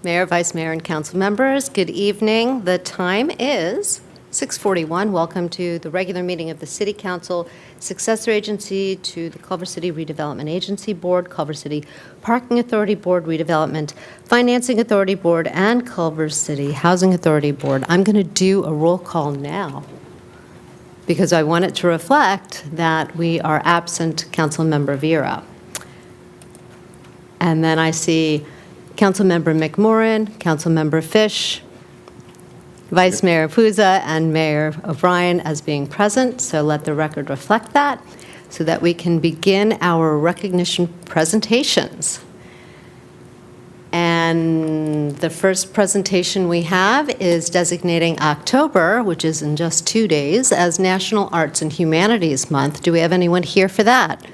Mayor, Vice Mayor, and council members, good evening. The time is 6:41. Welcome to the regular meeting of the City Council, successor agency to the Culver City Redevelopment Agency Board, Culver City Parking Authority Board Redevelopment, Financing Authority Board, and Culver City Housing Authority Board. I'm going to do a roll call now because I want it to reflect that we are absent Councilmember Vera. And then I see Councilmember McMorrin, Councilmember Fish, Vice Mayor Puza, and Mayor O'Brien as being present. So let the record reflect that so that we can begin our recognition presentations. And the first presentation we have is designating October, which is in just 2 days, as National Arts and Humanities Month. Do we have anyone here for that?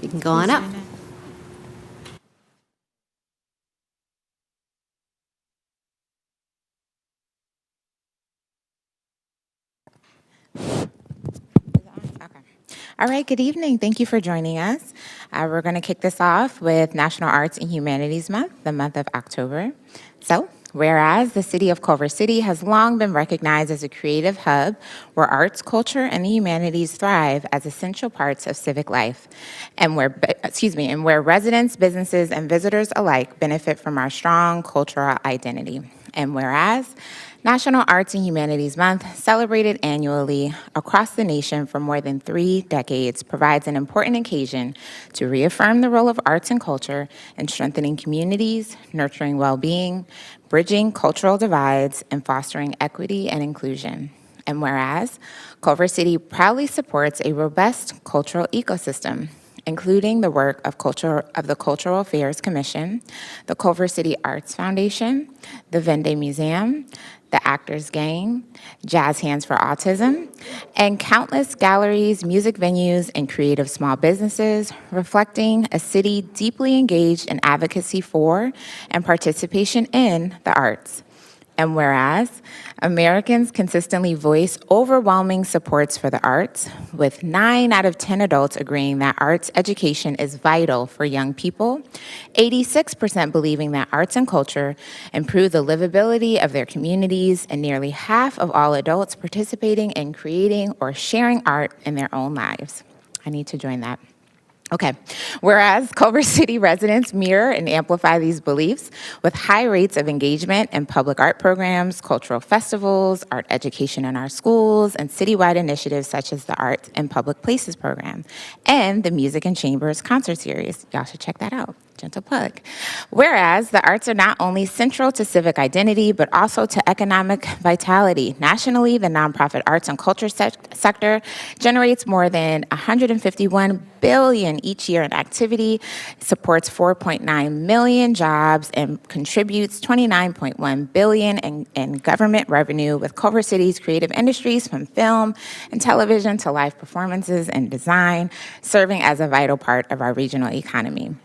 You can go on up. All right, good evening. Thank you for joining us. We're going to kick this off with National Arts and Humanities Month, the month of October. So, whereas the city of Culver City has long been recognized as a creative hub where arts, culture, and the humanities thrive as essential parts of civic life, and where residents, businesses, and visitors alike benefit from our strong cultural identity. And whereas National Arts and Humanities Month, celebrated annually across the nation for more than 3 decades, provides an important occasion to reaffirm the role of arts and culture in strengthening communities, nurturing well-being, bridging cultural divides, and fostering equity and inclusion. And whereas Culver City proudly supports a robust cultural ecosystem, including the work of the Cultural Affairs Commission, the Culver City Arts Foundation, the Vende Museum, the Actors Gang, Jazz Hands for Autism, and countless galleries, music venues, and creative small businesses, reflecting a city deeply engaged in advocacy for and participation in the arts. And whereas Americans consistently voice overwhelming supports for the arts, with 9 out of 10 adults agreeing that arts education is vital for young people, 86% believing that arts and culture improve the livability of their communities, and nearly half of all adults participating in creating or sharing art in their own lives. I need to join that. Okay, whereas Culver City residents mirror and amplify these beliefs with high rates of engagement in public art programs, cultural festivals, art education in our schools, and citywide initiatives such as the Art in Public Places program and the Music and Chambers concert series. Y'all should check that out. Gentle plug. Whereas the arts are not only central to civic identity, but also to economic vitality. Nationally, the nonprofit arts and culture sector generates more than $151 billion each year in activity, supports 4.9 million jobs, and contributes $29.1 billion in government revenue, with Culver City's creative industries from film and television to live performances and design serving as a vital part of our regional economy.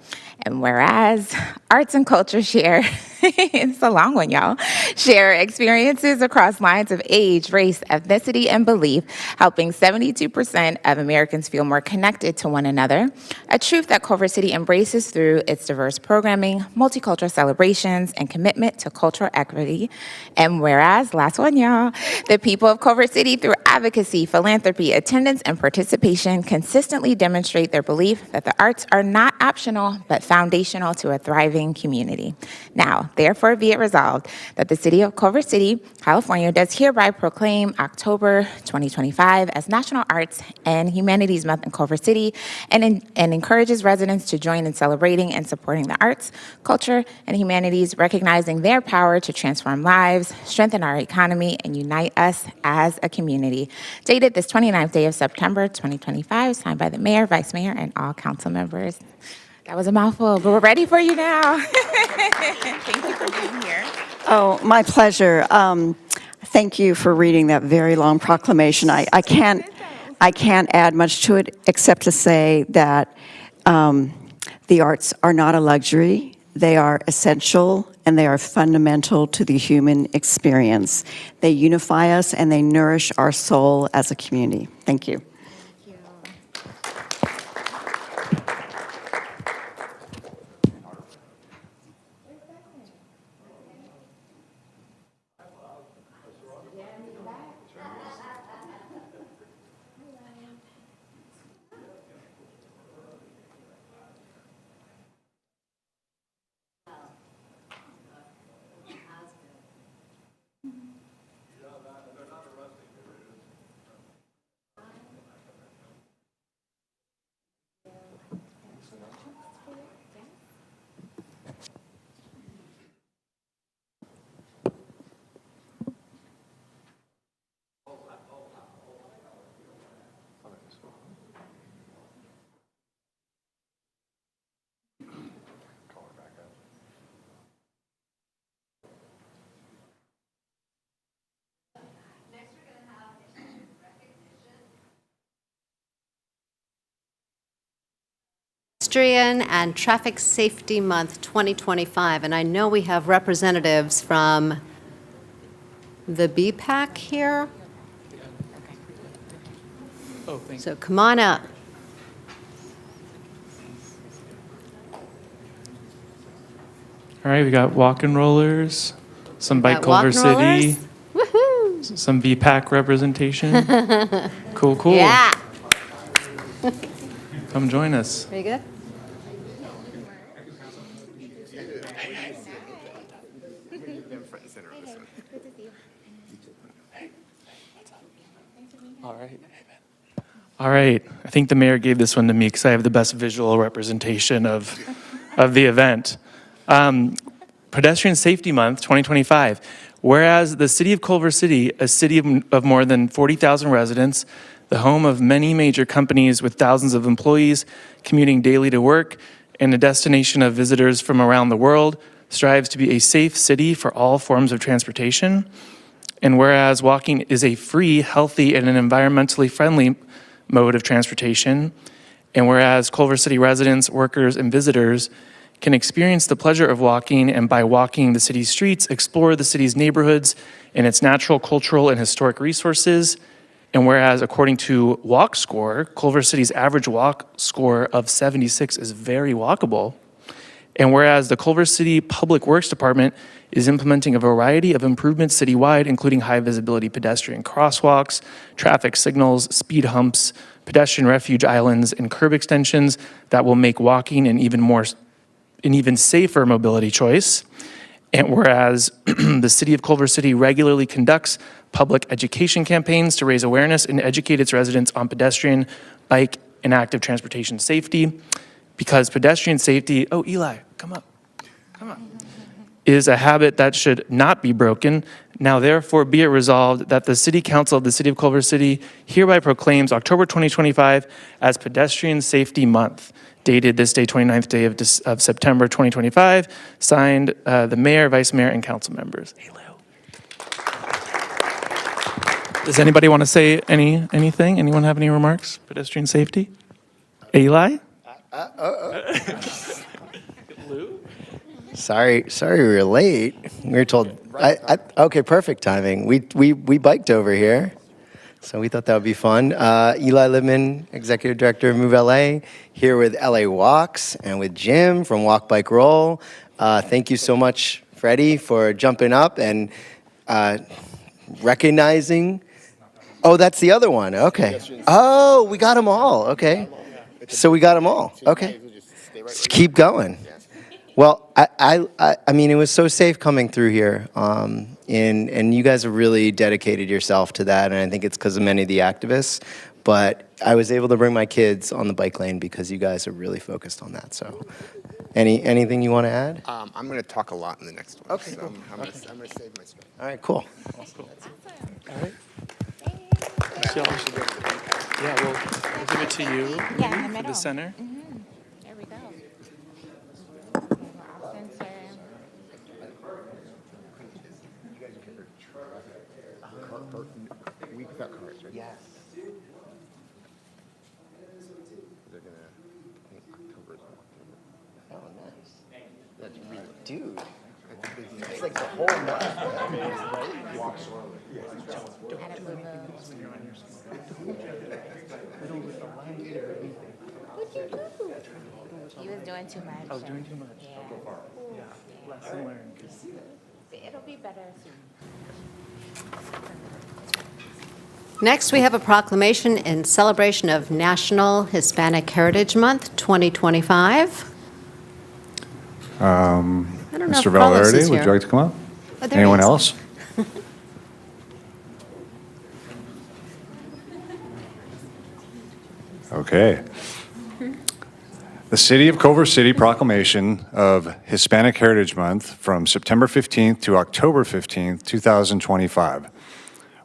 And whereas arts and culture share, it's a long one, y'all, share experiences across lines of age, race, ethnicity, and belief, helping 72% of Americans feel more connected to one another, a truth that Culver City embraces through its diverse programming, multicultural celebrations, and commitment to cultural equity. And whereas, last one, y'all, the people of Culver City, through advocacy, philanthropy, attendance, and participation, consistently demonstrate their belief that the arts are not optional, but foundational to a thriving community. Now, therefore, be it resolved that the City of Culver City, California, does hereby proclaim October 2025 as National Arts and Humanities Month in Culver City, and encourages residents to join in celebrating and supporting the arts, culture, and humanities, recognizing their power to transform lives, strengthen our economy, and unite us as a community. Dated this 29th day of September 2025, signed by the Mayor, Vice Mayor, and all council members. That was a mouthful, but we're ready for you now. Thank you for being here. Oh, my pleasure. Thank you for reading that very long proclamation. I can't add much to it except to say that the arts are not a luxury. They are essential and they are fundamental to the human experience. They unify us and they nourish our soul as a community. Thank you. Pedestrian and Traffic Safety Month 2025. And I know we have representatives from the BPAC here. Oh, thank you. So come on up. All right, we got walk and rollers, some bike Got walk Culver and City, rollers. Woohoo! some BPAC representation. Cool, cool. Yeah. Come join us. Very good. All right. I think the mayor gave this one to me because I have the best visual representation of the event. Pedestrian Safety Month 2025. Whereas the city of Culver City, a city of more than 40,000 residents, the home of many major companies with thousands of employees commuting daily to work, and a destination of visitors from around the world, strives to be a safe city for all forms of transportation. And whereas walking is a free, healthy, and an environmentally friendly mode of transportation, and whereas Culver City residents, workers, and visitors can experience the pleasure of walking, and by walking the city's streets, explore the city's neighborhoods and its natural, cultural, and historic resources. And whereas, according to Walk Score, Culver City's average walk score of 76 is very walkable. And whereas the Culver City Public Works Department is implementing a variety of improvements citywide, including high visibility pedestrian crosswalks, traffic signals, speed humps, pedestrian refuge islands, and curb extensions that will make walking an even safer mobility choice. And whereas the city of Culver City regularly conducts public education campaigns to raise awareness and educate its residents on pedestrian, bike, and active transportation safety, because pedestrian safety, oh, Eli, come up, is a habit that should not be broken. Now therefore be it resolved that the City Council of the City of Culver City hereby proclaims October 2025 as Pedestrian Safety Month, dated this day, 29th day of September 2025, signed the mayor, vice mayor, and council members. Hey, Lou. Does anybody want to say anything? Anyone have any remarks? Pedestrian safety? Eli? Sorry we were late. We were told, okay, perfect timing. We biked over here, so we thought that would be fun. Eli Libman, Executive Director of Move LA, here with LA Walks and with Jim from Walk Bike Roll. Thank you so much, Freddie, for jumping up and recognizing. Oh, that's the other one. Okay. Oh, we got them all. Okay. So we got them all. Okay. Just keep going. Well, I mean, it was so safe coming through here, and you guys have really dedicated yourself to that, and I think it's because of many of the activists, but I was able to bring my kids on the bike lane because you guys are really focused on that, so. Anything you want to add? I'm going to talk a lot in the next one. Okay, so cool. I'm going to save my space. All right, cool. All right. Yeah, we'll give it to you. Yeah, in the for the middle. center. There we go. Week without cars, right? Yes. They're going to October. Oh, nice. That's really, dude. It's like the whole month. Walk slowly. He was doing too much. I was doing too much. Yeah. Lesson learned. It'll be better soon. Next, we have a proclamation in celebration of National Hispanic Heritage Month 2025. I don't know if Mr. Carlos Valverde, is would here. you like to come up? Oh, there he Anyone is. else? Okay. The City of Culver City proclamation of Hispanic Heritage Month from September 15th to October 15th, 2025.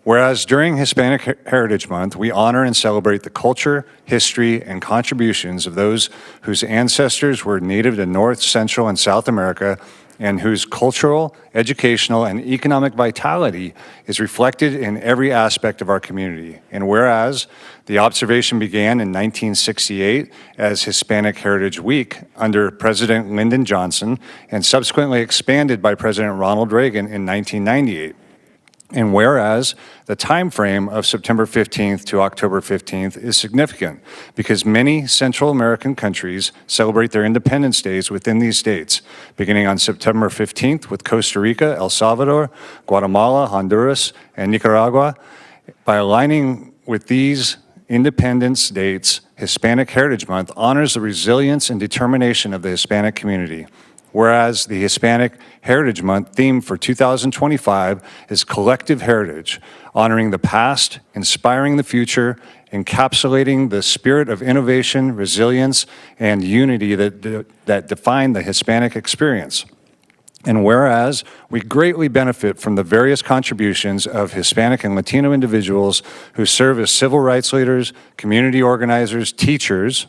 Whereas during Hispanic Heritage Month, we honor and celebrate the culture, history, and contributions of those whose ancestors were native to North, Central, and South America, and whose cultural, educational, and economic vitality is reflected in every aspect of our community. And whereas the observation began in 1968 as Hispanic Heritage Week under President Lyndon Johnson and subsequently expanded by President Ronald Reagan in 1998. And whereas the time frame of September 15th to October 15th is significant because many Central American countries celebrate their independence days within these states, beginning on September 15th with Costa Rica, El Salvador, Guatemala, Honduras, and Nicaragua. By aligning with these independence dates, Hispanic Heritage Month honors the resilience and determination of the Hispanic community. Whereas the Hispanic Heritage Month theme for 2025 is Collective Heritage, honoring the past, inspiring the future, encapsulating the spirit of innovation, resilience, and unity that define the Hispanic experience. And whereas we greatly benefit from the various contributions of Hispanic and Latino individuals who serve as civil rights leaders, community organizers, teachers,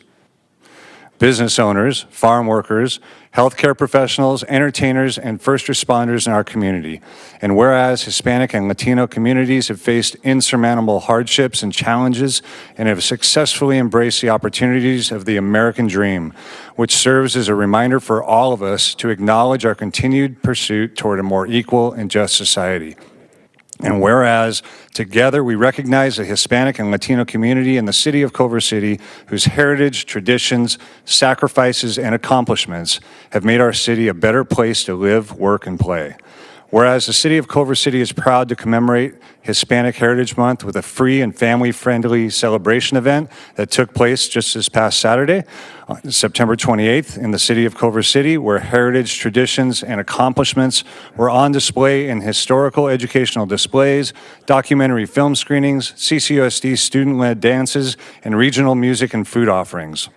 business owners, farm workers, healthcare professionals, entertainers, and first responders in our community. And whereas Hispanic and Latino communities have faced insurmountable hardships and challenges and have successfully embraced the opportunities of the American dream, which serves as a reminder for all of us to acknowledge our continued pursuit toward a more equal and just society. And whereas together we recognize the Hispanic and Latino community in the city of Culver City, whose heritage, traditions, sacrifices, and accomplishments have made our city a better place to live, work, and play. Whereas the city of Culver City is proud to commemorate Hispanic Heritage Month with a free and family-friendly celebration event that took place just this past Saturday, September 28th, in the city of Culver City, where heritage, traditions, and accomplishments were on display in historical educational displays, documentary film screenings, CCUSD student-led dances, and regional music and food offerings.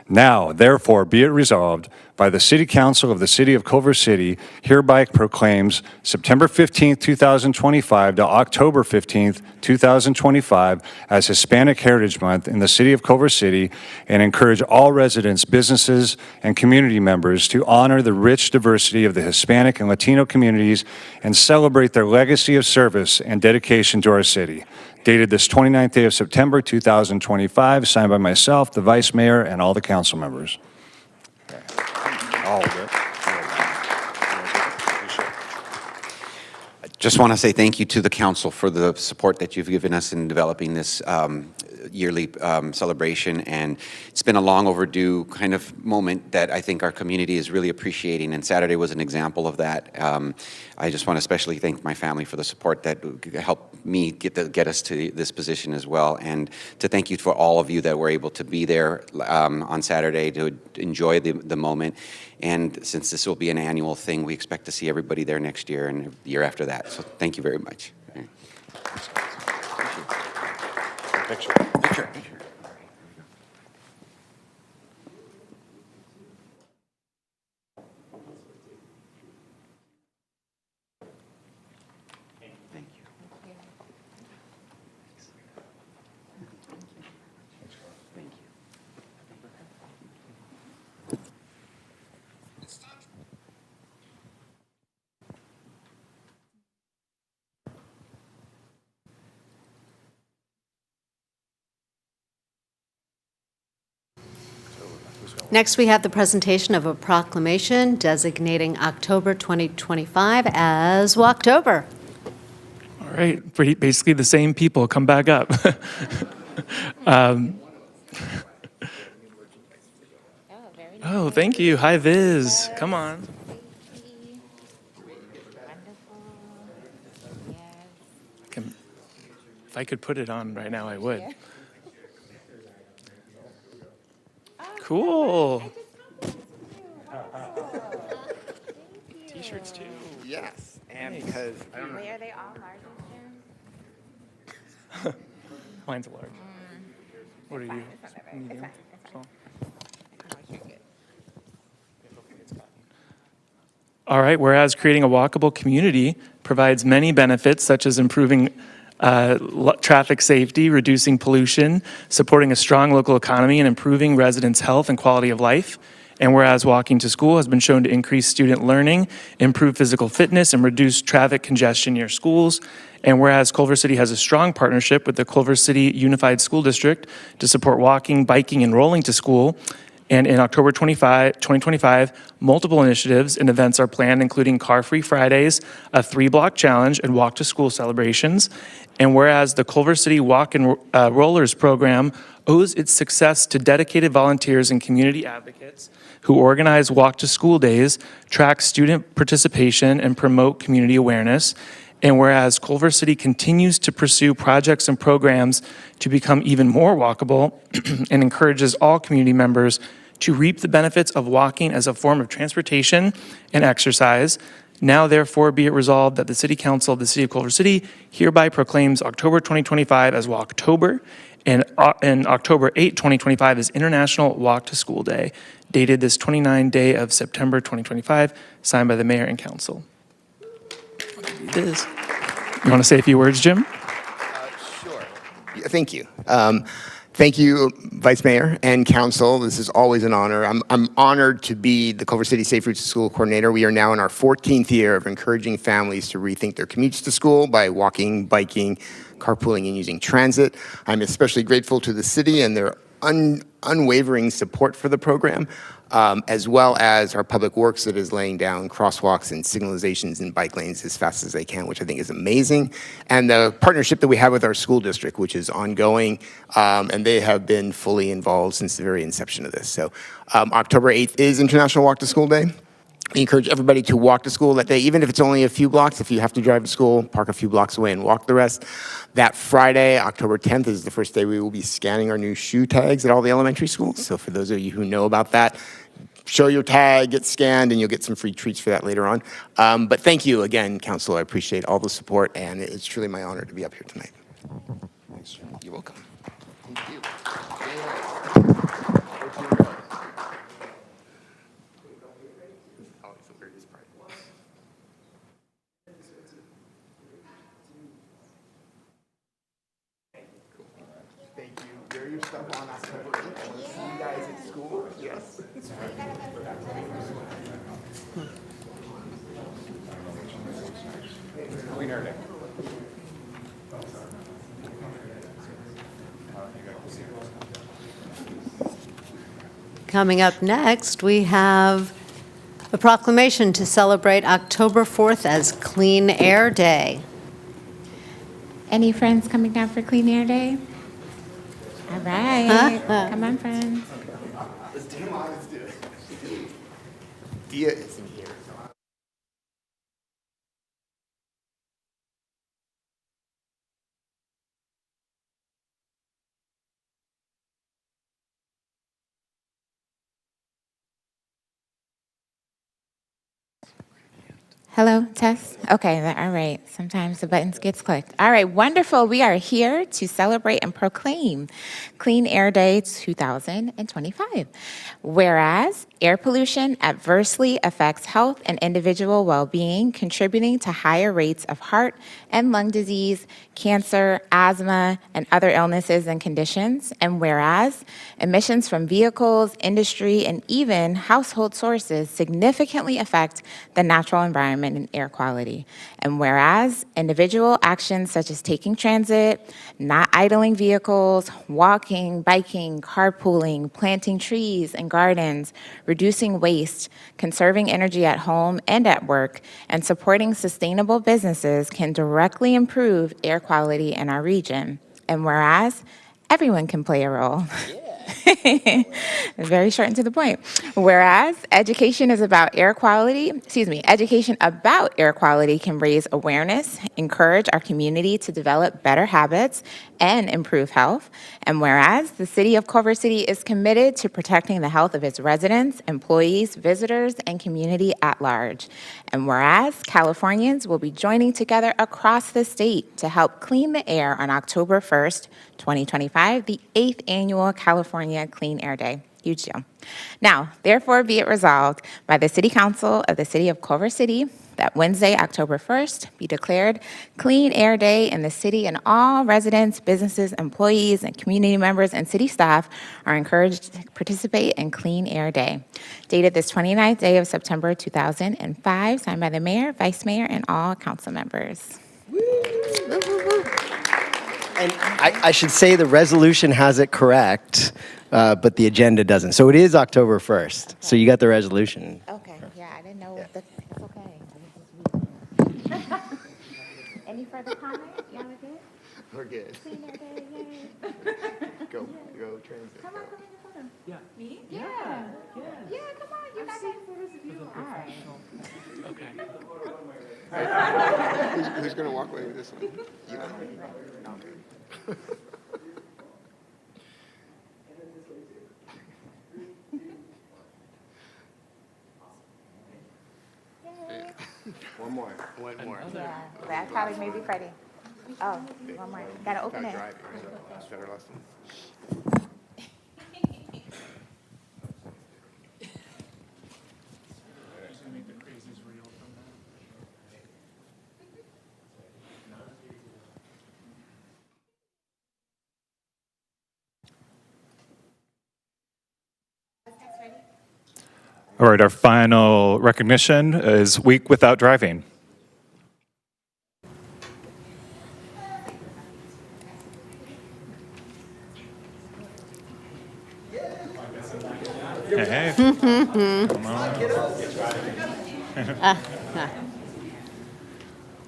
Now, therefore, be it resolved by the City Council of the City of Culver City hereby proclaims September 15th, 2025 to October 15th, 2025 as Hispanic Heritage Month in the City of Culver City and encourage all residents, businesses, and community members to honor the rich diversity of the Hispanic and Latino communities and celebrate their legacy of service and dedication to our city. Dated this 29th day of September, 2025, signed by myself, the Vice Mayor, and all the council members. Just want to say thank you to the council for the support that you've given us in developing this yearly celebration, and it's been a long overdue kind of moment that I think our community is really appreciating, and Saturday was an example of that. I just want to especially thank my family for the support that helped me get us to this position as well, and to thank you for all of you that were able to be there on Saturday to enjoy the moment. And since this will be an annual thing, we expect to see everybody there next year and the year after that. So thank you very much. Picture. Next, we have the presentation of a proclamation designating October 2025 as Walktober. All right, basically the same people come back up. Oh, thank you. Hi, Viz. Come on. If I could put it on right now, I would. Cool. T-shirts too. Yes, and because I don't know. Are they all large? Mine's large. What are you? Medium? Small? All right, whereas creating a walkable community provides many benefits, such as improving traffic safety, reducing pollution, supporting a strong local economy, and improving residents' health and quality of life. And whereas walking to school has been shown to increase student learning, improve physical fitness, and reduce traffic congestion near schools. And whereas Culver City has a strong partnership with the Culver City Unified School District to support walking, biking, and rolling to school. And in October 2025, multiple initiatives and events are planned, including Car-Free Fridays, a 3-block challenge, and walk-to-school celebrations. And whereas the Culver City Walk and Rollers program owes its success to dedicated volunteers and community advocates who organize walk-to-school days, track student participation, and promote community awareness. And whereas Culver City continues to pursue projects and programs to become even more walkable and encourages all community members to reap the benefits of walking as a form of transportation and exercise, now therefore be it resolved that the City Council of the City of Culver City hereby proclaims October 2025 as Walktober and October 8, 2025 as International Walk to School Day, dated this 29th day of September 2025, signed by the Mayor and Council. This. You want to say a few words, Jim? Sure. Yeah, thank you. Thank you, Vice Mayor and Council. This is always an honor. I'm honored to be the Culver City Safe Routes to School Coordinator. We are now in our 14th year of encouraging families to rethink their commutes to school by walking, biking, carpooling, and using transit. I'm especially grateful to the city and their unwavering support for the program, as well as our public works that is laying down crosswalks and signalizations and bike lanes as fast as they can, which I think is amazing. And the partnership that we have with our school district, which is ongoing, and they have been fully involved since the very inception of this. So October 8th is International Walk to School Day. We encourage everybody to walk to school that day, even if it's only a few blocks. If you have to drive to school, park a few blocks away and walk the rest. That Friday, October 10th, is the first day we will be scanning our new shoe tags at all the elementary schools. So for those of you who know about that, show your tag, get scanned, and you'll get some free treats for that later on. But thank you again, Council. I appreciate all the support, and it's truly my honor to be up here tonight. Thanks. You're welcome. Thank you. Thank you. Wear your stuff on October 8th. I want to see you guys at school. Yes. Coming up next, we have a proclamation to celebrate October 4th as Clean Air Day. Any friends coming down for Clean Air Day? All right. Come on, friends. Let's do it. Let's do it. Dia is in here. Hello, Tess? Okay, all right. Sometimes the buttons gets clicked. All right, wonderful. We are here to celebrate and proclaim Clean Air Day 2025. Whereas air pollution adversely affects health and individual well-being, contributing to higher rates of heart and lung disease, cancer, asthma, and other illnesses and conditions. And whereas emissions from vehicles, industry, and even household sources significantly affect the natural environment and air quality. And whereas individual actions such as taking transit, not idling vehicles, walking, biking, carpooling, planting trees and gardens, reducing waste, conserving energy at home and at work, and supporting sustainable businesses can directly improve air quality in our region. And whereas everyone can play a role. Very short and to the point. Whereas education about air quality can raise awareness, encourage our community to develop better habits, and improve health. And whereas the City of Culver City is committed to protecting the health of its residents, employees, visitors, and community at large. And whereas Californians will be joining together across the state to help clean the air on October 1st, 2025, the 8th annual California Clean Air Day. Huge deal. Now, therefore, be it resolved by the City Council of the City of Culver City that Wednesday, October 1st, be declared Clean Air Day in the city, and all residents, businesses, employees, and community members and city staff are encouraged to participate in Clean Air Day. Dated this 29th day of September 2005, signed by the mayor, vice mayor, and all council members. And I should say the resolution has it correct, but the agenda doesn't. So it is October 1st. So you got the resolution. Okay, yeah, I didn't know. That's okay. Any further comments? Y'all are good? We're good. Clean Air Day, yay. Go transit. Come on, come in the photo. Yeah. Me? Yeah. Yeah, come on, you got that photos of you. All right. Who's going to walk away with this one? You? One more. Yeah, last colleague maybe Freddie. Oh, one more. Gotta open it. It's better last one. All right, our final recognition is Week Without Driving. Hey. Come on.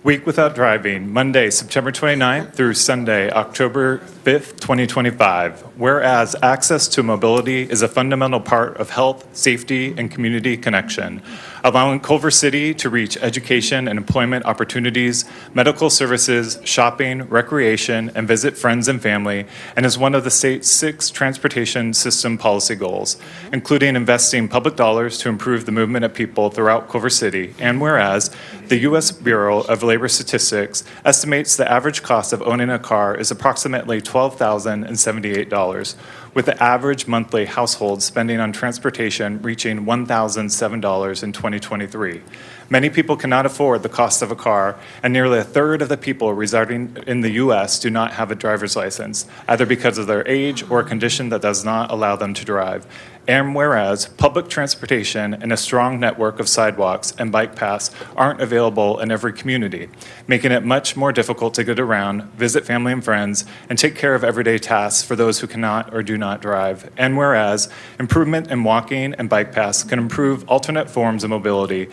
Week Without Driving, Monday, September 29th through Sunday, October 5th, 2025. Whereas access to mobility is a fundamental part of health, safety, and community connection, allowing Culver City to reach education and employment opportunities, medical services, shopping, recreation, and visit friends and family, and is one of the state's 6 transportation system policy goals, including investing public dollars to improve the movement of people throughout Culver City. And whereas the U.S. Bureau of Labor Statistics estimates the average cost of owning a car is approximately $12,078, with the average monthly household spending on transportation reaching $1,007 in 2023. Many people cannot afford the cost of a car, and nearly a third of the people residing in the U.S. do not have a driver's license, either because of their age or a condition that does not allow them to drive. And whereas public transportation and a strong network of sidewalks and bike paths aren't available in every community, making it much more difficult to get around, visit family and friends, and take care of everyday tasks for those who cannot or do not drive. And whereas improvement in walking and bike paths can improve alternate forms of mobility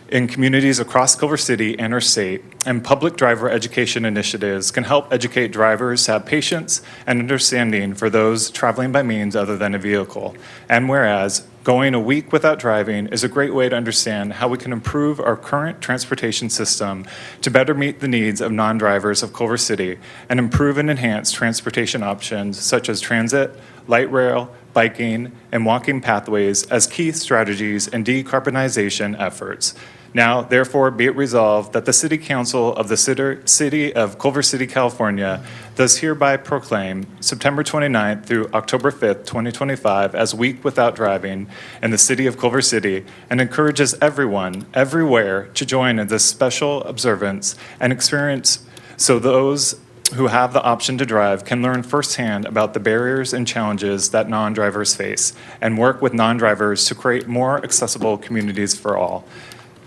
in communities across Culver City and our state, and public driver education initiatives can help educate drivers to have patience and understanding for those traveling by means other than a vehicle. And whereas going a week without driving is a great way to understand how we can improve our current transportation system to better meet the needs of non-drivers of Culver City and improve and enhance transportation options such as transit, light rail, biking, and walking pathways as key strategies in decarbonization efforts. Now, therefore, be it resolved that the City Council of the City of Culver City, California, does hereby proclaim September 29th through October 5th, 2025 as Week Without Driving in the City of Culver City, and encourages everyone, everywhere, to join in this special observance and experience so those who have the option to drive can learn firsthand about the barriers and challenges that non-drivers face and work with non-drivers to create more accessible communities for all.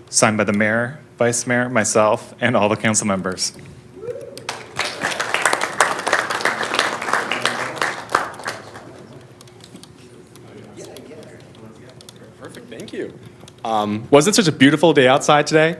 Signed by the mayor, vice mayor, myself, and all the council members. Perfect, thank you. Wasn't it such a beautiful day outside today?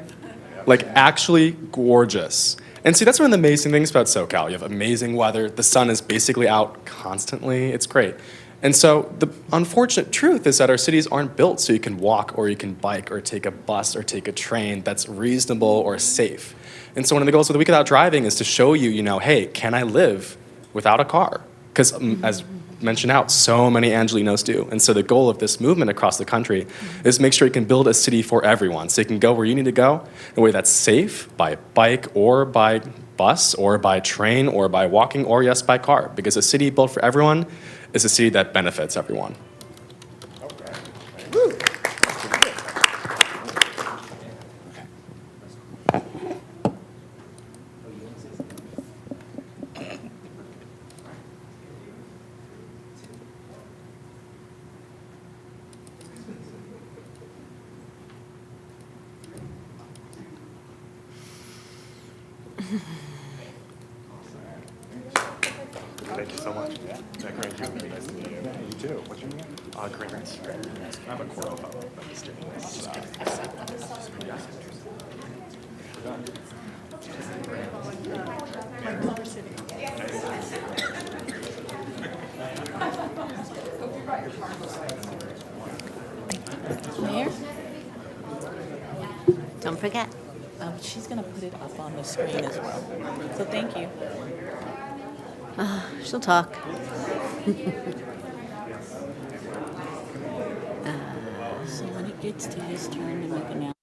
Like, actually gorgeous. And see, that's one of the amazing things about SoCal. You have amazing weather. The sun is basically out constantly. It's great. And so the unfortunate truth is that our cities aren't built so you can walk or you can bike or take a bus or take a train that's reasonable or safe. And so one of the goals of the Week Without Driving is to show you, hey, can I live without a car? Because as mentioned out, so many Angelinos do. And so the goal of this movement across the country is to make sure you can build a city for everyone. So you can go where you need to go in a way that's safe, by bike or by bus or by train or by walking or, yes, by car. Because a city built for everyone is a city that benefits everyone. Thank you so much. Yeah, great. Nice to meet you. Yeah, you too. What's your name? Grant. I'm a Coro fellow, but just doing this. Mayor? Don't forget. She's going to put it up on the screen as well. So thank you. She'll talk. So when it gets to his turn to make an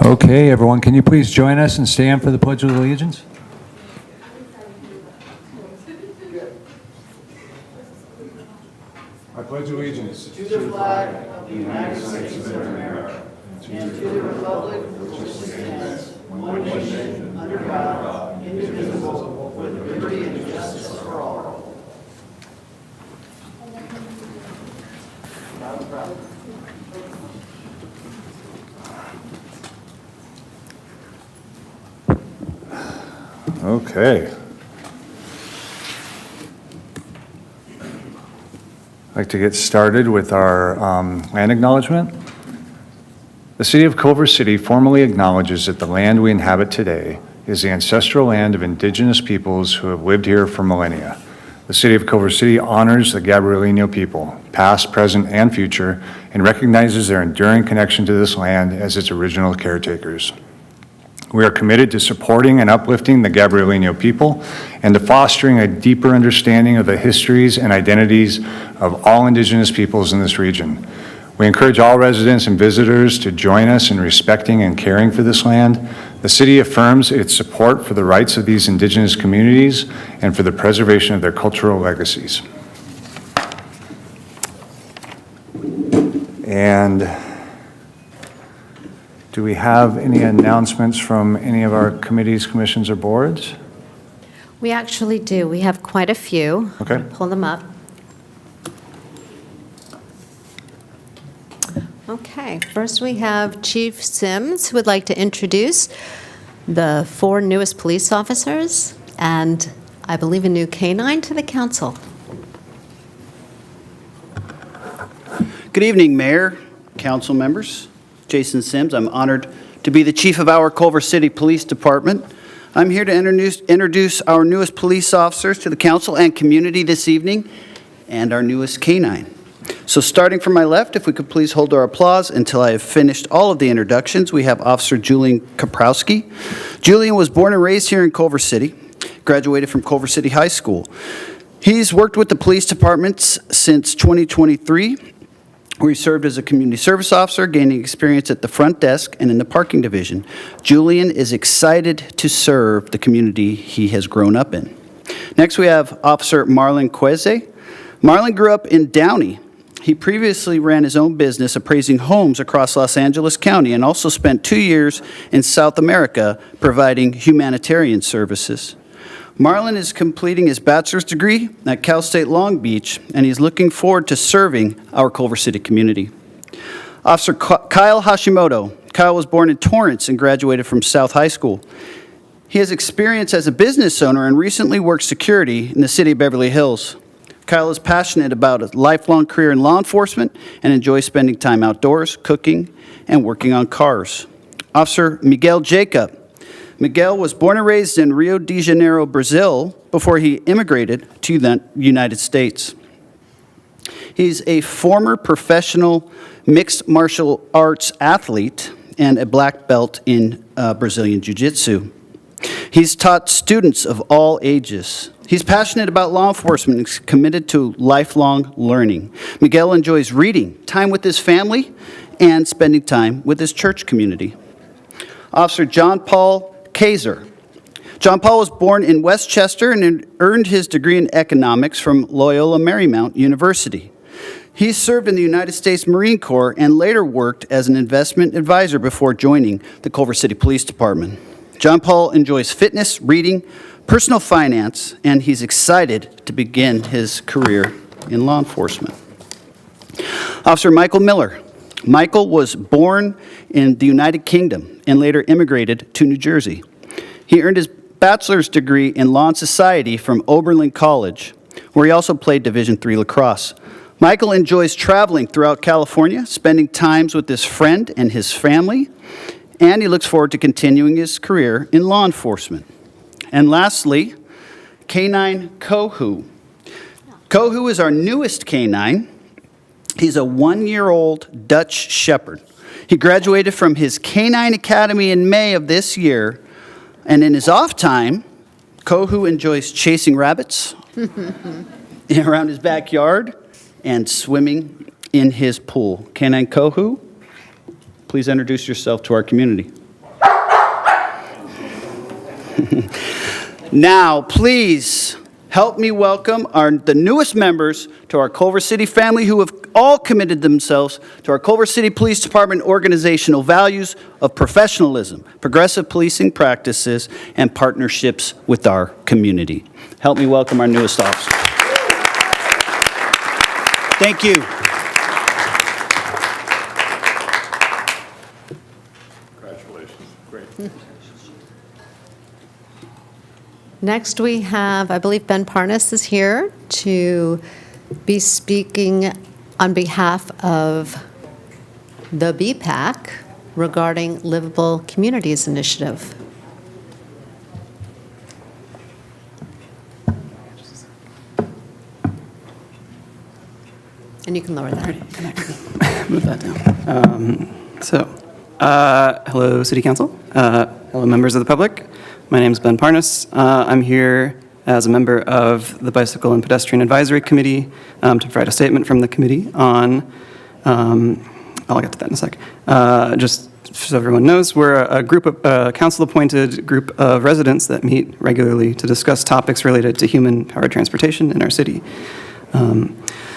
Okay, everyone, can you please join us and stand for the Pledge of Allegiance? I pledge allegiance to the flag of the United States of America and to the republic which stands one nation under God, indivisible, with liberty and justice for all. Okay. I'd like to get started with our land acknowledgement. The City of Culver City formally acknowledges that the land we inhabit today is the ancestral land of indigenous peoples who have lived here for millennia. The City of Culver City honors the Gabrielino people, past, present, and future, and recognizes their enduring connection to this land as its original caretakers. We are committed to supporting and uplifting the Gabrielino people and to fostering a deeper understanding of the histories and identities of all indigenous peoples in this region. We encourage all residents and visitors to join us in respecting and caring for this land. The city affirms its support for the rights of these indigenous communities and for the preservation of their cultural legacies. And do we have any announcements from any of our committees, commissions, or boards? We actually do. We have quite a few. Okay. Pull them up. Okay, first we have Chief Sims, who would like to introduce the 4 newest police officers and, I believe, a new canine to the council. Good evening, Mayor, council members. Jason Sims. I'm honored to be the chief of our Culver City Police Department. I'm here to introduce our newest police officers to the council and community this evening, and our newest canine. So starting from my left, if we could please hold our applause until I have finished all of the introductions, we have Officer Julian Kaprowski. Julian was born and raised here in Culver City, graduated from Culver City High School. He's worked with the police departments since 2023, where he served as a community service officer, gaining experience at the front desk and in the parking division. Julian is excited to serve the community he has grown up in. Next, we have Officer Marlon Queze. Marlon grew up in Downey. He previously ran his own business appraising homes across Los Angeles County and also spent 2 years in South America providing humanitarian services. Marlon is completing his bachelor's degree at Cal State Long Beach, and he's looking forward to serving our Culver City community. Officer Kyle Hashimoto. Kyle was born in Torrance and graduated from South High School. He has experience as a business owner and recently worked security in the city of Beverly Hills. Kyle is passionate about a lifelong career in law enforcement and enjoys spending time outdoors, cooking, and working on cars. Officer Miguel Jacob. Miguel was born and raised in Rio de Janeiro, Brazil, before he immigrated to the United States. He's a former professional mixed martial arts athlete and a black belt in Brazilian Jiu-Jitsu. He's taught students of all ages. He's passionate about law enforcement and is committed to lifelong learning. Miguel enjoys reading, time with his family, and spending time with his church community. Officer John Paul Kaiser. John Paul was born in Westchester and earned his degree in economics from Loyola Marymount University. He served in the United States Marine Corps and later worked as an investment advisor before joining the Culver City Police Department. John Paul enjoys fitness, reading, personal finance, and he's excited to begin his career in law enforcement. Officer Michael Miller. Michael was born in the United Kingdom and later immigrated to New Jersey. He earned his bachelor's degree in Law and Society from Oberlin College, where he also played Division III lacrosse. Michael enjoys traveling throughout California, spending times with his friend and his family, and he looks forward to continuing his career in law enforcement. And lastly, Canine Kohu. Kohu is our newest canine. He's a 1-year-old Dutch Shepherd. He graduated from his Canine Academy in May of this year, and in his off time, Kohu enjoys chasing rabbits around his backyard and swimming in his pool. Canine Kohu, please introduce yourself to our community. Now, please help me welcome the newest members to our Culver City family who have all committed themselves to our Culver City Police Department organizational values of professionalism, progressive policing practices, and partnerships with our community. Help me welcome our newest officers. Thank you. Congratulations. Great. Next, we have, I believe Ben Parnas is here to be speaking on behalf of the BPAC regarding Livable Communities Initiative. And you can lower that. Move that down. Hello, City Council. Hello, members of the public. My name is Ben Parnas. I'm here as a member of the Bicycle and Pedestrian Advisory Committee to provide a statement from the committee on, I'll get to that in a sec. Just so everyone knows, we're a group of council-appointed group of residents that meet regularly to discuss topics related to human-powered transportation in our city.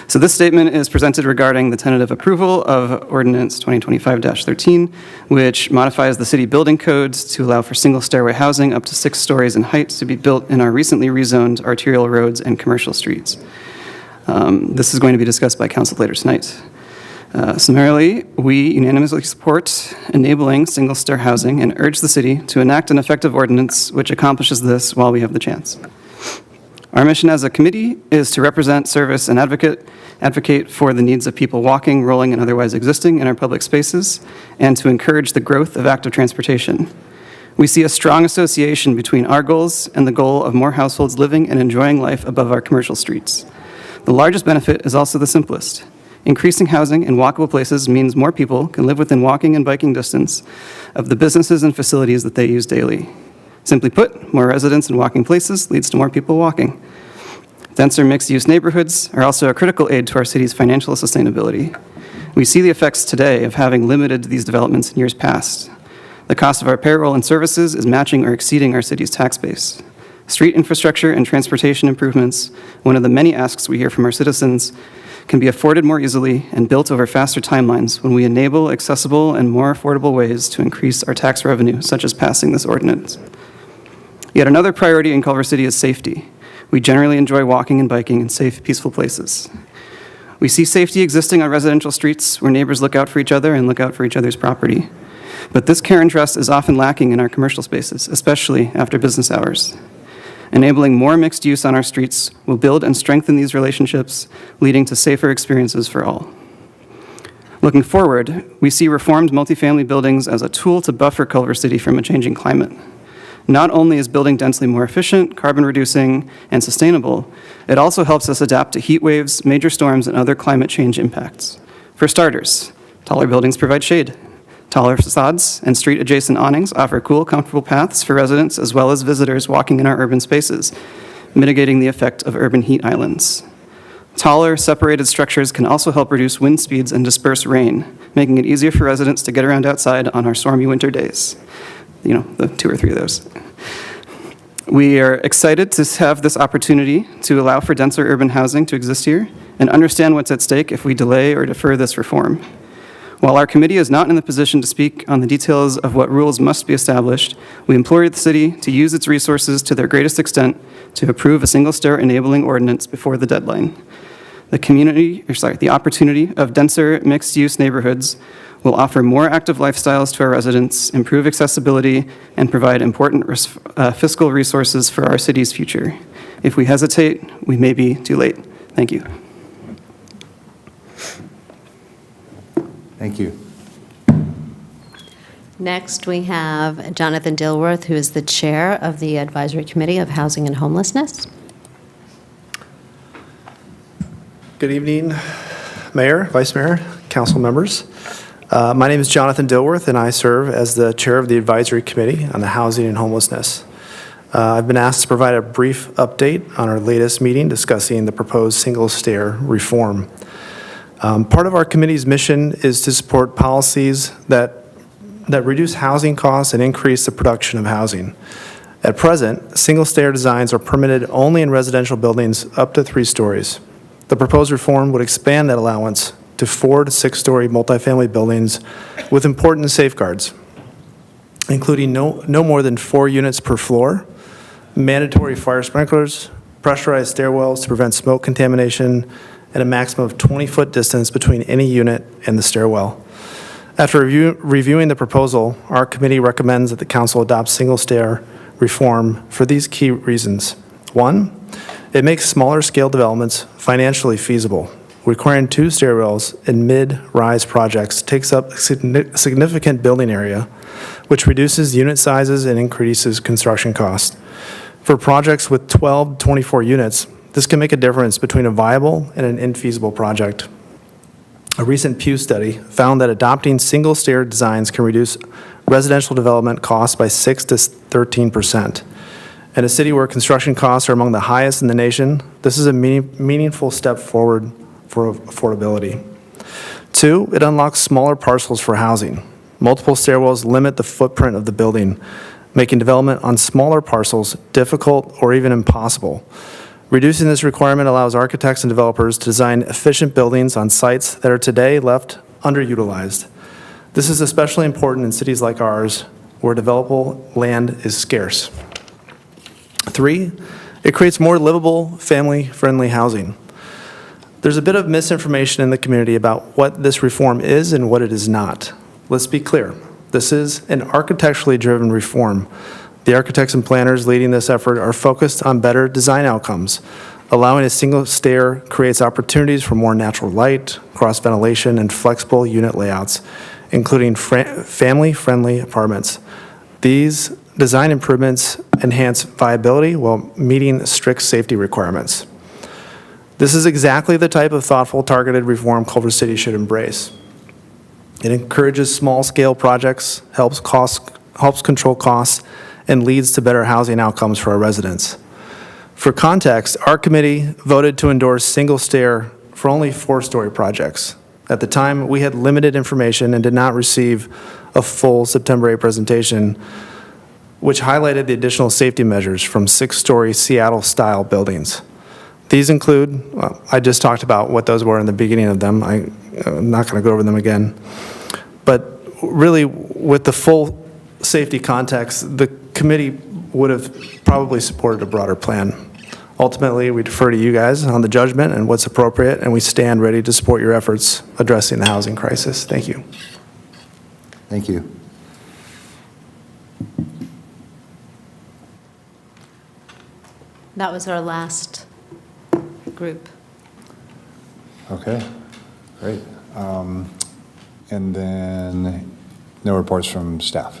So this statement is presented regarding the tentative approval of Ordinance 2025-13, which modifies the city building codes to allow for single-stairway housing up to 6 stories in height to be built in our recently rezoned arterial roads and commercial streets. This is going to be discussed by council later tonight. Summarily, we unanimously support enabling single-stair housing and urge the city to enact an effective ordinance which accomplishes this while we have the chance. Our mission as a committee is to represent, service, and advocate for the needs of people walking, rolling, and otherwise existing in our public spaces, and to encourage the growth of active transportation. We see a strong association between our goals and the goal of more households living and enjoying life above our commercial streets. The largest benefit is also the simplest. Increasing housing in walkable places means more people can live within walking and biking distance of the businesses and facilities that they use daily. Simply put, more residents in walking places leads to more people walking. Denser mixed-use neighborhoods are also a critical aid to our city's financial sustainability. We see the effects today of having limited these developments in years past. The cost of our payroll and services is matching or exceeding our city's tax base. Street infrastructure and transportation improvements, one of the many asks we hear from our citizens, can be afforded more easily and built over faster timelines when we enable accessible and more affordable ways to increase our tax revenue, such as passing this ordinance. Yet another priority in Culver City is safety. We generally enjoy walking and biking in safe, peaceful places. We see safety existing on residential streets where neighbors look out for each other and look out for each other's property. But this care and trust is often lacking in our commercial spaces, especially after business hours. Enabling more mixed use on our streets will build and strengthen these relationships, leading to safer experiences for all. Looking forward, we see reformed multifamily buildings as a tool to buffer Culver City from a changing climate. Not only is building densely more efficient, carbon reducing, and sustainable, it also helps us adapt to heat waves, major storms, and other climate change impacts. For starters, taller buildings provide shade. Taller facades and street-adjacent awnings offer cool, comfortable paths for residents as well as visitors walking in our urban spaces, mitigating the effect of urban heat islands. Taller, separated structures can also help reduce wind speeds and disperse rain, making it easier for residents to get around outside on our stormy winter days. You know, the 2 or 3 of those. We are excited to have this opportunity to allow for denser urban housing to exist here and understand what's at stake if we delay or defer this reform. While our committee is not in the position to speak on the details of what rules must be established, we implore the city to use its resources to their greatest extent to approve a single-stair enabling ordinance before the deadline. The opportunity of denser mixed-use neighborhoods will offer more active lifestyles to our residents, improve accessibility, and provide important fiscal resources for our city's future. If we hesitate, we may be too late. Thank you. Thank you. Next, we have Jonathan Dilworth, who is the chair of the Advisory Committee of Housing and Homelessness. Good evening, Mayor, Vice Mayor, council members. My name is Jonathan Dilworth, and I serve as the chair of the Advisory Committee on the Housing and Homelessness. I've been asked to provide a brief update on our latest meeting discussing the proposed single-stair reform. Part of our committee's mission is to support policies that reduce housing costs and increase the production of housing. At present, single-stair designs are permitted only in residential buildings up to 3 stories. The proposed reform would expand that allowance to 4 to 6-story multifamily buildings with important safeguards, including no more than 4 units per floor, mandatory fire sprinklers, pressurized stairwells to prevent smoke contamination, and a maximum of 20-foot distance between any unit and the stairwell. After reviewing the proposal, our committee recommends that the council adopt single-stair reform for these key reasons. 1, it makes smaller scale developments financially feasible. Requiring 2 stairwells in mid-rise projects takes up significant building area, which reduces unit sizes and increases construction costs. For projects with 12 to 24 units, this can make a difference between a viable and an infeasible project. A recent Pew study found that adopting single-stair designs can reduce residential development costs by 6 to 13%. In a city where construction costs are among the highest in the nation, this is a meaningful step forward for affordability. 2, it unlocks smaller parcels for housing. Multiple stairwells limit the footprint of the building, making development on smaller parcels difficult or even impossible. Reducing this requirement allows architects and developers to design efficient buildings on sites that are today left underutilized. This is especially important in cities like ours, where developable land is scarce. 3, it creates more livable, family-friendly housing. There's a bit of misinformation in the community about what this reform is and what it is not. Let's be clear. This is an architecturally driven reform. The architects and planners leading this effort are focused on better design outcomes. Allowing a single stair creates opportunities for more natural light, cross-ventilation, and flexible unit layouts, including family-friendly apartments. These design improvements enhance viability while meeting strict safety requirements. This is exactly the type of thoughtful, targeted reform Culver City should embrace. It encourages small-scale projects, helps control costs, and leads to better housing outcomes for our residents. For context, our committee voted to endorse single-stair for only 4-story projects. At the time, we had limited information and did not receive a full September 8 presentation, which highlighted the additional safety measures from 6-story Seattle-style buildings. These include, I just talked about what those were in the beginning of them. I'm not going to go over them again. But really, with the full safety context, the committee would have probably supported a broader plan. Ultimately, we defer to you guys on the judgment and what's appropriate, and we stand ready to support your efforts addressing the housing crisis. Thank you. Thank you. That was our last group. Okay, great. And then no reports from staff.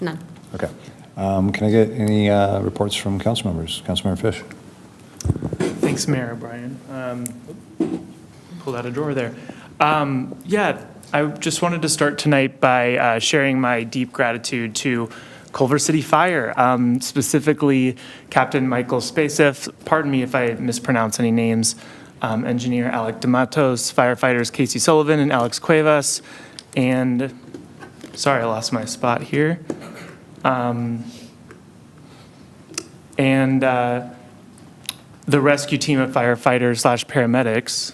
None. Okay. Can I get any reports from council members? Councilmember Fish. Thanks, Mayor O'Brien. Pulled out a drawer there. Yeah, I just wanted to start tonight by sharing my deep gratitude to Culver City Fire, specifically Captain Michael Spacef, pardon me if I mispronounce any names, Engineer Alec DeMatos, firefighters Casey Sullivan and Alex Cuevas, and, sorry, I lost my spot here. And the rescue team of firefighters / paramedics.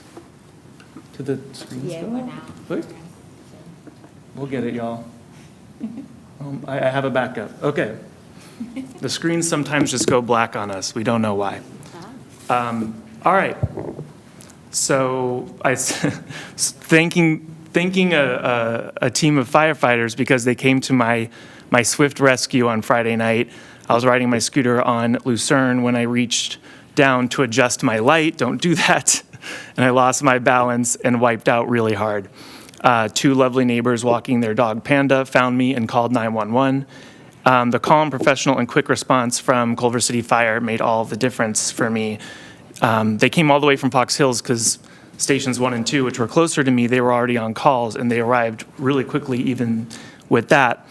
To the screen still? Quick. We'll get it, y'all. I have a backup. Okay. The screens sometimes just go black on us. We don't know why. All right. So thanking a team of firefighters because they came to my swift rescue on Friday night. I was riding my scooter on Lucerne when I reached down to adjust my light. Don't do that. And I lost my balance and wiped out really hard. Two lovely neighbors walking their dog Panda found me and called 911. The calm, professional, and quick response from Culver City Fire made all the difference for me. They came all the way from Fox Hills because stations 1 and 2, which were closer to me, they were already on calls, and they arrived really quickly even with that.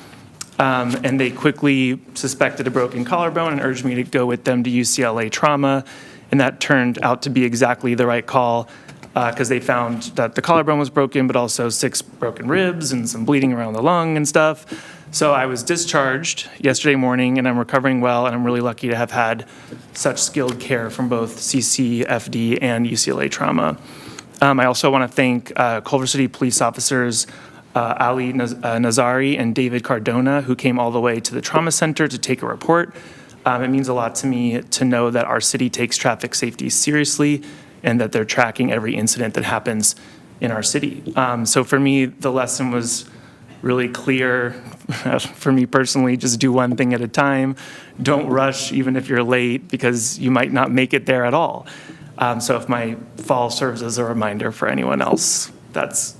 And they quickly suspected a broken collarbone and urged me to go with them to UCLA trauma. And that turned out to be exactly the right call because they found that the collarbone was broken, but also 6 broken ribs and some bleeding around the lung and stuff. So I was discharged yesterday morning and I'm recovering well, and I'm really lucky to have had such skilled care from both CCFD and UCLA trauma. I also want to thank Culver City police officers Ali Nazari and David Cardona, who came all the way to the trauma center to take a report. It means a lot to me to know that our city takes traffic safety seriously and that they're tracking every incident that happens in our city. So for me, the lesson was really clear. For me personally, just do one thing at a time. Don't rush even if you're late because you might not make it there at all. So if my fall serves as a reminder for anyone else, that's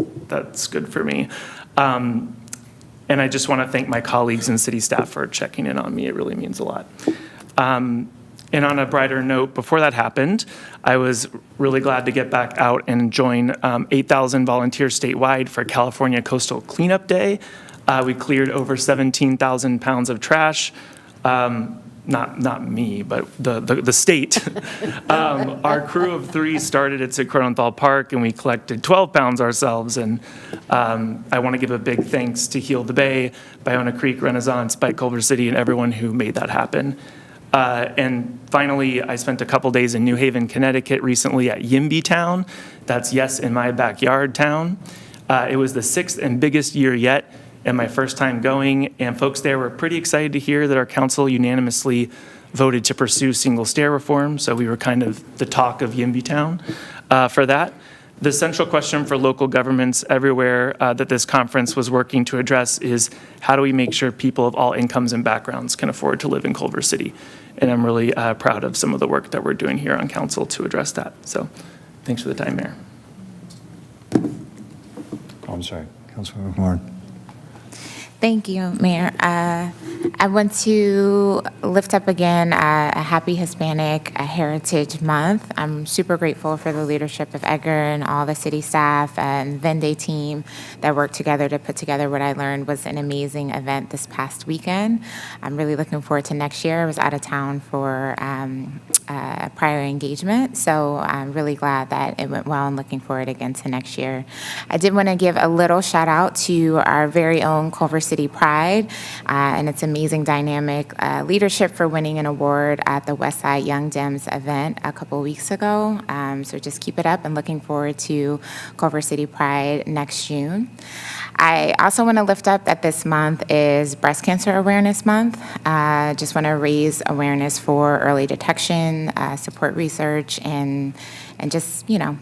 good for me. And I just want to thank my colleagues and city staff for checking in on me. It really means a lot. And on a brighter note, before that happened, I was really glad to get back out and join 8,000 volunteers statewide for California Coastal Cleanup Day. We cleared over 17,000 pounds of trash. Not me, but the state. Our crew of 3 started at Cronenthal Park, and we collected 12 pounds ourselves. And I want to give a big thanks to Heal the Bay, Iona Creek, Renaissance, by Culver City, and everyone who made that happen. And finally, I spent a couple days in New Haven, Connecticut recently at Yimby Town. That's Yes in My Backyard Town. It was the 6th and biggest year yet, and my first time going, and folks there were pretty excited to hear that our council unanimously voted to pursue single-stair reform, so we were kind of the talk of Yimby Town for that. The central question for local governments everywhere that this conference was working to address is how do we make sure people of all incomes and backgrounds can afford to live in Culver City? And I'm really proud of some of the work that we're doing here on council to address that. So thanks for the time, Mayor. Oh, I'm sorry, Councilmember McMorrin. Thank you, Mayor. I want to lift up again a happy Hispanic Heritage Month. I'm super grateful for the leadership of Edgar and all the city staff and Vende team that worked together to put together what I learned was an amazing event this past weekend. I'm really looking forward to next year. I was out of town for a prior engagement, so I'm really glad that it went well and looking forward again to next year. I did want to give a little shout out to our very own Culver City Pride and its amazing dynamic leadership for winning an award at the Westside Young Dems event a couple weeks ago. So just keep it up and looking forward to Culver City Pride next June. I also want to lift up that this month is Breast Cancer Awareness Month. Just want to raise awareness for early detection, support research, and just, you know,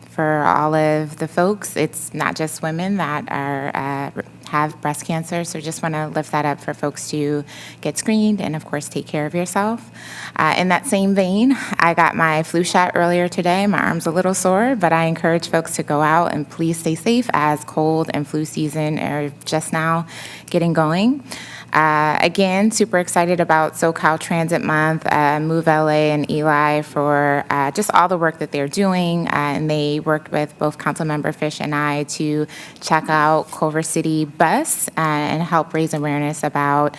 for all of the folks, it's not just women that are have breast cancer. So just want to lift that up for folks to get screened and, of course, take care of yourself. In that same vein, I got my flu shot earlier today. My arm's a little sore, but I encourage folks to go out and please stay safe as cold and flu season are just now getting going. Again, super excited about SoCal Transit Month, Move LA and Eli for just all the work that they're doing. And they worked with both Councilmember Fish and I to check out Culver City Bus and help raise awareness about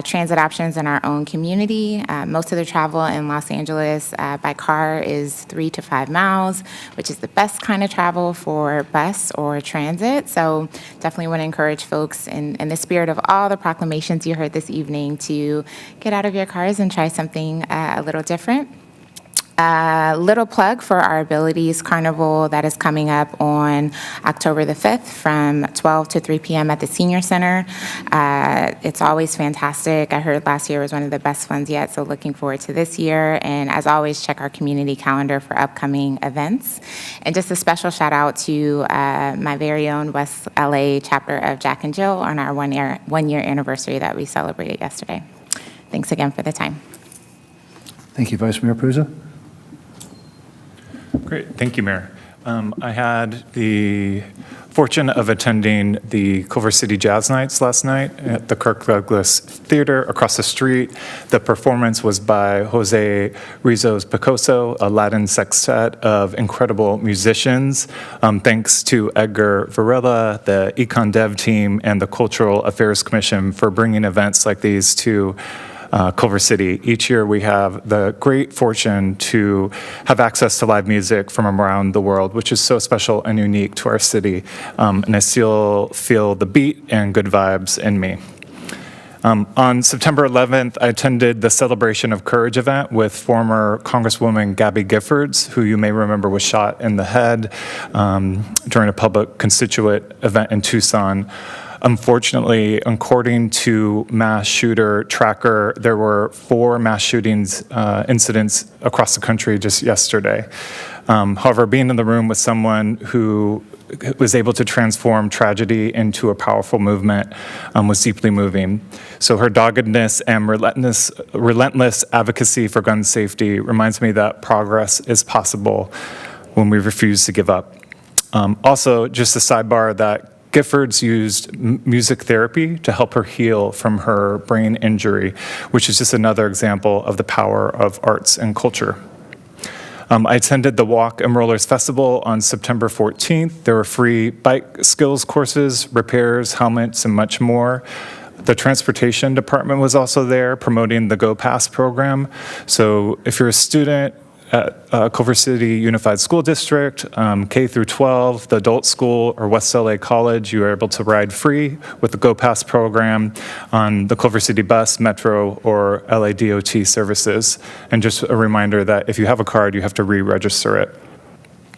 transit options in our own community. Most of the travel in Los Angeles by car is 3 to 5 miles, which is the best kind of travel for bus or transit. So definitely want to encourage folks in the spirit of all the proclamations you heard this evening to get out of your cars and try something a little different. Little plug for our Abilities Carnival that is coming up on October the 5th from 12 to 3 p.m. at the Senior Center. It's always fantastic. I heard last year was one of the best ones yet, so looking forward to this year. And as always, check our community calendar for upcoming events. And just a special shout out to my very own West LA chapter of Jack and Jill on our one-year anniversary that we celebrated yesterday. Thanks again for the time. Thank you, Vice Mayor Puza. Great, thank you, Mayor. I had the fortune of attending the Culver City Jazz Nights last night at the Kirk Douglas Theater across the street. The performance was by Jose Rizos Picoso, a Latin sextet of incredible musicians. Thanks to Edgar Varela, the Econ Dev team, and the Cultural Affairs Commission for bringing events like these to Culver City. Each year we have the great fortune to have access to live music from around the world, which is so special and unique to our city. And I still feel the beat and good vibes in me. On September 11th, I attended the Celebration of Courage event with former Congresswoman Gabby Giffords, who you may remember was shot in the head during a public constituent event in Tucson. Unfortunately, according to Mass Shooter Tracker, there were 4 mass shootings incidents across the country just yesterday. However, being in the room with someone who was able to transform tragedy into a powerful movement was deeply moving. So her doggedness and relentless advocacy for gun safety reminds me that progress is possible when we refuse to give up. Also, just a sidebar that Giffords used music therapy to help her heal from her brain injury, which is just another example of the power of arts and culture. I attended the Walk and Rollers Festival on September 14th. There were free bike skills courses, repairs, helmets, and much more. The transportation department was also there promoting the Go Pass program. So if you're a student at Culver City Unified School District, K through 12, the adult school, or West LA College, you are able to ride free with the Go Pass program on the Culver City Bus, Metro, or LA DOT services. And just a reminder that if you have a card, you have to re-register it.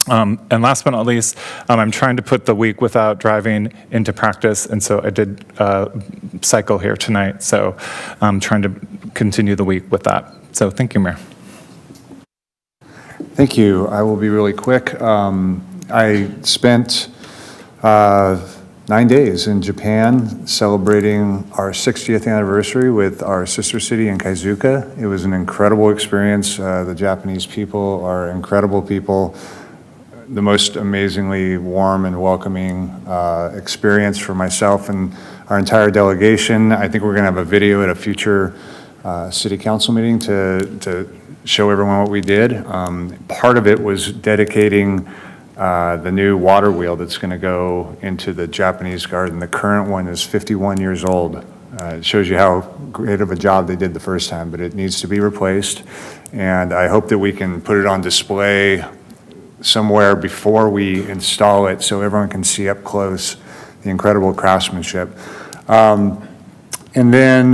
And last but not least, I'm trying to put the week without driving into practice, and so I did cycle here tonight. So I'm trying to continue the week with that. So thank you, Mayor. Thank you. I will be really quick. I spent 9 days in Japan celebrating our 60th anniversary with our sister city in Kaizuka. It was an incredible experience. The Japanese people are incredible people. The most amazingly warm and welcoming experience for myself and our entire delegation. I think we're going to have a video at a future city council meeting to show everyone what we did. Part of it was dedicating the new water wheel that's going to go into the Japanese garden. The current one is 51 years old. It shows you how great of a job they did the first time, but it needs to be replaced. And I hope that we can put it on display somewhere before we install it so everyone can see up close the incredible craftsmanship. And then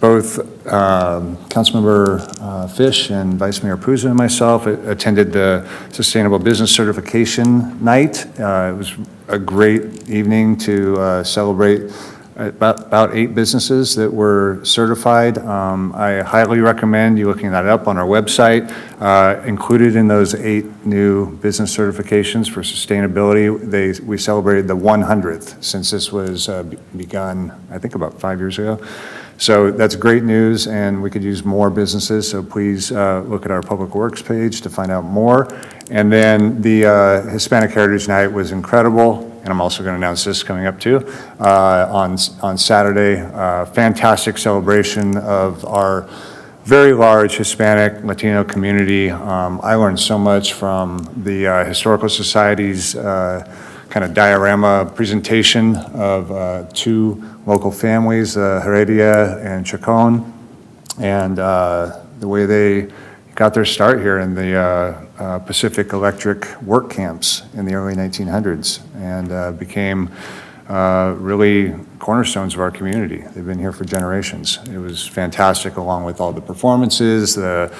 both Councilmember Fish and Vice Mayor Puza and myself attended the Sustainable Business Certification Night. It was a great evening to celebrate about 8 businesses that were certified. I highly recommend you looking that up on our website. Included in those 8 new business certifications for sustainability, we celebrated the 100th since this was begun, I think about 5 years ago. So that's great news, and we could use more businesses, so please look at our Public Works page to find out more. And then the Hispanic Heritage Night was incredible, and I'm also going to announce this coming up too, on Saturday. Fantastic celebration of our very large Hispanic Latino community. I learned so much from the Historical Society's kind of diorama presentation of 2 local families, Heredia and Chacon, and the way they got their start here in the Pacific Electric work camps in the early 1900s, and became really cornerstones of our community. They've been here for generations. It was fantastic, along with all the performances, the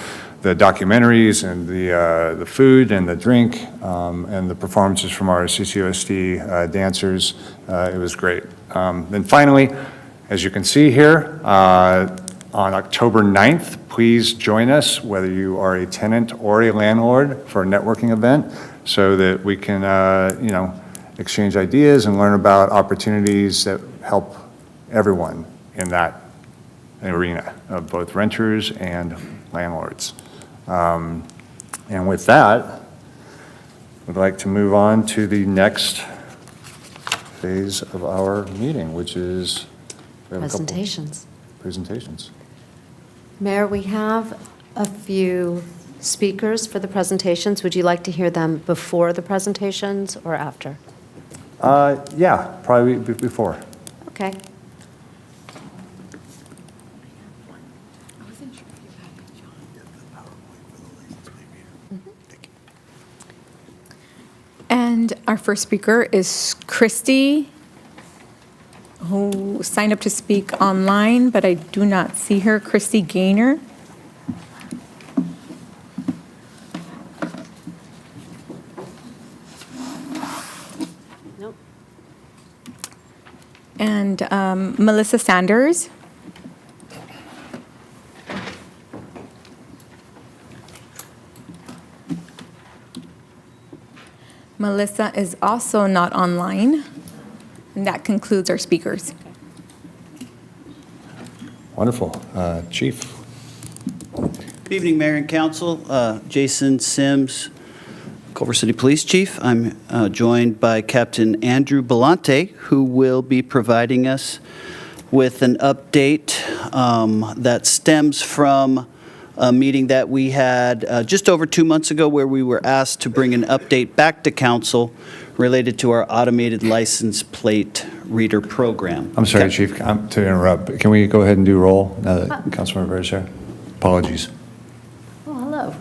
documentaries, and the food and the drink, and the performances from our CCOSD dancers. It was great. Then finally, as you can see here, on October 9th, please join us, whether you are a tenant or a landlord, for a networking event so that we can, exchange ideas and learn about opportunities that help everyone in that arena of both renters and landlords. And with that, we'd like to move on to the next phase of our meeting, which is we have a couple presentations. Mayor, we have a few speakers for the presentations. Would you like to hear them before the presentations or after? Yeah, probably before. Okay. And our first speaker is Christy, who signed up to speak online, but I do not see her. Christy Gaynor. Nope. And Melissa Sanders. Melissa is also not online. And that concludes our speakers. Wonderful. Chief. Good evening, Mayor and Council. Jason Sims, Culver City Police Chief. I'm joined by Captain Andrew Belante, who will be providing us with an update that stems from a meeting that we had just over 2 months ago, where we were asked to bring an update back to Council related to our automated license plate reader program. I'm sorry, Chief, to interrupt, but can we go ahead and do roll now that Councilmember is here? Apologies. Oh, hello.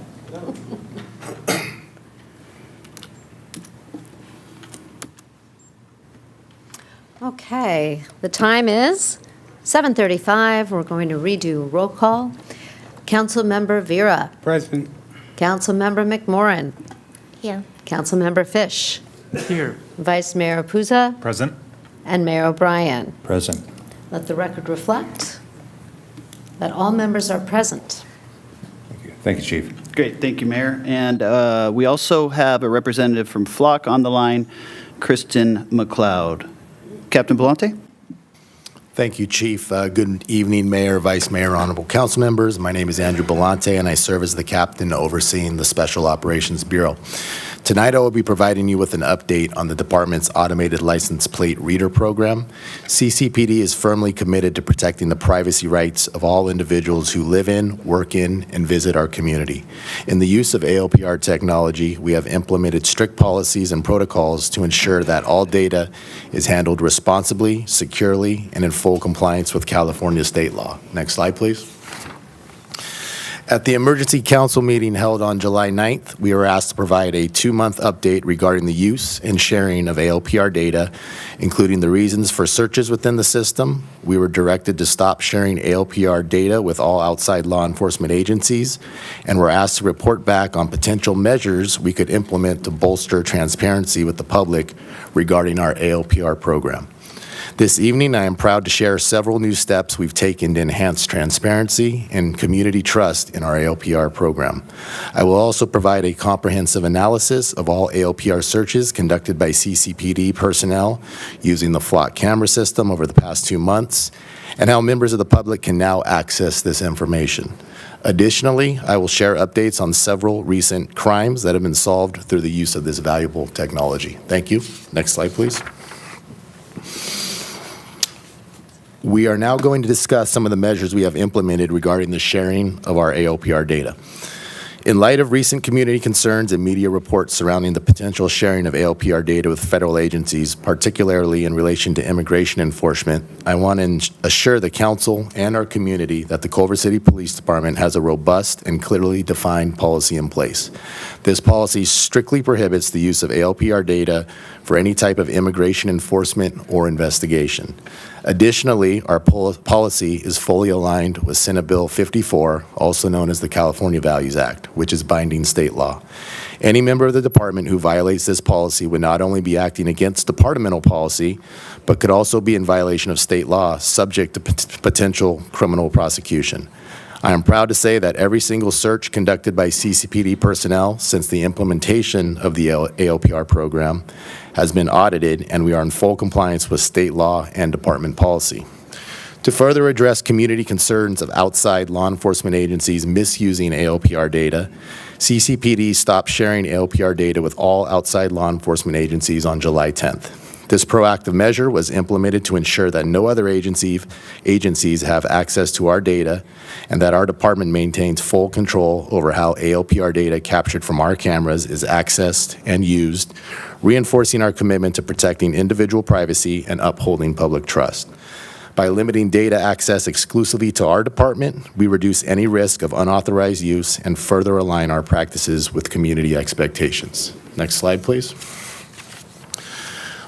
Okay, the time is 7:35. We're going to redo roll call. Councilmember Vera. Present. Councilmember McMorrin. Here. Councilmember Fish. Here. Vice Mayor Puza. Present. And Mayor O'Brien. Present. Let the record reflect that all members are present. Thank you, Chief. Great, thank you, Mayor. And we also have a representative from Flock on the line, Kristen McLeod. Captain Belante? Thank you, Chief. Good evening, Mayor, Vice Mayor, Honorable Council members. My name is Andrew Belante, and I serve as the captain overseeing the Special Operations Bureau. Tonight, I will be providing you with an update on the department's automated license plate reader program. CCPD is firmly committed to protecting the privacy rights of all individuals who live in, work in, and visit our community. In the use of ALPR technology, we have implemented strict policies and protocols to ensure that all data is handled responsibly, securely, and in full compliance with California state law. Next slide, please. At the Emergency Council meeting held on July 9th, we were asked to provide a 2-month update regarding the use and sharing of ALPR data, including the reasons for searches within the system. We were directed to stop sharing ALPR data with all outside law enforcement agencies, and were asked to report back on potential measures we could implement to bolster transparency with the public regarding our ALPR program. This evening, I am proud to share several new steps we've taken to enhance transparency and community trust in our ALPR program. I will also provide a comprehensive analysis of all ALPR searches conducted by CCPD personnel using the flock camera system over the past 2 months, and how members of the public can now access this information. Additionally, I will share updates on several recent crimes that have been solved through the use of this valuable technology. Thank you. Next slide, please. We are now going to discuss some of the measures we have implemented regarding the sharing of our ALPR data. In light of recent community concerns and media reports surrounding the potential sharing of ALPR data with federal agencies, particularly in relation to immigration enforcement, I want to assure the council and our community that the Culver City Police Department has a robust and clearly defined policy in place. This policy strictly prohibits the use of ALPR data for any type of immigration enforcement or investigation. Additionally, our policy is fully aligned with Senate Bill 54, also known as the California Values Act, which is binding state law. Any member of the department who violates this policy would not only be acting against departmental policy, but could also be in violation of state law, subject to potential criminal prosecution. I am proud to say that every single search conducted by CCPD personnel since the implementation of the ALPR program has been audited, and we are in full compliance with state law and department policy. To further address community concerns of outside law enforcement agencies misusing ALPR data, CCPD stopped sharing ALPR data with all outside law enforcement agencies on July 10th. This proactive measure was implemented to ensure that no other agencies have access to our data and that our department maintains full control over how ALPR data captured from our cameras is accessed and used, reinforcing our commitment to protecting individual privacy and upholding public trust. By limiting data access exclusively to our department, we reduce any risk of unauthorized use and further align our practices with community expectations. Next slide, please.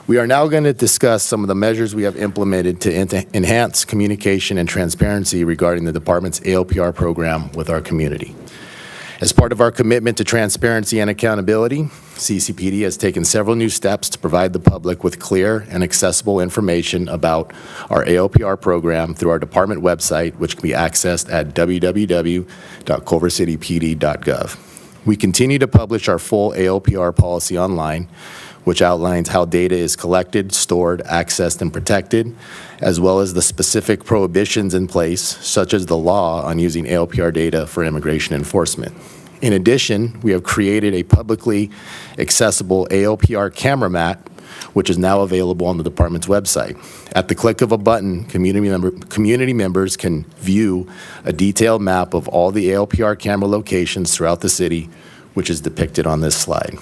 We are now going to discuss some of the measures we have implemented to enhance communication and transparency regarding the department's ALPR program with our community. As part of our commitment to transparency and accountability, CCPD has taken several new steps to provide the public with clear and accessible information about our ALPR program through our department website, which can be accessed at www.culvercitypd.gov. We continue to publish our full ALPR policy online, which outlines how data is collected, stored, accessed, and protected, as well as the specific prohibitions in place, such as the law on using ALPR data for immigration enforcement. In addition, we have created a publicly accessible ALPR camera map, which is now available on the department's website. At the click of a button, community members can view a detailed map of all the ALPR camera locations throughout the city, which is depicted on this slide.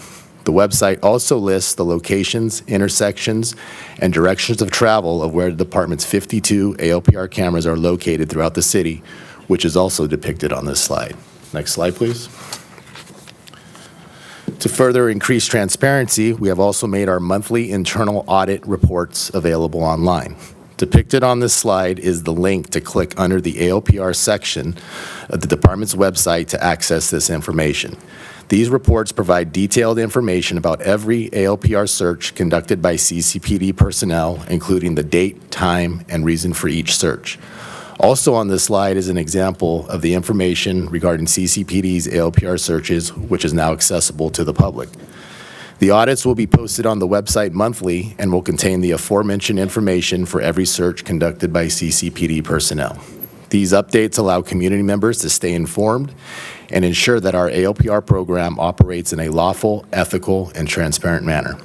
The website also lists the locations, intersections, and directions of travel of where the department's 52 ALPR cameras are located throughout the city, which is also depicted on this slide. Next slide, please. To further increase transparency, we have also made our monthly internal audit reports available online. Depicted on this slide is the link to click under the ALPR section of the department's website to access this information. These reports provide detailed information about every ALPR search conducted by CCPD personnel, including the date, time, and reason for each search. Also on this slide is an example of the information regarding CCPD's ALPR searches, which is now accessible to the public. The audits will be posted on the website monthly and will contain the aforementioned information for every search conducted by CCPD personnel. These updates allow community members to stay informed and ensure that our ALPR program operates in a lawful, ethical, and transparent manner.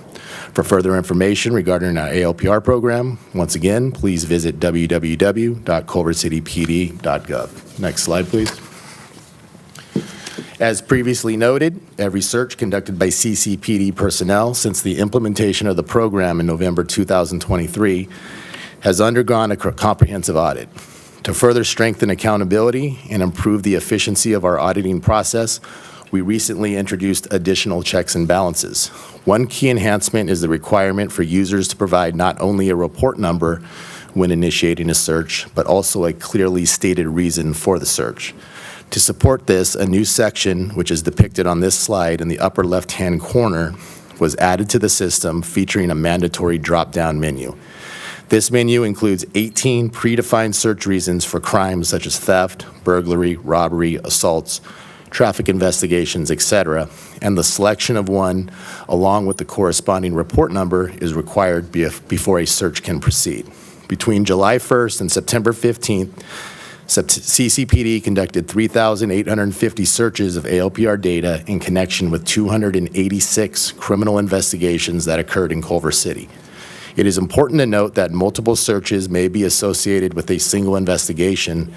For further information regarding our ALPR program, once again, please visit www.culvercitypd.gov. Next slide, please. As previously noted, every search conducted by CCPD personnel since the implementation of the program in November 2023 has undergone a comprehensive audit. To further strengthen accountability and improve the efficiency of our auditing process, we recently introduced additional checks and balances. One key enhancement is the requirement for users to provide not only a report number when initiating a search, but also a clearly stated reason for the search. To support this, a new section, which is depicted on this slide in the upper left-hand corner, was added to the system featuring a mandatory drop-down menu. This menu includes 18 predefined search reasons for crimes such as theft, burglary, robbery, assaults, traffic investigations, etc., and the selection of one along with the corresponding report number is required before a search can proceed. Between July 1st and September 15th, CCPD conducted 3,850 searches of ALPR data in connection with 286 criminal investigations that occurred in Culver City. It is important to note that multiple searches may be associated with a single investigation,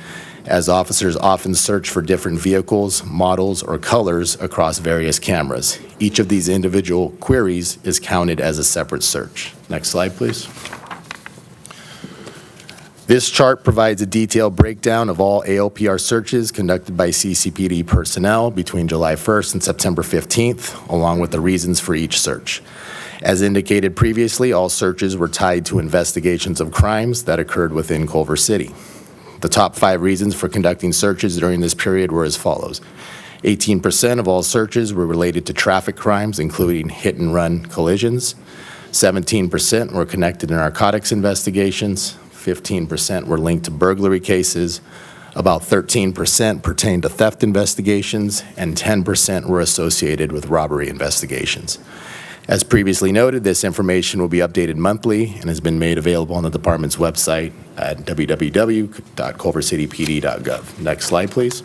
as officers often search for different vehicles, models, or colors across various cameras. Each of these individual queries is counted as a separate search. Next slide, please. This chart provides a detailed breakdown of all ALPR searches conducted by CCPD personnel between July 1st and September 15th, along with the reasons for each search. As indicated previously, all searches were tied to investigations of crimes that occurred within Culver City. The top 5 reasons for conducting searches during this period were as follows. 18% of all searches were related to traffic crimes, including hit-and-run collisions. 17% were connected to narcotics investigations. 15% were linked to burglary cases. About 13% pertained to theft investigations, and 10% were associated with robbery investigations. As previously noted, this information will be updated monthly and has been made available on the department's website at www.culvercitypd.gov. Next slide, please.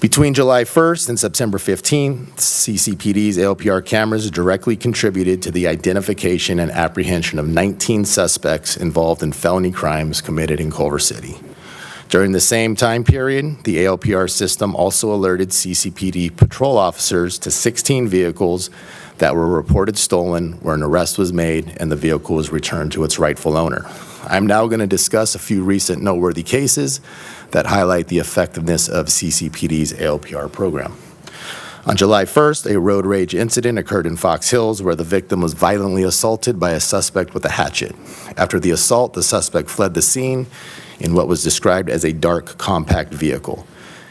Between July 1st and September 15th, CCPD's ALPR cameras directly contributed to the identification and apprehension of 19 suspects involved in felony crimes committed in Culver City. During the same time period, the ALPR system also alerted CCPD patrol officers to 16 vehicles that were reported stolen, where an arrest was made and the vehicle was returned to its rightful owner. I'm now going to discuss a few recent noteworthy cases that highlight the effectiveness of CCPD's ALPR program. On July 1st, a road rage incident occurred in Fox Hills where the victim was violently assaulted by a suspect with a hatchet. After the assault, the suspect fled the scene in what was described as a dark, compact vehicle.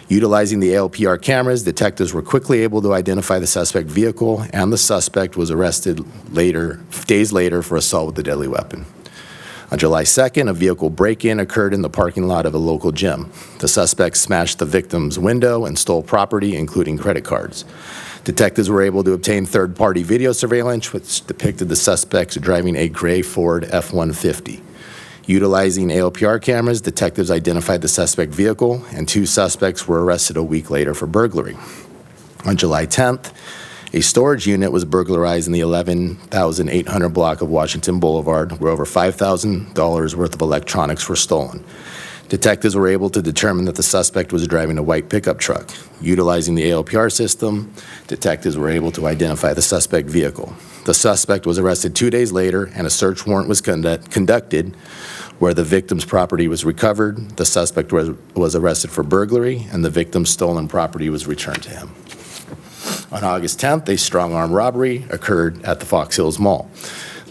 Utilizing the ALPR cameras, detectives were quickly able to identify the suspect vehicle, and the suspect was arrested days later for assault with a deadly weapon. On July 2nd, a vehicle break-in occurred in the parking lot of a local gym. The suspect smashed the victim's window and stole property, including credit cards. Detectives were able to obtain third-party video surveillance, which depicted the suspects driving a gray Ford F-150. Utilizing ALPR cameras, detectives identified the suspect vehicle, and 2 suspects were arrested a week later for burglary. On July 10th, a storage unit was burglarized in the 11,800 block of Washington Boulevard, where over $5,000 worth of electronics were stolen. Detectives were able to determine that the suspect was driving a white pickup truck. Utilizing the ALPR system, detectives were able to identify the suspect vehicle. The suspect was arrested 2 days later, and a search warrant was conducted where the victim's property was recovered. The suspect was arrested for burglary, and the victim's stolen property was returned to him. On August 10th, a strong-arm robbery occurred at the Fox Hills Mall.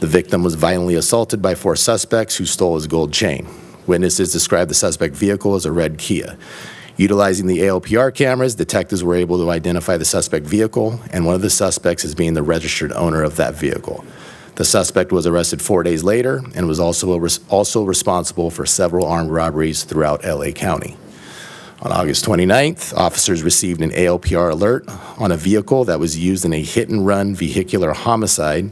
The victim was violently assaulted by 4 suspects who stole his gold chain. Witnesses described the suspect vehicle as a red Kia. Utilizing the ALPR cameras, detectives were able to identify the suspect vehicle and one of the suspects as being the registered owner of that vehicle. The suspect was arrested 4 days later and was also responsible for several armed robberies throughout LA County. On August 29th, officers received an ALPR alert on a vehicle that was used in a hit-and-run vehicular homicide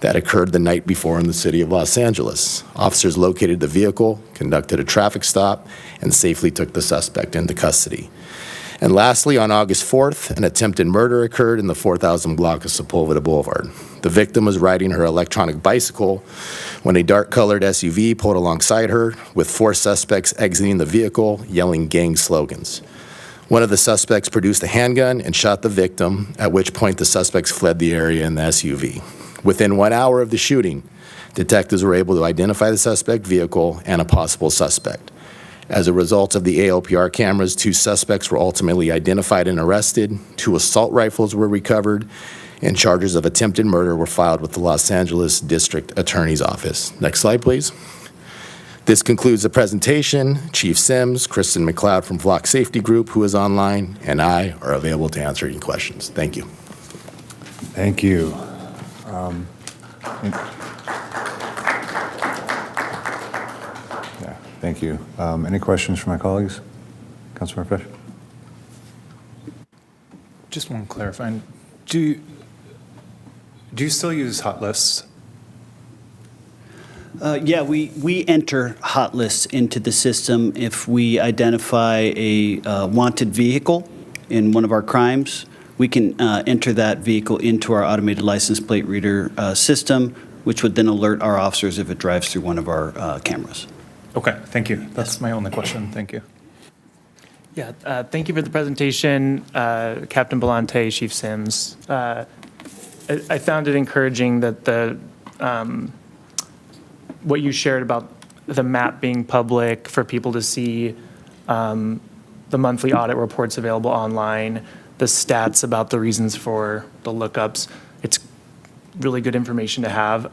that occurred the night before in the city of Los Angeles. Officers located the vehicle, conducted a traffic stop, and safely took the suspect into custody. And lastly, on August 4th, an attempted murder occurred in the 4,000 block of Sepulveda Boulevard. The victim was riding her electronic bicycle when a dark-colored SUV pulled alongside her, with 4 suspects exiting the vehicle, yelling gang slogans. One of the suspects produced a handgun and shot the victim, at which point the suspects fled the area in the SUV. Within 1 hour of the shooting, detectives were able to identify the suspect vehicle and a possible suspect. As a result of the ALPR cameras, 2 suspects were ultimately identified and arrested, 2 assault rifles were recovered, and charges of attempted murder were filed with the Los Angeles District Attorney's Office. Next slide, please. This concludes the presentation. Chief Sims, Kristen McLeod from Flock Safety Group, who is online, and I are available to answer any questions. Thank you. Thank you. Thank you. Any questions from my colleagues? Councilmember Fish? Just one clarifying. Do you still use hot lists? Yeah, we enter hot lists into the system if we identify a wanted vehicle in one of our crimes. We can enter that vehicle into our automated license plate reader system, which would then alert our officers if it drives through one of our cameras. Okay, thank you. That's my only question. Thank you. Yeah, thank you for the presentation, Captain Belante, Chief Sims. I found it encouraging that what you shared about the map being public for people to see, the monthly audit reports available online, the stats about the reasons for the lookups. It's really good information to have.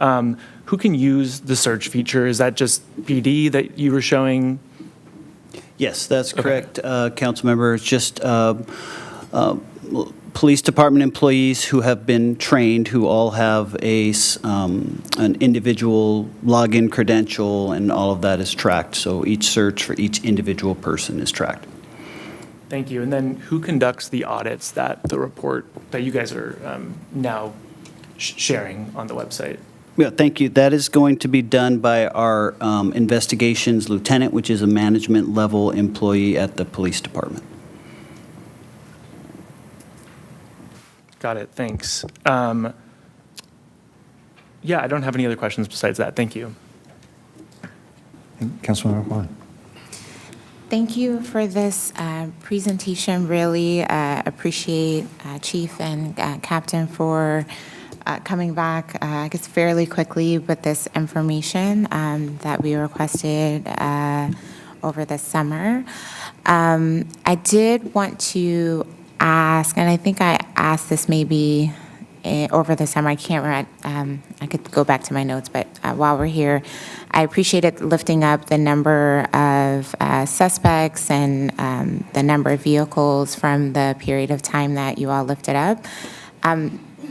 Who can use the search feature? Is that just PD that you were showing? Yes, that's correct, council member. It's just police department employees who have been trained, who all have an individual login credential, and all of that is tracked. So each search for each individual person is tracked. Thank you. And then who conducts the audits that the report that you guys are now sharing on the website? Yeah, thank you. That is going to be done by our investigations lieutenant, which is a management level employee at the police department. Got it. Thanks. Yeah, I don't have any other questions besides that. Thank you. Councilmember Kwan. Thank you for this presentation. Really appreciate Chief and Captain for coming back, I guess, fairly quickly with this information that we requested over the summer. I did want to ask, and I think I asked this maybe over the summer. I can't remember. I could go back to my notes, but while we're here, I appreciated lifting up the number of suspects and the number of vehicles from the period of time that you all lifted up.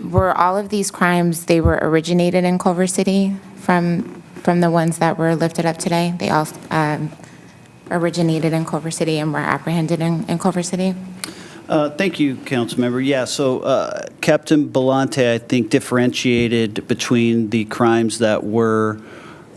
Were all of these crimes, they were originated in Culver City from the ones that were lifted up today? They all originated in Culver City and were apprehended in Culver City? Thank you, Councilmember. Yeah, so Captain Belante, I think, differentiated between the crimes that were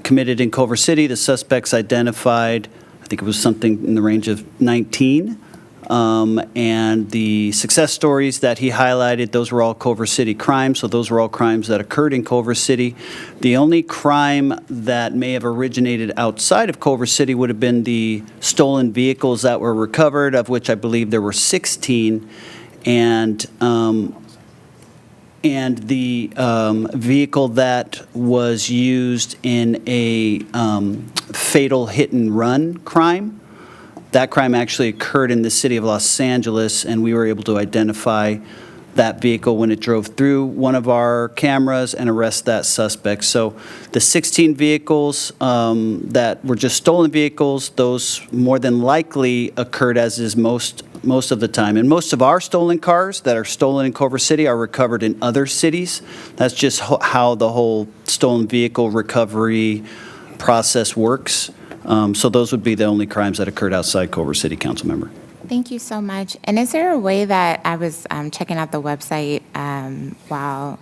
committed in Culver City. The suspects identified, I think it was something in the range of 19. And the success stories that he highlighted, those were all Culver City crimes. So those were all crimes that occurred in Culver City. The only crime that may have originated outside of Culver City would have been the stolen vehicles that were recovered, of which I believe there were 16. And the vehicle that was used in a fatal hit and run crime. That crime actually occurred in the city of Los Angeles, and we were able to identify that vehicle when it drove through one of our cameras and arrest that suspect. So the 16 vehicles that were just stolen vehicles, those more than likely occurred as is most of the time. And most of our stolen cars that are stolen in Culver City are recovered in other cities. That's just how the whole stolen vehicle recovery process works. So those would be the only crimes that occurred outside Culver City, council member. Thank you so much. And is there a way that I was checking out the website while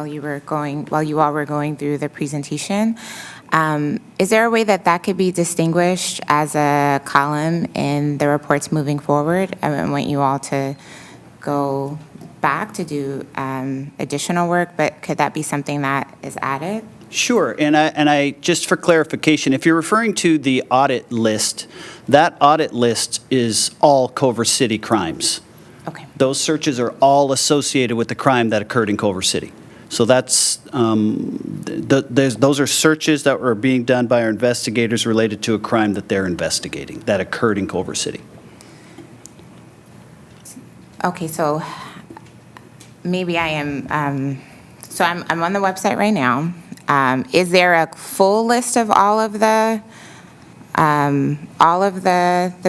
you all were going through the presentation? Is there a way that could be distinguished as a column in the reports moving forward? I want you all to go back to do additional work, but could that be something that is added? Sure, and I just for clarification, if you're referring to the audit list, that audit list is all Culver City crimes. Okay. Those searches are all associated with the crime that occurred in Culver City. So that's those are searches that were being done by our investigators related to a crime that they're investigating that occurred in Culver City. Okay, so maybe I am. So I'm on the website right now. Is there a full list of all of the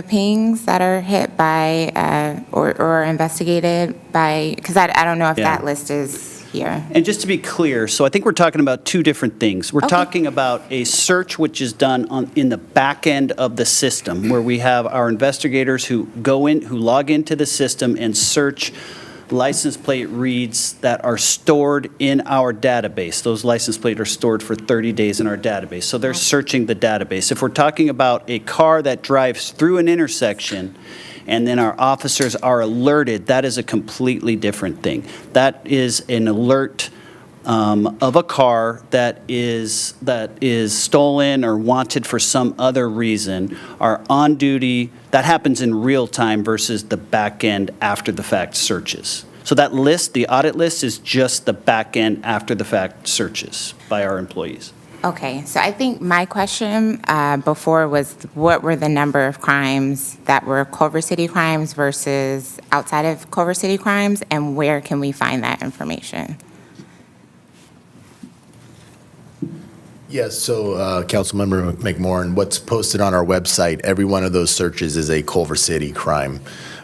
pings that are hit by or investigated by? Because I don't know if that list is. here. And just to be clear, so I think we're talking about two different things. We're Okay. talking about a search which is done in the back end of the system, where we have our investigators who log into the system and search license plate reads that are stored in our database. Those license plates are stored for 30 days in our database. So they're searching the database. If we're talking about a car that drives through an intersection and then our officers are alerted, that is a completely different thing. That is an alert of a car that is stolen or wanted for some other reason, are on duty. That happens in real time versus the back end after the fact searches. So that list, the audit list, is just the back end after the fact searches by our employees. Okay, so I think my question before was what were the number of crimes that were Culver City crimes versus outside of Culver City crimes, and where can we find that information? Yes, so Councilmember McMorrin, what's posted on our website, every one of those searches is a Culver City crime.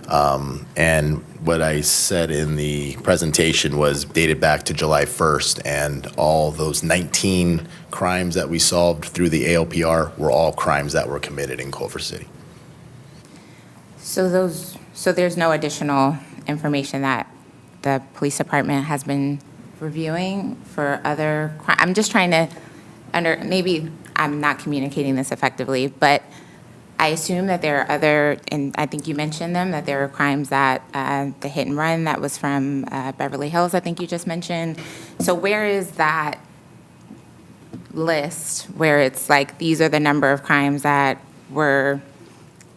And what I said in the presentation was dated back to July 1st, and all those 19 crimes that we solved through the ALPR were all crimes that were committed in Culver City. So there's no additional information that the police department has been reviewing for other crimes? I'm just trying to maybe I'm not communicating this effectively, but I assume that there are other, and I think you mentioned them, that there are crimes that the hit and run that was from Beverly Hills, I think you just mentioned. So where is that list where it's like these are the number of crimes that were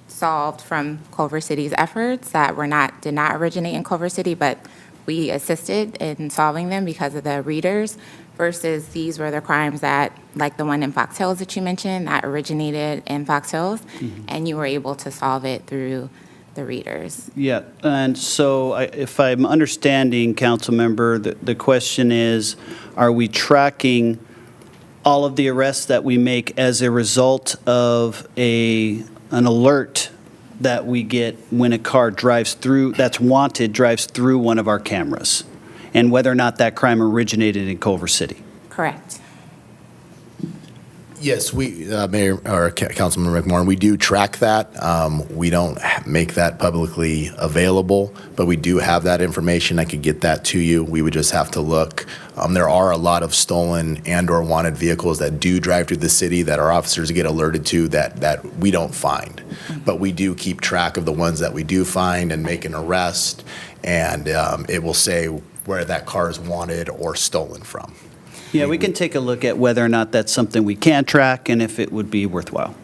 solved from Culver City's efforts that did not originate in Culver City, but we assisted in solving them because of the readers, versus these were the crimes that, like the one in Fox Hills that you mentioned, that originated in Fox Hills, and you were able to solve it through the readers. Yeah, and so if I'm understanding, council member, the question is, are we tracking all of the arrests that we make as a result of an alert that we get when a car drives through, that's wanted, drives through one of our cameras, and whether or not that crime originated in Culver City? Correct. Yes, we, Mayor or Councilman McMorrin, we do track that. We don't make that publicly available, but we do have that information. I could get that to you. We would just have to look. There are a lot of stolen and/or wanted vehicles that do drive through the city that our officers get alerted to that we don't find. But we do keep track of the ones that we do find and make an arrest, and it will say where that car is wanted or stolen from. Yeah, we can take a look at whether or not that's something we can track and if it would be worthwhile.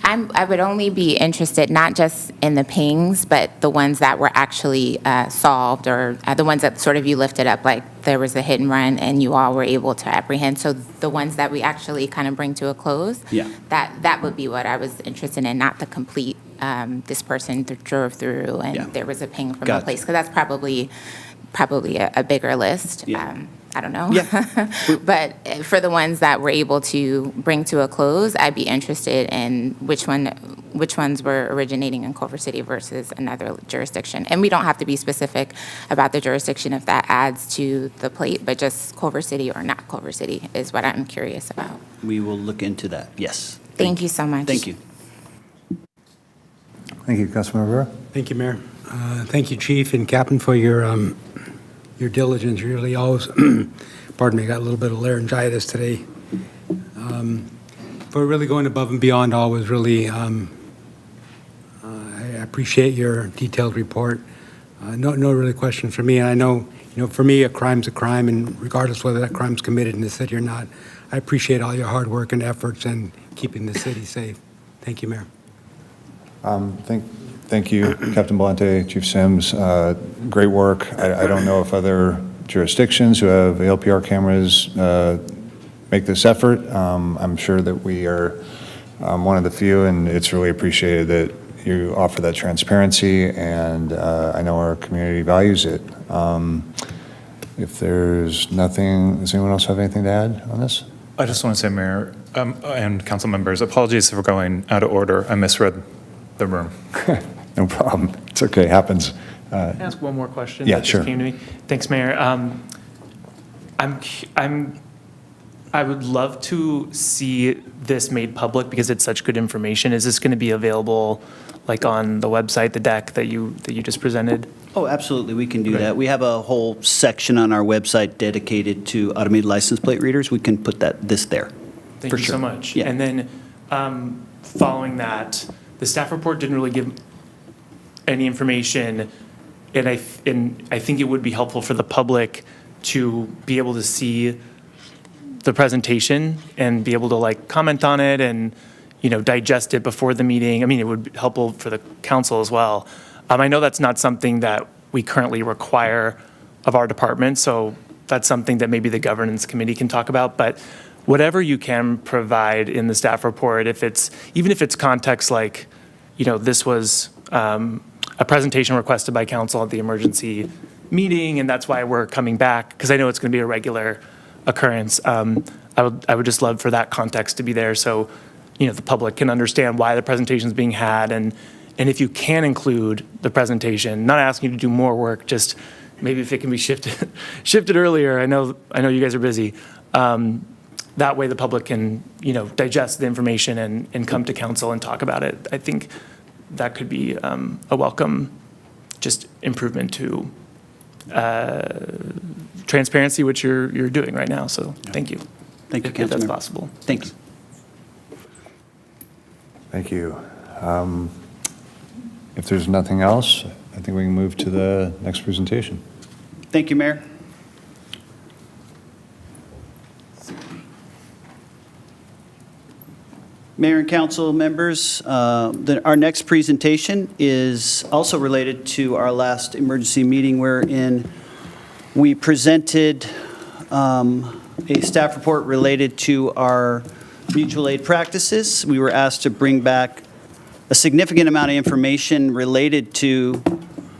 I would only be interested not just in the pings, but the ones that were actually solved, or the ones that sort of you lifted up, like there was a hit and run and you all were able to apprehend. So the ones that we actually kind of bring to a close, yeah, that would be what I was interested in, not the complete, this person drove through and there was a ping from a place, because that's probably a bigger list. Yeah. I don't know. Yeah. But for the ones that we're able to bring to a close, I'd be interested in which ones were originating in Culver City versus another jurisdiction. And we don't have to be specific about the jurisdiction if that adds to the plate, but just Culver City or not Culver City is what I'm curious about. We will look into that, yes. Thank you so much. Thank you. Thank you, Councilmember Rivera. Thank you, Mayor. Thank you, Chief and Captain, for your diligence. You really always, pardon me, got a little bit of laryngitis today. For really going above and beyond always really, I appreciate your detailed report. No really questions for me. And I know, for me, a crime's a crime, and regardless whether that crime's committed in the city or not, I appreciate all your hard work and efforts in keeping the city safe. Thank you, Mayor. Thank you, Captain Belante, Chief Sims. Great work. I don't know if other jurisdictions who have ALPR cameras make this effort. I'm sure that we are one of the few, and it's really appreciated that you offer that transparency, and I know our community values it. If there's nothing, does anyone else have anything to add on this? I just want to say, Mayor and council members, apologies if we're going out of order. I misread the room. No problem. It's okay. It happens. Can I ask one more question? Yeah, that just sure. came to me? Thanks, Mayor. I would love to see this made public because it's such good information. Is this going to be available like on the website, the deck that you just presented? Oh, absolutely, we can do Okay. that. We have a whole section on our website dedicated to automated license plate readers. We can put this there. Thank for you sure. so much. Yeah. And then following that, the staff report didn't really give any information, and I think it would be helpful for the public to be able to see the presentation and be able to like comment on it and digest it before the meeting. I mean, it would be helpful for the council as well. I know that's not something that we currently require of our department, so that's something that maybe the governance committee can talk about. But whatever you can provide in the staff report, even if it's context like, this was a presentation requested by council at the emergency meeting, and that's why we're coming back, because I know it's going to be a regular occurrence. I would just love for that context to be there so the public can understand why the presentation is being had, and if you can include the presentation, not asking you to do more work, just maybe if it can be shifted earlier. I know you guys are busy. That way the public can digest the information and come to council and talk about it. I think that could be a welcome just improvement to transparency, which you're doing right now. So thank you. Thank you, if that's Councilmember. possible. Thanks. Thank you. If there's nothing else, I think we can move to the next presentation. Thank you, Mayor. Mayor and council members, our next presentation is also related to our last emergency meeting wherein we presented a staff report related to our mutual aid practices. We were asked to bring back a significant amount of information related to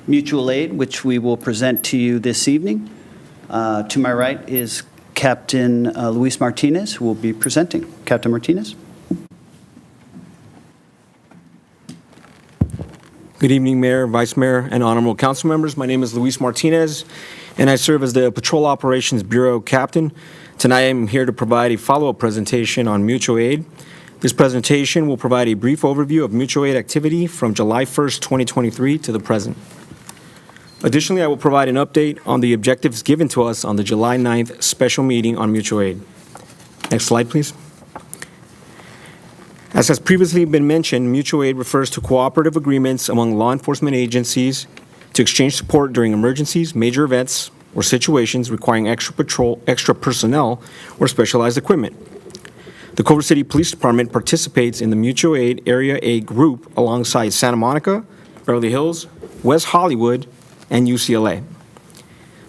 mutual aid, which we will present to you this evening. To my right is Captain Luis Martinez, who will be presenting. Captain Martinez. Good evening, Mayor, Vice Mayor, and honorable council members. My name is Luis Martinez, and I serve as the Patrol Operations Bureau Captain. Tonight, I'm here to provide a follow-up presentation on mutual aid. This presentation will provide a brief overview of mutual aid activity from July 1st, 2023 to the present. Additionally, I will provide an update on the objectives given to us on the July 9th special meeting on mutual aid. Next slide, please. As has previously been mentioned, mutual aid refers to cooperative agreements among law enforcement agencies to exchange support during emergencies, major events, or situations requiring extra personnel, or specialized equipment. The Culver City Police Department participates in the Mutual Aid Area A group alongside Santa Monica, Beverly Hills, West Hollywood, and UCLA.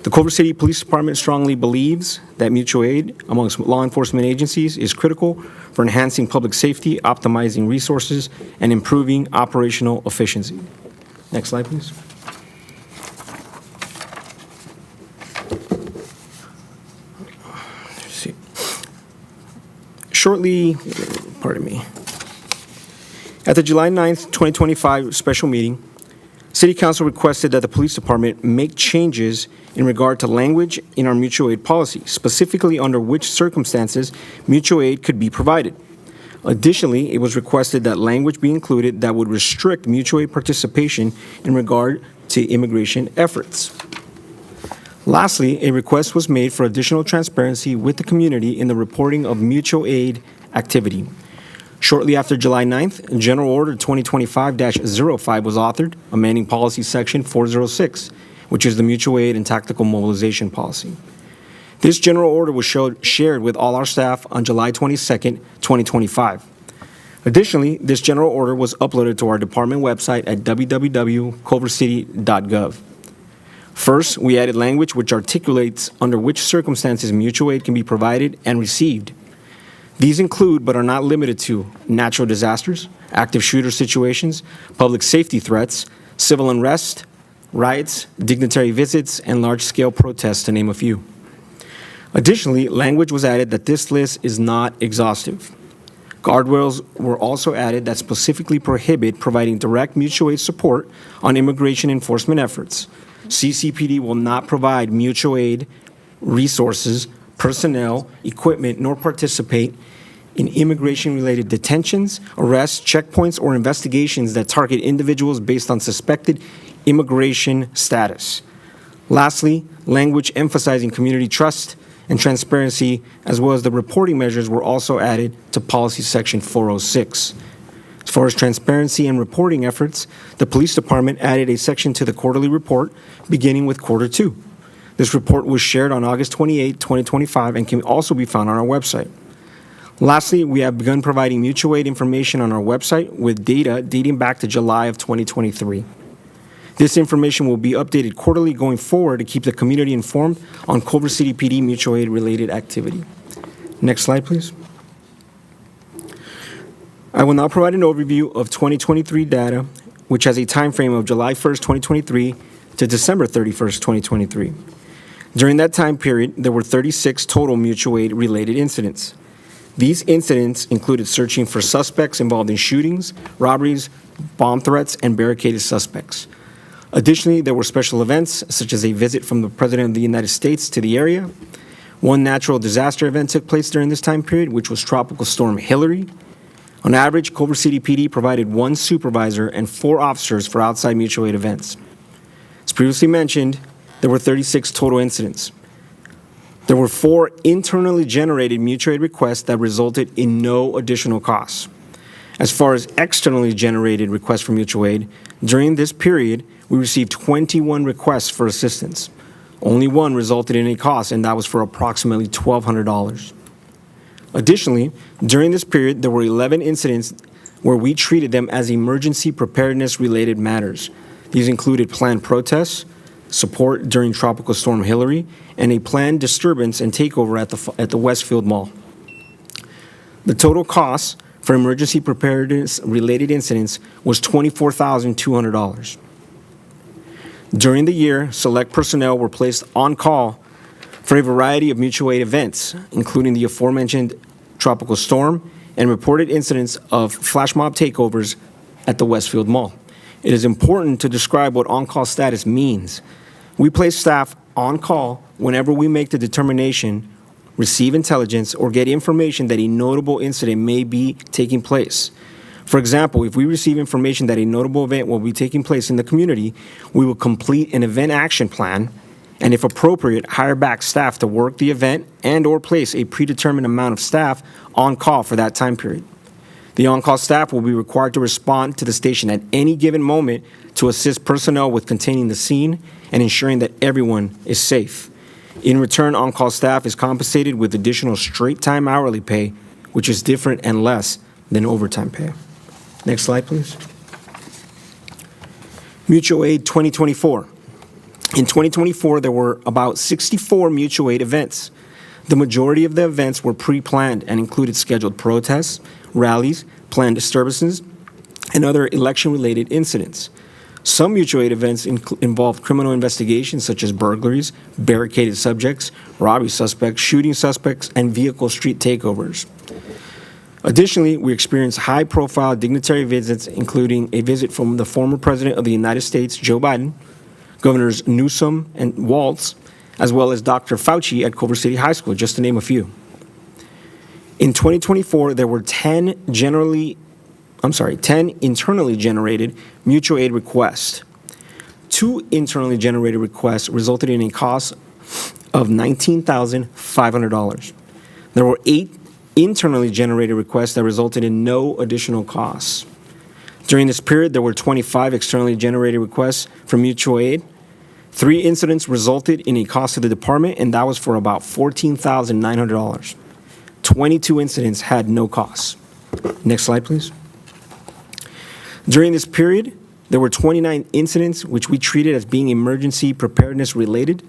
The Culver City Police Department strongly believes that mutual aid amongst law enforcement agencies is critical for enhancing public safety, optimizing resources, and improving operational efficiency. Next slide, please. Shortly, pardon me. At the July 9th, 2025 special meeting, City Council requested that the Police Department make changes in regard to language in our mutual aid policy, specifically under which circumstances mutual aid could be provided. Additionally, it was requested that language be included that would restrict mutual aid participation in regard to immigration efforts. Lastly, a request was made for additional transparency with the community in the reporting of mutual aid activity. Shortly after July 9th, General Order 2025-05 was authored, amending Policy Section 406, which is the mutual aid and tactical mobilization policy. This general order was shared with all our staff on July 22nd, 2025. Additionally, this general order was uploaded to our department website at www.culvercity.gov. First, we added language which articulates under which circumstances mutual aid can be provided and received. These include, but are not limited to, natural disasters, active shooter situations, public safety threats, civil unrest, riots, dignitary visits, and large-scale protests, to name a few. Additionally, language was added that this list is not exhaustive. Guardrails were also added that specifically prohibit providing direct mutual aid support on immigration enforcement efforts. CCPD will not provide mutual aid resources personnel, equipment, nor participate in immigration-related detentions, arrests, checkpoints, or investigations that target individuals based on suspected immigration status. Lastly, language emphasizing community trust and transparency, as well as the reporting measures, were also added to policy section 406. As far as transparency and reporting efforts, the police department added a section to the quarterly report, beginning with quarter 2. This report was shared on August 28, 2025, and can also be found on our website. Lastly, we have begun providing mutual aid information on our website with data dating back to July of 2023. This information will be updated quarterly going forward to keep the community informed on Culver City PD mutual aid related activity. Next slide, please. I will now provide an overview of 2023 data, which has a time frame of July 1st, 2023 to December 31st, 2023. During that time period, there were 36 total mutual aid related incidents. These incidents included searching for suspects involved in shootings, robberies, bomb threats, and barricaded suspects. Additionally, there were special events, such as a visit from the President of the United States to the area. One natural disaster event took place during this time period, which was Tropical Storm Hillary. On average, Culver City PD provided 1 supervisor and 4 officers for outside mutual aid events. As previously mentioned, there were 36 total incidents. There were 4 internally generated mutual aid requests that resulted in no additional costs. As far as externally generated requests for mutual aid, during this period, we received 21 requests for assistance. Only 1 resulted in a cost, and that was for approximately $1,200. Additionally, during this period, there were 11 incidents where we treated them as emergency preparedness-related matters. These included planned protests, support during Tropical Storm Hillary, and a planned disturbance and takeover at the Westfield Mall. The total cost for emergency preparedness-related incidents was $24,200. During the year, select personnel were placed on call for a variety of mutual aid events, including the aforementioned tropical storm and reported incidents of flash mob takeovers at the Westfield Mall. It is important to describe what on-call status means. We place staff on call whenever we make the determination, receive intelligence, or get information that a notable incident may be taking place. For example, if we receive information that a notable event will be taking place in the community, we will complete an event action plan and, if appropriate, hire back staff to work the event and/or place a predetermined amount of staff on call for that time period. The on-call staff will be required to respond to the station at any given moment to assist personnel with containing the scene and ensuring that everyone is safe. In return, on-call staff is compensated with additional straight-time hourly pay, which is different and less than overtime pay. Next slide, please. Mutual Aid 2024. In 2024, there were about 64 mutual aid events. The majority of the events were pre-planned and included scheduled protests, rallies, planned disturbances, and other election-related incidents. Some mutual aid events involved criminal investigations such as burglaries, barricaded subjects, robbery suspects, shooting suspects, and vehicle street takeovers. Additionally, we experienced high-profile dignitary visits, including a visit from the former President of the United States, Joe Biden, Governors Newsom and Walz, as well as Dr. Fauci at Culver City High School, just to name a few. In 2024, there were 10 internally generated mutual aid requests. 2 internally generated requests resulted in a cost of $19,500. There were 8 internally generated requests that resulted in no additional costs. During this period, there were 25 externally generated requests for mutual aid. 3 incidents resulted in a cost to the department, and that was for about $14,900. 22 incidents had no costs. Next slide, please. During this period, there were 29 incidents which we treated as being emergency preparedness related.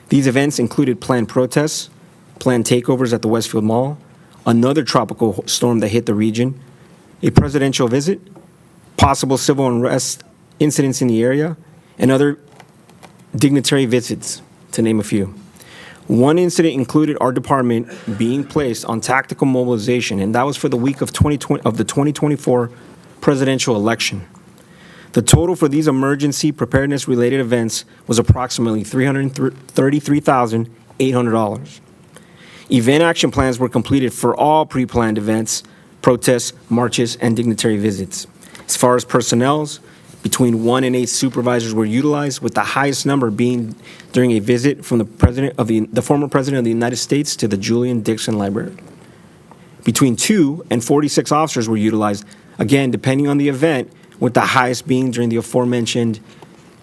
These events included planned protests, planned takeovers at the Westfield Mall, another tropical storm that hit the region, a presidential visit, possible civil unrest incidents in the area, and other dignitary visits, to name a few. One incident included our department being placed on tactical mobilization, and that was for the week of the 2024 presidential election. The total for these emergency preparedness-related events was approximately $333,800. Event action plans were completed for all pre-planned events, protests, marches, and dignitary visits. As far as personnels, between 1 and 8 supervisors were utilized, with the highest number being during a visit from the former President of the United States to the Julian Dixon Library. Between 2 and 46 officers were utilized, again, depending on the event, with the highest being during the aforementioned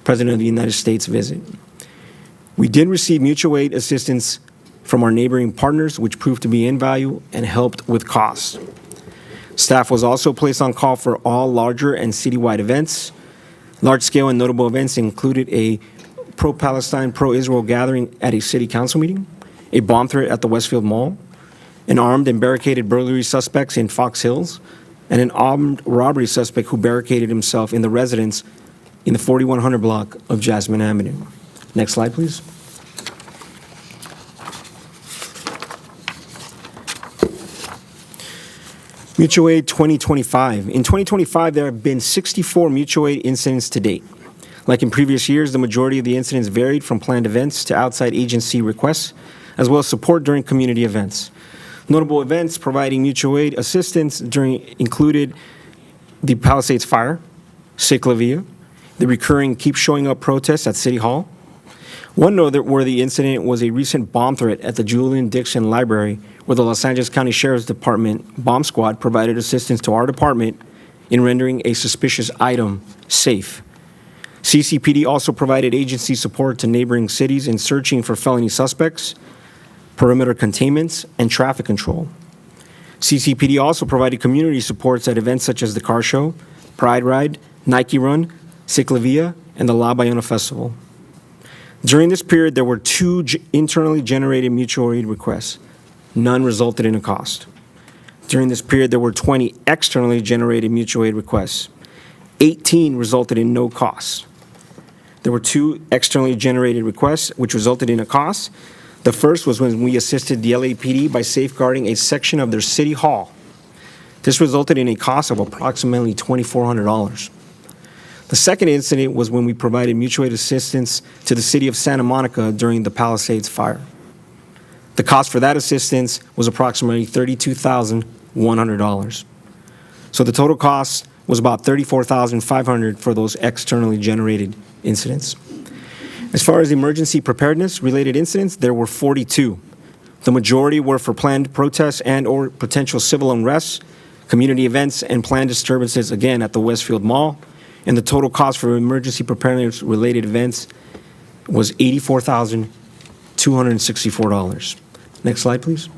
President of the United States visit. We did receive mutual aid assistance from our neighboring partners, which proved to be in value and helped with costs. Staff was also placed on call for all larger and citywide events. Large-scale and notable events included a pro-Palestine, pro-Israel gathering at a city council meeting, a bomb threat at the Westfield Mall, an armed and barricaded burglary suspects in Fox Hills, and an armed robbery suspect who barricaded himself in the residence in the 4100 block of Jasmine Avenue. Next slide, please. Mutual Aid 2025. In 2025, there have been 64 mutual aid incidents to date. Like in previous years, the majority of the incidents varied from planned events to outside agency requests, as well as support during community events. Notable events providing mutual aid assistance included the Palisades Fire, Ciclavia, the recurring Keep Showing Up protests at City Hall. One noteworthy incident was a recent bomb threat at the Julian Dixon Library, where the Los Angeles County Sheriff's Department bomb squad provided assistance to our department in rendering a suspicious item safe. CCPD also provided agency support to neighboring cities in searching for felony suspects, perimeter containments, and traffic control. CCPD also provided community supports at events such as the Car Show, Pride Ride, Nike Run, Ciclavia, and the La Bayona Festival. During this period, there were 2 internally generated mutual aid requests. None resulted in a cost. During this period, there were 20 externally generated mutual aid requests. 18 resulted in no cost. There were 2 externally generated requests, which resulted in a cost. The first was when we assisted the LAPD by safeguarding a section of their city hall. This resulted in a cost of approximately $2,400. The second incident was when we provided mutual aid assistance to the city of Santa Monica during the Palisades Fire. The cost for that assistance was approximately $32,100. So the total cost was about $34,500 for those externally generated incidents. As far as emergency preparedness related incidents, there were 42. The majority were for planned protests and or potential civil unrest, community events, and planned disturbances, again, at the Westfield Mall. And the total cost for emergency preparedness related events was $84,264. Next slide, please.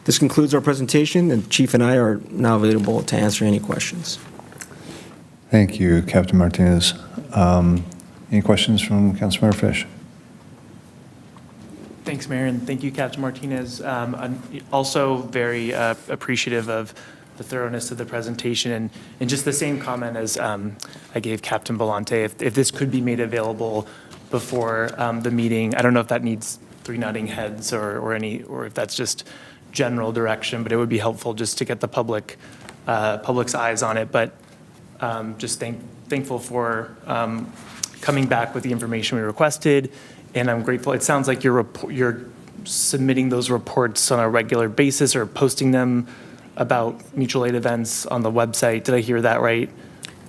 This concludes our presentation, and Chief and I are now available to answer any questions. Thank you, Captain Martinez. Any questions from Councilmember Fish? Thanks, Mayor, and thank you, Captain Martinez. I'm also very appreciative of the thoroughness of the presentation, and just the same comment as I gave Captain Volante. If this could be made available before the meeting, I don't know if that needs 3 nodding heads or if that's just general direction, but it would be helpful just to get the public's eyes on it. But just thankful for coming back with the information we requested, and I'm grateful. It sounds like you're submitting those reports on a regular basis or posting them about mutual aid events on the website. Did I hear that right?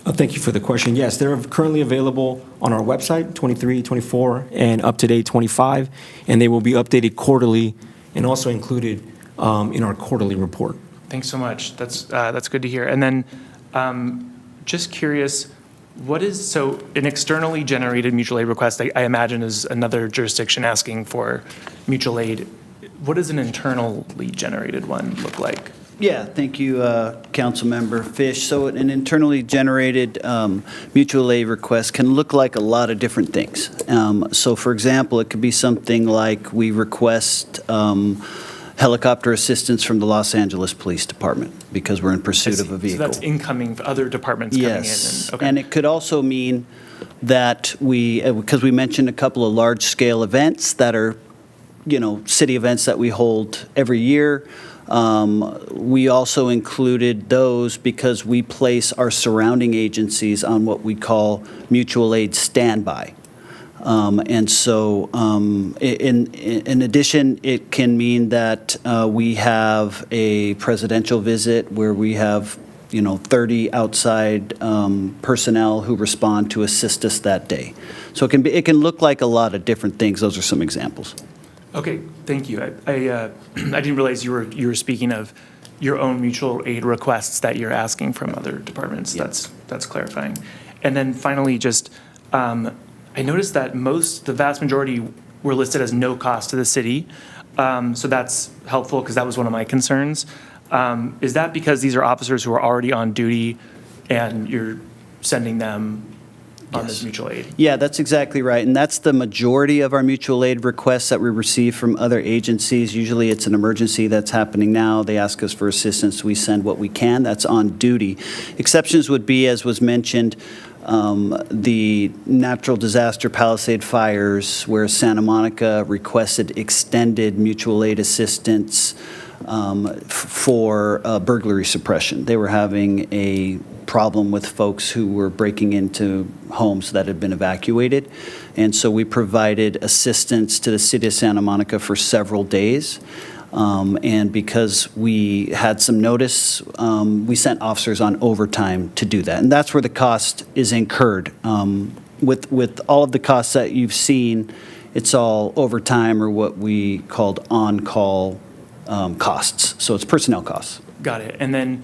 Thank you for the question. Yes, they're currently available on our website, 23, 24, and up to date 25, and they will be updated quarterly and also included in our quarterly report. Thanks so much. That's good to hear. And then just curious, so an externally generated mutual aid request, I imagine, is another jurisdiction asking for mutual aid. What does an internally generated one look like? Yeah, thank you, Councilmember Fish. So an internally generated mutual aid request can look like a lot of different things. So for example, it could be something like we request helicopter assistance from the Los Angeles Police Department because we're in pursuit of a vehicle. So that's incoming, other departments coming in. Yes, and it could also mean that because we mentioned a couple of large-scale events that are, city events that we hold every year. We also included those because we place our surrounding agencies on what we call mutual aid standby. And so in addition, it can mean that we have a presidential visit where we have 30 outside personnel who respond to assist us that day. So it can look like a lot of different things. Those are some examples. Okay, thank you. I didn't realize you were speaking of your own mutual aid requests that you're asking from other departments. Yeah. That's clarifying. And then finally, just I noticed that the vast majority were listed as no cost to the city. So that's helpful because that was one of my concerns. Is that because these are officers who are already on duty and you're sending them on this mutual aid? Yeah, that's exactly right. And that's the majority of our mutual aid requests that we receive from other agencies. Usually it's an emergency that's happening now. They ask us for assistance. We send what we can. That's on duty. Exceptions would be, as was mentioned, the natural disaster Palisade fires, where Santa Monica requested extended mutual aid assistance for burglary suppression. They were having a problem with folks who were breaking into homes that had been evacuated. And so we provided assistance to the city of Santa Monica for several days. And because we had some notice, we sent officers on overtime to do that. And that's where the cost is incurred. With all of the costs that you've seen, it's all overtime or what we called on-call costs. So it's personnel costs. Got it. And then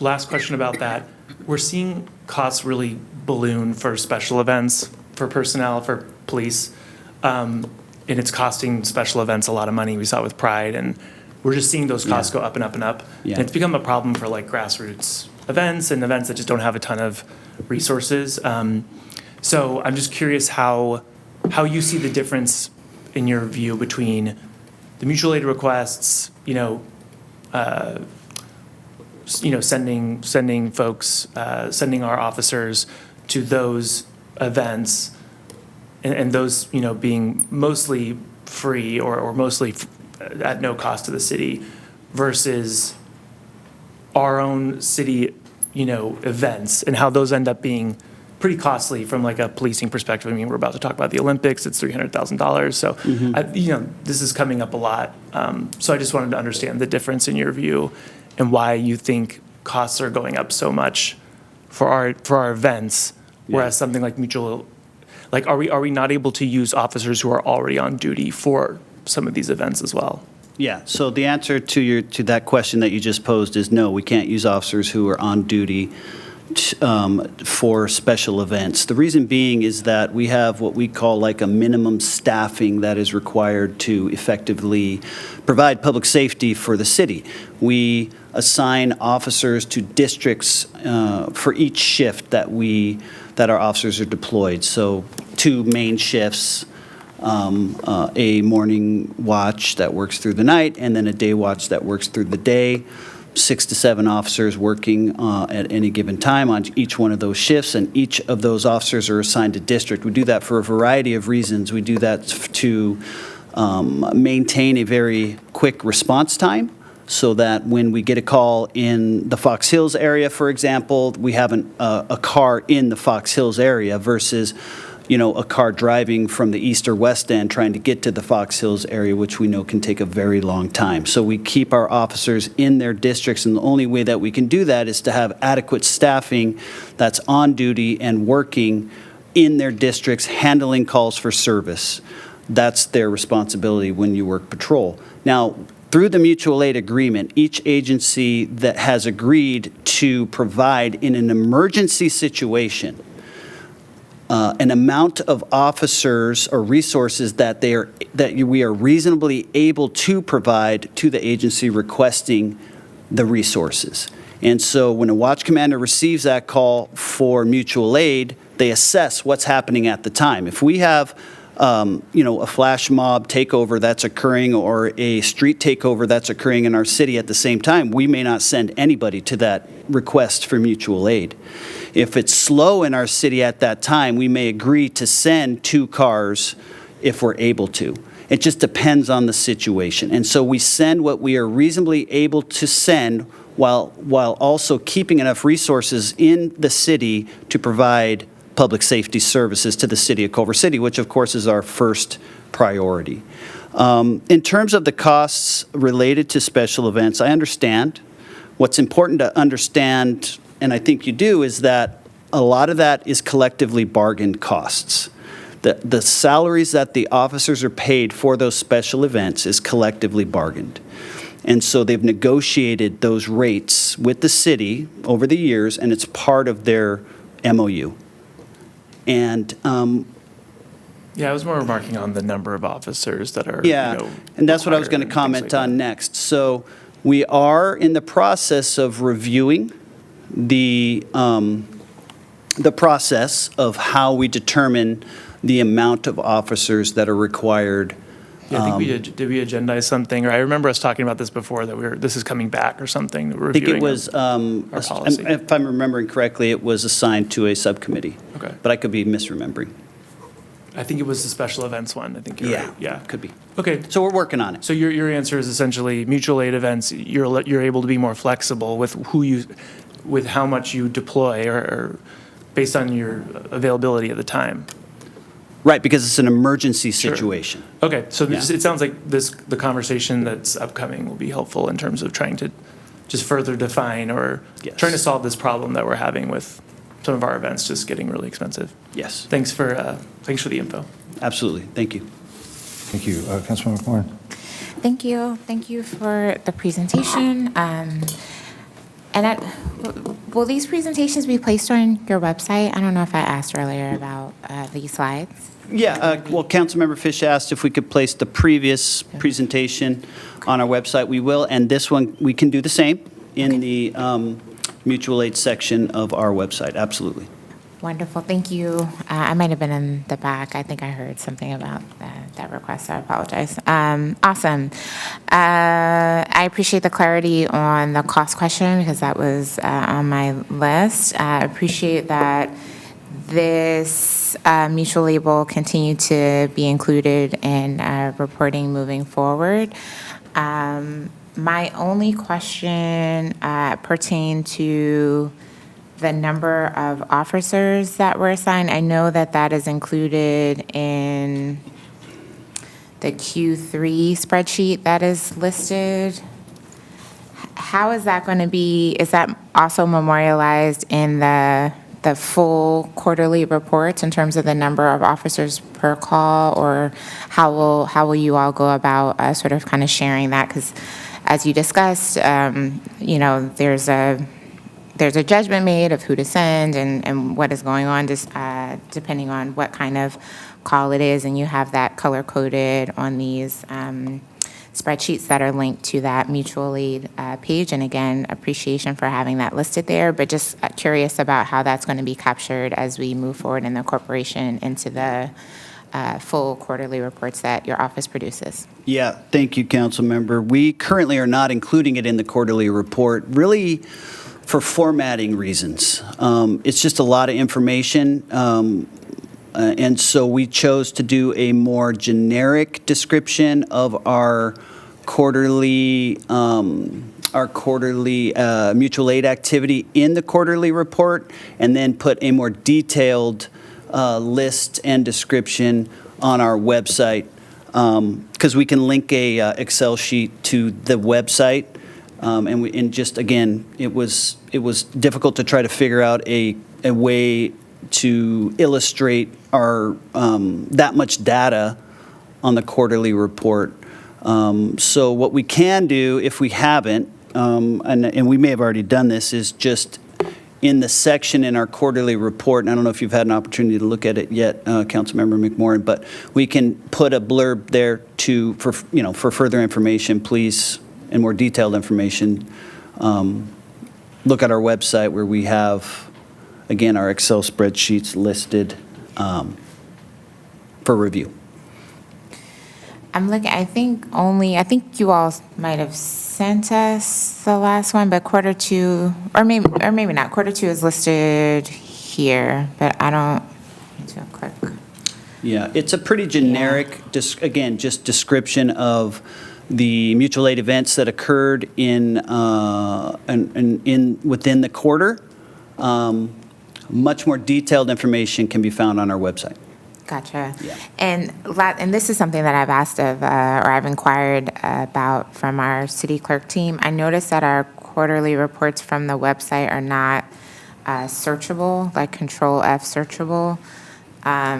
last question about that. We're seeing costs really balloon for special events, for personnel, for police. And it's costing special events a lot of money. We saw it with Pride, and we're just seeing those costs go up and up and up. Yeah. And it's become a problem for like grassroots events and events that just don't have a ton of resources. So I'm just curious how you see the difference in your view between the mutual aid requests, sending folks, sending our officers to those events, and those, being mostly free or mostly at no cost to the city, versus our own city, events, and how those end up being pretty costly from like a policing perspective. I mean, we're about to talk about the Olympics. It's $300,000. So, this is coming up a lot. So I just wanted to understand the difference in your view and why you think costs are going up so much for our events, whereas something like mutual, like are we not able to use officers who are already on duty for some of these events as well? Yeah, so the answer to that question that you just posed is no, we can't use officers who are on duty for special events. The reason being is that we have what we call like a minimum staffing that is required to effectively provide public safety for the city. We assign officers to districts for each shift that our officers are deployed. So 2 main shifts, a morning watch that works through the night, and then a day watch that works through the day. 6 to 7 officers working at any given time on each one of those shifts, and each of those officers are assigned a district. We do that for a variety of reasons. We do that to maintain a very quick response time, so that when we get a call in the Fox Hills area, for example, we have a car in the Fox Hills area versus a car driving from the east or west end trying to get to the Fox Hills area, which we know can take a very long time. So we keep our officers in their districts, and the only way that we can do that is to have adequate staffing that's on duty and working in their districts, handling calls for service. That's their responsibility when you work patrol. Now, through the mutual aid agreement, each agency that has agreed to provide in an emergency situation an amount of officers or resources that we are reasonably able to provide to the agency requesting the resources. And so when a watch commander receives that call for mutual aid, they assess what's happening at the time. If we have a flash mob takeover that's occurring or a street takeover that's occurring in our city at the same time, we may not send anybody to that request for mutual aid. If it's slow in our city at that time, we may agree to send 2 cars if we're able to. It just depends on the situation. And so we send what we are reasonably able to send while also keeping enough resources in the city to provide public safety services to the city of Culver City, which of course is our first priority. In terms of the costs related to special events, I understand. What's important to understand, and I think you do, is that a lot of that is collectively bargained costs. The salaries that the officers are paid for those special events is collectively bargained. And so they've negotiated those rates with the city over the years, and it's part of their MOU. And Yeah, I was more remarking on the number of officers that are, yeah, and that's what I was going to required and things comment like on next. So we are in the process of reviewing the process of how we determine the amount of officers that are required. Yeah, I think did we agendize something? Or I remember us talking about this before, that this is coming back or something. I think it reviewing was, our policy. if I'm remembering correctly, it was assigned to a subcommittee. Okay. But I could be misremembering. I think it was the special events one. I think you're right. Yeah. Could be. Okay. So we're working on it. So your answer is essentially mutual aid events. You're able to be more flexible with with how much you deploy, or based on your availability at the time. Right, because it's an emergency situation. Okay, so Yeah. it sounds like the conversation that's upcoming will be helpful in terms of trying to just further define or trying to solve this problem that we're having with some of our events just getting really expensive. Yes. Thanks for the info. Absolutely. Thank you. Thank you. Councilmember McMorrin. Thank you. Thank you for the presentation. Will these presentations be placed on your website? I don't know if I asked earlier about these slides. Yeah, well, Councilmember Fish asked if we could place the previous presentation on our website. We will, and this one, we can do the same in the mutual aid section of our website. Absolutely. Wonderful, thank you. I might have been in the back. I think I heard something about that request, so I apologize. Awesome. I appreciate the clarity on the cost question because that was on my list. I appreciate that this mutual aid will continue to be included in reporting moving forward. My only question pertained to the number of officers that were assigned. I know that is included in the Q3 spreadsheet that is listed. How is that going to be? Is that also memorialized in the full quarterly reports in terms of the number of officers per call, or how will you all go about sort of kind of sharing that? Because as you discussed, there's a judgment made of who to send and what is going on, just depending on what kind of call it is, and you have that color-coded on these spreadsheets that are linked to that mutual aid page. And again, appreciation for having that listed there, but just curious about how that's going to be captured as we move forward in the corporation into the full quarterly reports that your office produces. Yeah, thank you, Council Member. We currently are not including it in the quarterly report, really for formatting reasons. It's just a lot of information, and so we chose to do a more generic description of our quarterly mutual aid activity in the quarterly report, and then put a more detailed list and description on our website, because we can link a Excel sheet to the website. And just again, it was difficult to try to figure out a way to illustrate our that much data on the quarterly report. So what we can do, if we haven't, and we may have already done this, is just in the section in our quarterly report, and I don't know if you've had an opportunity to look at it yet, Councilmember McMorrin, but we can put a blurb there for further information, please, and more detailed information. Look at our website where we have, again, our Excel spreadsheets listed for review. I'm looking, I think you all might have sent us the last one, but quarter two, or maybe not. Quarter two is listed here, but I don't, need to click. Yeah, it's a pretty generic, again, just description of the mutual aid events that occurred within the quarter. Much more detailed information can be found on our website. Gotcha. Yeah. And this is something that I've asked of, or I've inquired about from our city clerk team. I noticed that our quarterly reports from the website are not searchable, like Control F searchable.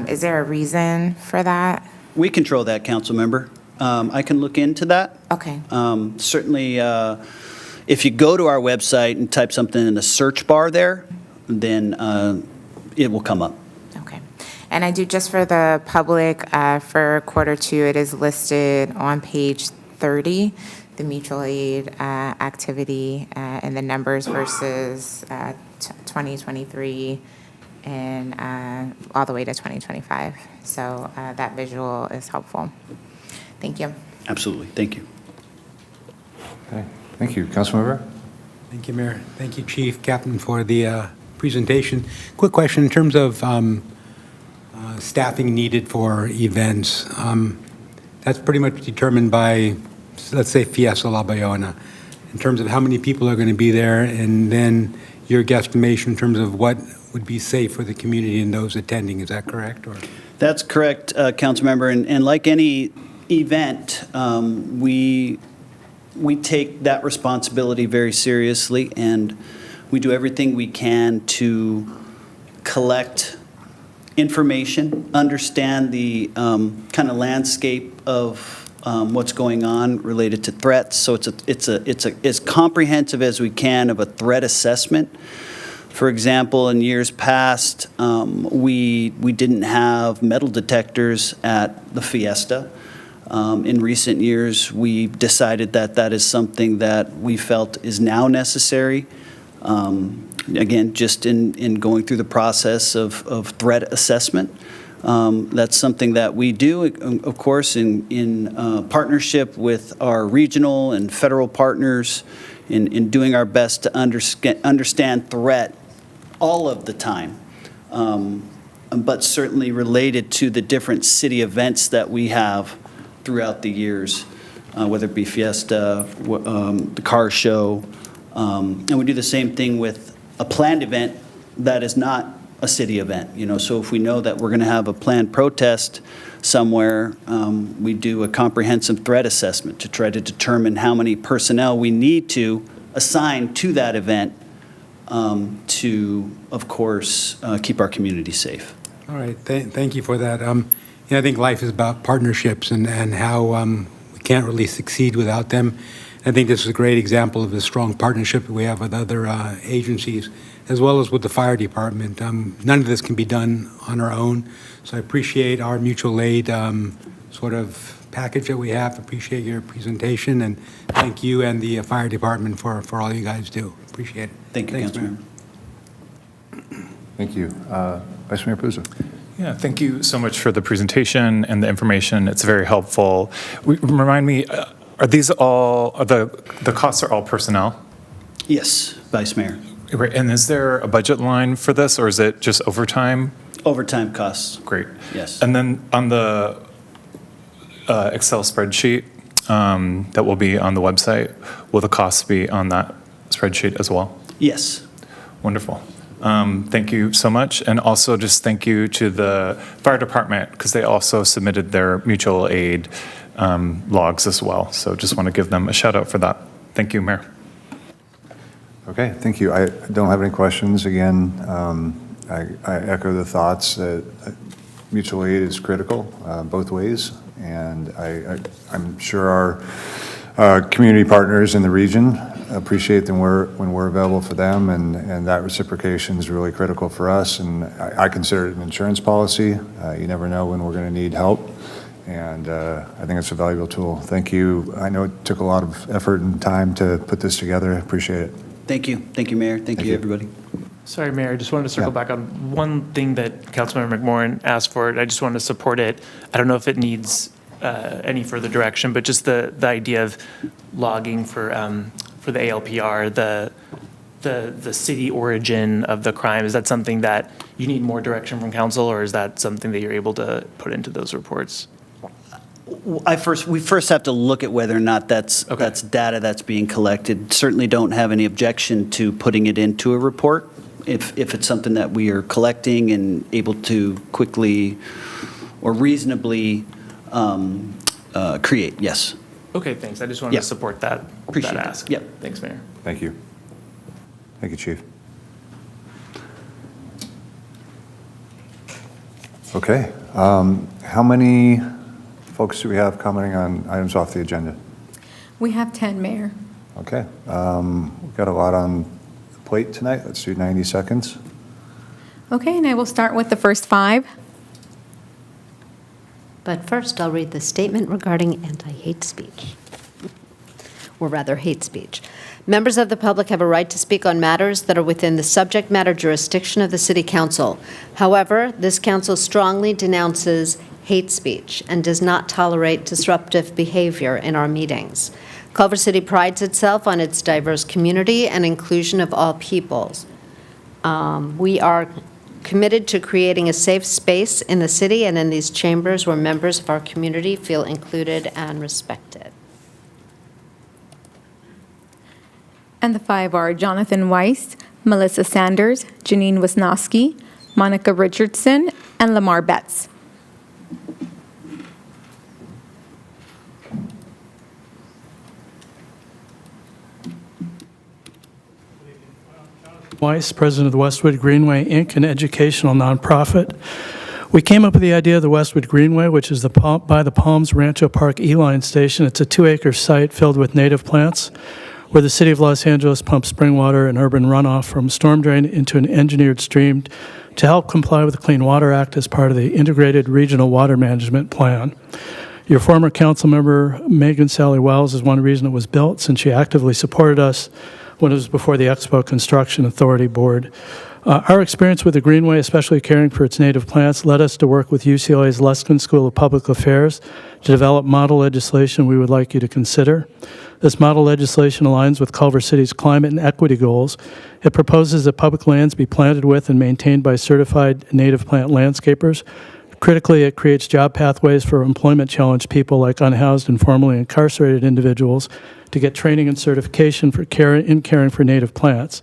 Is there a reason for that? We control that, council member. I can look into that. Okay. Certainly, if you go to our website and type something in the search bar there, then it will come up. Okay. And I do, just for the public, for quarter two, it is listed on page 30, the mutual aid activity and the numbers versus 2023 and all the way to 2025. So that visual is helpful. Thank you. Absolutely. Thank you. Okay, thank you. Councilmember? Thank you, Mayor. Thank you, Chief, Captain, for the presentation. Quick question in terms of staffing needed for events. That's pretty much determined by, let's say, Fiesta La Bayona, in terms of how many people are going to be there, and then your guesstimation in terms of what would be safe for the community and those attending. Is that correct? Or? That's correct, Councilmember. And like any event, we take that responsibility very seriously, and we do everything we can to collect information, understand the kind of landscape of what's going on related to threats. So it's as comprehensive as we can of a threat assessment. For example, in years past, we didn't have metal detectors at the Fiesta. In recent years, we decided that that is something that we felt is now necessary. Again, just in going through the process of threat assessment. That's something that we do, of course, in partnership with our regional and federal partners in doing our best to understand threat all of the time, but certainly related to the different city events that we have throughout the years, whether it be Fiesta, the car show, and we do the same thing with a planned event that is not a city event. So if we know that we're going to have a planned protest somewhere, we do a comprehensive threat assessment to try to determine how many personnel we need to assign to that event to, of course, keep our community safe. All right. Thank you for that. I think life is about partnerships and how we can't really succeed without them. I think this is a great example of the strong partnership we have with other agencies, as well as with the fire department. None of this can be done on our own, so I appreciate our mutual aid sort of package that we have. Appreciate your presentation, and thank you and the fire department for all you guys do. Appreciate it. Thank you, Councilman. Thank you. Vice Mayor Puzo. Yeah, thank you so much for the presentation and the information. It's very helpful. Remind me, are these all, the costs are all personnel? Yes, Vice Mayor. Right, and is there a budget line for this, or is it just overtime? Overtime costs. Great. Yes. And then on the Excel spreadsheet that will be on the website, will the costs be on that spreadsheet as well? Yes. Wonderful. Thank you so much. And also just thank you to the fire department, because they also submitted their mutual aid logs as well. So just want to give them a shout out for that. Thank you, Mayor. Okay, thank you. I don't have any questions. Again, I echo the thoughts that mutual aid is critical both ways. And I'm sure our community partners in the region appreciate them when we're available for them, and that reciprocation is really critical for us. And I consider it an insurance policy. You never know when we're going to need help, and I think it's a valuable tool. Thank you. I know it took a lot of effort and time to put this together. I appreciate it. Thank you. Thank you, Mayor. Thank you, everybody. Sorry, Mayor, I just wanted to circle back on one thing that Councilmember McMorrin asked for. I just wanted to support it. I don't know if it needs any further direction, but just the idea of logging for the ALPR, the city origin of the crime. Is that something that you need more direction from council, or is that something that you're able to put into those reports? We first have to look at whether or not that's data that's being collected. Certainly don't have any objection to putting it into a report. if it's something that we are collecting and able to quickly or reasonably create, yes. Okay, thanks. I just wanted Yeah. to support that, Appreciate that that. ask. Yep. Thanks, Mayor. Thank you. Thank you, Chief. Okay. How many folks do we have commenting on items off the agenda? We have 10, Mayor. Okay. We've got a lot on the plate tonight. Let's do 90 seconds. Okay, and I will start with the first 5. But first, I'll read the statement regarding anti-hate speech, or rather, hate speech. Members of the public have a right to speak on matters that are within the subject matter jurisdiction of the City Council. However, this council strongly denounces hate speech and does not tolerate disruptive behavior in our meetings. Culver City prides itself on its diverse community and inclusion of all peoples. We are committed to creating a safe space in the city and in these chambers where members of our community feel included and respected. And the 5 are Jonathan Weiss, Melissa Sanders, Janine Wisnowski, Monica Richardson, and Lamar Betts. Weiss, president of the Westwood Greenway, Inc., an educational nonprofit. We came up with the idea of the Westwood Greenway, which is by the Palms Rancho Park E-Line station. It's a 2-acre site filled with native plants where the city of Los Angeles pumps spring water and urban runoff from storm drain into an engineered stream to help comply with the Clean Water Act as part of the Integrated Regional Water Management Plan. Your former council member, Megan Sally Wells, is one reason it was built, since she actively supported us when it was before the Expo Construction Authority Board. Our experience with the Greenway, especially caring for its native plants, led us to work with UCLA's Luskin School of Public Affairs to develop model legislation we would like you to consider. This model legislation aligns with Culver City's climate and equity goals. It proposes that public lands be planted with and maintained by certified native plant landscapers. Critically, it creates job pathways for employment-challenged people like unhoused and formerly incarcerated individuals to get training and certification for caring for native plants.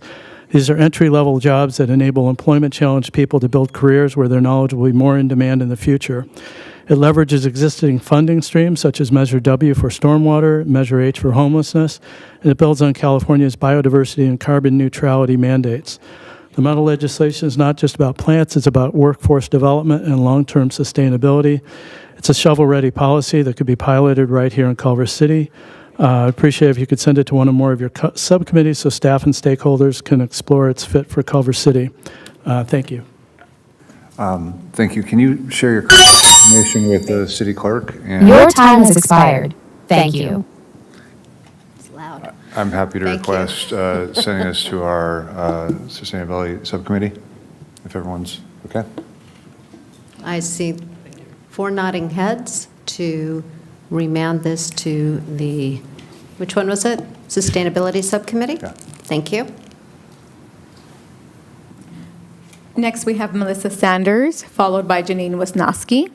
These are entry-level jobs that enable employment-challenged people to build careers where their knowledge will be more in demand in the future. It leverages existing funding streams such as Measure W for stormwater, Measure H for homelessness, and it builds on California's biodiversity and carbon neutrality mandates. The model legislation is not just about plants, it's about workforce development and long-term sustainability. It's a shovel-ready policy that could be piloted right here in Culver City. I'd appreciate if you could send it to one or more of your subcommittees so staff and stakeholders can explore its fit for Culver City. Thank you. Thank you. Can you share your information with the city clerk? And Your time has expired. Thank you. It's loud. I'm happy to Thank request sending this to our sustainability subcommittee, if everyone's okay. I see 4 nodding heads to remand this to the, which one was it? Sustainability Subcommittee? Yeah. Thank you. Next, we have Melissa Sanders, followed by Janine Wisnowski.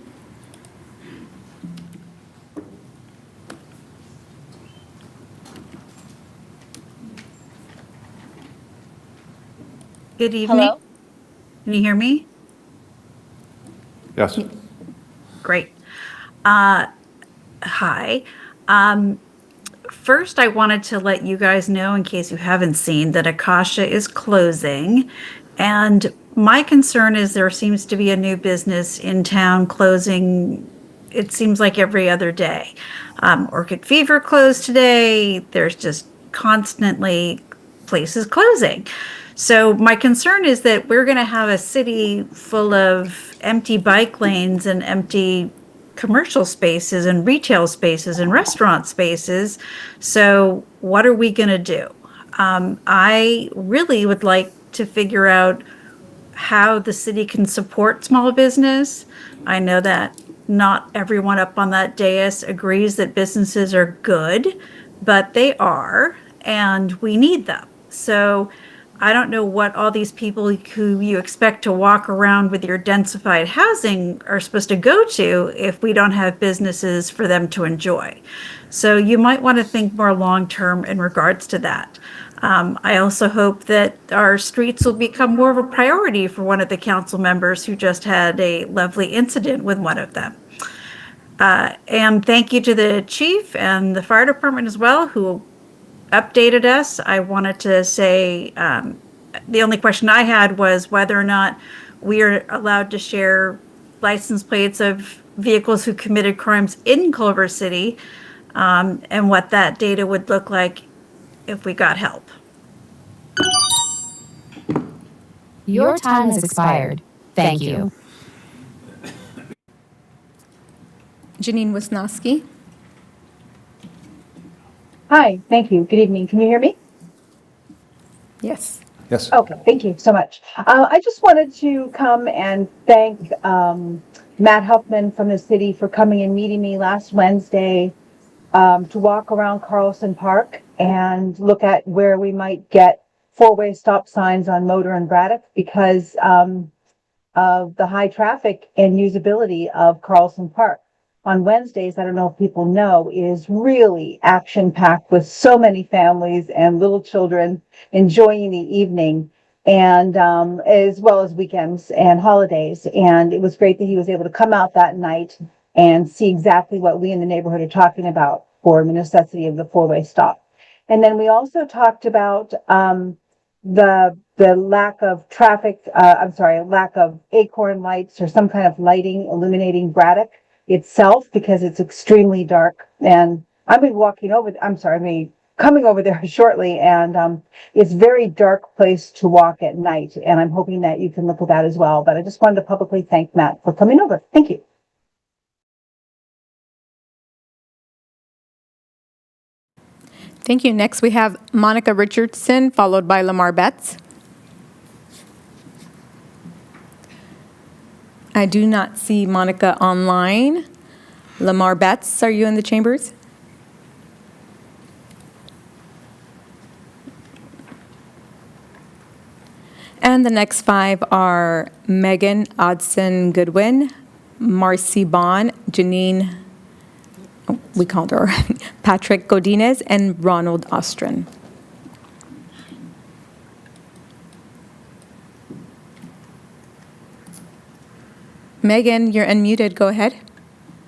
Good evening. Hello? Can you hear me? Yes. Great. Hi. First, I wanted to let you guys know, in case you haven't seen, that Akasha is closing. And my concern is there seems to be a new business in town closing, it seems like every other day. Orchid Fever closed today. There's just constantly places closing. So my concern is that we're going to have a city full of empty bike lanes and empty commercial spaces and retail spaces and restaurant spaces. So what are we going to do? I really would like to figure out how the city can support small business. I know that not everyone up on that dais agrees that businesses are good, but they are, and we need them. So I don't know what all these people who you expect to walk around with your densified housing are supposed to go to if we don't have businesses for them to enjoy. So you might want to think more long-term in regards to that. I also hope that our streets will become more of a priority for one of the council members who just had a lovely incident with one of them. And thank you to the chief and the fire department as well, who updated us. I wanted to say, the only question I had was whether or not we are allowed to share license plates of vehicles who committed crimes in Culver City, and what that data would look like if we got help. Your time has expired. Thank you. Janine Wisnowski. Hi, thank you. Good evening. Can you hear me? Yes. Yes. Okay, thank you so much. I just wanted to come and thank Matt Huffman from the city for coming and meeting me last Wednesday to walk around Carlson Park and look at where we might get four-way stop signs on Motor and Braddock because of the high traffic and usability of Carlson Park. On Wednesdays, I don't know if people know, is really action-packed with so many families and little children enjoying the evening, and as well as weekends and holidays. And it was great that he was able to come out that night and see exactly what we in the neighborhood are talking about for the necessity of the four-way stop. And then we also talked about the lack of traffic, lack of acorn lights or some kind of lighting illuminating Braddock itself because it's extremely dark. And I've been coming over there shortly, and it's a very dark place to walk at night. And I'm hoping that you can look at that as well. But I just wanted to publicly thank Matt for coming over. Thank you. Thank you. Next, we have Monica Richardson, followed by Lamar Betts. I do not see Monica online. Lamar Betts, are you in the chambers? And the next five are Megan Odson Goodwin, Marcy Bond, Janine, we called her, Patrick Godinez, and Ronald Ostrin. Megan, you're unmuted. Go ahead.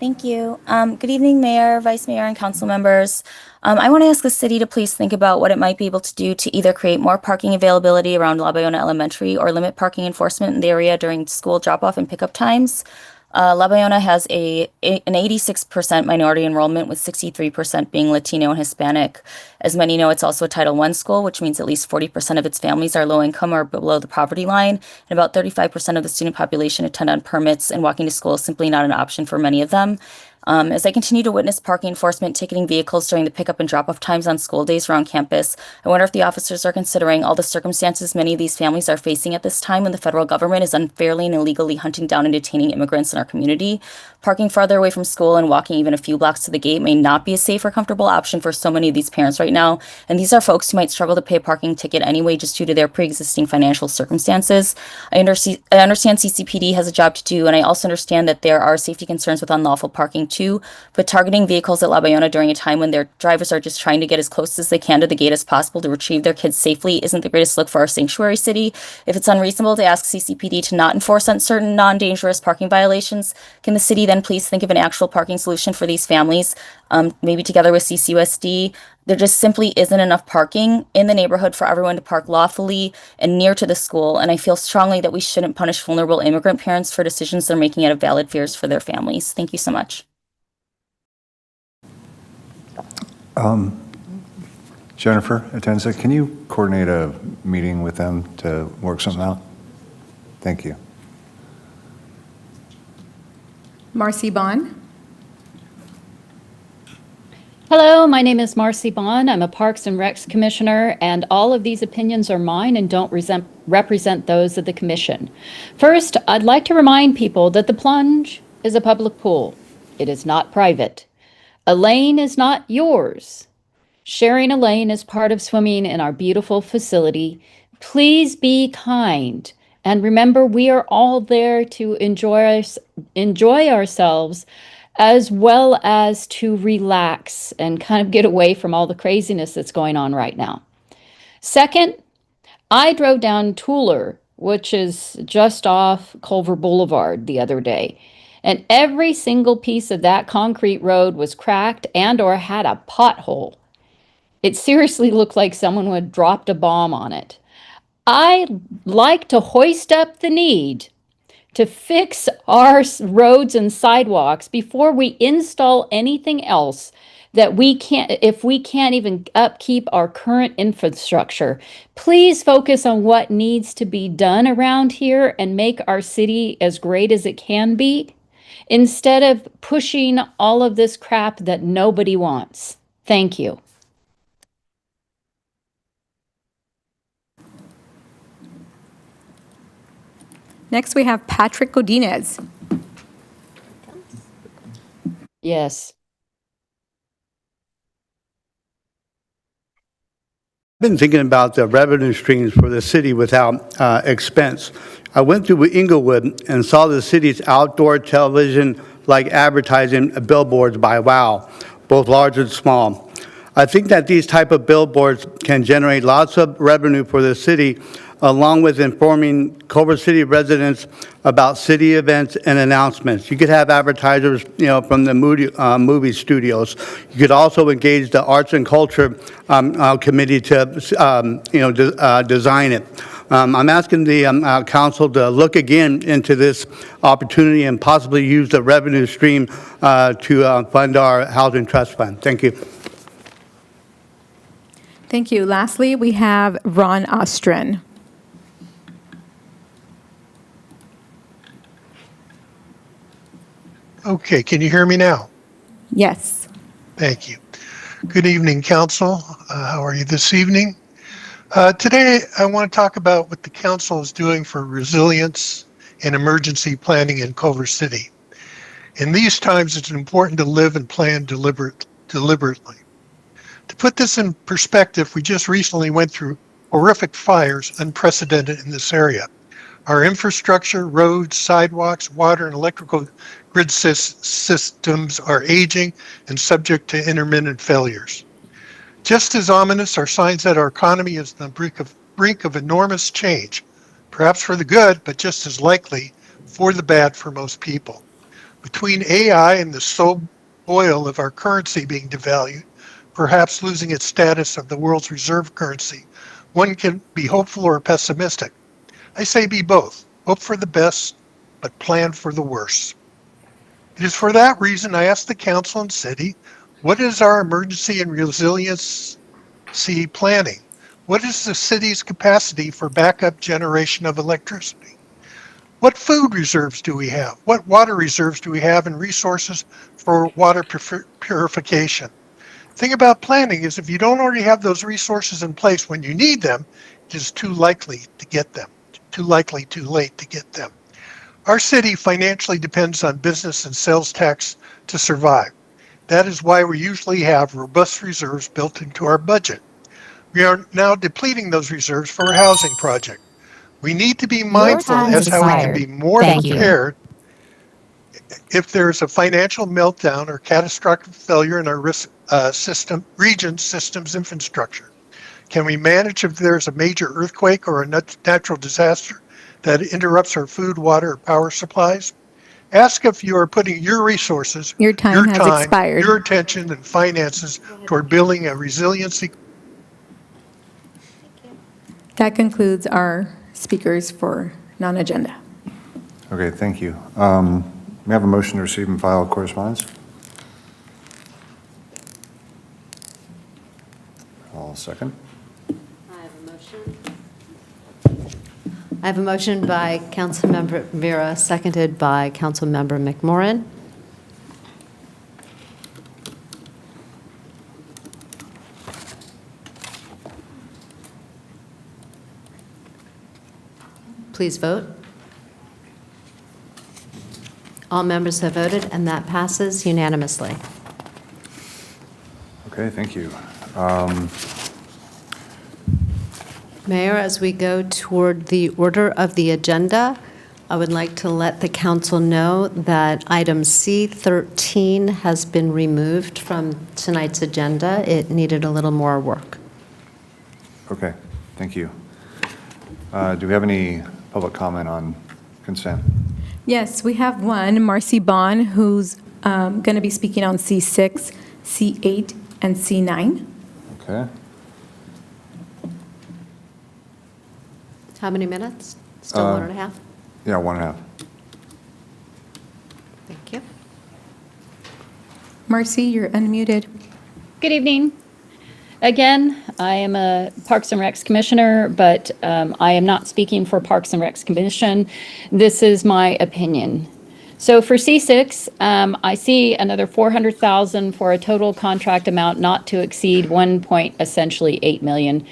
Thank you. Good evening, Mayor, Vice Mayor, and council members. I want to ask the city to please think about what it might be able to do to either create more parking availability around La Bayona Elementary or limit parking enforcement in the area during school drop-off and pickup times. La Bayona has an 86% minority enrollment, with 63% being Latino and Hispanic. As many know, it's also a Title I school, which means at least 40% of its families are low income or below the poverty line, and about 35% of the student population attend on permits, and walking to school is simply not an option for many of them. As I continue to witness parking enforcement ticketing vehicles during the pickup and drop-off times on school days around campus, I wonder if the officers are considering all the circumstances many of these families are facing at this time when the federal government is unfairly and illegally hunting down and detaining immigrants in our community. Parking farther away from school and walking even a few blocks to the gate may not be a safe or comfortable option for so many of these parents right now, and these are folks who might struggle to pay a parking ticket anyway just due to their pre-existing financial circumstances. I understand CCPD has a job to do, and I also understand that there are safety concerns with unlawful parking too, but targeting vehicles at La Bayona during a time when their drivers are just trying to get as close as they can to the gate as possible to retrieve their kids safely isn't the greatest look for our sanctuary city. If it's unreasonable to ask CCPD to not enforce on certain non-dangerous parking violations, can the city then please think of an actual parking solution for these families, maybe together with CCUSD? There just simply isn't enough parking in the neighborhood for everyone to park lawfully and near to the school, and I feel strongly that we shouldn't punish vulnerable immigrant parents for decisions they're making out of valid fears for their families. Thank you so much. Jennifer Atenza, can you coordinate a meeting with them to work something out? Thank you. Marcy Bond. Hello, my name is Marcy Bond. I'm a Parks and Recs Commissioner, and all of these opinions are mine and don't represent those of the Commission. First, I'd like to remind people that the plunge is a public pool. It is not private. A lane is not yours. Sharing a lane is part of swimming in our beautiful facility. Please be kind. And remember, we are all there to enjoy ourselves, as well as to relax and kind of get away from all the craziness that's going on right now. Second, I drove down Tuller, which is just off Culver Boulevard the other day, and every single piece of that concrete road was cracked and or had a pothole. It seriously looked like someone had dropped a bomb on it. I like to hoist up the need to fix our roads and sidewalks before we install anything else that we can't, if we can't even upkeep our current infrastructure. Please focus on what needs to be done around here and make our city as great as it can be, instead of pushing all of this crap that nobody wants. Thank you. Next, we have Patrick Godinez. Yes. I've been thinking about the revenue streams for the city without expense. I went through Inglewood and saw the city's outdoor television like advertising billboards by WOW, both large and small. I think that these type of billboards can generate lots of revenue for the city, along with informing Culver City residents about city events and announcements. You could have advertisers, from the movie studios. You could also engage the Arts and Culture Committee to, design it. I'm asking the council to look again into this opportunity and possibly use the revenue stream to fund our housing trust fund. Thank you. Thank you. Lastly, we have Ron Ostrin. Okay, can you hear me now? Yes. Thank you. Good evening, council. How are you this evening? Today, I want to talk about what the council is doing for resilience and emergency planning in Culver City. In these times, it's important to live and plan deliberately. To put this in perspective, we just recently went through horrific fires, unprecedented in this area. Our infrastructure, roads, sidewalks, water, and electrical grid systems are aging and subject to intermittent failures. Just as ominous are signs that our economy is on the brink of enormous change, perhaps for the good, but just as likely for the bad for most people. Between AI and the soul oil of our currency being devalued, perhaps losing its status of the world's reserve currency, one can be hopeful or pessimistic. I say be both. Hope for the best, but plan for the worst. It is for that reason I asked the council and city, what is our emergency and resiliency planning? What is the city's capacity for backup generation of electricity? What food reserves do we have? What water reserves do we have and resources for water purification? The thing about planning is if you don't already have those resources in place when you need them, it is too likely to get them, too late to get them. Our city financially depends on business and sales tax to survive. That is why we usually have robust reserves built into our budget. We are now depleting those reserves for a housing project. We need to be mindful as how we can be more prepared if there's a financial meltdown or catastrophic failure in our systems infrastructure. Can we manage if there's a major earthquake or a natural disaster that interrupts our food, water, or power supplies? Ask if you are putting your resources, your time has expired, your attention, and finances toward building a resiliency. That concludes our speakers for non-agenda. Okay, thank you. May I have a motion to receive and file correspondence? I'll second. I have a motion by Councilmember Vera, seconded by Councilmember McMorrin. Please vote. All members have voted, and that passes unanimously. Okay, thank you. Mayor, as we go toward the order of the agenda, I would like to let the council know that item C13 has been removed from tonight's agenda. It needed a little more work. Okay, Thank you. Do we have any public comment on consent? Yes, we have one, Marcy Bond, who's going to be speaking on C6, C8, and C9. Okay. How many minutes? Still 1.5? Yeah, 1.5. Thank you. Marcy, you're unmuted. Good evening. Again, I am a Parks and Recs Commissioner, but I am not speaking for Parks and Recs Commission. This is my opinion. So for C6, I see another $400,000 for a total contract amount not to exceed essentially $8 million.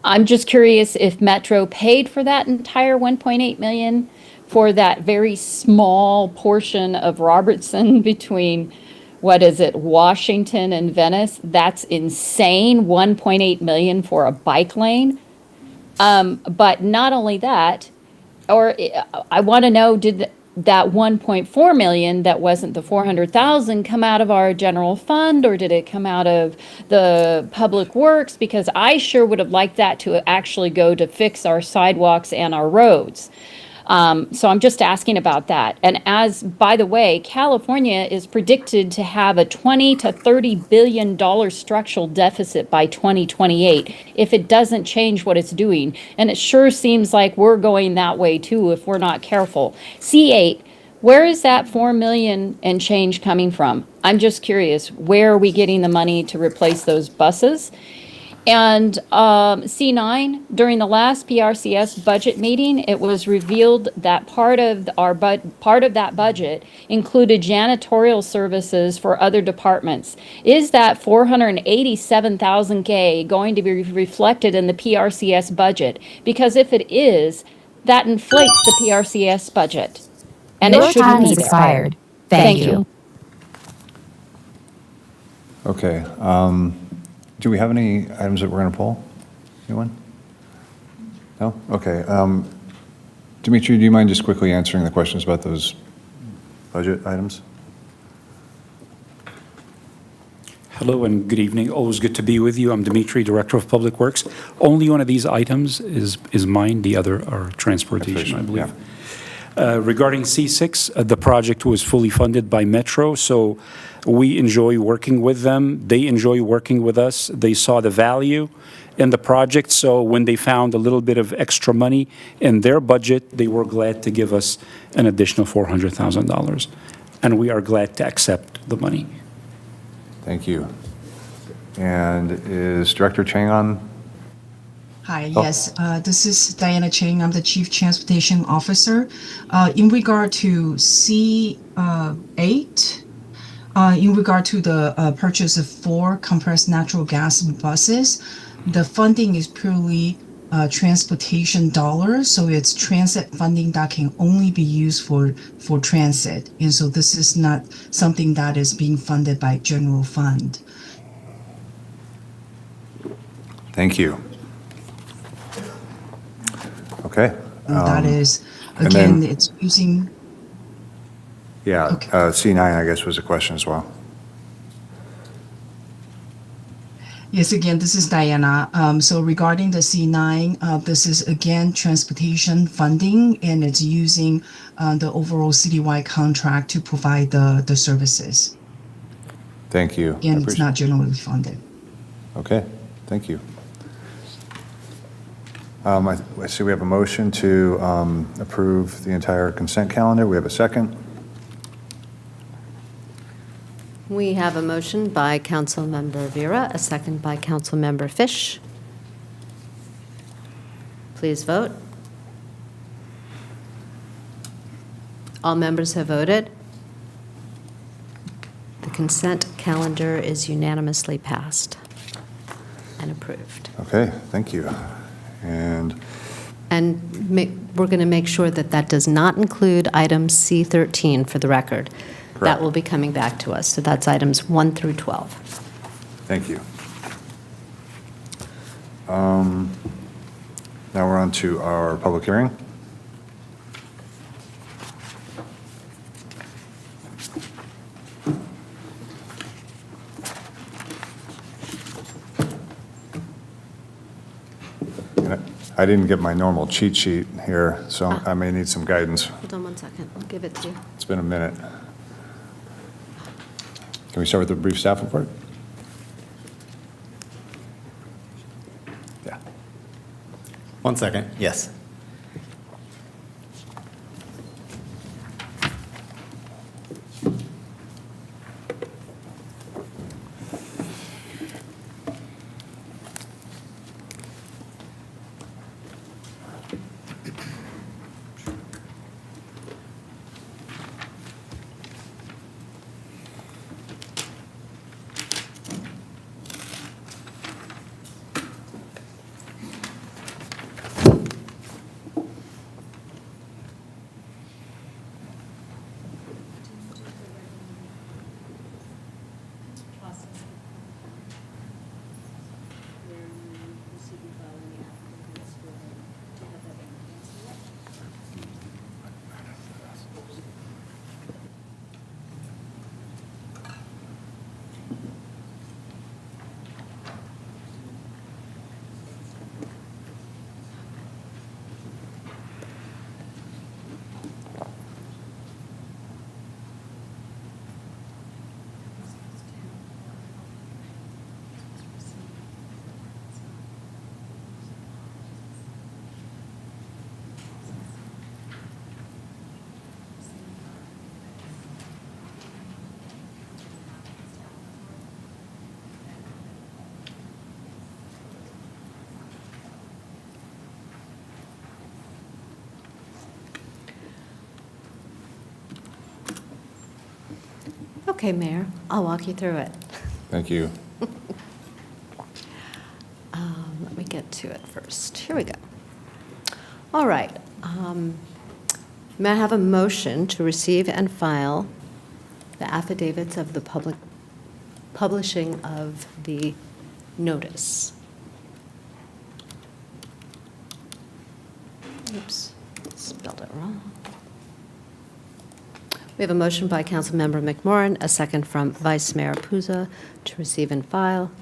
I'm just curious if Metro paid for that entire $1.8 million for that very small portion of Robertson between, what is it, Washington and Venice? That's insane, $1.8 million for a bike lane. But not only that, or I want to know, did that 1.4 million that wasn't the 400,000 come out of our general fund, or did it come out of the public works? Because I sure would have liked that to actually go to fix our sidewalks and our roads. So I'm just asking about that. And as, by the way, California is predicted to have a $20 to $30 billion structural deficit by 2028 if it doesn't change what it's doing. And it sure seems like we're going that way too if we're not careful. C8, where is that 4 million and change coming from? I'm just curious, where are we getting the money to replace those buses? And C9, during the last PRCS budget meeting, it was revealed that part of that budget included janitorial services for other departments. Is that $487,000 going to be reflected in the PRCS budget? Because if it is, that inflates the PRCS budget, and Your it shouldn't time be has there. expired. Thank you. Okay. Do we have any items that we're going to pull? Anyone? No? Okay. Dimitri, do you mind just quickly answering the questions about those budget items? Hello and good evening. Always good to be with you. I'm Dimitri, Director of Public Works. Only one of these items is mine. The other are transportation, I believe. Regarding C6, the project was fully funded by Metro, so we enjoy working with them. They enjoy working with us. They saw the value in the project, so when they found a little bit of extra money in their budget, they were glad to give us an additional $400,000, and we are glad to accept the money. Thank you. And is Director Chang on? Hi, yes, this is Diana Chang. I'm the Chief Transportation Officer. In regard to C8, in regard to the purchase of 4 compressed natural gas buses, the funding is purely transportation dollars, so it's transit funding that can only be used for transit. And so this is not something that is being funded by general fund. Thank you. Okay. That is, and again, then- it's using, Yeah, C9, I guess, was a question as well. yes, again, this is Diana. So regarding the C9, this is again transportation funding, and it's using the overall citywide contract to provide the services. Thank you. Again, it's not generally funded. Okay, thank you. I see we have a motion to approve the entire consent calendar. We have a second. We have a motion by Councilmember Vera, a second by Councilmember Fish. Please vote. All members have voted. The consent calendar is unanimously passed and approved. Okay, thank you. And we're going to make sure that that does not include item C13 for the record. That will be coming back to us. So that's items 1 through 12. thank you. Now we're on to our public hearing. I didn't get my normal cheat sheet here, so I may need some guidance. Hold on one second. I'll give it to you. It's been a minute. Can we start with the brief staff report? Yeah. 1 second. Yes. Okay, Mayor, I'll walk you through it. Thank you. Let me get to it first. Here we go. All right. May I have a motion to receive and file the affidavits of the public publishing of the notice? Oops, spelled it wrong. We have a motion by Councilmember McMorrin, a second from Vice Mayor Puza to receive and file.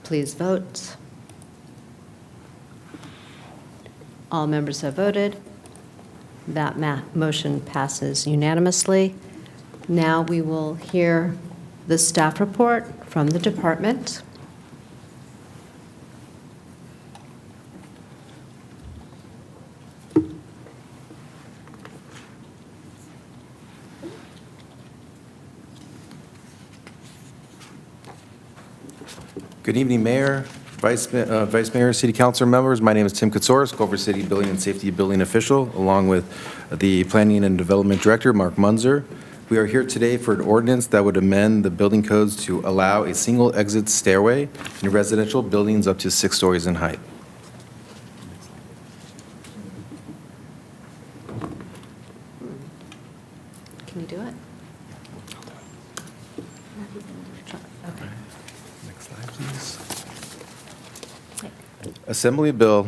Please vote. All members have voted. That motion passes unanimously. Now we will hear the staff report from the department. Good evening, Mayor, Vice Mayor, City Council members. My name is Tim Katsouris, Culver City Building and Safety Building Official, along with the Planning and Development Director, Mark Munzer. We are here today for an ordinance that would amend the building codes to allow a single exit stairway in residential buildings up to 6 stories in height. Can you do it? Okay. Next slide, please. Assembly Bill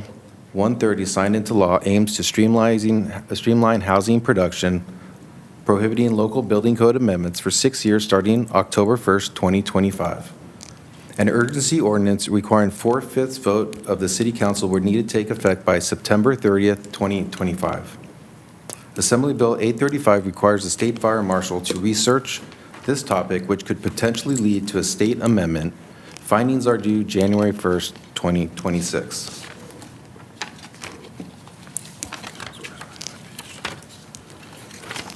130, signed into law, aims to streamline housing production, prohibiting local building code amendments for 6 years starting October 1st, 2025. An urgency ordinance requiring 4/5 vote of the City Council would need to take effect by September 30th, 2025. Assembly Bill 835 requires the State Fire Marshal to research this topic, which could potentially lead to a state amendment. Findings are due January 1st, 2026.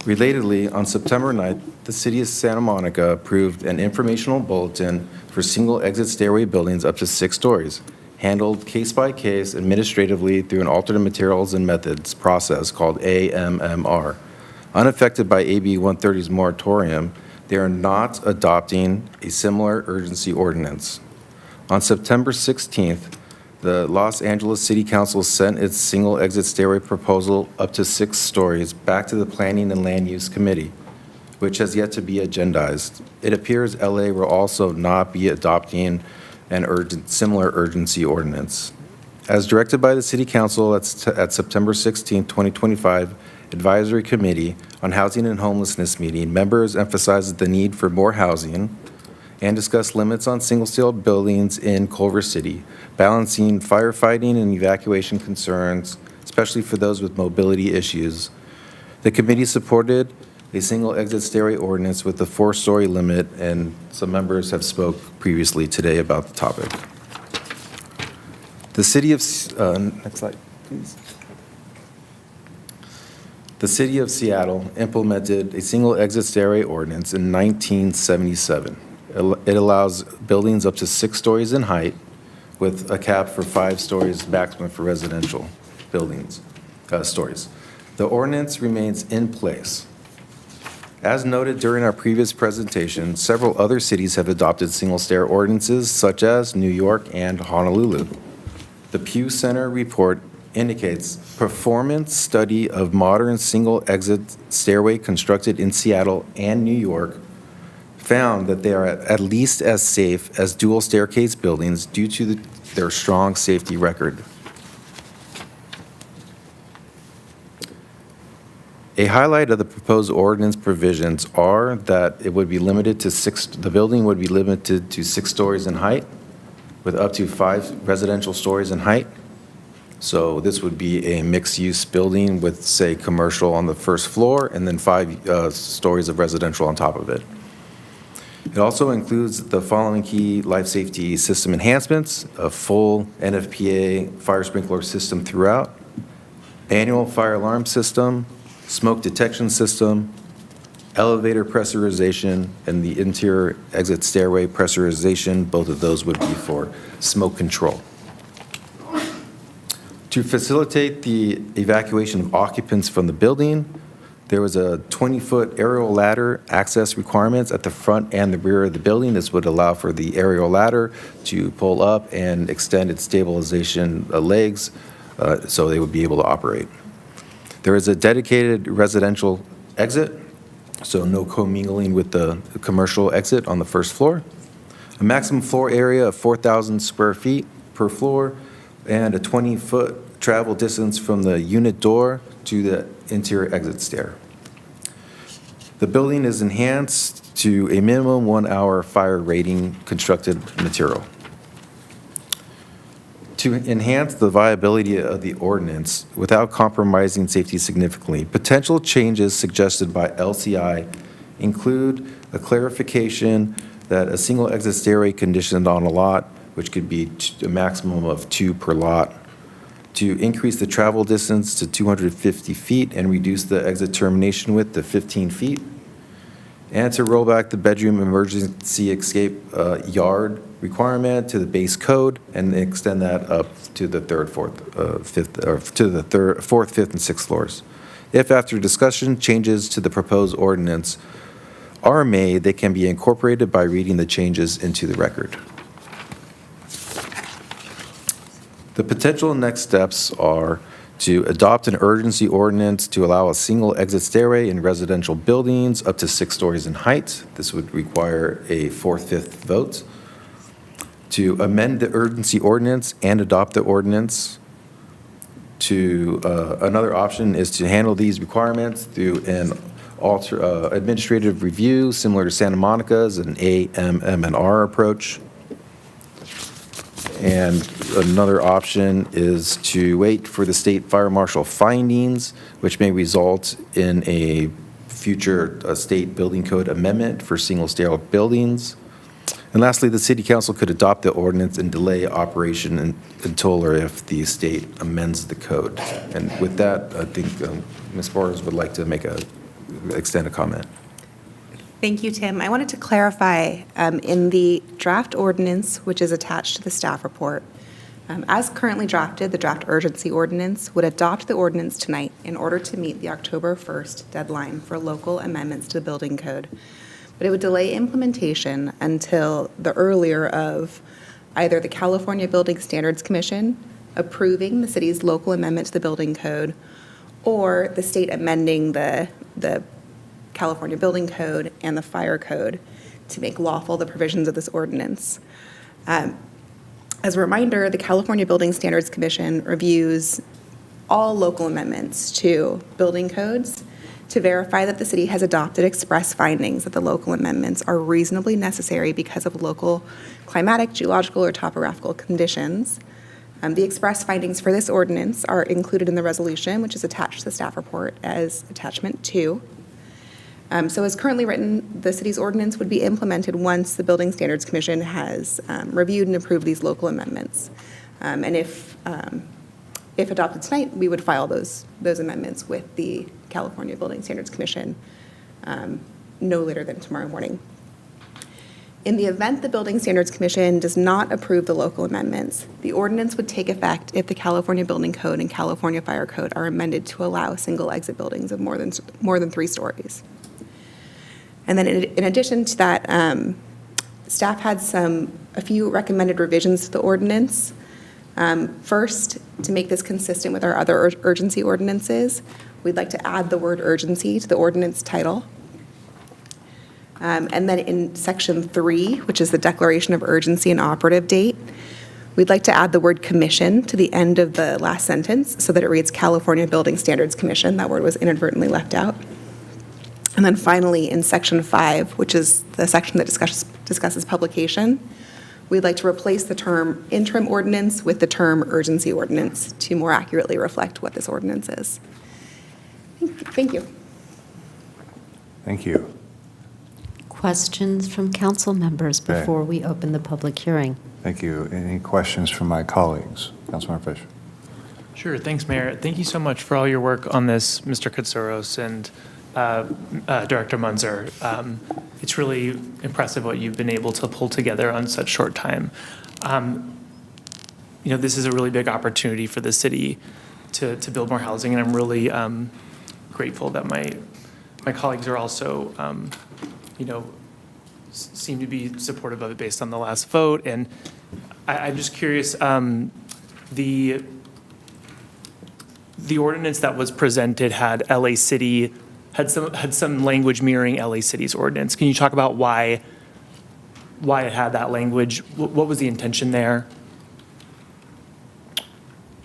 Relatedly, on September 9th, the City of Santa Monica approved an informational bulletin for single exit stairway buildings up to 6 stories, handled case by case administratively through an alternate materials and methods process called AMMR. Unaffected by AB 130's moratorium, they are not adopting a similar urgency ordinance. On September 16th, the Los Angeles City Council sent its single exit stairway proposal up to 6 stories back to the Planning and Land Use Committee, which has yet to be agendized. It appears LA will also not be adopting an similar urgency ordinance. As directed by the City Council at September 16, 2025, Advisory Committee on Housing and Homelessness meeting, members emphasized the need for more housing and discuss limits on single-stair buildings in Culver City, balancing firefighting and evacuation concerns, especially for those with mobility issues. The committee supported a single exit stairway ordinance with the 4-story limit, and some members have spoke previously today about the topic. The city of, next slide, please. The city of Seattle implemented a single exit stairway ordinance in 1977. It allows buildings up to 6 stories in height with a cap for 5 stories maximum for residential buildings, stories. The ordinance remains in place. As noted during our previous presentation, several other cities have adopted single-stair ordinances, such as New York and Honolulu. The Pew Center report indicates performance study of modern single-exit stairway constructed in Seattle and New York found that they are at least as safe as dual staircase buildings due to their strong safety record. A highlight of the proposed ordinance provisions are that it would be limited to the building would be limited to 6 stories in height with up to 5 residential stories in height. So this would be a mixed-use building with, say, commercial on the first floor and then 5 stories of residential on top of it. It also includes the following key life safety system enhancements: a full NFPA fire sprinkler system throughout, annual fire alarm system, smoke detection system, elevator pressurization, and the interior exit stairway pressurization. Both of those would be for smoke control. To facilitate the evacuation of occupants from the building, there was a 20-foot aerial ladder access requirements at the front and the rear of the building. This would allow for the aerial ladder to pull up and extend its stabilization legs so they would be able to operate. There is a dedicated residential exit, so no commingling with the commercial exit on the first floor. A maximum floor area of 4,000 square feet per floor, and a 20-foot travel distance from the unit door to the interior exit stair. The building is enhanced to a minimum 1-hour fire rating constructed material. To enhance the viability of the ordinance without compromising safety significantly, potential changes suggested by LCI include a clarification that a single exit stairway conditioned on a lot, which could be a maximum of 2 per lot, to increase the travel distance to 250 feet and reduce the exit termination width to 15 feet, and to roll back the bedroom emergency escape yard requirement to the base code and extend that up to the fourth, fifth, and sixth floors. If after discussion, changes to the proposed ordinance are made, they can be incorporated by reading the changes into the record. The potential next steps are to adopt an urgency ordinance to allow a single exit stairway in residential buildings up to 6 stories in height. This would require a 4/5 vote. To amend the urgency ordinance and adopt the ordinance. Another option is to handle these requirements through an administrative review similar to Santa Monica's, an AMM&R approach. And another option is to wait for the state fire marshal findings, which may result in a future state building code amendment for single-stair buildings. And lastly, the city council could adopt the ordinance and delay operation until or if the state amends the code. And with that, I think Ms. Borges would like to extend a comment. Thank you, Tim. I wanted to clarify in the draft ordinance, which is attached to the staff report, as currently drafted, the draft urgency ordinance would adopt the ordinance tonight in order to meet the October 1st deadline for local amendments to the building code. But it would delay implementation until the earlier of either the California Building Standards Commission approving the city's local amendment to the building code or the state amending the California Building Code and the Fire Code to make lawful the provisions of this ordinance. As a reminder, the California Building Standards Commission reviews all local amendments to building codes to to verify that the city has adopted express findings that the local amendments are reasonably necessary because of local climatic, geological, or topographical conditions. The express findings for this ordinance are included in the resolution, which is attached to the staff report as attachment 2. So as currently written, the city's ordinance would be implemented once the Building Standards Commission has reviewed and approved these local amendments. And if adopted tonight, we would file those amendments with the California Building Standards Commission no later than tomorrow morning. In the event the Building Standards Commission does not approve the local amendments, the ordinance would take effect if the California Building Code and California Fire Code are amended to allow single exit buildings of more than 3 stories. And then in addition to that, staff had a few recommended revisions to the ordinance. First, to make this consistent with our other urgency ordinances, we'd like to add the word urgency to the ordinance title. And then in section 3, which is the declaration of urgency and operative date, we'd like to add the word commission to the end of the last sentence so that it reads California Building Standards Commission. That word was inadvertently left out. And then finally, in section 5, which is the section that discusses publication, we'd like to replace the term interim ordinance with the term urgency ordinance to more accurately reflect what this ordinance is. Thank you. Thank you. Questions from council members Okay. before we open the public hearing? Thank you. Any questions from my colleagues? Councilmember Fish. Sure, thanks, Mayor. Thank you so much for all your work on this, Mr. Katsuros and Director Munzer. It's really impressive what you've been able to pull together on such short time. This is a really big opportunity for the city to build more housing, and I'm really grateful that my colleagues are also, seem to be supportive of it based on the last vote. And I'm just curious, the ordinance that was presented had LA City had some language mirroring LA City's ordinance. Can you talk about why it had that language? What was the intention there?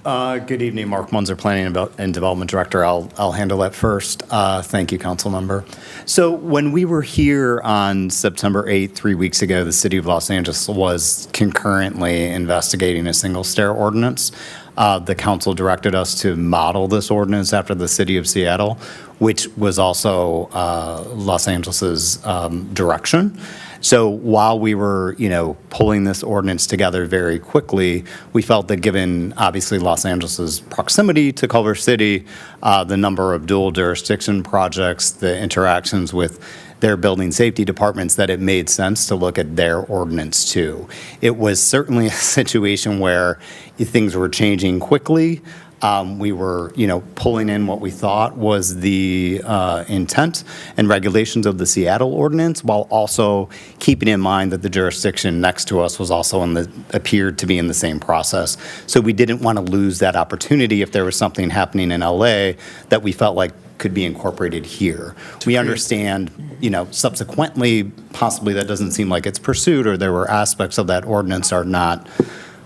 Good evening, Mark Munzer, Planning and Development Director. I'll handle that first. Thank you, Council Member. So when we were here on September 8th, 3 weeks ago, the City of Los Angeles was concurrently investigating a single-stair ordinance. The council directed us to model this ordinance after the City of Seattle, which was also Los Angeles's direction. So while we were, pulling this ordinance together very quickly, we felt that given obviously Los Angeles's proximity to Culver City, the number of dual jurisdiction projects, the interactions with their building safety departments, that it made sense to look at their ordinance too. It was certainly a situation where things were changing quickly. We were, pulling in what we thought was the intent and regulations of the Seattle ordinance, while also keeping in mind that the jurisdiction next to us was also appeared to be in the same process. So we didn't want to lose that opportunity if there was something happening in LA that we felt like could be incorporated here. We understand, subsequently, possibly that doesn't seem like it's pursued, or there were aspects of that ordinance are not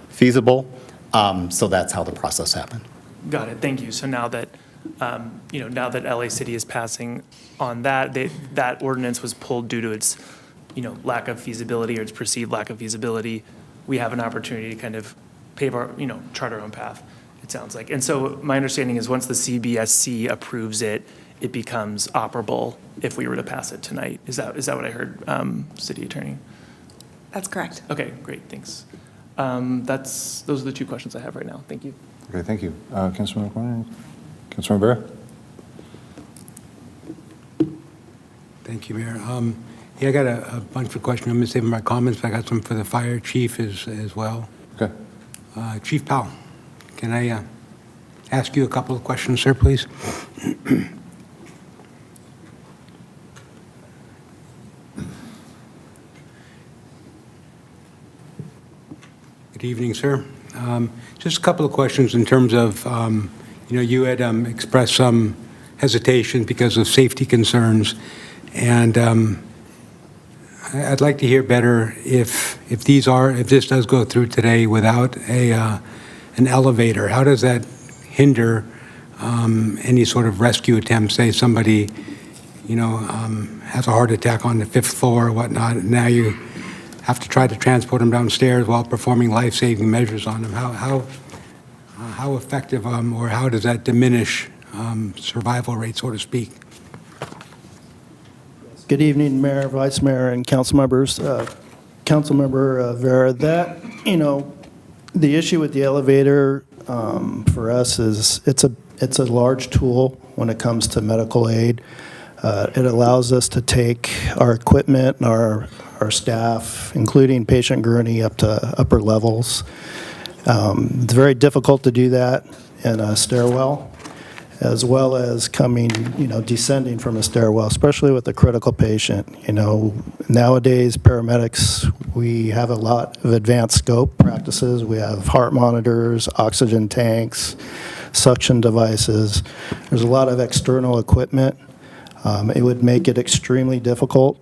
feasible. So that's how the process happened. Got it. Thank you. So now that, now that LA City is passing on that, that ordinance was pulled due to its, lack of feasibility or its perceived lack of feasibility. We have an opportunity to kind of pave our, chart our own path, it sounds like. And so my understanding is once the CBSC approves it, it becomes operable if we were to pass it tonight. Is that what I heard, City Attorney? That's correct. Okay, great. Thanks. Those are the 2 questions I have right now. Thank you. Okay, thank you. Councilmember McCormick? Councilmember Barrett? Thank you, Mayor. I got a bunch of questions. I'm going to save my comments, but I got some for the fire chief as well. Okay. Chief Powell, can I ask you a couple of questions, sir, please? Good evening, sir. Just a couple of questions in terms of, you had expressed some hesitation because of safety concerns, and I'd like to hear better if this does go through today without an elevator. How does that hinder any sort of rescue attempt, say somebody, has a heart attack on the 5th floor or whatnot, and now you have to try to transport them downstairs while performing life-saving measures on them. How effective or how does that diminish survival rate, so to speak? Good evening, Mayor, Vice Mayor, and council members. Councilmember Vera, the issue with the elevator for us is it's a large tool when it comes to medical aid. It allows us to take our equipment and our staff, including patient gurney, up to upper levels. It's very difficult to do that in a stairwell, as well as descending from a stairwell, especially with a critical patient. Nowadays, paramedics, we have a lot of advanced scope practices. We have heart monitors, oxygen tanks, suction devices. There's a lot of external equipment. It would make it extremely difficult,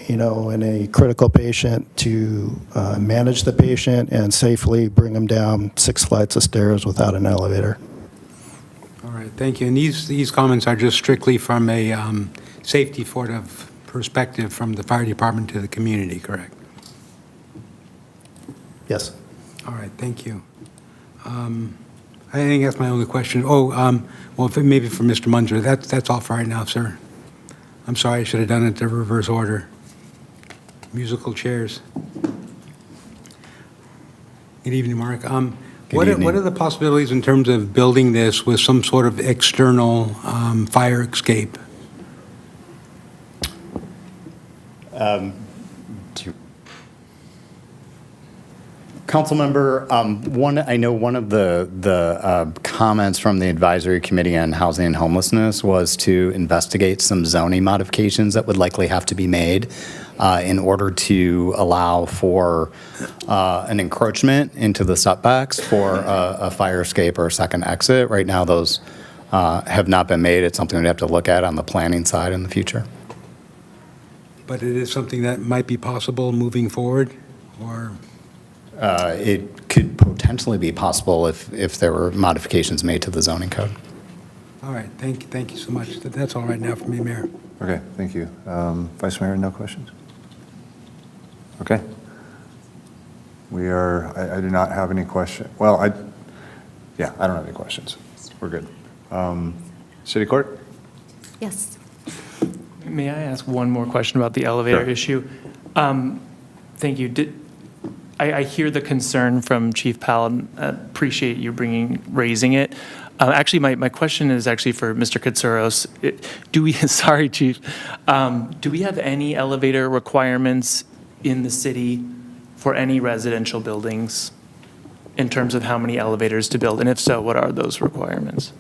in a critical patient to manage the patient and safely bring them down 6 flights of stairs without an elevator. All right, thank you. And these comments are just strictly from a safety sort of perspective from the fire department to the community, correct? Yes. All right, thank you. I think that's my only question. Maybe for Mr. Munzer. That's all for right now, sir. I'm sorry, I should have done it in reverse order. Musical chairs. Good evening, Mark. What are the possibilities in terms of building this with some sort of external fire escape? Councilmember, I know one of the comments from the Advisory Committee on Housing and Homelessness was to investigate some zoning modifications that would likely have to be made in order to allow for an encroachment into the setbacks for a fire escape or a second exit. Right now, those have not been made. It's something we'd have to look at on the planning side in the future. But it is something that might be possible moving forward, or? It could potentially be possible if there were modifications made to the zoning code. All right, thank you so much. That's all right now for me, Mayor. Okay, thank you. Vice Mayor, no questions? Okay. I do not have any questions. Well, I don't have any questions. We're good. City Clerk? Yes. May I ask one more question about the elevator issue? Thank you. I hear the concern from Chief Powell, and appreciate you raising it. Actually, my question is actually for Mr. Katsouros. Sorry, Chief. Do we have any elevator requirements in the city for any residential buildings in terms of how many elevators to build? And if so, what are those requirements?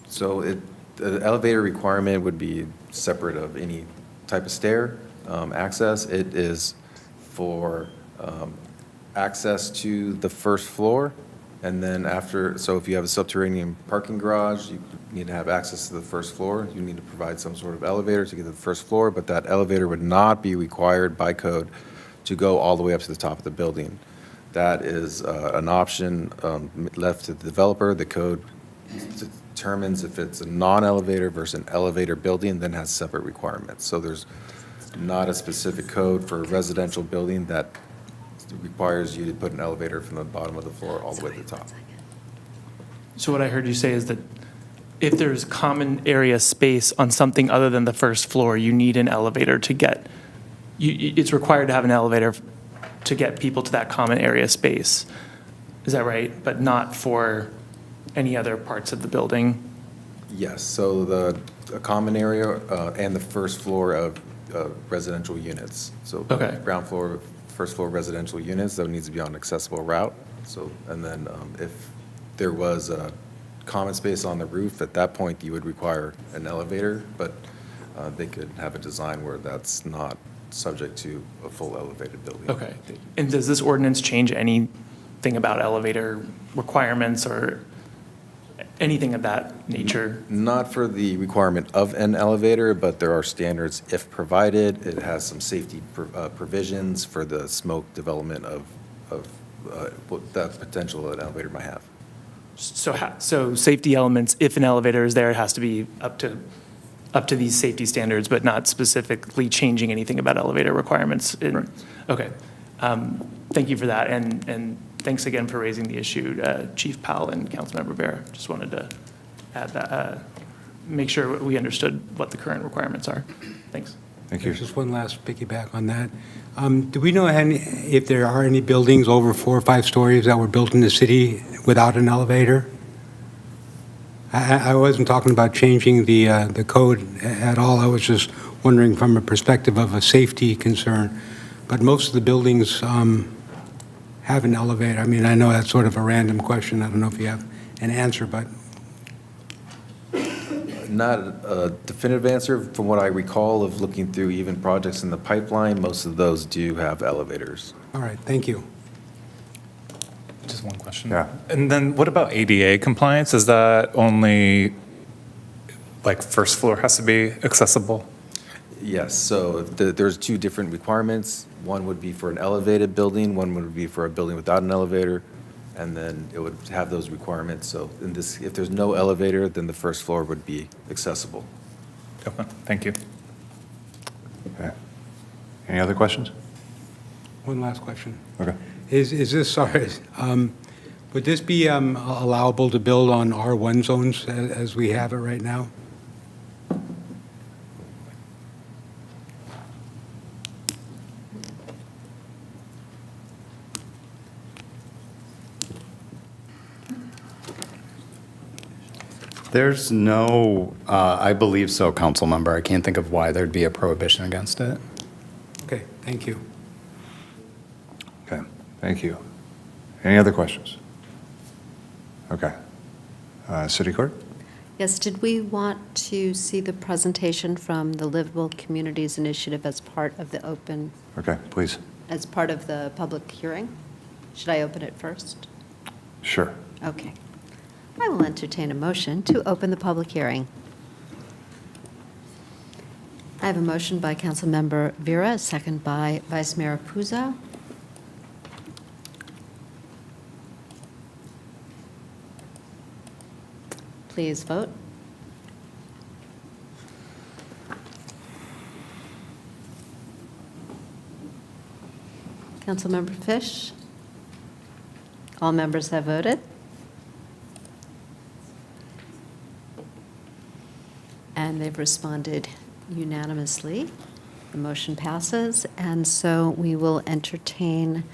So the elevator requirement would be separate of any type of stair access. It is for access to the first floor, and then so if you have a subterranean parking garage, you need to have access to the first floor. You need to provide some sort of elevator to get to the first floor, but that elevator would not be required by code to go all the way up to the top of the building. That is an option left to the developer. The code determines if it's a non-elevator versus an elevator building, then has separate requirements. So there's not a specific code for a residential building that requires you to put an elevator from the bottom of the floor all the way to the top. So what I heard you say is that if there's common area space on something other than the first floor, you need an elevator to get, it's required to have an elevator to get people to that common area space. Is that right? But not for any other parts of the building? Yes, so the common area and the first floor of residential units. So ground floor, first floor residential units, that needs to be on an accessible route. So, and then if there was a common space on the roof, at that point you would require an elevator, but they could have a design where that's not subject to a full elevated building. Okay. And does this ordinance change anything about elevator requirements or anything of that nature? Not for the requirement of an elevator, but there are standards if provided. It has some safety provisions for the smoke development of what that potential an elevator might have. So safety elements, if an elevator is there, it has to be up to these safety standards, but not specifically changing anything about elevator requirements. Right. Okay. Thank you for that, and thanks again for raising the issue, Chief Powell and Councilmember Vera. Just wanted to add that, make sure we understood what the current requirements are. Thanks. Thank you. Just one last piggyback on that. Do we know if there are any buildings over 4 or 5 stories that were built in the city without an elevator? I wasn't talking about changing the code at all. I was just wondering from a perspective of a safety concern. But most of the buildings have an elevator. I mean, I know that's sort of a random question. I don't know if you have an answer, but. Not a definitive answer. From what I recall of looking through even projects in the pipeline, most of those do have elevators. All right, thank you. Just one question. Yeah. And then what about ADA compliance? Is that only, like, first floor has to be accessible? Yes, so there's 2 different requirements. One would be for an elevated building, one would be for a building without an elevator, and then it would have those requirements. So in this, if there's no elevator, then the first floor would be accessible. Okay, thank you. Okay. Any other questions? One last question. Okay. Is this, sorry, would this be allowable to build on R1 zones as we have it right now? There's no, I believe so, council member. I can't think of why there'd be a prohibition against it. Okay, thank you. Okay, thank you. Any other questions? Okay. City Clerk? Yes, did we want to see the presentation from the Livable Communities Initiative as part of the open, Okay, please. as part of the public hearing? Should I open it first? Sure. Okay. I will entertain a motion to open the public hearing. I have a motion by Councilmember Vera, a second by Vice Mayor Puzo. Please vote. Councilmember Fish? All members have voted. And they've responded unanimously. The motion passes, and so we will entertain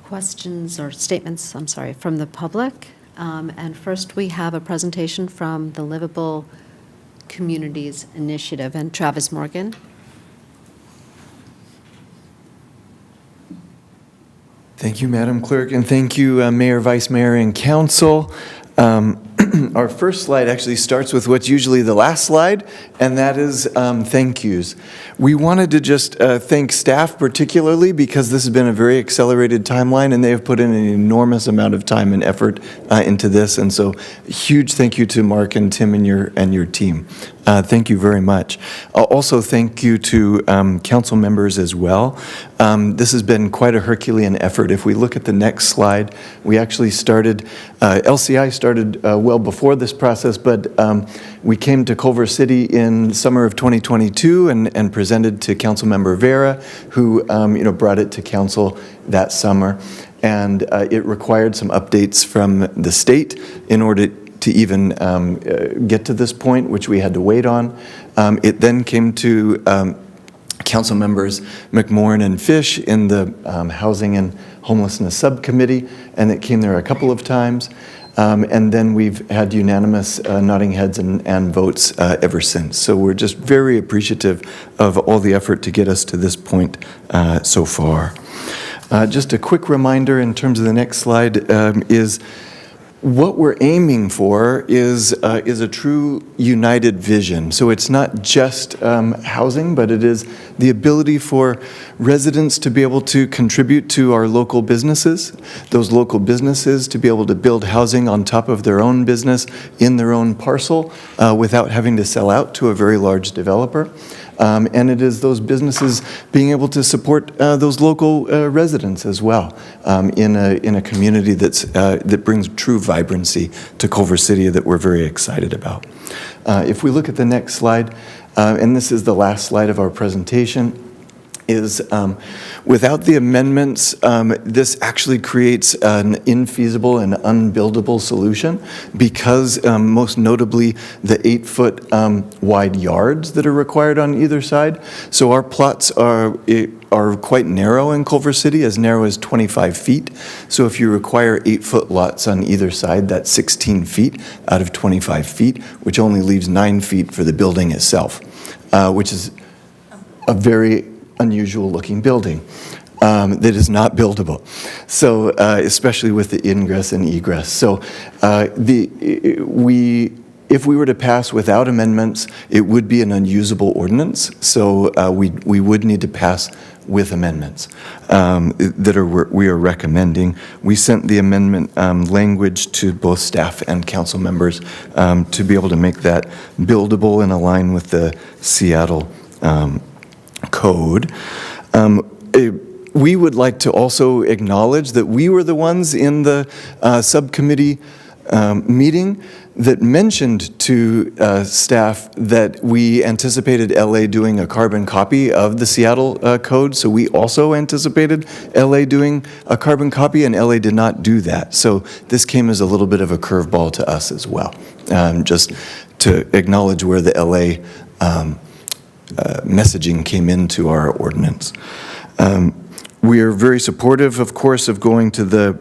questions or statements, I'm sorry, from the public. And first, we have a presentation from the Livable Communities Initiative, and Travis Morgan. Thank you, Madam Clerk, and thank you, Mayor, Vice Mayor, and Council. Our first slide actually starts with what's usually the last slide, and that is thank yous. We wanted to just thank staff particularly because this has been a very accelerated timeline, and they have put in an enormous amount of time and effort into this. And so, a huge thank you to Mark and Tim and your team. Thank you very much. Also, thank you to council members as well. This has been quite a Herculean effort. If we look at the next slide, we actually started, LCI started well before this process, but we came to Culver City in summer of 2022 and presented to Councilmember Vera, who brought it to council that summer. And it required some updates from the state in order to even get to this point, which we had to wait on. It then came to Council members McMorrin and Fish in the Housing and Homelessness Subcommittee, and it came there a couple of times. And then we've had unanimous nodding heads and votes ever since. So we're just very appreciative of all the effort to get us to this point so far. Just a quick reminder in terms of the next slide is what we're aiming for is a true united vision. So it's not just housing, but it is the ability for residents to be able to contribute to our local businesses, those local businesses to be able to build housing on top of their own business in their own parcel without having to sell out to a very large developer. And it is those businesses being able to support those local residents as well in a community that brings true vibrancy to Culver City that we're very excited about. If we look at the next slide, and this is the last slide of our presentation, is without the amendments, this actually creates an infeasible and unbuildable solution because most notably the 8-foot wide yards that are required on either side. So our plots are quite narrow in Culver City, as narrow as 25 feet. So if you require 8-foot lots on either side, that's 16 feet out of 25 feet, which only leaves 9 feet for the building itself, which is a very unusual looking building that is not buildable. So especially with the ingress and egress. So if we were to pass without amendments, it would be an unusable ordinance. So we would need to pass with amendments that we are recommending. We sent the amendment language to both staff and council members to be able to make that buildable and align with the Seattle code. We would like to also acknowledge that we were the ones in the subcommittee meeting that mentioned to staff that we anticipated LA doing a carbon copy of the Seattle code. So we also anticipated LA doing a carbon copy, and LA did not do that. So this came as a little bit of a curveball to us as well, just to acknowledge where the LA messaging came into our ordinance. We are very supportive, of course, of going to the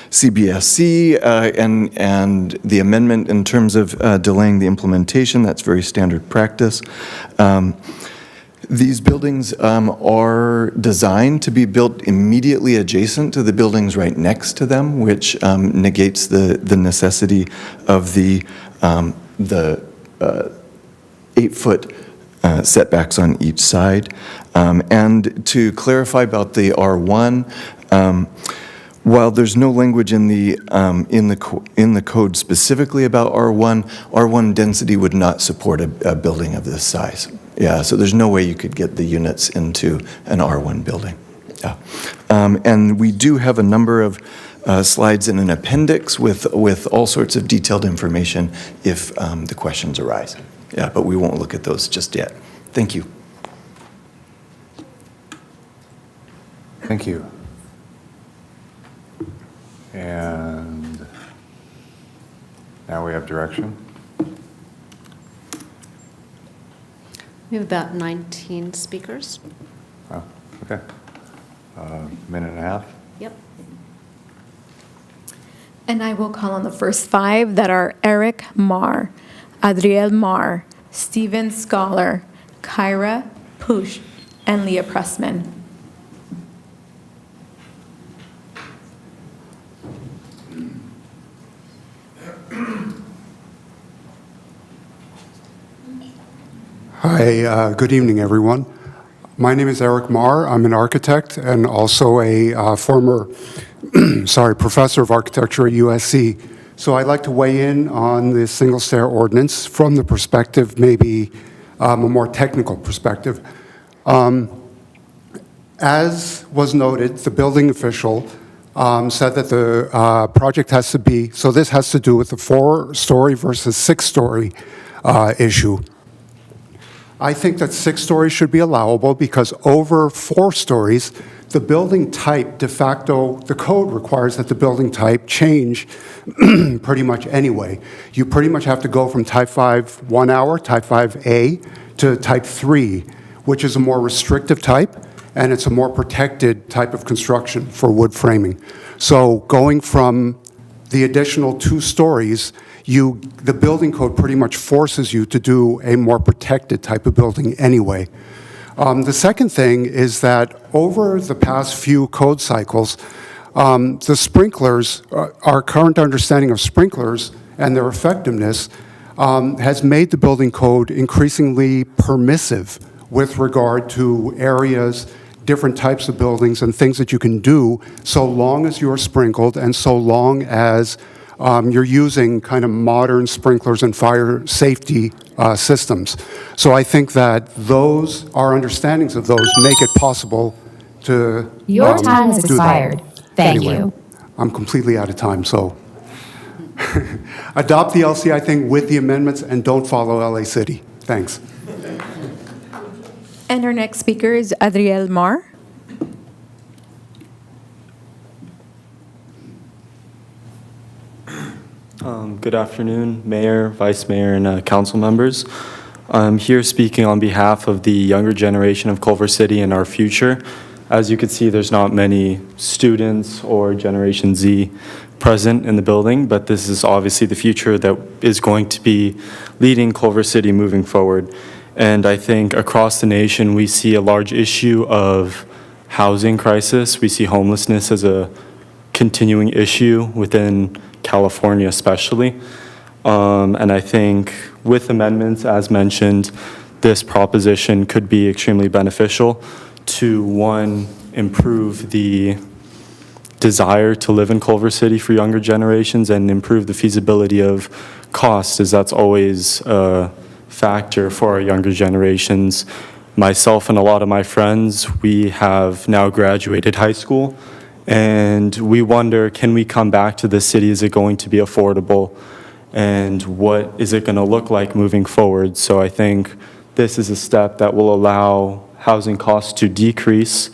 CBSC and the amendment in terms of delaying the implementation. That's very standard practice. These buildings are designed to be built immediately adjacent to the buildings right next to them, which negates the necessity of the 8-foot setbacks on each side. And to clarify about the R1, while there's no language in the code specifically about R1 density would not support a building of this size. Yeah, so there's no way you could get the units into an R1 building. Yeah. And we do have a number of slides in an appendix with all sorts of detailed information if the questions arise. Yeah, but we won't look at those just yet. Thank you. Thank you. And now we have direction. We have about 19 speakers. Oh, okay. Minute and a half. Yep. And I will call on the first 5 that are Eric Marr, Adriel Marr, Steven Scholar, Kyra Push, and Leah Pressman. Hi, good evening, everyone. My name is Eric Marr. I'm an architect and also a former professor of architecture at USC. So I'd like to weigh in on the single-stair ordinance from the perspective, maybe a more technical perspective. As was noted, the building official said that the project has to be, so this has to do with the 4-story versus 6-story issue. I think that 6 stories should be allowable because over 4 stories, the building type, de facto, the code requires that the building type change pretty much anyway. You pretty much have to go from type 5 1 hour, type 5A, to type 3, which is a more restrictive type, and it's a more protected type of construction for wood framing. So going from the additional 2 stories, the building code pretty much forces you to do a more protected type of building anyway. The second thing is that over the past few code cycles, the sprinklers, our current understanding of sprinklers and their effectiveness has made the building code increasingly permissive with regard to areas, different types of buildings and things that you can do so long as you're sprinkled and so long as you're using kind of modern sprinklers and fire safety systems. So I think that our understandings of those make it possible to Your time has do that. expired. Thank Anyway, you. I'm completely out of time, so adopt the LCI thing with the amendments and don't follow LA City. Thanks. And our next speaker is Adriel Mar. Good afternoon, Mayor, Vice Mayor, and council members. I'm here speaking on behalf of the younger generation of Culver City and our future. As you can see, there's not many students or Generation Z present in the building, but this is obviously the future that is going to be leading Culver City moving forward. And I think across the nation, we see a large issue of housing crisis. We see homelessness as a continuing issue within California especially. And I think with amendments, as mentioned, this proposition could be extremely beneficial to, one, improve the desire to live in Culver City for younger generations and improve the feasibility of cost, as that's always a factor for our younger generations. Myself and a lot of my friends, we have now graduated high school, and we wonder, can we come back to this city? Is it going to be affordable? And what is it going to look like moving forward? So I think this is a step that will allow housing costs to decrease,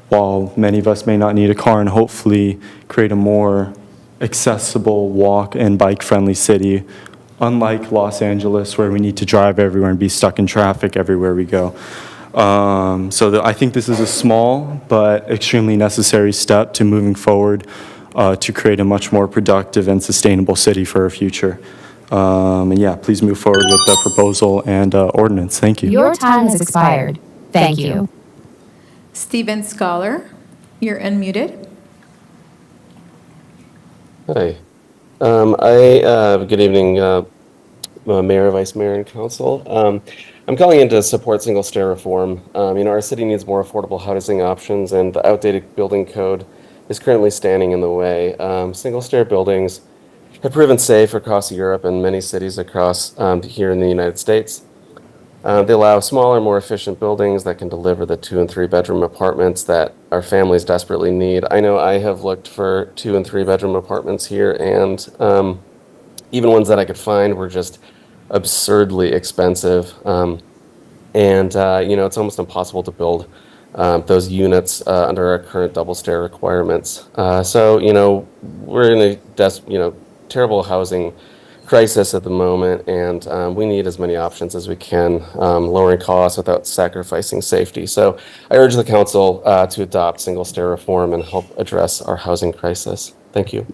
while many of us may not need a car, and hopefully create a more accessible walk and bike-friendly city, unlike Los Angeles, where we need to drive everywhere and be stuck in traffic everywhere we go. I think this is a small but extremely necessary step to moving forward to create a much more productive and sustainable city for our future. And yeah, please move forward with the proposal and ordinance. Thank you. Your time has expired. Thank you. Stephen Scholar, you're unmuted. Hi. Good evening, Mayor, Vice Mayor, and Council. I'm calling in to support single-stair reform. Our city needs more affordable housing options, and the outdated building code is currently standing in the way. Single-stair buildings have proven safe across Europe and many cities across here in the United States. They allow smaller, more efficient buildings that can deliver the 2- and 3-bedroom apartments that our families desperately need. I know I have looked for 2- and 3-bedroom apartments here, and even ones that I could find were just absurdly expensive. It's almost impossible to build those units under our current double-stair requirements. We're in a terrible housing crisis at the moment, and we need as many options as we can, lowering costs without sacrificing safety. So I urge the council to adopt single-stair reform and help address our housing crisis. Thank you.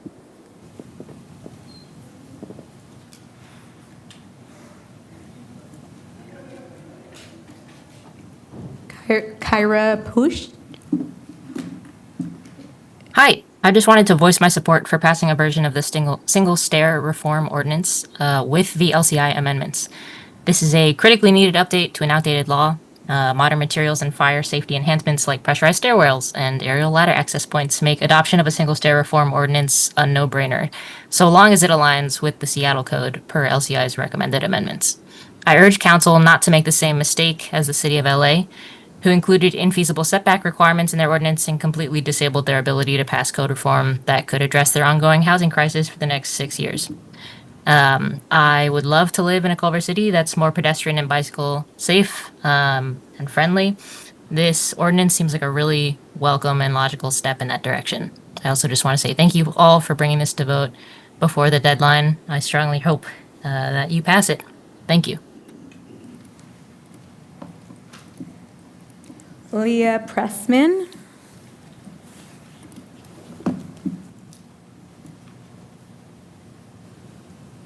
Kyra Push. Hi, I just wanted to voice my support for passing a version of the single-stair reform ordinance with the LCI amendments. This is a critically needed update to an outdated law. Modern materials and fire safety enhancements like pressurized stairwells and aerial ladder access points make adoption of a single-stair reform ordinance a no-brainer, so long as it aligns with the Seattle Code per LCI's recommended amendments. I urge council not to make the same mistake as the City of LA, who included infeasible setback requirements in their ordinance and completely disabled their ability to pass code reform that could address their ongoing housing crisis for the next 6 years. I would love to live in a Culver City that's more pedestrian and bicycle safe and friendly. This ordinance seems like a really welcome and logical step in that direction. I also just want to say thank you all for bringing this to vote before the deadline. I strongly hope that you pass it. Thank you. Leah Pressman.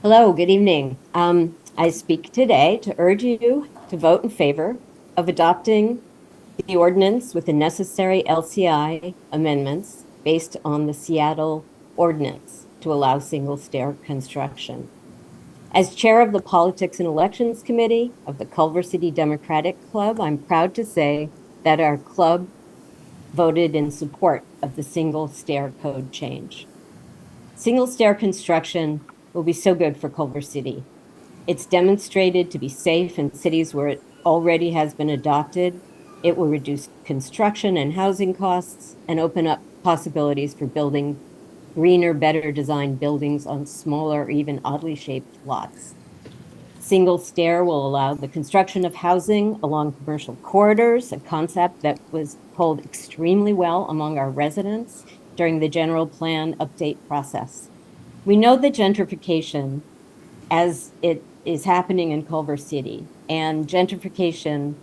Hello, good evening. I speak today to urge you to vote in favor of adopting the ordinance with the necessary LCI amendments based on the Seattle ordinance to allow single-stair construction. As chair of the Politics and Elections Committee of the Culver City Democratic Club, I'm proud to say that our club voted in support of the single-stair code change. Single-stair construction will be so good for Culver City. It's demonstrated to be safe in cities where it already has been adopted. It will reduce construction and housing costs and open up possibilities for building greener, better designed buildings on smaller or even oddly shaped lots. Single-stair will allow the construction of housing along commercial corridors, a concept that was pulled extremely well among our residents during the general plan update process. We know that gentrification, as it is happening in Culver City, and gentrification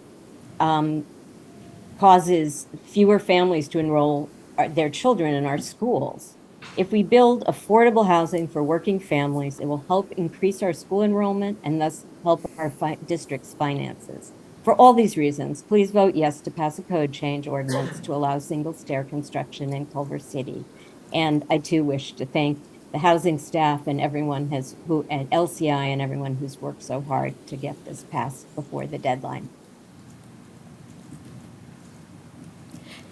causes fewer families to enroll their children in our schools. If we build affordable housing for working families, it will help increase our school enrollment and thus help our district's finances. For all these reasons, please vote yes to pass a code change ordinance to allow single-stair construction in Culver City. And I too wish to thank the housing staff and everyone at LCI and everyone who's worked so hard to get this passed before the deadline.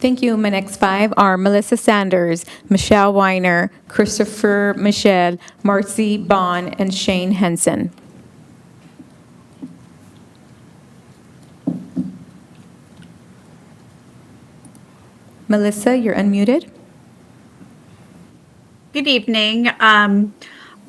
Thank you. My next 5 are Melissa Sanders, Michelle Weiner, Christopher Michel, Marcy Bond, and Shane Henson. Melissa, you're unmuted. Good evening.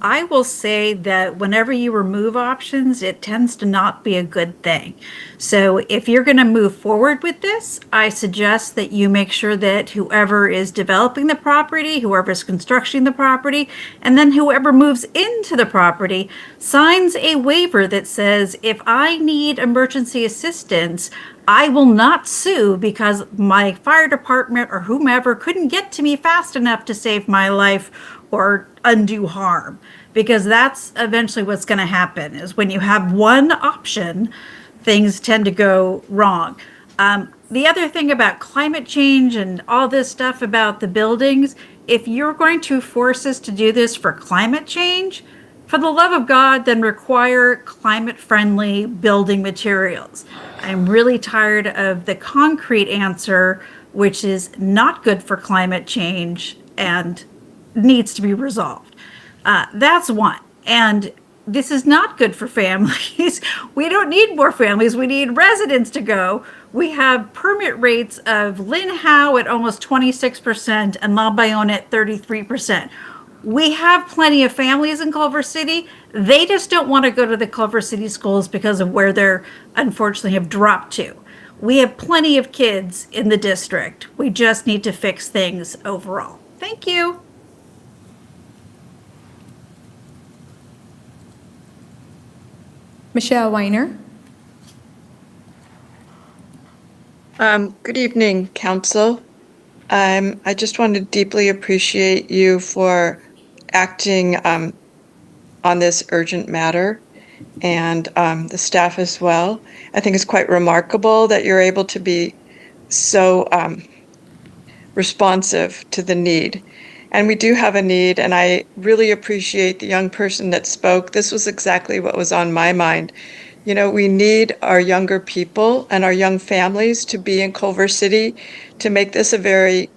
I will say that whenever you remove options, it tends to not be a good thing. So if you're going to move forward with this, I suggest that you make sure that whoever is developing the property, whoever is constructing the property, and then whoever moves into the property signs a waiver that says, if I need emergency assistance, I will not sue because my fire department or whomever couldn't get to me fast enough to save my life or undo harm. Because that's eventually what's going to happen, is when you have one option, things tend to go wrong. The other thing about climate change and all this stuff about the buildings, if you're going to force us to do this for climate change, for the love of God, then require climate-friendly building materials. I'm really tired of the concrete answer, which is not good for climate change and needs to be resolved. That's one. And this is not good for families. We don't need more families. We need residents to go. We have permit rates of Lynn Howe at almost 26% and La Bayonne at 33%. We have plenty of families in Culver City. They just don't want to go to the Culver City schools because of where they're unfortunately have dropped to. We have plenty of kids in the district. We just need to fix things overall. Thank you. Michelle Weiner. Good evening, Council. I just want to deeply appreciate you for acting on this urgent matter, and the staff as well. I think it's quite remarkable that you're able to be so responsive to the need. And we do have a need, and I really appreciate the young person that spoke. This was exactly what was on my mind. You know, we need our younger people and our young families to be in Culver City to make this a very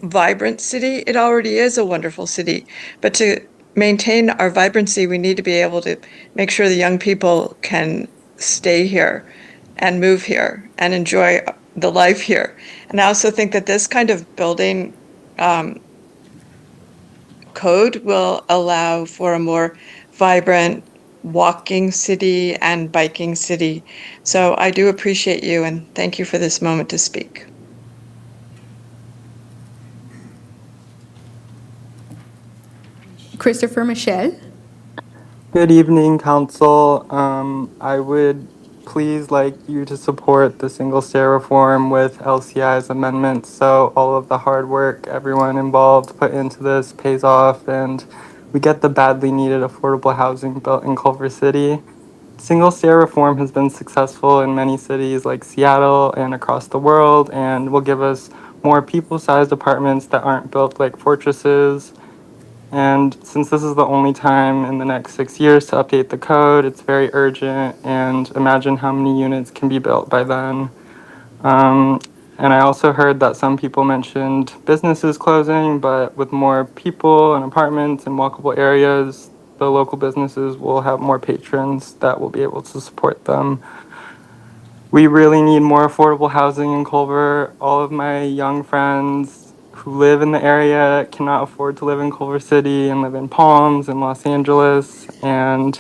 vibrant city. It already is a wonderful city, but to maintain our vibrancy, we need to be able to make sure the young people can stay here and move here and enjoy the life here. And I also think that this kind of building code will allow for a more vibrant walking city and biking city. So I do appreciate you, and thank you for this moment to speak. Christopher Michel. Good evening, Council. I would please like you to support the single-stair reform with LCI's amendments so all of the hard work everyone involved put into this pays off and we get the badly needed affordable housing built in Culver City. Single-stair reform has been successful in many cities like Seattle and across the world and will give us more people-sized apartments that aren't built like fortresses. And since this is the only time in the next 6 years to update the code, it's very urgent, and imagine how many units can be built by then. And I also heard that some people mentioned businesses closing, but with more people and apartments and walkable areas, the local businesses will have more patrons that will be able to support them. We really need more affordable housing in Culver. All of my young friends who live in the area cannot afford to live in Culver City and live in Palms and Los Angeles. And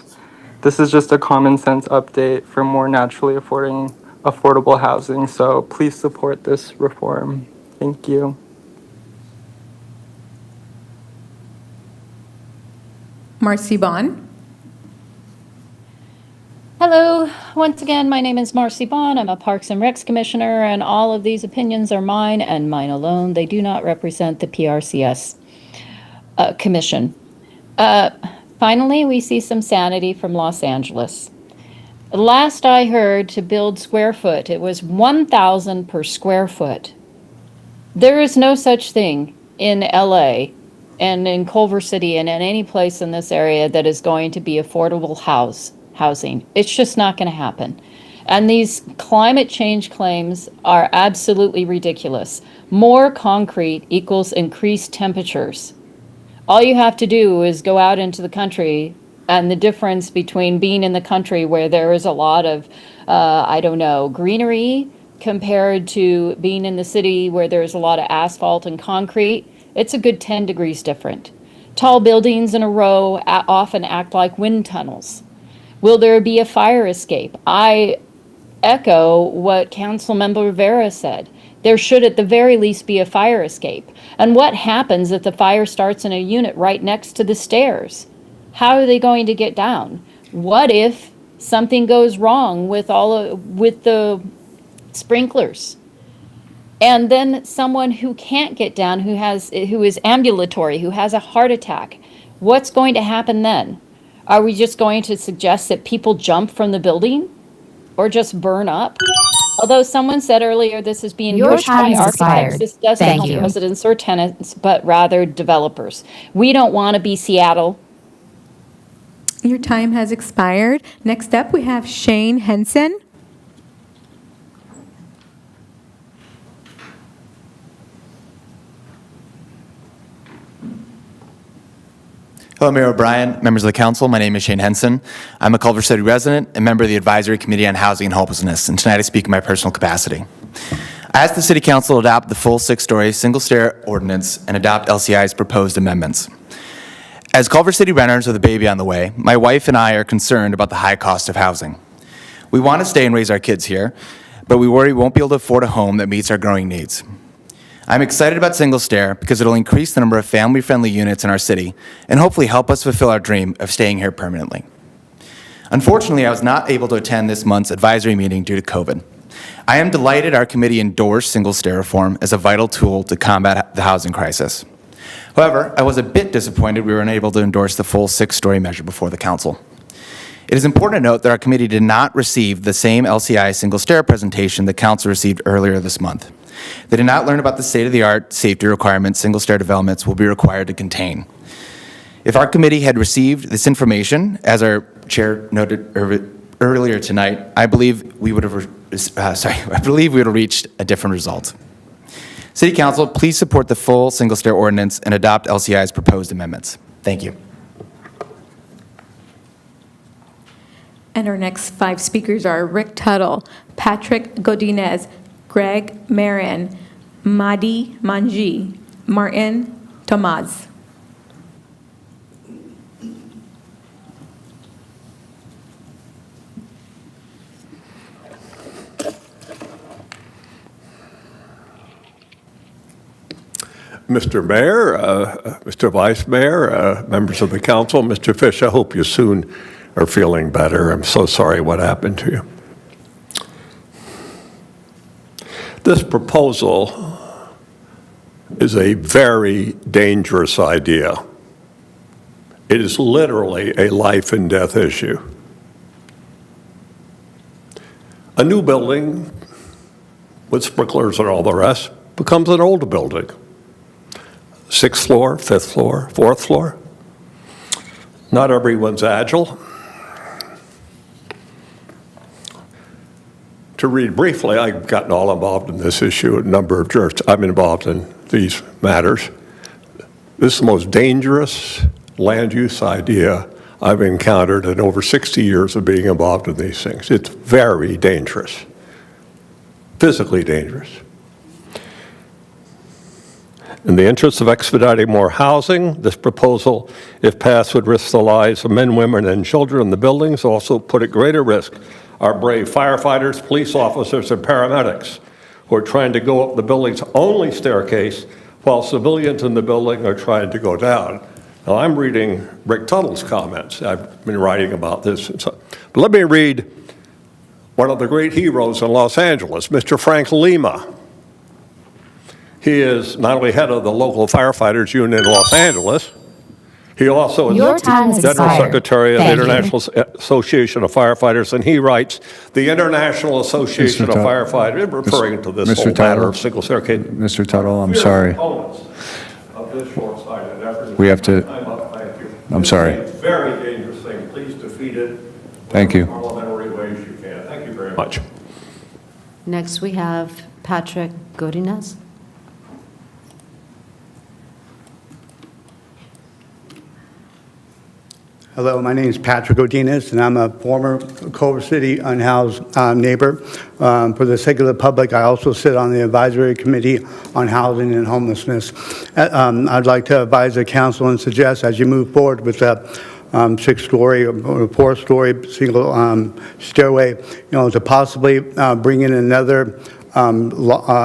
this is just a common sense update for more naturally affordable housing. So please support this reform. Thank you. Marcy Bond. Hello, once again, my name is Marcy Bond. I'm a Parks and Recs Commissioner, and all of these opinions are mine and mine alone. They do not represent the PRCS Commission. Finally, we see some sanity from Los Angeles. Last I heard, to build square foot, it was 1,000 per square foot. There is no such thing in LA and in Culver City and in any place in this area that is going to be affordable housing. It's just not going to happen. And these climate change claims are absolutely ridiculous. More concrete equals increased temperatures. All you have to do is go out into the country, and the difference between being in the country where there is a lot of, greenery compared to being in the city where there's a lot of asphalt and concrete, it's a good 10 degrees different. Tall buildings in a row often act like wind tunnels. Will there be a fire escape? I echo what Councilmember Rivera said. There should at the very least be a fire escape. And what happens if the fire starts in a unit right next to the stairs? How are they going to get down? What if something goes wrong with the sprinklers? And then someone who can't get down, who is ambulatory, who has a heart attack, what's going to happen then? Are we just going to suggest that people jump from the building or just burn up? Although someone said earlier this is being Your pushed by time has architects, expired. this doesn't Thank help you. residents or tenants, but rather developers. We don't want to be Seattle. Your time has expired. Next up, we have Shane Henson. Hello, Mayor O'Brien, members of the council. My name is Shane Henson. I'm a Culver City resident and member of the Advisory Committee on Housing and Hopelessness, and tonight I speak in my personal capacity. I asked the City Council to adopt the full 6-story single-stair ordinance and adopt LCI's proposed amendments. As Culver City renters with a baby on the way, my wife and I are concerned about the high cost of housing. We want to stay and raise our kids here, but we worry we won't be able to afford a home that meets our growing needs. I'm excited about Single-stair because it'll increase the number of family-friendly units in our city and hopefully help us fulfill our dream of staying here permanently. Unfortunately, I was not able to attend this month's advisory meeting due to COVID. I am delighted our committee endorsed single-stair reform as a vital tool to combat the housing crisis. However, I was a bit disappointed we were unable to endorse the full 6-story measure before the council. It is important to note that our committee did not receive the same LCI single-stair presentation the council received earlier this month. They did not learn about the state-of-the-art safety requirements single-stair developments will be required to contain. If our committee had received this information, as our chair noted earlier tonight, I believe we would have reached a different result. City Council, please support the full single-stair ordinance and adopt LCI's proposed amendments. Thank you. And our next 5 speakers are Rick Tuttle, Patrick Godinez, Greg Marin, Madi Manji, Martin Tomaz. Mr. Mayor, Mr. Vice Mayor, members of the council, Mr. Fish, I hope you soon are feeling better. I'm so sorry what happened to you. This proposal is a very dangerous idea. It is literally a life and death issue. A new building with sprinklers and all the rest becomes an old building. 6th floor, 5th floor, 4th floor. Not everyone's agile. to read briefly, I've gotten all involved in this issue, a number of churches. I'm involved in these matters. This is the most dangerous land use idea I've encountered in over 60 years of being involved in these things. It's very dangerous, physically dangerous. In the interest of expediting more housing, this proposal, if passed, would risk the lives of men, women, and children in the buildings, also put at greater risk our brave firefighters, police officers, and paramedics who are trying to go up the building's only staircase while civilians in the building are trying to go down. Now, I'm reading Rick Tuttle's comments. I've been writing about this. But let me read one of the great heroes in Los Angeles, Mr. Frank Lima. He is not only head of the local firefighters union in Los Angeles, he also is General Secretary of the International Association of Firefighters, and he writes, the International Association of Firefighters, referring to this whole matter of single-stair case. Mr. Tuttle, I'm sorry. Of this short-sighted effort. We have to, I'm sorry. It's a very dangerous thing. Please defeat it. Thank you. In parliamentary ways you can. Thank you very much. Next, we have Patrick Godinez. Hello, my name is Patrick Godinez, and I'm a former Culver City unhoused neighbor. For the sake of the public, I also sit on the advisory committee on housing and homelessness. I'd like to advise the council and suggest, as you move forward with the 6-story or 4-story single stairway, to possibly bring in another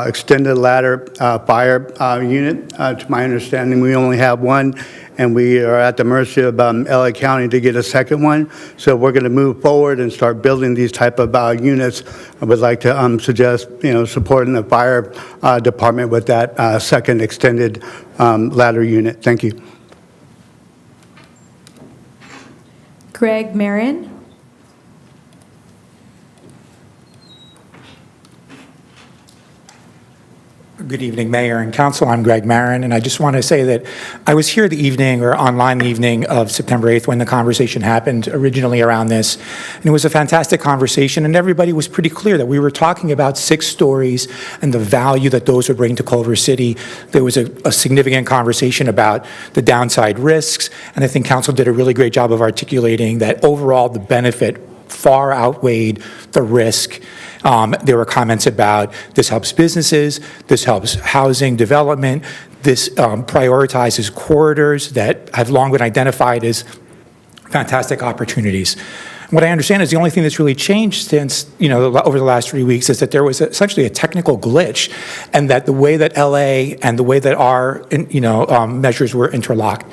extended ladder fire unit. To my understanding, we only have one, and we are at the mercy of LA County to get a second one. So we're going to move forward and start building these type of units. I would like to suggest, supporting the fire department with that second extended ladder unit. Thank you. Greg Marin. Good evening, Mayor and Council. I'm Greg Marin, and I just want to say that I was here the evening or online the evening of September 8th when the conversation happened originally around this, and it was a fantastic conversation, and everybody was pretty clear that we were talking about 6 stories and the value that those would bring to Culver City. There was a significant conversation about the downside risks, and I think Council did a really great job of articulating that overall the benefit far outweighed the risk. There were comments about this helps businesses, this helps housing development, this prioritizes corridors that have long been identified as fantastic opportunities. What I understand is the only thing that's really changed since, over the last 3 weeks is that there was essentially a technical glitch, and that the way that LA and the way that our, measures were interlocked.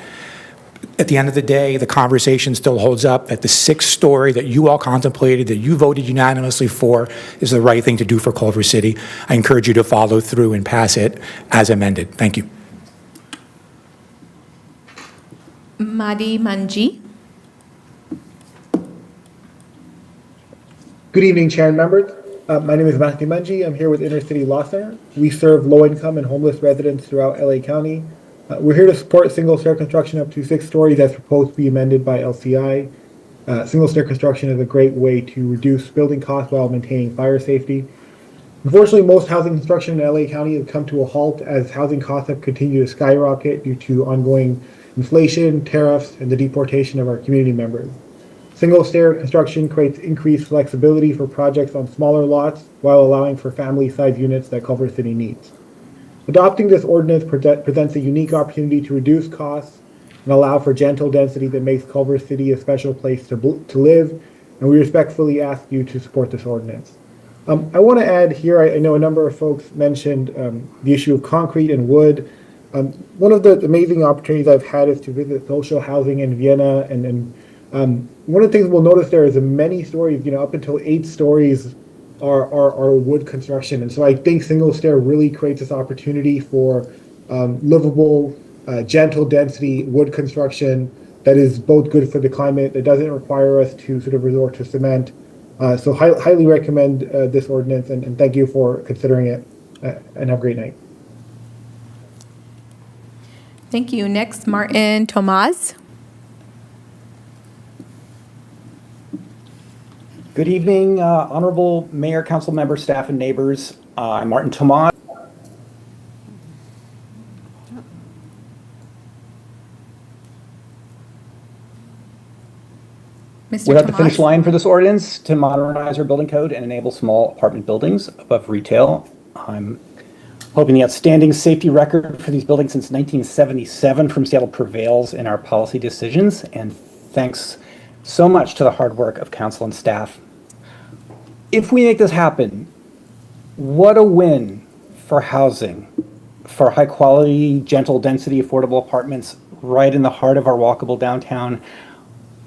At the end of the day, the conversation still holds up that the 6-story that you all contemplated, that you voted unanimously for, is the right thing to do for Culver City. I encourage you to follow through and pass it as amended. Thank you. Madi Manji. Good evening, Chair and members. My name is Matthew Manji. I'm here with Inner City Law Center. We serve low-income and homeless residents throughout LA County. We're here to support single-stair construction up to 6 stories as proposed to be amended by LCI. Single-stair construction is a great way to reduce building costs while maintaining fire safety. Unfortunately, most housing construction in LA County has come to a halt as housing costs have continued to skyrocket due to ongoing inflation, tariffs, and the deportation of our community members. Single-stair construction creates increased flexibility for projects on smaller lots while allowing for family-sized units that Culver City needs. Adopting this ordinance presents a unique opportunity to reduce costs and allow for gentle density that makes Culver City a special place to live, and we respectfully ask you to support this ordinance. I want to add here, I know a number of folks mentioned the issue of concrete and wood. One of the amazing opportunities I've had is to visit social housing in Vienna, and one of the things we'll notice there is that many stories, up until 8 stories, are wood construction. And so I think single-stair really creates this opportunity for livable, gentle density wood construction that is both good for the climate, that doesn't require us to sort of resort to cement. So highly recommend this ordinance, and thank you for considering it, and have a great night. Thank you. Next, Martin Tomaz. Good evening, Honorable Mayor, Council members, staff, and neighbors. I'm Martin Tomas. We're at the finish line for this ordinance to modernize our building code and enable small apartment buildings above retail. I'm hoping the outstanding safety record for these buildings since 1977 from Seattle prevails in our policy decisions, and thanks so much to the hard work of council and staff. If we make this happen, what a win for housing, for high quality, gentle density, affordable apartments right in the heart of our walkable downtown.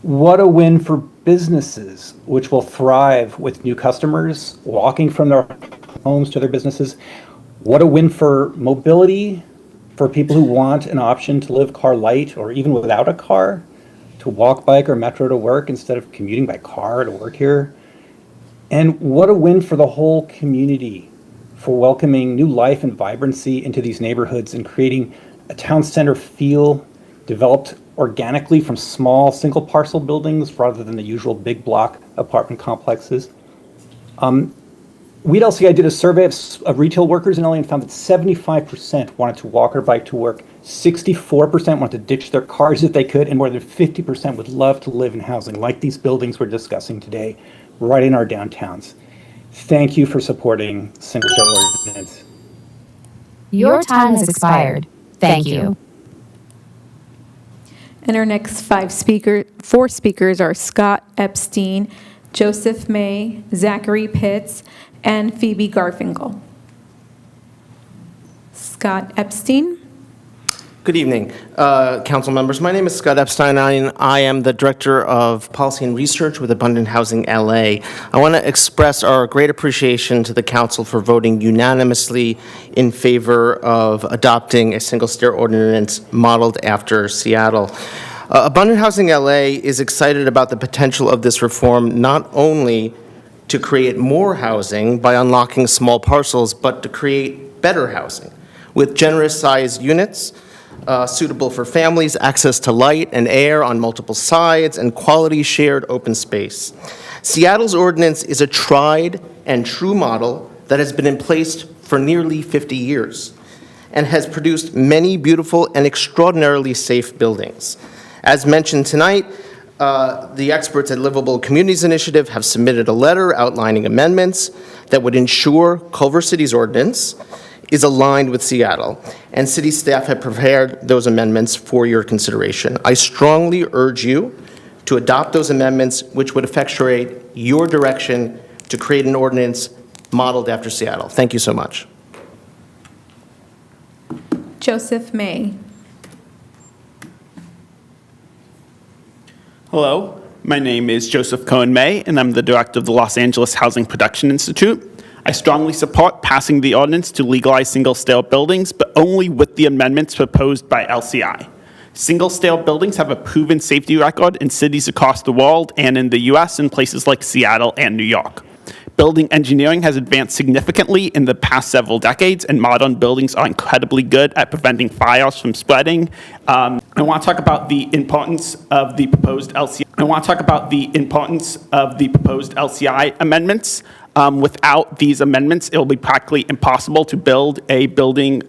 What a win for businesses, which will thrive with new customers walking from their homes to their businesses. What a win for mobility, for people who want an option to live car light or even without a car, to walk, bike, or metro to work instead of commuting by car to work here. And what a win for the whole community, for welcoming new life and vibrancy into these neighborhoods and creating a town center feel developed organically from small single parcel buildings rather than the usual big block apartment complexes. We at LCI did a survey of retail workers in LA and found that 75% wanted to walk or bike to work, 64% wanted to ditch their cars if they could, and more than 50% would love to live in housing like these buildings we're discussing today, right in our downtowns. Thank you for supporting single-stair ordinance. Your time has expired. Thank you. And our next four speakers are Scott Epstein, Joseph May, Zachary Pitts, and Phoebe Garfinkel. Scott Epstein. Good evening, council members. My name is Scott Epstein. I am the Director of Policy and Research with Abundant Housing LA. I want to express our great appreciation to the council for voting unanimously in favor of adopting a single-stair ordinance modeled after Seattle. Abundant Housing LA is excited about the potential of this reform, not only to create more housing by unlocking small parcels, but to create better housing with generous-sized units, suitable for families, access to light and air on multiple sides, and quality shared open space. Seattle's ordinance is a tried and true model that has been in place for nearly 50 years and has produced many beautiful and extraordinarily safe buildings. As mentioned tonight, the experts at Livable Communities Initiative have submitted a letter outlining amendments that would ensure Culver City's ordinance is aligned with Seattle, and city staff have prepared those amendments for your consideration. I strongly urge you to adopt those amendments, which would effectuate your direction to create an ordinance modeled after Seattle. Thank you so much. Joseph May. Hello, my name is Joseph Cohen May, and I'm the director of the Los Angeles Housing Production Institute. I strongly support passing the ordinance to legalize single-stair buildings, but only with the amendments proposed by LCI. Single-stair buildings have a proven safety record in cities across the world and in the US in places like Seattle and New York. Building engineering has advanced significantly in the past several decades, and modern buildings are incredibly good at preventing fires from spreading. I want to talk about the importance of the proposed LCI amendments. Without these amendments, it will be practically impossible to build a building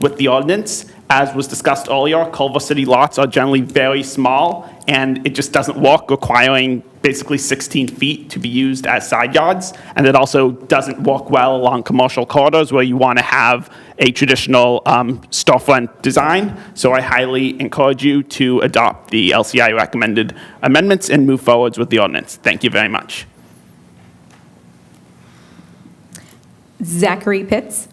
with the ordinance. As was discussed earlier, Culver City lots are generally very small, and it just doesn't work, requiring basically 16 feet to be used as side yards. And it also doesn't work well along commercial corridors where you want to have a traditional storefront design. So I highly encourage you to adopt the LCI recommended amendments and move forwards with the ordinance. Thank you very much. Zachary Pitts.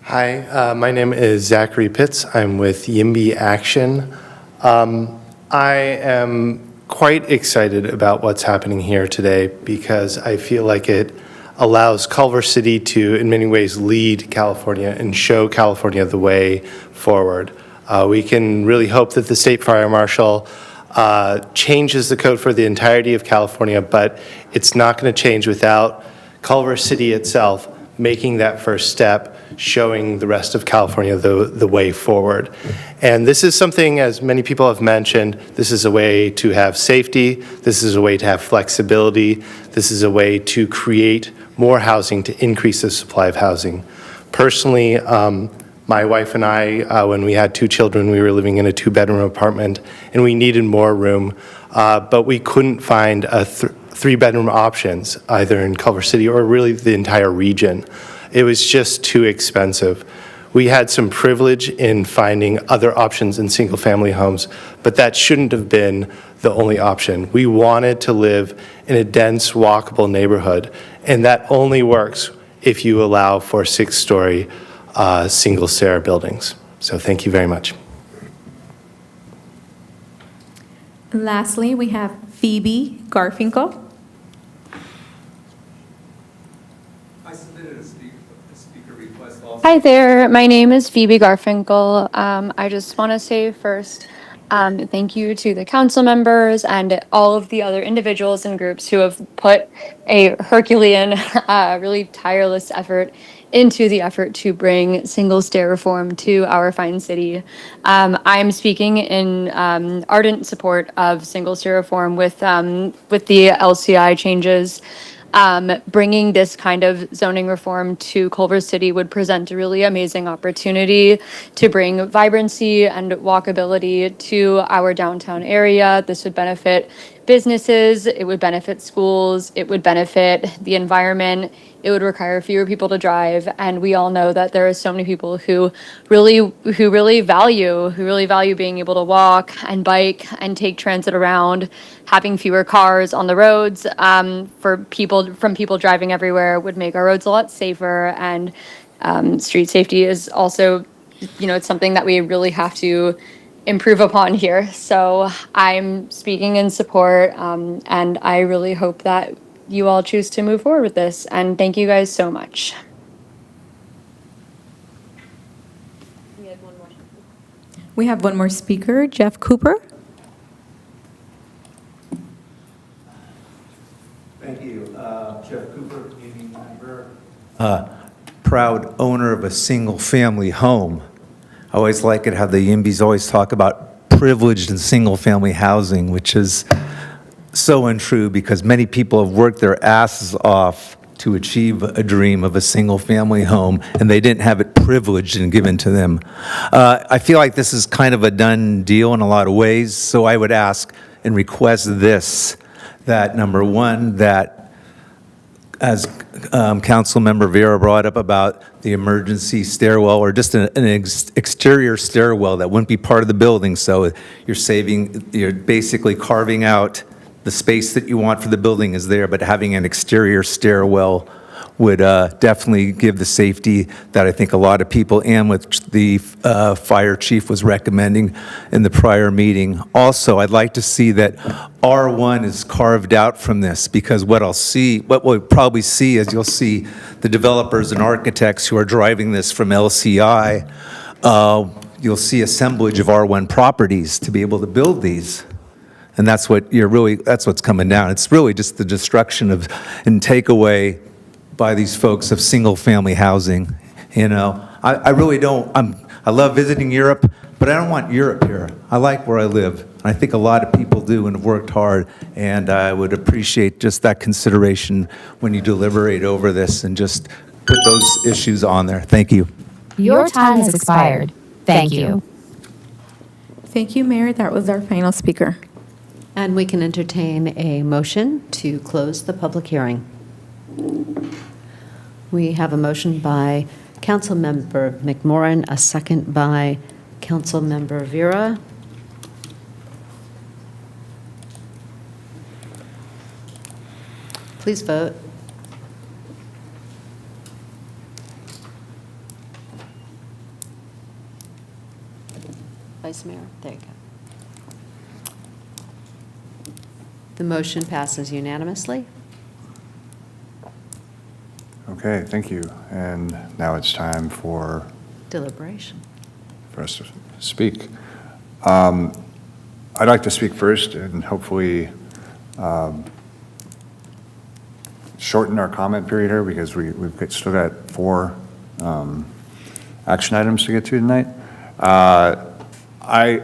Hi, my name is Zachary Pitts. I'm with YIMBY Action. I am quite excited about what's happening here today because I feel like it allows Culver City to, in many ways, lead California and show California the way forward. We can really hope that the state fire marshal changes the code for the entirety of California, but it's not going to change without Culver City itself making that first step showing the rest of California the way forward. And this is something, as many people have mentioned, this is a way to have safety, this is a way to have flexibility, this is a way to create more housing, to increase the supply of housing. Personally, my wife and I, when we had 2 children, we were living in a 2-bedroom apartment, and we needed more room, but we couldn't find 3-bedroom options, either in Culver City or really the entire region. It was just too expensive. We had some privilege in finding other options in single-family homes, but that shouldn't have been the only option. We wanted to live in a dense, walkable neighborhood, and that only works if you allow for 6-story single-stair buildings. So thank you very much. Lastly, we have Phoebe Garfinkel. Hi there, my name is Phoebe Garfinkel. I just want to say first, thank you to the council members and all of the other individuals and groups who have put a Herculean, really tireless effort into the effort to bring single-stair reform to our fine city. I'm speaking in ardent support of single-stair reform with the LCI changes. Bringing this kind of zoning reform to Culver City would present a really amazing opportunity to bring vibrancy and walkability to our downtown area. This would benefit businesses, it would benefit schools, it would benefit the environment, it would require fewer people to drive, and we all know that there are so many people who really value being able to walk and bike and take transit around. Having fewer cars on the roads from people driving everywhere would make our roads a lot safer, and street safety is also, it's something that we really have to improve upon here. So I'm speaking in support, and I really hope that you all choose to move forward with this. And thank you guys so much. We have one more speaker, Jeff Cooper. Thank you. Jeff Cooper, community member. Proud owner of a single-family home. I always like it how the Yimbys always talk about privileged and single-family housing, which is so untrue because many people have worked their asses off to achieve a dream of a single-family home, and they didn't have it privileged and given to them. I feel like this is kind of a done deal in a lot of ways, so I would ask and request this, that number one, that as Councilmember Vera brought up about the emergency stairwell or just an exterior stairwell that wouldn't be part of the building, so you're basically carving out the space that you want for the building is there, but having an exterior stairwell would definitely give the safety that I think a lot of people and which the fire chief was recommending in the prior meeting. Also, I'd like to see that R1 is carved out from this, because what we'll probably see is you'll see the developers and architects who are driving this from LCI, you'll see assemblage of R1 properties to be able to build these. And that's what's coming down. It's really just the destruction of and takeaway by these folks of single-family housing. I really don't. I love visiting Europe, but I don't want Europe here. I like where I live. I think a lot of people do and have worked hard, and I would appreciate just that consideration when you deliberate over this and just put those issues on there. Thank you. Your time has expired. Thank you. Thank you, Mayor. That was our final speaker. And we can entertain a motion to close the public hearing. We have a motion by Councilmember McMorrin, a second by Councilmember Vera. Please vote. Vice Mayor, there you go. The motion passes unanimously. Okay, thank you. And now it's time for Deliberation. us to speak. I'd like to speak first and hopefully shorten our comment period here because we've still got 4 action items to get to tonight. I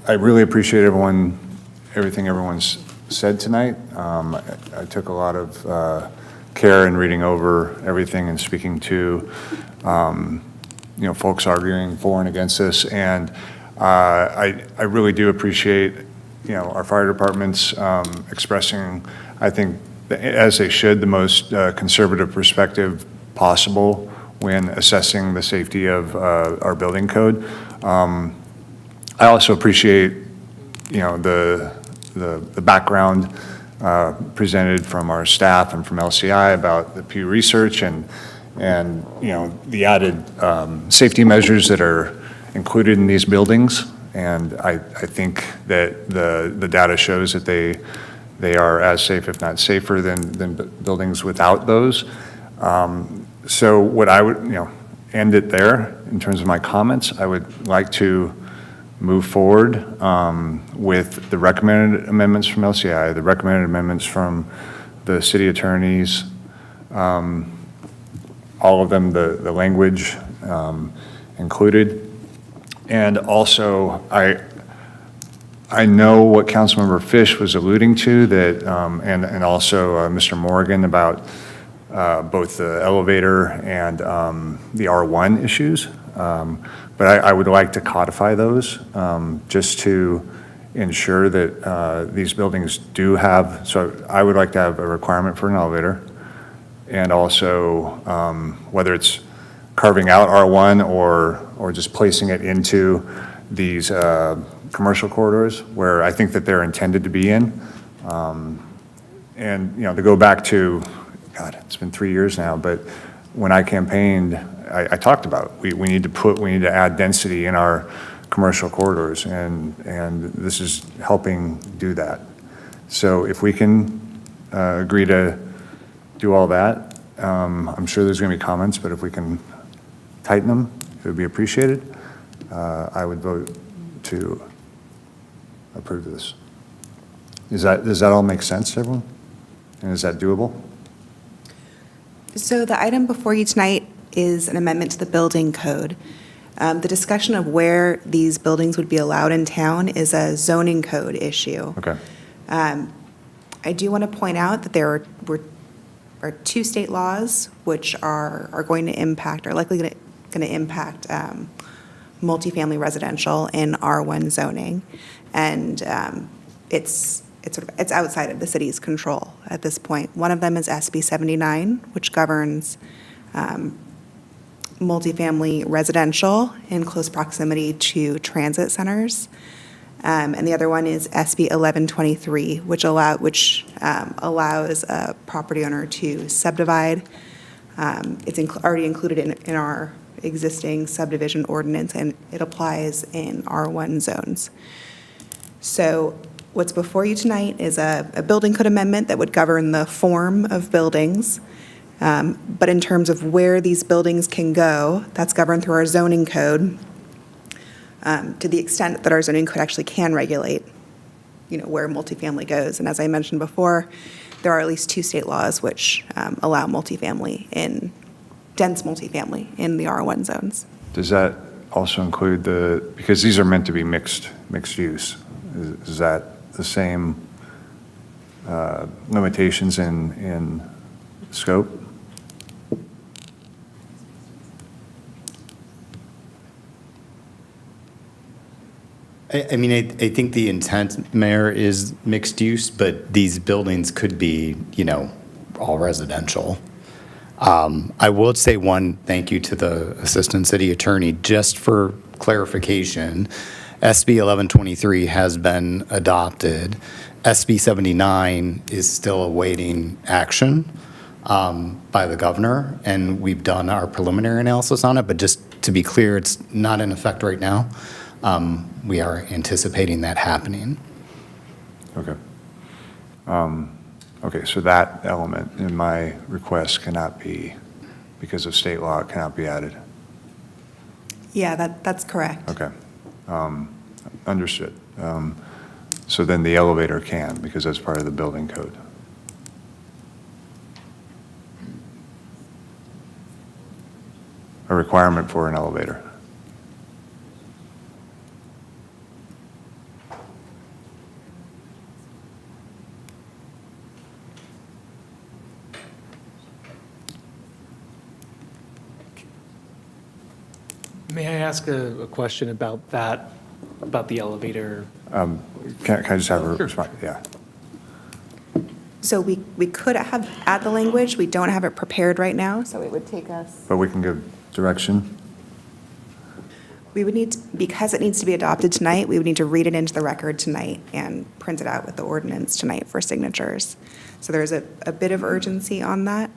really appreciate everything everyone's said tonight. I took a lot of care in reading over everything and speaking to folks arguing for and against this, and I really do appreciate our fire departments expressing, I think, as they should, the most conservative perspective possible when assessing the safety of our building code. I also appreciate the background presented from our staff and from LCI about the Pew Research and the added safety measures that are included in these buildings. And I think that the data shows that they are as safe, if not safer, than buildings without those. So what I would, end it there in terms of my comments. I would like to move forward with the recommended amendments from LCI, the recommended amendments from the city attorneys, all of them, the language included. And also, I know what Councilmember Fish was alluding to, that, and also Mr. Morgan, about both the elevator and the R1 issues. But I would like to codify those just to ensure that these buildings do have, so I would like to have a requirement for an elevator, and also whether it's carving out R1 or just placing it into these commercial corridors where I think that they're intended to be in. And to go back to, God, it's been 3 years now, but when I campaigned, I talked about we need to add density in our commercial corridors, and this is helping do that. So if we can agree to do all that, I'm sure there's going to be comments, but if we can tighten them, it would be appreciated. I would vote to approve this. Does that all make sense to everyone? And is that doable? So the item before you tonight is an amendment to the building code. The discussion of where these buildings would be allowed in town is a zoning code issue. Okay. I do want to point out that there are two state laws which are going to impact, are likely going to impact multifamily residential in R1 zoning, and it's outside of the city's control at this point. One of them is SB 79, which governs multifamily residential in close proximity to transit centers. And the other one is SB 1123, which allows a property owner to subdivide. It's already included in our existing subdivision ordinance, and it applies in R1 zones. So what's before you tonight is a building code amendment that would govern the form of buildings. But in terms of where these buildings can go, that's governed through our zoning code, to the extent that our zoning code actually can regulate, where multifamily goes. And as I mentioned before, there are at least two state laws which allow dense multifamily in the R1 zones. Does that also include because these are meant to be mixed use, is that the same limitations in scope? I mean, I think the intent, Mayor, is mixed use, but these buildings could be, all residential. I will say one thank you to the Assistant City Attorney. Just for clarification, SB 1123 has been adopted. SB 79 is still awaiting action by the governor, and we've done our preliminary analysis on it, but just to be clear, it's not in effect right now. We are anticipating that happening. Okay. Okay, so that element in my request cannot be, because of state law, it cannot be added. Yeah, that's correct. Okay. Understood. So then the elevator can, because that's part of the building code. a requirement for an elevator. May I ask a question about that, about the elevator? Can I just have a response? Yeah. So we could add the language. We don't have it prepared right now, so it would take us. But we can give direction. We would need, because it needs to be adopted tonight, we would need to read it into the record tonight and print it out with the ordinance tonight for signatures. So there's a bit of urgency on that.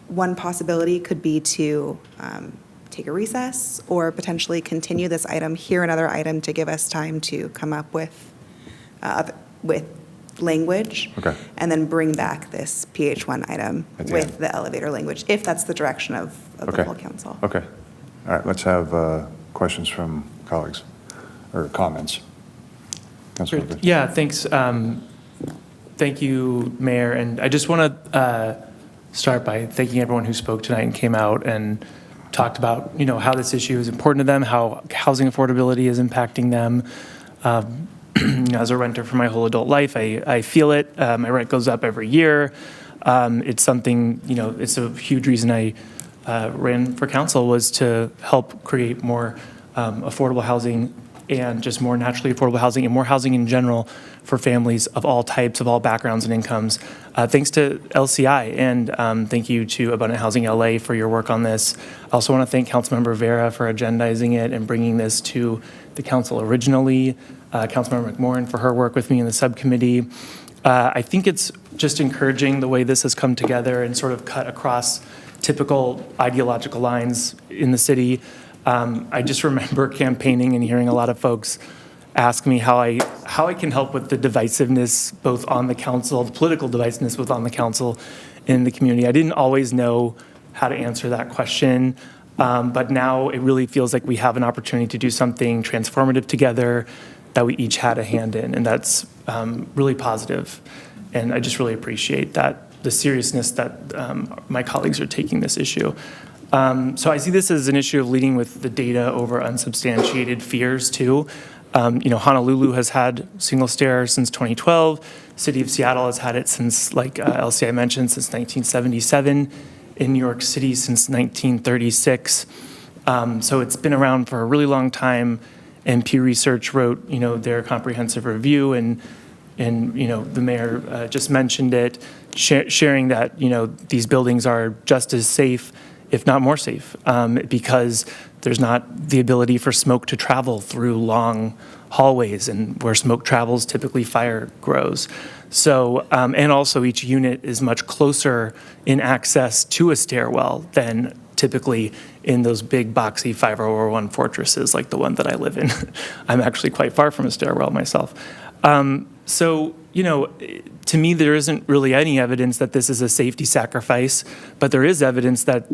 One possibility could be to take a recess or potentially continue this item, hear another item to give us time to come up with language. Okay. And then bring back this PH1 item At the with end. the elevator language, if that's the direction of the Okay. full council. Okay. All right, let's have questions from colleagues or comments. Councilor Griffin. Yeah, thanks. Thank you, Mayor. And I just want to start by thanking everyone who spoke tonight and came out and talked about, how this issue is important to them, how housing affordability is impacting them. As a renter for my whole adult life, I feel it. My rent goes up every year. It's something, it's a huge reason I ran for council, was to help create more affordable housing and just more naturally affordable housing and more housing in general for families of all types, of all backgrounds and incomes. Thanks to LCI, and thank you to Abundant Housing LA for your work on this. I also want to thank Councilmember Vera for agendizing it and bringing this to the council originally. Councilmember McMorrin for her work with me in the subcommittee. I think it's just encouraging the way this has come together and sort of cut across typical ideological lines in the city. I just remember campaigning and hearing a lot of folks ask me how I can help with the divisiveness both on the council, the political divisiveness both on the council and in the community. I didn't always know how to answer that question, but now it really feels like we have an opportunity to do something transformative together that we each had a hand in, and that's really positive. And I just really appreciate that, the seriousness that my colleagues are taking this issue. So I see this as an issue of leading with the data over unsubstantiated fears too. Honolulu has had single-stair since 2012. City of Seattle has had it since, like LCI mentioned, since 1977. In New York City since 1936. So it's been around for a really long time. And Pew Research wrote, their comprehensive review, and the mayor just mentioned it, sharing that, these buildings are just as safe, if not more safe, because there's not the ability for smoke to travel through long hallways, and where smoke travels, typically fire grows. So, and also each unit is much closer in access to a stairwell than typically in those big boxy 5001 fortresses like the one that I live in. I'm actually quite far from a stairwell myself. So, to me, there isn't really any evidence that this is a safety sacrifice, but there is evidence that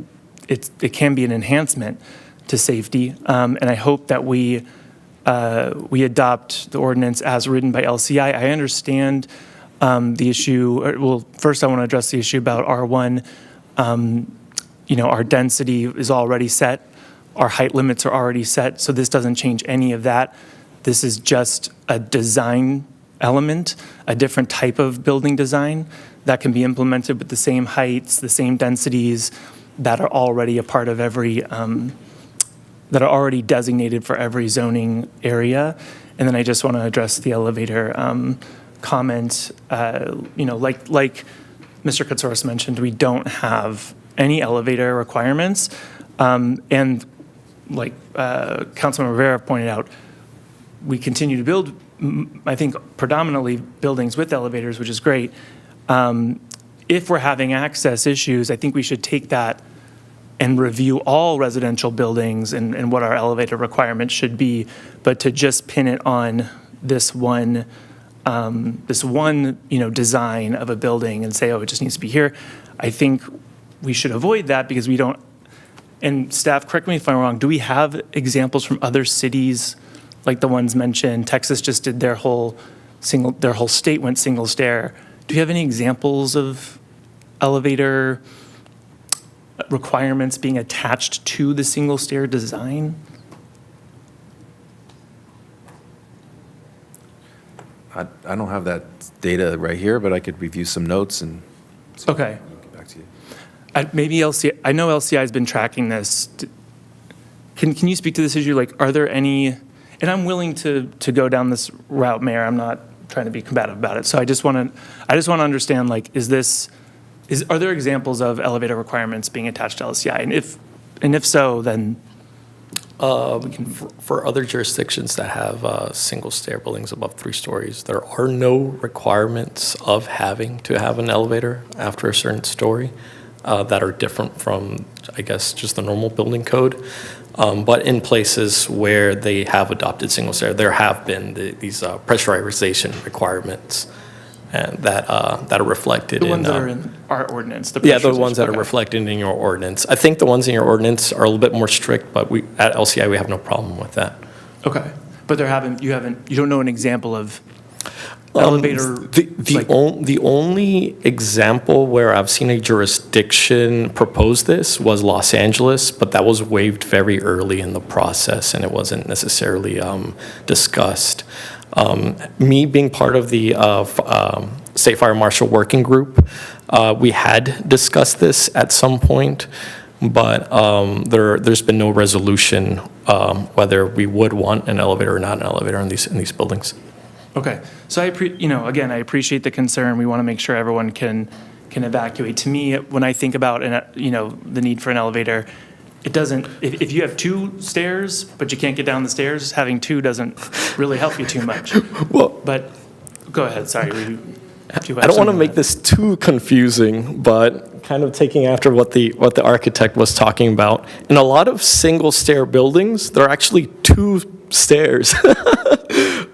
it can be an enhancement to safety. And I hope that we adopt the ordinance as written by LCI. I understand the issue. First I want to address the issue about R1. Our density is already set. Our height limits are already set, so this doesn't change any of that. This is just a design element, a different type of building design that can be implemented with the same heights, the same densities that are already a part of every, that are already designated for every zoning area. And then I just want to address the elevator comment. Like Mr. Katsouris mentioned, we don't have any elevator requirements. And like Councilmember Rivera pointed out, we continue to build, I think, predominantly buildings with elevators, which is great. If we're having access issues, I think we should take that and review all residential buildings and what our elevator requirements should be. But to just pin it on this one design of a building and say, oh, it just needs to be here, I think we should avoid that, because we don't. And staff, correct me if I'm wrong, do we have examples from other cities like the ones mentioned? Texas just did their whole state went single stair. Do you have any examples of elevator requirements being attached to the single stair design? I don't have that data right here, but I could review some notes and Okay. get back to you. Maybe LCI, I know LCI has been tracking this. Can you speak to this issue? Like, are there any, and I'm willing to go down this route, Mayor. I'm not trying to be combative about it. So I just want to understand, like, are there examples of elevator requirements being attached to LCI? And if so, then For other jurisdictions that have single stair buildings above 3 stories, there are no requirements of having to have an elevator after a certain story that are different from, I guess, just the normal building code. But in places where they have adopted single stair, there have been these pressurization requirements and that are reflected in... The ones that are in our ordinance. The ones that are reflected in your ordinance. I think the ones in your ordinance are a little bit more strict, but at LCI, we have no problem with that. Okay. But you don't know an example of elevator... The only example where I've seen a jurisdiction propose this was Los Angeles, but that was waived very early in the process, and it wasn't necessarily discussed. Me being part of the State Fire Marshal Working Group, we had discussed this at some point, but there's been no resolution whether we would want an elevator or not an elevator in these buildings. Okay. So again, I appreciate the concern. We want to make sure everyone can evacuate. To me, when I think about the need for an elevator, it doesn't, if you have 2 stairs, but you can't get down the stairs, having 2 doesn't really help you too much. But go ahead, sorry. I don't want to make this too confusing, but kind of taking after what the architect was talking about. In a lot of single stair buildings, there are actually 2 stairs.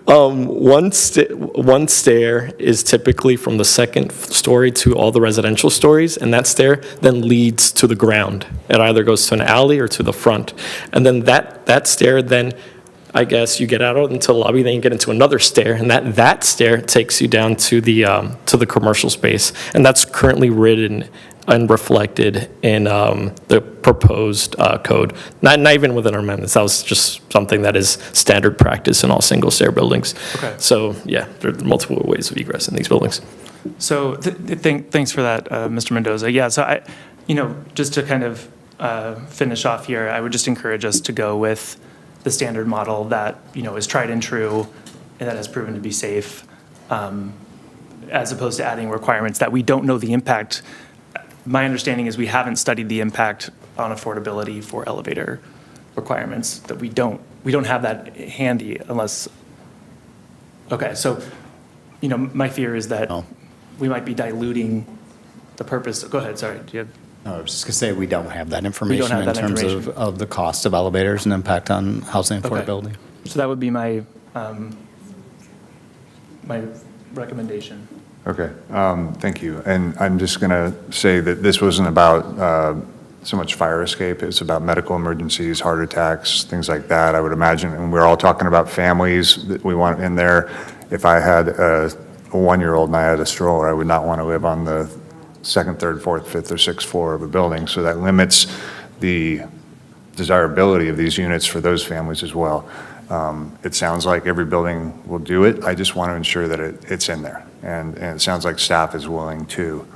One stair is typically from the 2nd story to all the residential stories, and that stair then leads to the ground. It either goes to an alley or to the front. And then that stair then, I guess, you get out into the lobby, then you get into another stair, and that stair takes you down to the commercial space. And that's currently written and reflected in the proposed code. Not even within our amendments. That was just something that is standard practice in all single stair buildings. Okay. So yeah, there are multiple ways of egress in these buildings. So thanks for that, Mr. Mendoza. Yeah, so just to kind of finish off here, I would just encourage us to go with the standard model that, is tried and true and that has proven to be safe, as opposed to adding requirements that we don't know the impact. My understanding is we haven't studied the impact on affordability for elevator requirements, that we don't have that handy unless, okay, so, my fear is that we might be diluting the purpose. Go ahead, sorry, do you have? No, I was just going to say, we don't have that information have in that terms information. of the cost of elevators and impact on housing affordability. So that would be my recommendation. Okay, thank you. And I'm just going to say that this wasn't about so much fire escape. It's about medical emergencies, heart attacks, things like that, I would imagine. And we're all talking about families that we want in there. If I had a 1-year-old and I had a stroller, I would not want to live on the 2nd, 3rd, 4th, 5th, or 6th floor of a building. So that limits the desirability of these units for those families as well. It sounds like every building will do it. I just want to ensure that it's in there. And it sounds like staff is willing to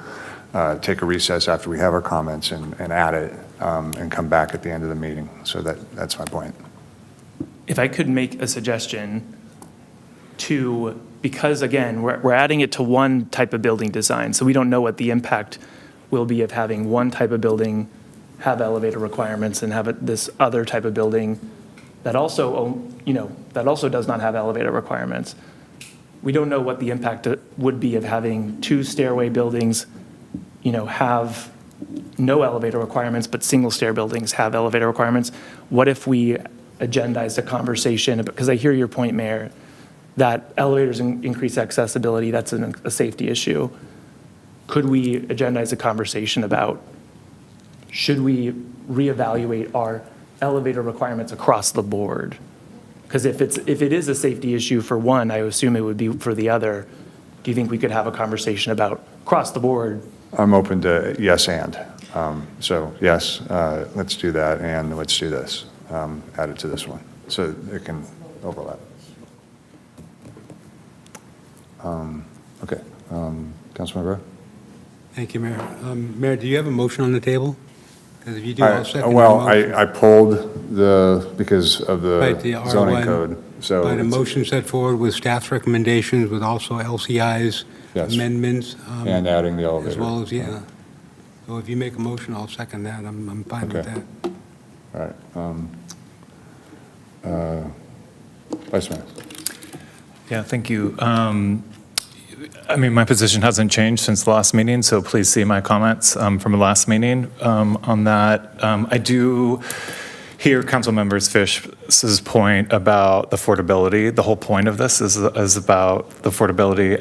take a recess after we have our comments and add it and come back at the end of the meeting. So that's my point. If I could make a suggestion because again, we're adding it to one type of building design, so we don't know what the impact will be of having one type of building have elevator requirements and have this other type of building that also, does not have elevator requirements. We don't know what the impact would be of having 2 stairway buildings, have no elevator requirements, but single stair buildings have elevator requirements. What if we agendized a conversation, because I hear your point, Mayor, that elevators increase accessibility, that's a safety issue. Could we agendize a conversation about, should we reevaluate our elevator requirements across the board? Because if it is a safety issue for one, I assume it would be for the other. Do you think we could have a conversation about across the board? I'm open to yes and. So yes, let's do that, and let's do this. Add it to this one, so it can overlap. Okay, Councilmember? Thank you, Mayor. Mayor, do you have a motion on the table? Because if you do, I'll second your Well, motion. I pulled because of Right, the the zoning R1. code, so. But a it's- motion set forward with staff's recommendations, with also LCI's Yes. amendments. And adding the elevator. As well as, yeah. So if you make a motion, I'll second that. I'm fine with Okay. that. All right. Vice Mayor? Yeah, thank you. I mean, my position hasn't changed since the last meeting, so please see my comments from the last meeting on that. I do hear Councilmember Fish's point about the affordability. The whole point of this is about the affordability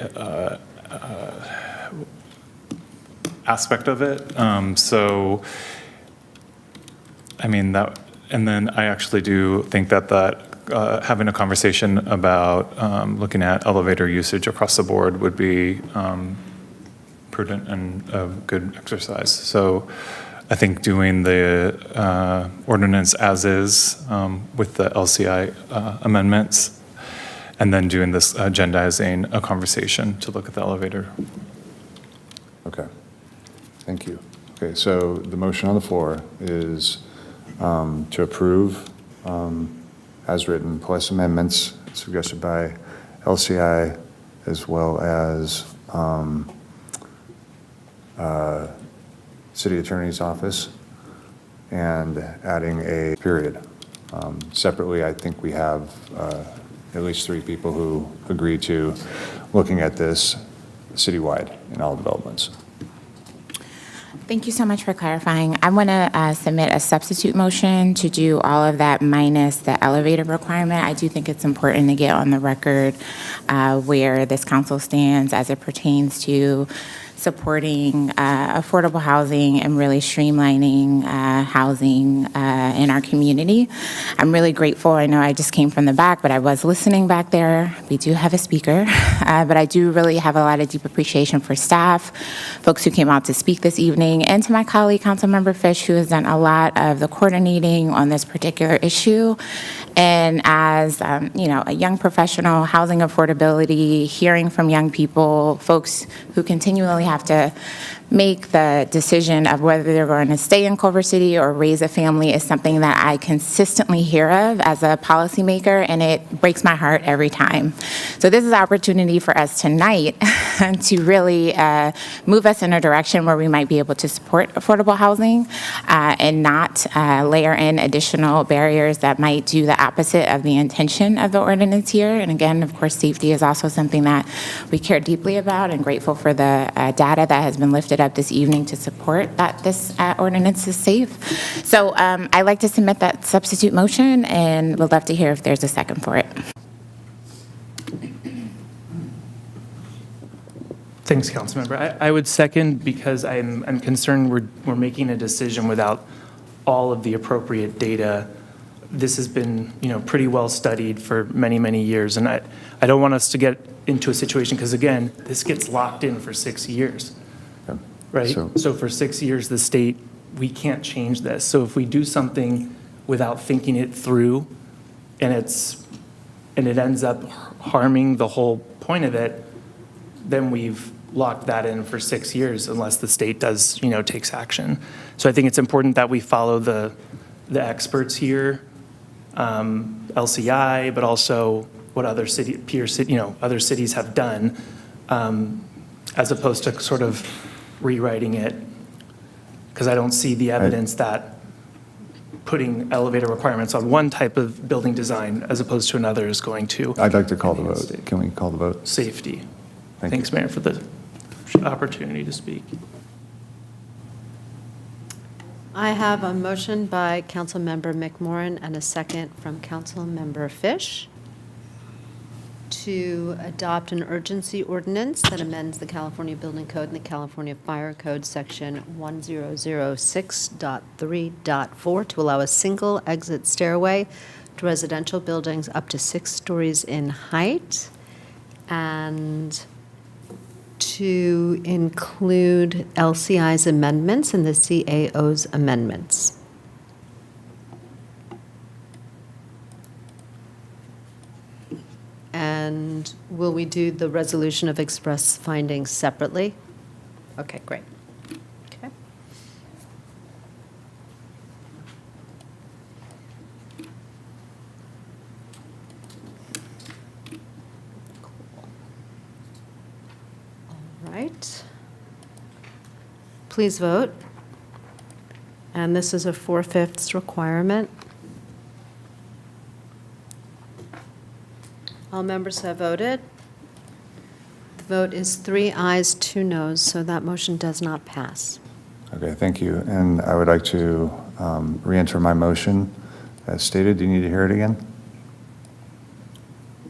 aspect of it. So, I mean, that, and then I actually do think that having a conversation about looking at elevator usage across the board would be prudent and a good exercise. So I think doing the ordinance as is with the LCI amendments, and then doing this agendizing a conversation to look at the elevator. Okay, thank you. Okay, so the motion on the floor is to approve as written, plus amendments suggested by LCI, as well as City Attorney's Office, and adding a period. Separately, I think we have at least 3 people who agree to looking at this citywide in all developments. Thank you so much for clarifying. I want to submit a substitute motion to do all of that minus the elevator requirement. I do think it's important to get on the record where this council stands as it pertains to supporting affordable housing and really streamlining housing in our community. I'm really grateful. I know I just came from the back, but I was listening back there. We do have a speaker, but I do really have a lot of deep appreciation for staff, folks who came out to speak this evening, and to my colleague, Councilmember Fish, who has done a lot of the coordinating on this particular issue. And as you know, a young professional, housing affordability, hearing from young people, folks who continually have to make the decision of whether they're going to stay in Culver City or raise a family is something that I consistently hear of as a policymaker, and it breaks my heart every time. So this is an opportunity for us tonight to really move us in a direction where we might be able to support affordable housing and not layer in additional barriers that might do the opposite of the intention of the ordinance here. And again, of course, safety is also something that we care deeply about, and grateful for the data that has been lifted up this evening to support that this ordinance is safe. So I'd like to submit that substitute motion, and would love to hear if there's a second for it. Thanks, Councilmember. I would second, because I'm concerned we're making a decision without all of the appropriate data. This has been, pretty well studied for many, many years, and I don't want us to get into a situation, because again, this gets locked in for 6 years, right? So for 6 years, the state, we can't change this. So if we do something without thinking it through, and it ends up harming the whole point of it, then we've locked that in for 6 years unless the state does, takes action. So I think it's important that we follow the experts here, LCI, but also what other other cities have done, as opposed to sort of rewriting it. Because I don't see the evidence that putting elevator requirements on one type of building design as opposed to another is going to. I'd like to call the vote. Can we call the vote? Safety. Thanks, Mayor, for the opportunity to speak. I have a motion by Councilmember McMorrin and a second from Councilmember Fish to adopt an urgency ordinance that amends the California Building Code and the California Fire Code, Section 1006.3.4, to allow a single exit stairway to residential buildings up to 6 stories in height, and to include LCI's amendments and the CAO's amendments. And will we do the resolution of express findings separately? Okay, great. Okay. All right. Please vote. And this is a 4/5 requirement. All members have voted. The vote is 3 ayes, 2 noes, so that motion does not pass. Okay, thank you. And I would like to re-enter my motion as stated. Do you need to hear it again?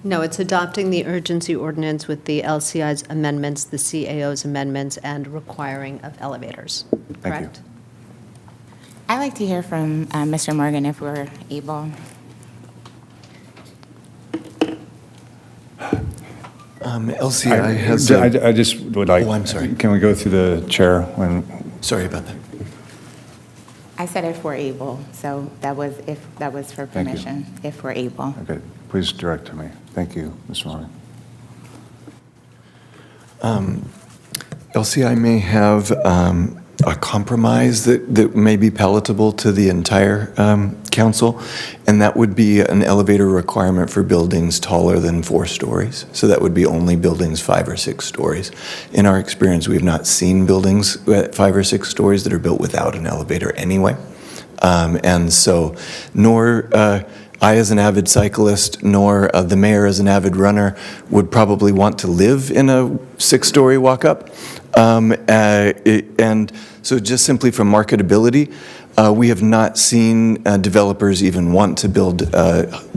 No, it's adopting the urgency ordinance with the LCI's amendments, the CAO's amendments, and requiring of elevators. Thank you. Correct? I'd like to hear from Mr. Morgan if we're able. LCI has. I just would like. Oh, I'm sorry. Can we go through the chair when? Sorry about that. I said if we're able, so that was if that was for Thank you. permission, if we're able. Okay, please direct to me. Thank you, Mr. Morgan. LCI may have a compromise that may be palatable to the entire council, and that would be an elevator requirement for buildings taller than 4 stories. So that would be only buildings 5 or 6 stories. In our experience, we have not seen buildings at 5 or 6 stories that are built without an elevator anyway. And so, nor I as an avid cyclist, nor the mayor as an avid runner would probably want to live in a 6-story walk-up. And so just simply from marketability, we have not seen developers even want to build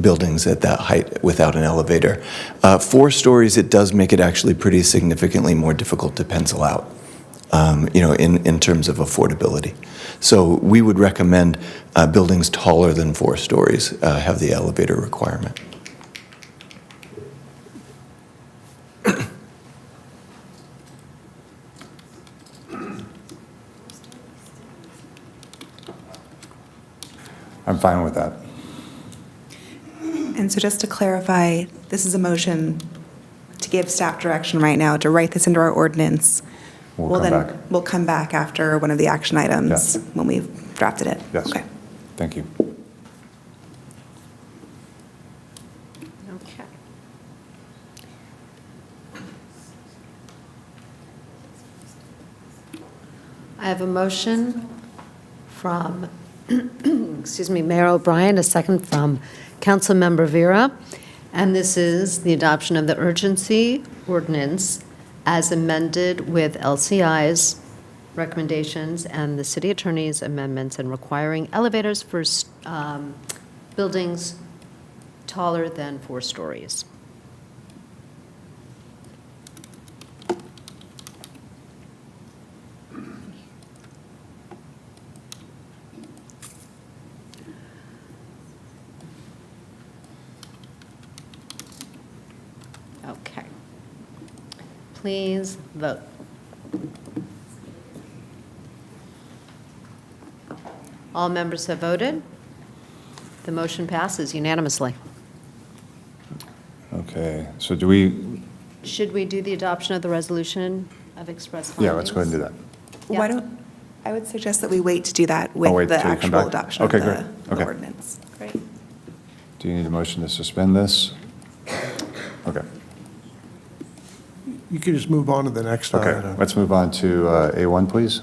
buildings at that height without an elevator. 4 stories, it does make it actually pretty significantly more difficult to pencil out, in terms of affordability. So we would recommend buildings taller than 4 stories have the elevator requirement. I'm fine with that. And so just to clarify, this is a motion to give staff direction right now to write this into our ordinance. We'll come back after one of the action items when we've drafted it. Yes. Okay. Thank you. Okay. I have a motion from, excuse me, Mayor O'Brien, a second from Councilmember Vera, and this is the adoption of the urgency ordinance as amended with LCI's recommendations and the city attorney's amendments and requiring elevators for buildings taller than 4 stories. Okay. Please vote. All members have voted. The motion passes unanimously. Okay, so do we, Should we do the adoption of the resolution of express findings? yeah, let's go ahead and do that. Why don't, I would suggest that we wait to do that with wait the till you come actual back? adoption of Okay, great. the Okay. ordinance. Great. Do you need a motion to suspend this? Okay, You could just move on to the next okay, item. let's move on to A1, please.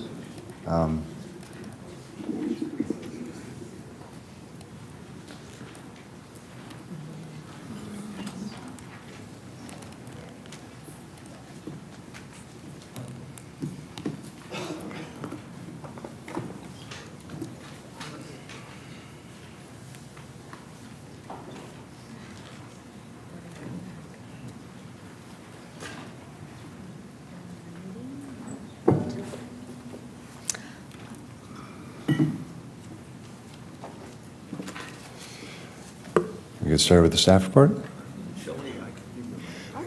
We get started with the staff report?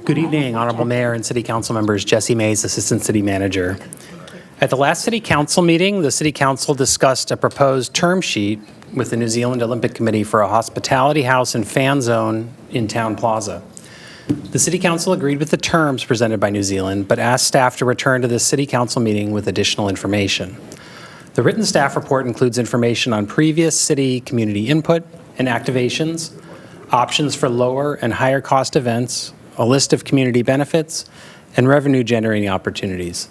Good evening, Honorable Mayor and City Council members. Jesse Mays, Assistant City Manager. At the last City Council meeting, the City Council discussed a proposed term sheet with the New Zealand Olympic Committee for a hospitality house and fan zone in Town Plaza. The City Council agreed with the terms presented by New Zealand, but asked staff to return to the City Council meeting with additional information. The written staff report includes information on previous city community input and activations, options for lower and higher cost events, a list of community benefits, and revenue generating opportunities.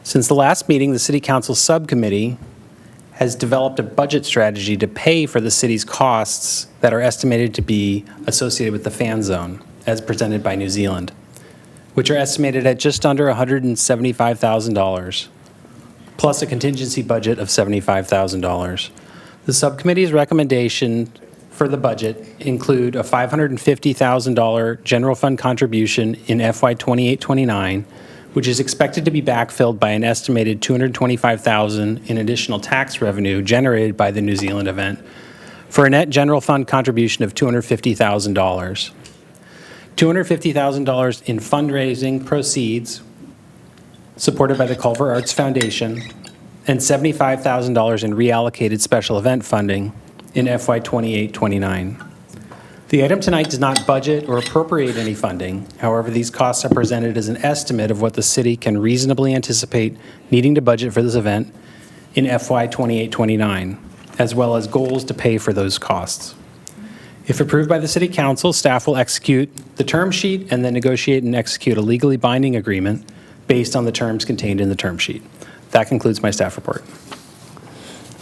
Since the last meeting, the City Council subcommittee has developed a budget strategy to pay for the city's costs that are estimated to be associated with the fan zone, as presented by New Zealand, which are estimated at just under $175,000, plus a contingency budget of $75,000. The subcommittee's recommendation for the budget include a $550,000 general fund contribution in FY 28-29, which is expected to be backfilled by an estimated $225,000 in additional tax revenue generated by the New Zealand event, for a net general fund contribution of $250,000. $250,000 in fundraising proceeds supported by the Culver Arts Foundation, and $75,000 in reallocated special event funding in FY 28-29. The item tonight does not budget or appropriate any funding. However, these costs are presented as an estimate of what the city can reasonably anticipate needing to budget for this event in FY 28-29, as well as goals to pay for those costs. If approved by the City Council, staff will execute the term sheet and then negotiate and execute a legally binding agreement based on the terms contained in the term sheet. That concludes my staff report.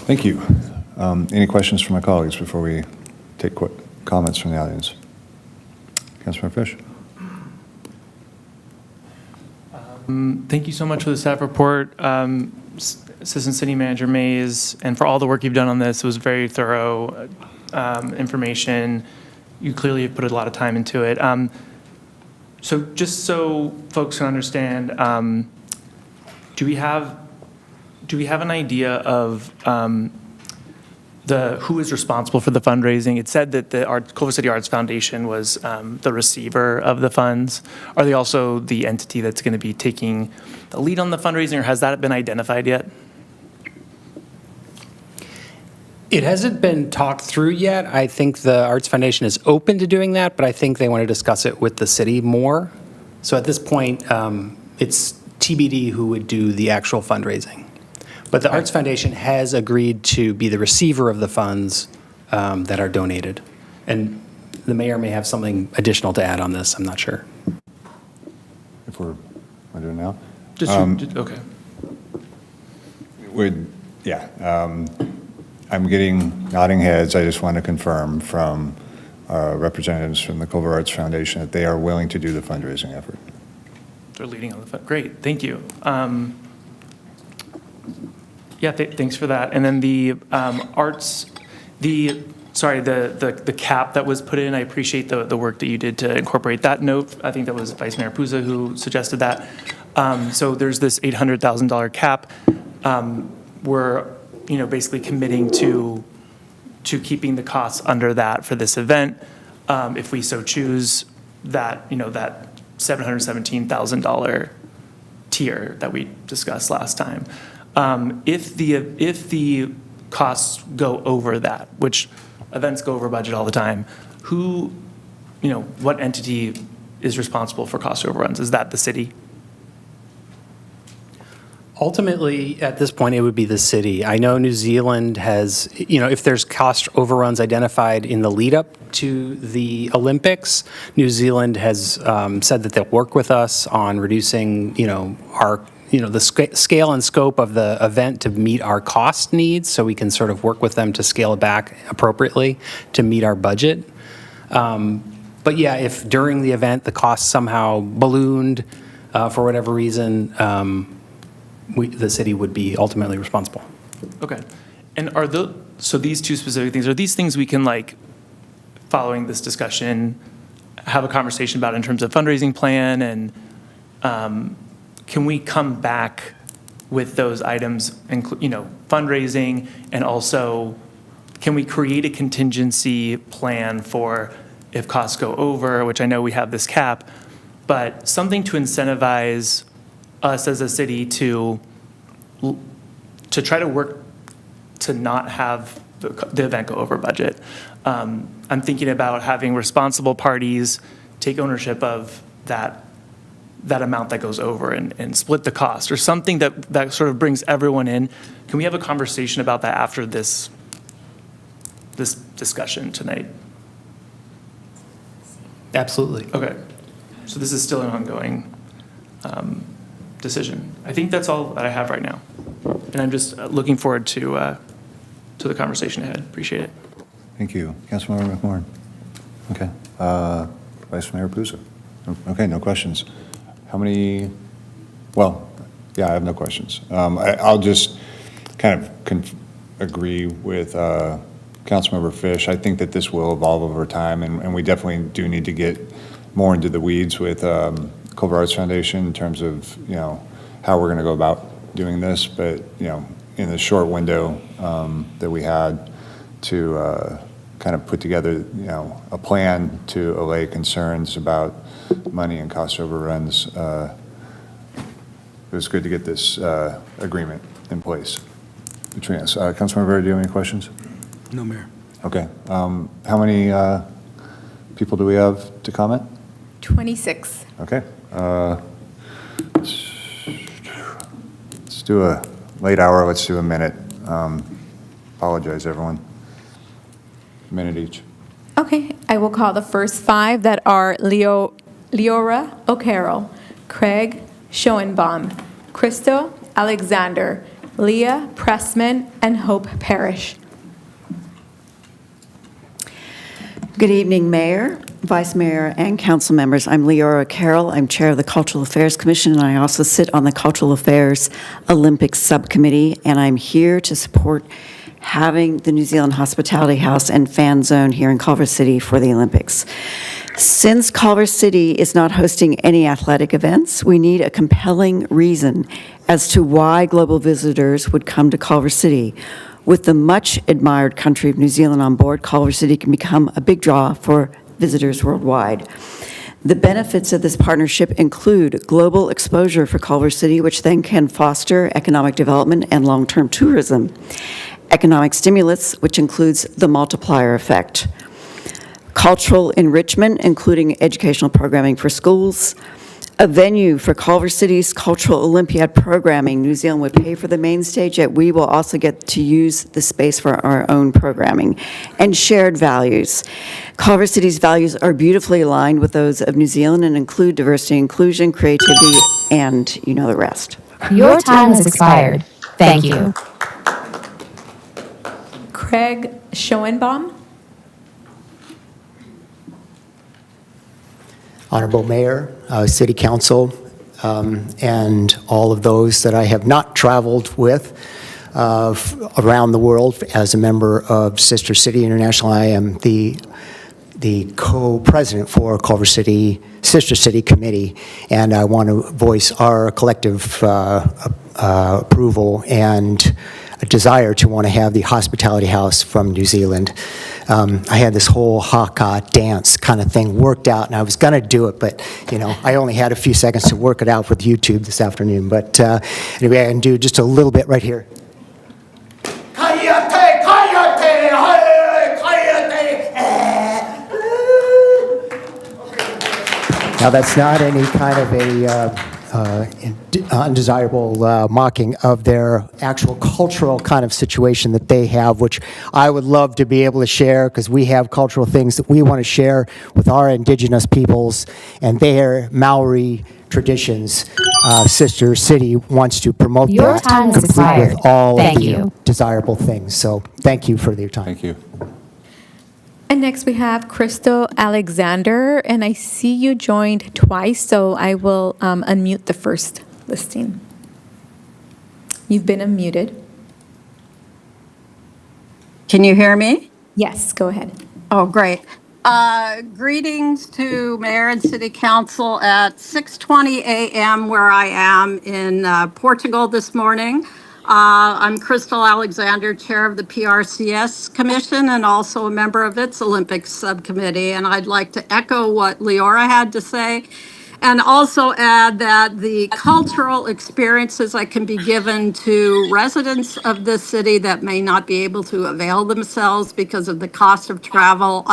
Thank you. Any questions from my colleagues before we take comments from the audience? Councilmember Fish. Thank you so much for the staff report, Assistant City Manager Mays, and for all the work you've done on this. It was very thorough information. You clearly have put a lot of time into it. So just so folks can understand, do we have an idea of who is responsible for the fundraising? It said that the Culver City Arts Foundation was the receiver of the funds. Are they also the entity that's going to be taking the lead on the fundraising, or has that been identified yet? It hasn't been talked through yet. I think the Arts Foundation is open to doing that, but I think they want to discuss it with the city more. So at this point, it's TBD who would do the actual fundraising. But the Arts Foundation has agreed to be the receiver of the funds that are donated. And the mayor may have something additional to add on this. I'm not sure. If we're doing now? Okay. I'm getting nodding heads. I just want to confirm from representatives from the Culver Arts Foundation that they are willing to do the fundraising effort. They're leading on the great, thank you. Thanks for that. And then the the cap that was put in, I appreciate the work that you did to incorporate that note. I think that was Vice Mayor Puza who suggested that. So there's this $800,000 cap. We're basically committing to keeping the costs under that for this event. If we so choose that, that $717,000 tier that we discussed last time. If the costs go over that, which events go over budget all the time, what entity is responsible for cost overruns? Is that the city? Ultimately, at this point, it would be the city. I know New Zealand has, if there's cost overruns identified in the lead up to the Olympics, New Zealand has said that they'll work with us on reducing, the scale and scope of the event to meet our cost needs, so we can sort of work with them to scale it back appropriately to meet our budget. But yeah, if during the event the cost somehow ballooned for whatever reason, the city would be ultimately responsible. Okay. And so these two specific things, are these things we can, following this discussion, have a conversation about in terms of fundraising plan, and can we come back with those items, fundraising, and also can we create a contingency plan for if costs go over, which I know we have this cap, but something to incentivize us as a city to try to work to not have the event go over budget. I'm thinking about having responsible parties take ownership of that amount that goes over and split the cost, or something that sort of brings everyone in. Can we have a conversation about that after this discussion tonight? Absolutely. Okay. So this is still an ongoing decision. I think that's all that I have right now. And I'm just looking forward to the conversation ahead. Appreciate it. Thank you. Councilmember McMorrin. Okay. Vice Mayor Pusa. Okay, no questions. How many, well, yeah, I have no questions. I'll just kind of agree with Councilmember Fish. I think that this will evolve over time, and we definitely do need to get more into the weeds with Culver Arts Foundation in terms of, how we're going to go about doing this. But, in the short window that we had to kind of put together, a plan to allay concerns about money and cost overruns, it was good to get this agreement in place between us. Councilmember Rivera, do you have any questions? No, Mayor. Okay. How many people do we have to comment? 26. Okay. Let's do a late hour. Let's do a minute. Apologize, everyone. A minute each. Okay, I will call the first 5 that are Leora O'Carroll, Craig Schoenbaum, Crystal Alexander, Leah Pressman, and Hope Parrish. Good evening, Mayor, Vice Mayor, and council members. I'm Leora Carroll. I'm Chair of the Cultural Affairs Commission, and I also sit on the Cultural Affairs Olympics Subcommittee, and I'm here to support having the New Zealand Hospitality House and Fan Zone here in Culver City for the Olympics. Since Culver City is not hosting any athletic events, we need a compelling reason as to why global visitors would come to Culver City. With the much-admired country of New Zealand on board, Culver City can become a big draw for visitors worldwide. The benefits of this partnership include global exposure for Culver City, which then can foster economic development and long-term tourism, economic stimulus, which includes the multiplier effect, cultural enrichment, including educational programming for schools, a venue for Culver City's Cultural Olympiad programming. New Zealand would pay for the main stage, yet we will also get to use the space for our own programming. And shared values. Culver City's values are beautifully aligned with those of New Zealand and include diversity, inclusion, creativity, and you know the rest. Your time has expired. Thank you. Craig Schoenbaum. Honorable Mayor, City Council, and all of those that I have not traveled with around the world. As a member of Sister City International, I am the co-president for Culver City Sister City Committee, and I want to voice our collective approval and a desire to want to have the hospitality house from New Zealand. I had this whole haka dance kind of thing worked out, and I was going to do it, but I only had a few seconds to work it out with YouTube this afternoon. But anyway, I can do just a little bit right here. Now that's not any kind of a undesirable mocking of their actual cultural kind of situation that they have, which I would love to be able to share, because we have cultural things that we want to share with our indigenous peoples and their Maori traditions. Sister City wants to promote Your that, time has complete expired. with all Thank of the you. desirable things. So thank you for your time. Thank you. And next we have Crystal Alexander, and I see you joined twice, so I will unmute the first listing. You've been unmuted. Can you hear me? Yes, go ahead. Oh, great. Greetings to Mayor and City Council at 6:20 a.m. where I am in Portugal this morning. I'm Crystal Alexander, Chair of the PRCS Commission and also a member of its Olympics Subcommittee. And I'd like to echo what Leora had to say And also add that the cultural experiences that can be given to residents of this city that may not be able to avail themselves because of the cost of travel,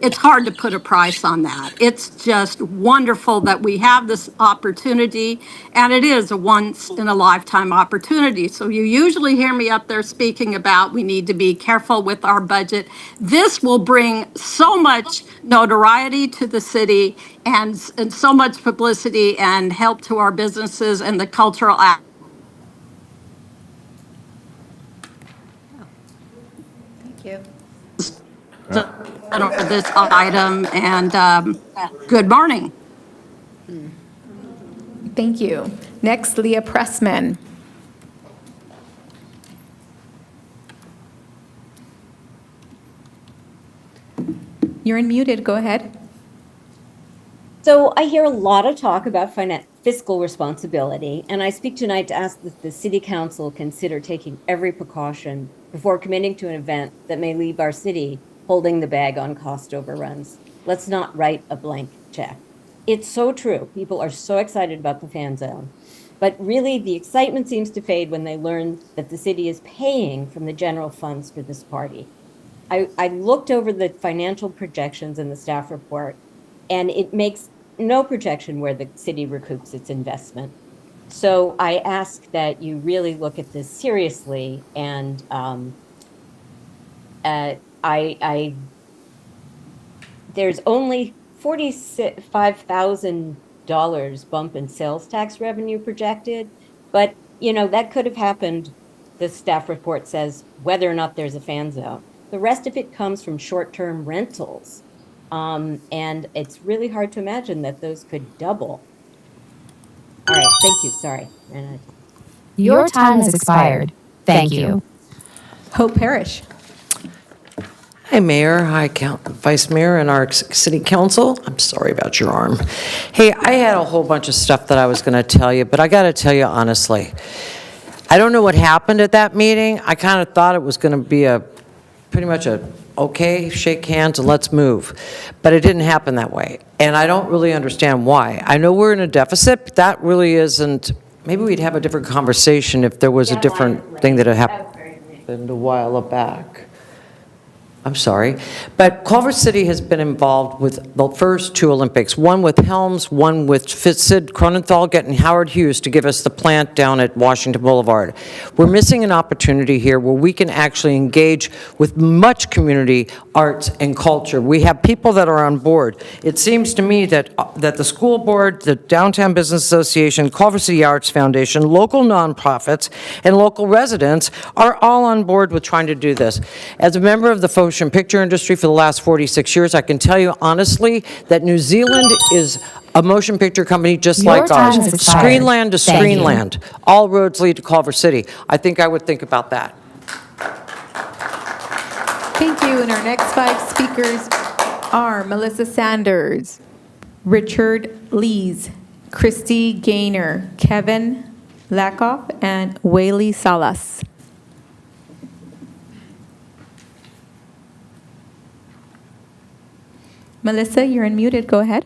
it's hard to put a price on that. It's just wonderful that we have this opportunity, and it is a once in a lifetime opportunity. So you usually hear me up there speaking about we need to be careful with our budget. This will bring so much notoriety to the city and so much publicity and help to our businesses and the cultural act. Thank you. This item, and good morning. Thank you. Next, Leah Pressman. You're unmuted. Go ahead. So I hear a lot of talk about fiscal responsibility, and I speak tonight to ask that the City Council consider taking every precaution before committing to an event that may leave our city holding the bag on cost overruns. Let's not write a blank check. It's so true. People are so excited about the fan zone, but really the excitement seems to fade when they learn that the city is paying from the general funds for this party. I looked over the financial projections in the staff report, and it makes no projection where the city recoups its investment. So I ask that you really look at this seriously, and there's only $45,000 bump in sales tax revenue projected, but that could have happened, the staff report says, whether or not there's a fan zone. The rest of it comes from short-term rentals. And it's really hard to imagine that those could double. All right, thank you, sorry. Your time has expired. Thank you. Hope Parrish. Hi, Mayor. Hi, Vice Mayor, and our City Council. I'm sorry about your arm. Hey, I had a whole bunch of stuff that I was going to tell you, but I got to tell you honestly, I don't know what happened at that meeting. I kind of thought it was going to be pretty much okay, shake hands and let's move. But it didn't happen that way. And I don't really understand why. I know we're in a deficit, but that really isn't, maybe we'd have a different conversation if there was a different thing that had happened a while back. I'm sorry. But Culver City has been involved with the first two Olympics, one with Helms, one with Sid Cronenthal getting Howard Hughes to give us the plant down at Washington Boulevard. We're missing an opportunity here where we can actually engage with much community arts and culture. We have people that are on board. It seems to me that the school board, the Downtown Business Association, Culver City Arts Foundation, local nonprofits, and local residents are all on board with trying to do this. As a member of the motion picture industry for the last 46 years, I can tell you honestly that New Zealand is a motion picture company just like ours. Screenland to Screenland. All roads lead to Culver City. I think I would think about that. Thank you. And our next 5 speakers are Melissa Sanders, Richard Lees, Christy Gaynor, Kevin Lakoff, and Whaley Salas. Melissa, you're unmuted. Go ahead.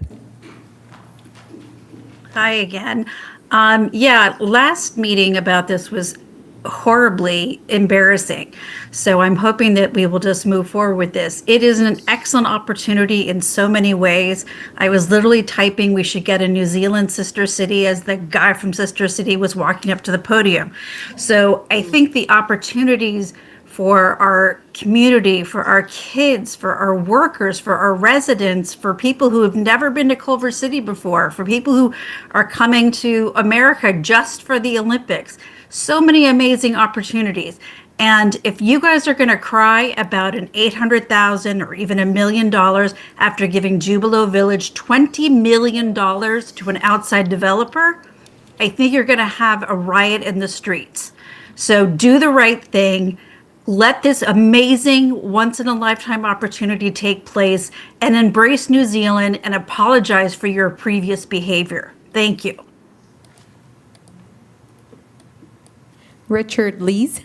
Hi again. Yeah, last meeting about this was horribly embarrassing. So I'm hoping that we will just move forward with this. It is an excellent opportunity in so many ways. I was literally typing we should get a New Zealand sister city as the guy from Sister City was walking up to the podium. So I think the opportunities for our community, for our kids, for our workers, for our residents, for people who have never been to Culver City before, for people who are coming to America just for the Olympics. So many amazing opportunities. And if you guys are going to cry about an $800,000 or even $1 million after giving Jubilo Village $20 million to an outside developer, I think you're going to have a riot in the streets. So do the right thing. Let this amazing once-in-a-lifetime opportunity take place and embrace New Zealand and apologize for your previous behavior. Thank you. Richard Lees.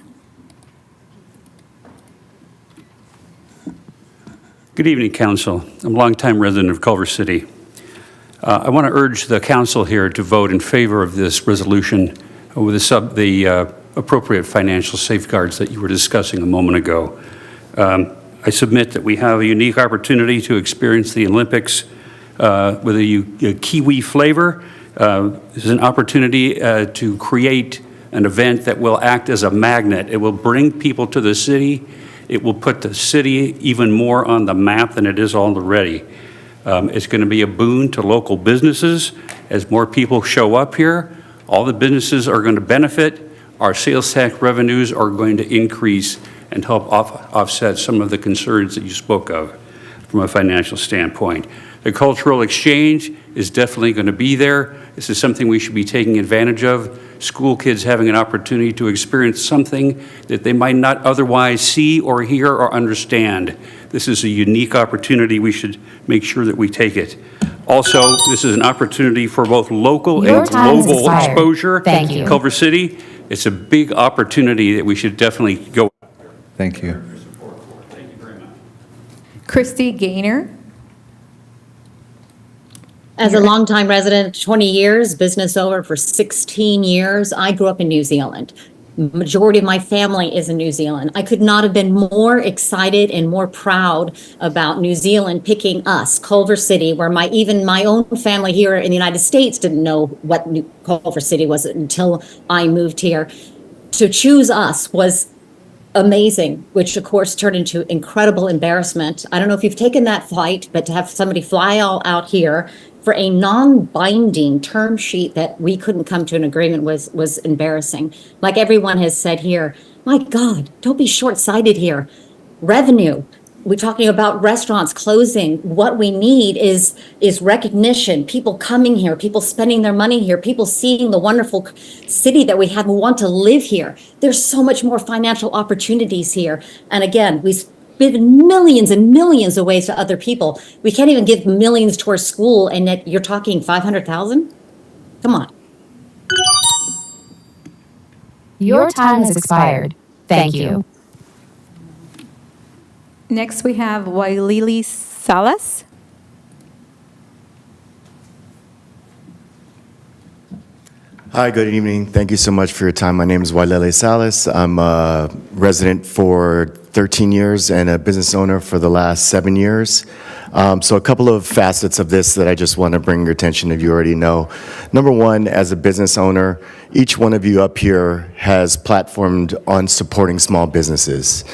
Good evening, Council. I'm a longtime resident of Culver City. I want to urge the council here to vote in favor of this resolution with the appropriate financial safeguards that you were discussing a moment ago. I submit that we have a unique opportunity to experience the Olympics with a Kiwi flavor. This is an opportunity to create an event that will act as a magnet. It will bring people to the city. It will put the city even more on the map than it is already. It's going to be a boon to local businesses. As more people show up here, all the businesses are going to benefit. Our sales tax revenues are going to increase and help offset some of the concerns that you spoke of from a financial standpoint. The cultural exchange is definitely going to be there. This is something we should be taking advantage of. School kids having an opportunity to experience something that they might not otherwise see or hear or understand. This is a unique opportunity. We should make sure that we take it. Also, this is an opportunity for both local and global exposure. Thank you. Culver City, it's a big opportunity that we should definitely go. Thank you. Christy Gaynor. As a longtime resident, 20 years, business owner for 16 years, I grew up in New Zealand. Majority of my family is in New Zealand. I could not have been more excited and more proud about New Zealand picking us, Culver City, where even my own family here in the United States didn't know what Culver City was until I moved here. To choose us was amazing, which of course turned into incredible embarrassment. I don't know if you've taken that flight, but to have somebody fly all out here for a non-binding term sheet that we couldn't come to an agreement was embarrassing. Like everyone has said here, my God, don't be short-sighted here. Revenue. We're talking about restaurants closing. What we need is recognition, people coming here, people spending their money here, people seeing the wonderful city that we have and want to live here. There's so much more financial opportunities here. And again, we've given millions and millions away to other people. We can't even give millions to our school, and yet you're talking 500,000? Come on. Your time has expired. Thank you. Next, we have Wailili Salas. Hi, good evening. Thank you so much for your time. My name is Wailele Salas. I'm a resident for 13 years and a business owner for the last 7 years. So a couple of facets of this that I just want to bring your attention if you already know. Number one, as a business owner, each one of you up here has platformed on supporting small businesses.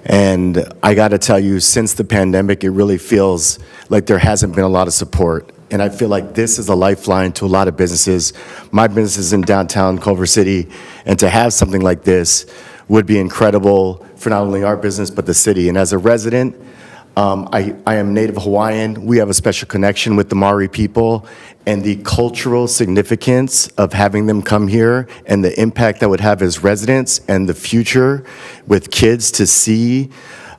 And I got to tell you, since the pandemic, it really feels like there hasn't been a lot of support. And I feel like this is a lifeline to a lot of businesses. My business is in downtown Culver City, and to have something like this would be incredible for not only our business, but the city. And as a resident, I am Native Hawaiian. We have a special connection with the Maori people, and the cultural significance of having them come here and the impact that would have as residents and the future with kids to see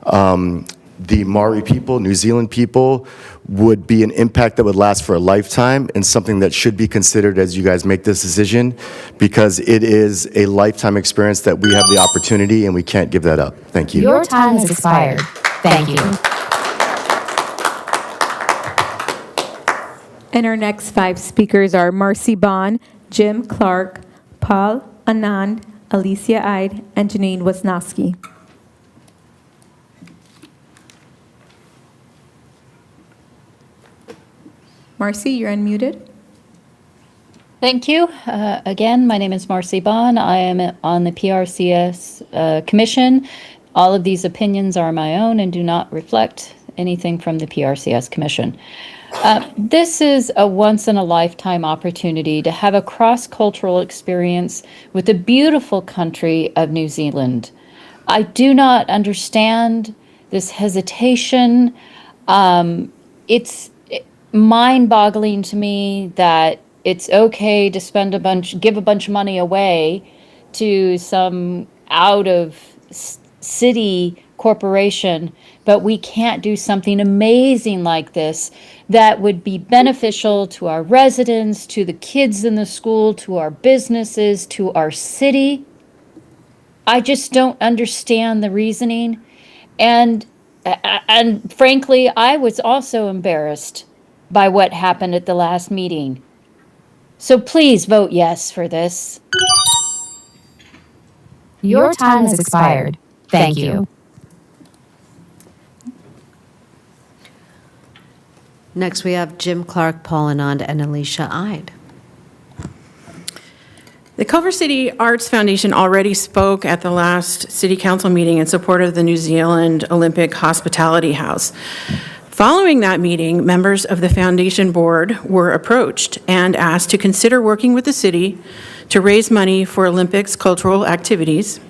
the Maori people, New Zealand people, would be an impact that would last for a lifetime and something that should be considered as you guys make this decision, because it is a lifetime experience that we have the opportunity and we can't give that up. Thank you. Your time has expired. Thank you. And our next 5 speakers are Marcy Bond, Jim Clark, Paul Anand, Alicia Ide, and Janine Wisnowski. Marcy, you're unmuted. Thank you. Again, my name is Marcy Bond. I am on the PRCS Commission. All of these opinions are my own and do not reflect anything from the PRCS Commission. This is a once-in-a-lifetime opportunity to have a cross-cultural experience with the beautiful country of New Zealand. I do not understand this hesitation. It's mind-boggling to me that it's okay to give a bunch of money away to some out-of-city corporation, but we can't do something amazing like this that would be beneficial to our residents, to the kids in the school, to our businesses, to our city. I just don't understand the reasoning. And frankly, I was also embarrassed by what happened at the last meeting. So please vote yes for this. Your time has expired. Thank you. Next, we have Jim Clark, Paul Anand, and Alicia Ide. The Culver City Arts Foundation already spoke at the last City Council meeting in support of the New Zealand Olympic Hospitality House. Following that meeting, members of the foundation board were approached and asked to consider working with the city to raise money for Olympics cultural activities.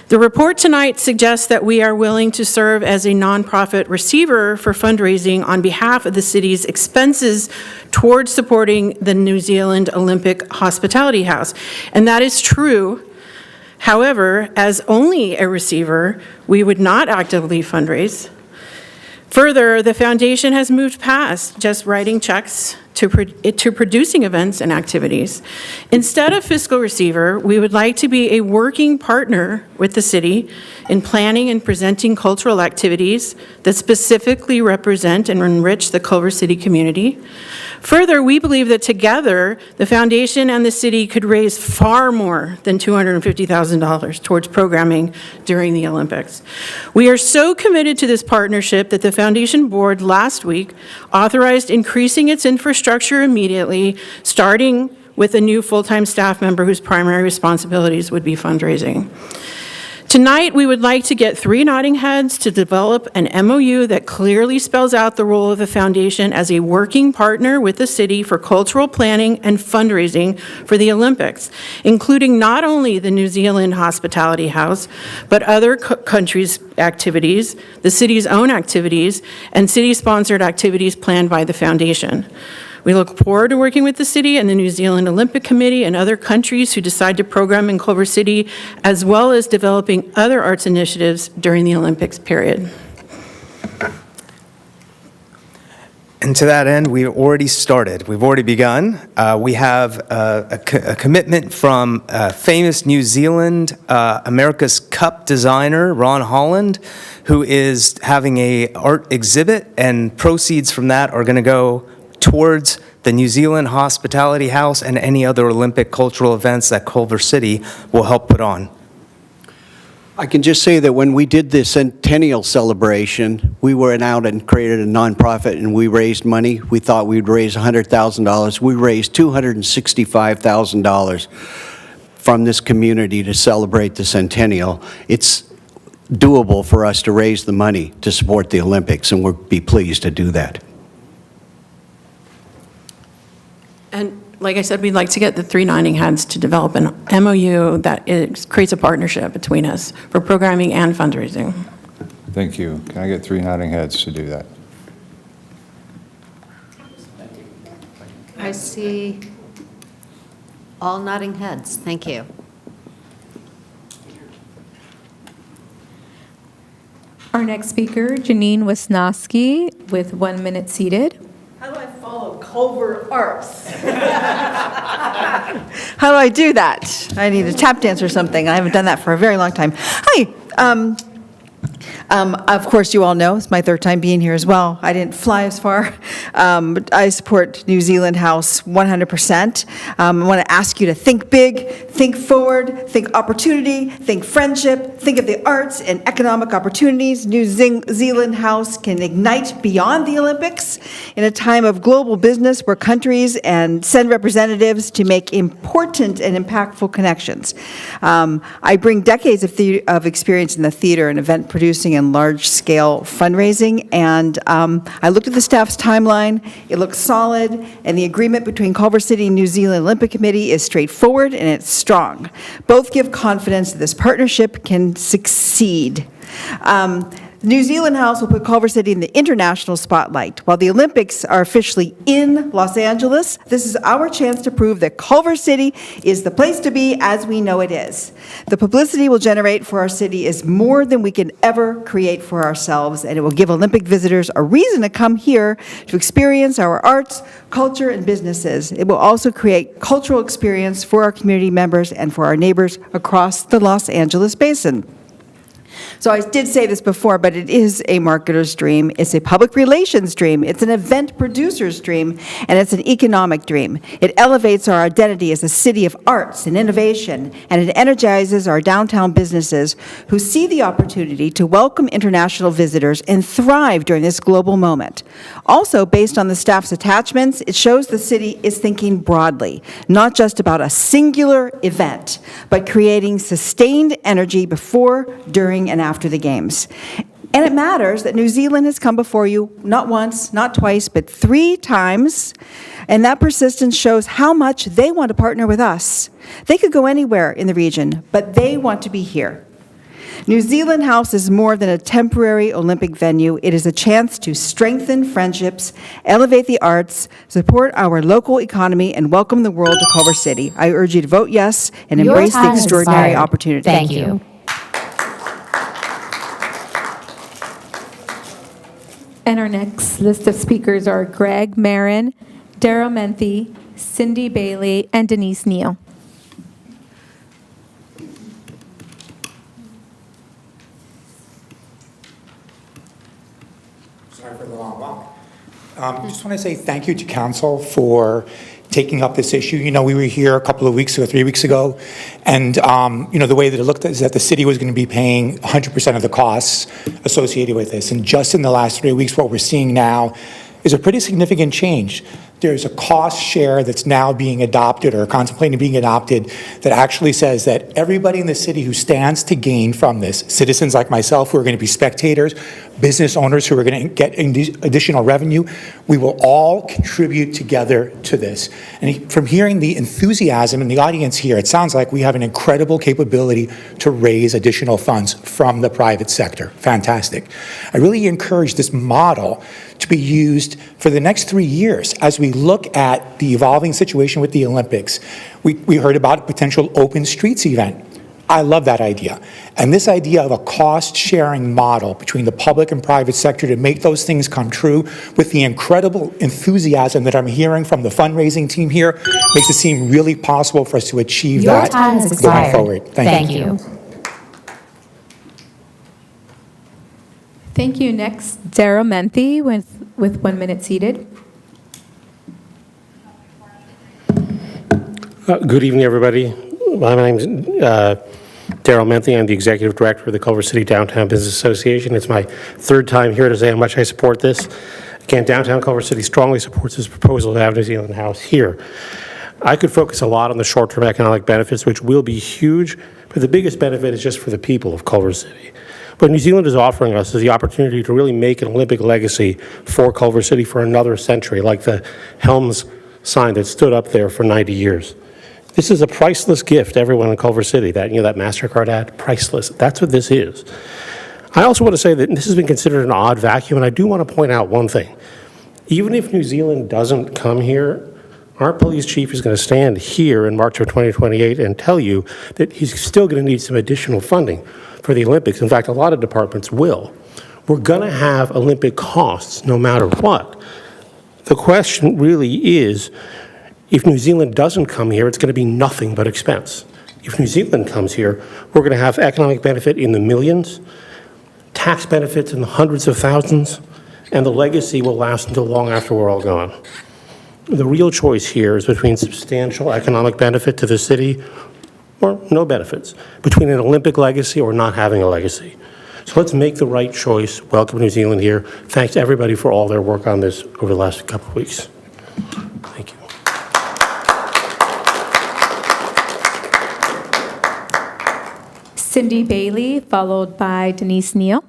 The report tonight suggests that we are willing to serve as a nonprofit receiver for fundraising on behalf of the city's expenses towards supporting the New Zealand Olympic Hospitality House. And that is true. However, as only a receiver, we would not actively fundraise. Further, the foundation has moved past just writing checks to producing events and activities. Instead of fiscal receiver, we would like to be a working partner with the city in planning and presenting cultural activities that specifically represent and enrich the Culver City community. Further, we believe that together, the foundation and the city could raise far more than $250,000 towards programming during the Olympics. We are so committed to this partnership that the foundation board last week authorized increasing its infrastructure immediately, starting with a new full-time staff member whose primary responsibilities would be fundraising. Tonight, we would like to get 3 nodding heads to develop an MOU that clearly spells out the role of the foundation as a working partner with the city for cultural planning and fundraising for the Olympics, including not only the New Zealand Hospitality House, but other countries' activities, the city's own activities, and city-sponsored activities planned by the foundation. We look forward to working with the city and the New Zealand Olympic Committee and other countries who decide to program in Culver City, as well as developing other arts initiatives during the Olympics period. And to that end, we've already started. We've already begun. We have a commitment from famous New Zealand America's Cup designer, Ron Holland, who is having an art exhibit, and proceeds from that are going to go towards the New Zealand Hospitality House and any other Olympic cultural events that Culver City will help put on. I can just say that when we did the centennial celebration, we went out and created a nonprofit and we raised money. We thought we'd raise $100,000. We raised $265,000 from this community to celebrate the centennial. It's doable for us to raise the money to support the Olympics, and we'll be pleased to do that. And like I said, we'd like to get the 3 nodding heads to develop an MOU that creates a partnership between us for programming and fundraising. Thank you. Can I get 3 nodding heads to do that? I see all nodding heads. Thank you. Our next speaker, Janine Wisnowski, with 1 minute seated. How do I follow Culver Arts? How do I do that? I need a tap dance or something. I haven't done that for a very long time. Hi. Of course, you all know, it's my 3rd time being here as well. I didn't fly as far. But I support New Zealand House 100%. I want to ask you to think big, think forward, think opportunity, think friendship, think of the arts and economic opportunities. New Zealand House can ignite beyond the Olympics in a time of global business where countries and send representatives to make important and impactful connections. I bring decades of experience in the theater and event producing and large-scale fundraising, and I looked at the staff's timeline. It looks solid, and the agreement between Culver City and New Zealand Olympic Committee is straightforward and it's strong. Both give confidence that this partnership can succeed. New Zealand House will put Culver City in the international spotlight. While the Olympics are officially in Los Angeles, this is our chance to prove that Culver City is the place to be as we know it is. The publicity we'll generate for our city is more than we can ever create for ourselves, and it will give Olympic visitors a reason to come here to experience our arts, culture, and businesses. It will also create cultural experience for our community members and for our neighbors across the Los Angeles basin. So I did say this before, but it is a marketer's dream. It's a public relations dream. It's an event producer's dream, and it's an economic dream. It elevates our identity as a city of arts and innovation, and it energizes our downtown businesses who see the opportunity to welcome international visitors and thrive during this global moment. Also, based on the staff's attachments, it shows the city is thinking broadly, not just about a singular event, but creating sustained energy before, during, and after the games. And it matters that New Zealand has come before you not once, not twice, but 3 times, and that persistence shows how much they want to partner with us. They could go anywhere in the region, but they want to be here. New Zealand House is more than a temporary Olympic venue. It is a chance to strengthen friendships, elevate the arts, support our local economy, and welcome the world to Culver City. I urge you to vote yes and Your embrace the time has extraordinary expired. opportunity. Thank you. And our next list of speakers are Greg Marin, Daryl Menthe, Cindy Bailey, and Denise Neal. Sorry for the long walk. Just want to say thank you to council for taking up this issue. You know, we were here a couple of weeks ago, 3 weeks ago, and, you know, the way that it looked is that the city was going to be paying 100% of the costs associated with this. And just in the last 3 weeks, what we're seeing now is a pretty significant change. There's a cost share that's now being adopted or contemplating being adopted that actually says that everybody in the city who stands to gain from this, citizens like myself who are going to be spectators, business owners who are going to get additional revenue, we will all contribute together to this. And from hearing the enthusiasm in the audience here, it sounds like we have an incredible capability to raise additional funds from the private sector. Fantastic. I really encourage this model to be used for the next 3 years as we look at the evolving situation with the Olympics. We heard about a potential open streets event. I love that idea. And this idea of a cost-sharing model between the public and private sector to make those things come true with the incredible enthusiasm that I'm hearing from the fundraising team here makes it seem really possible for us to achieve Your that time has going expired. forward. Thank you. Thank you. Next, Daryl Menthe with 1 minute seated. Good evening, everybody. My name is Daryl Menthe. I'm the Executive Director of the Culver City Downtown Business Association. It's my 3rd time here to say how much I support this. Again, Downtown Culver City strongly supports this proposal to have New Zealand House here. I could focus a lot on the short-term economic benefits, which will be huge, but the biggest benefit is just for the people of Culver City. What New Zealand is offering us is the opportunity to really make an Olympic legacy for Culver City for another century, like the Helms sign that stood up there for 90 years. This is a priceless gift to everyone in Culver City. That, that MasterCard ad, priceless. That's what this is. I also want to say that this has been considered an odd vacuum, and I do want to point out one thing. Even if New Zealand doesn't come here, our police chief is going to stand here in March of 2028 and tell you that he's still going to need some additional funding for the Olympics. In fact, a lot of departments will. We're going to have Olympic costs no matter what. The question really is, if New Zealand doesn't come here, it's going to be nothing but expense. If New Zealand comes here, we're going to have economic benefit in the millions, tax benefits in the hundreds of thousands, and the legacy will last until long after we're all gone. The real choice here is between substantial economic benefit to the city or no benefits, between an Olympic legacy or not having a legacy. So let's make the right choice. Welcome New Zealand here. Thanks to everybody for all their work on this over the last couple of weeks. Thank you. Cindy Bailey, followed by Denise Neal.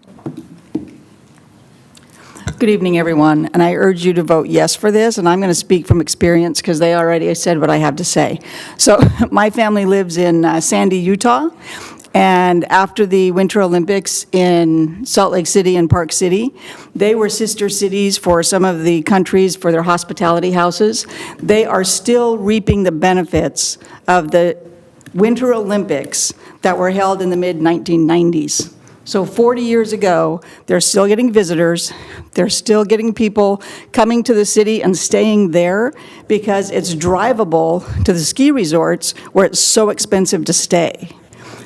Good evening, everyone, and I urge you to vote yes for this, and I'm going to speak from experience because they already said what I have to say. So my family lives in Sandy, Utah, and after the Winter Olympics in Salt Lake City and Park City, they were sister cities for some of the countries for their hospitality houses. They are still reaping the benefits of the Winter Olympics that were held in the mid-1990s. So 40 years ago, they're still getting visitors. They're still getting people coming to the city and staying there because it's drivable to the ski resorts where it's so expensive to stay.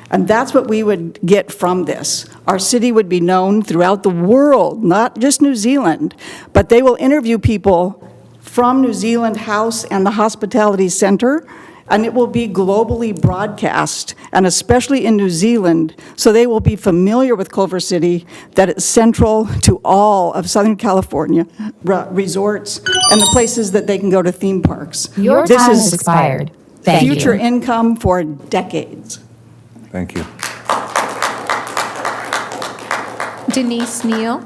And that's what we would get from this. Our city would be known throughout the world, not just New Zealand, but they will interview people from New Zealand House and the Hospitality Center, and it will be globally broadcast, and especially in New Zealand, so they will be familiar with Culver City, that it's central to all of Southern California resorts and the places that they can go to theme parks. Your This time is has expired. Thank you. future income for decades. Thank you. Denise Neal.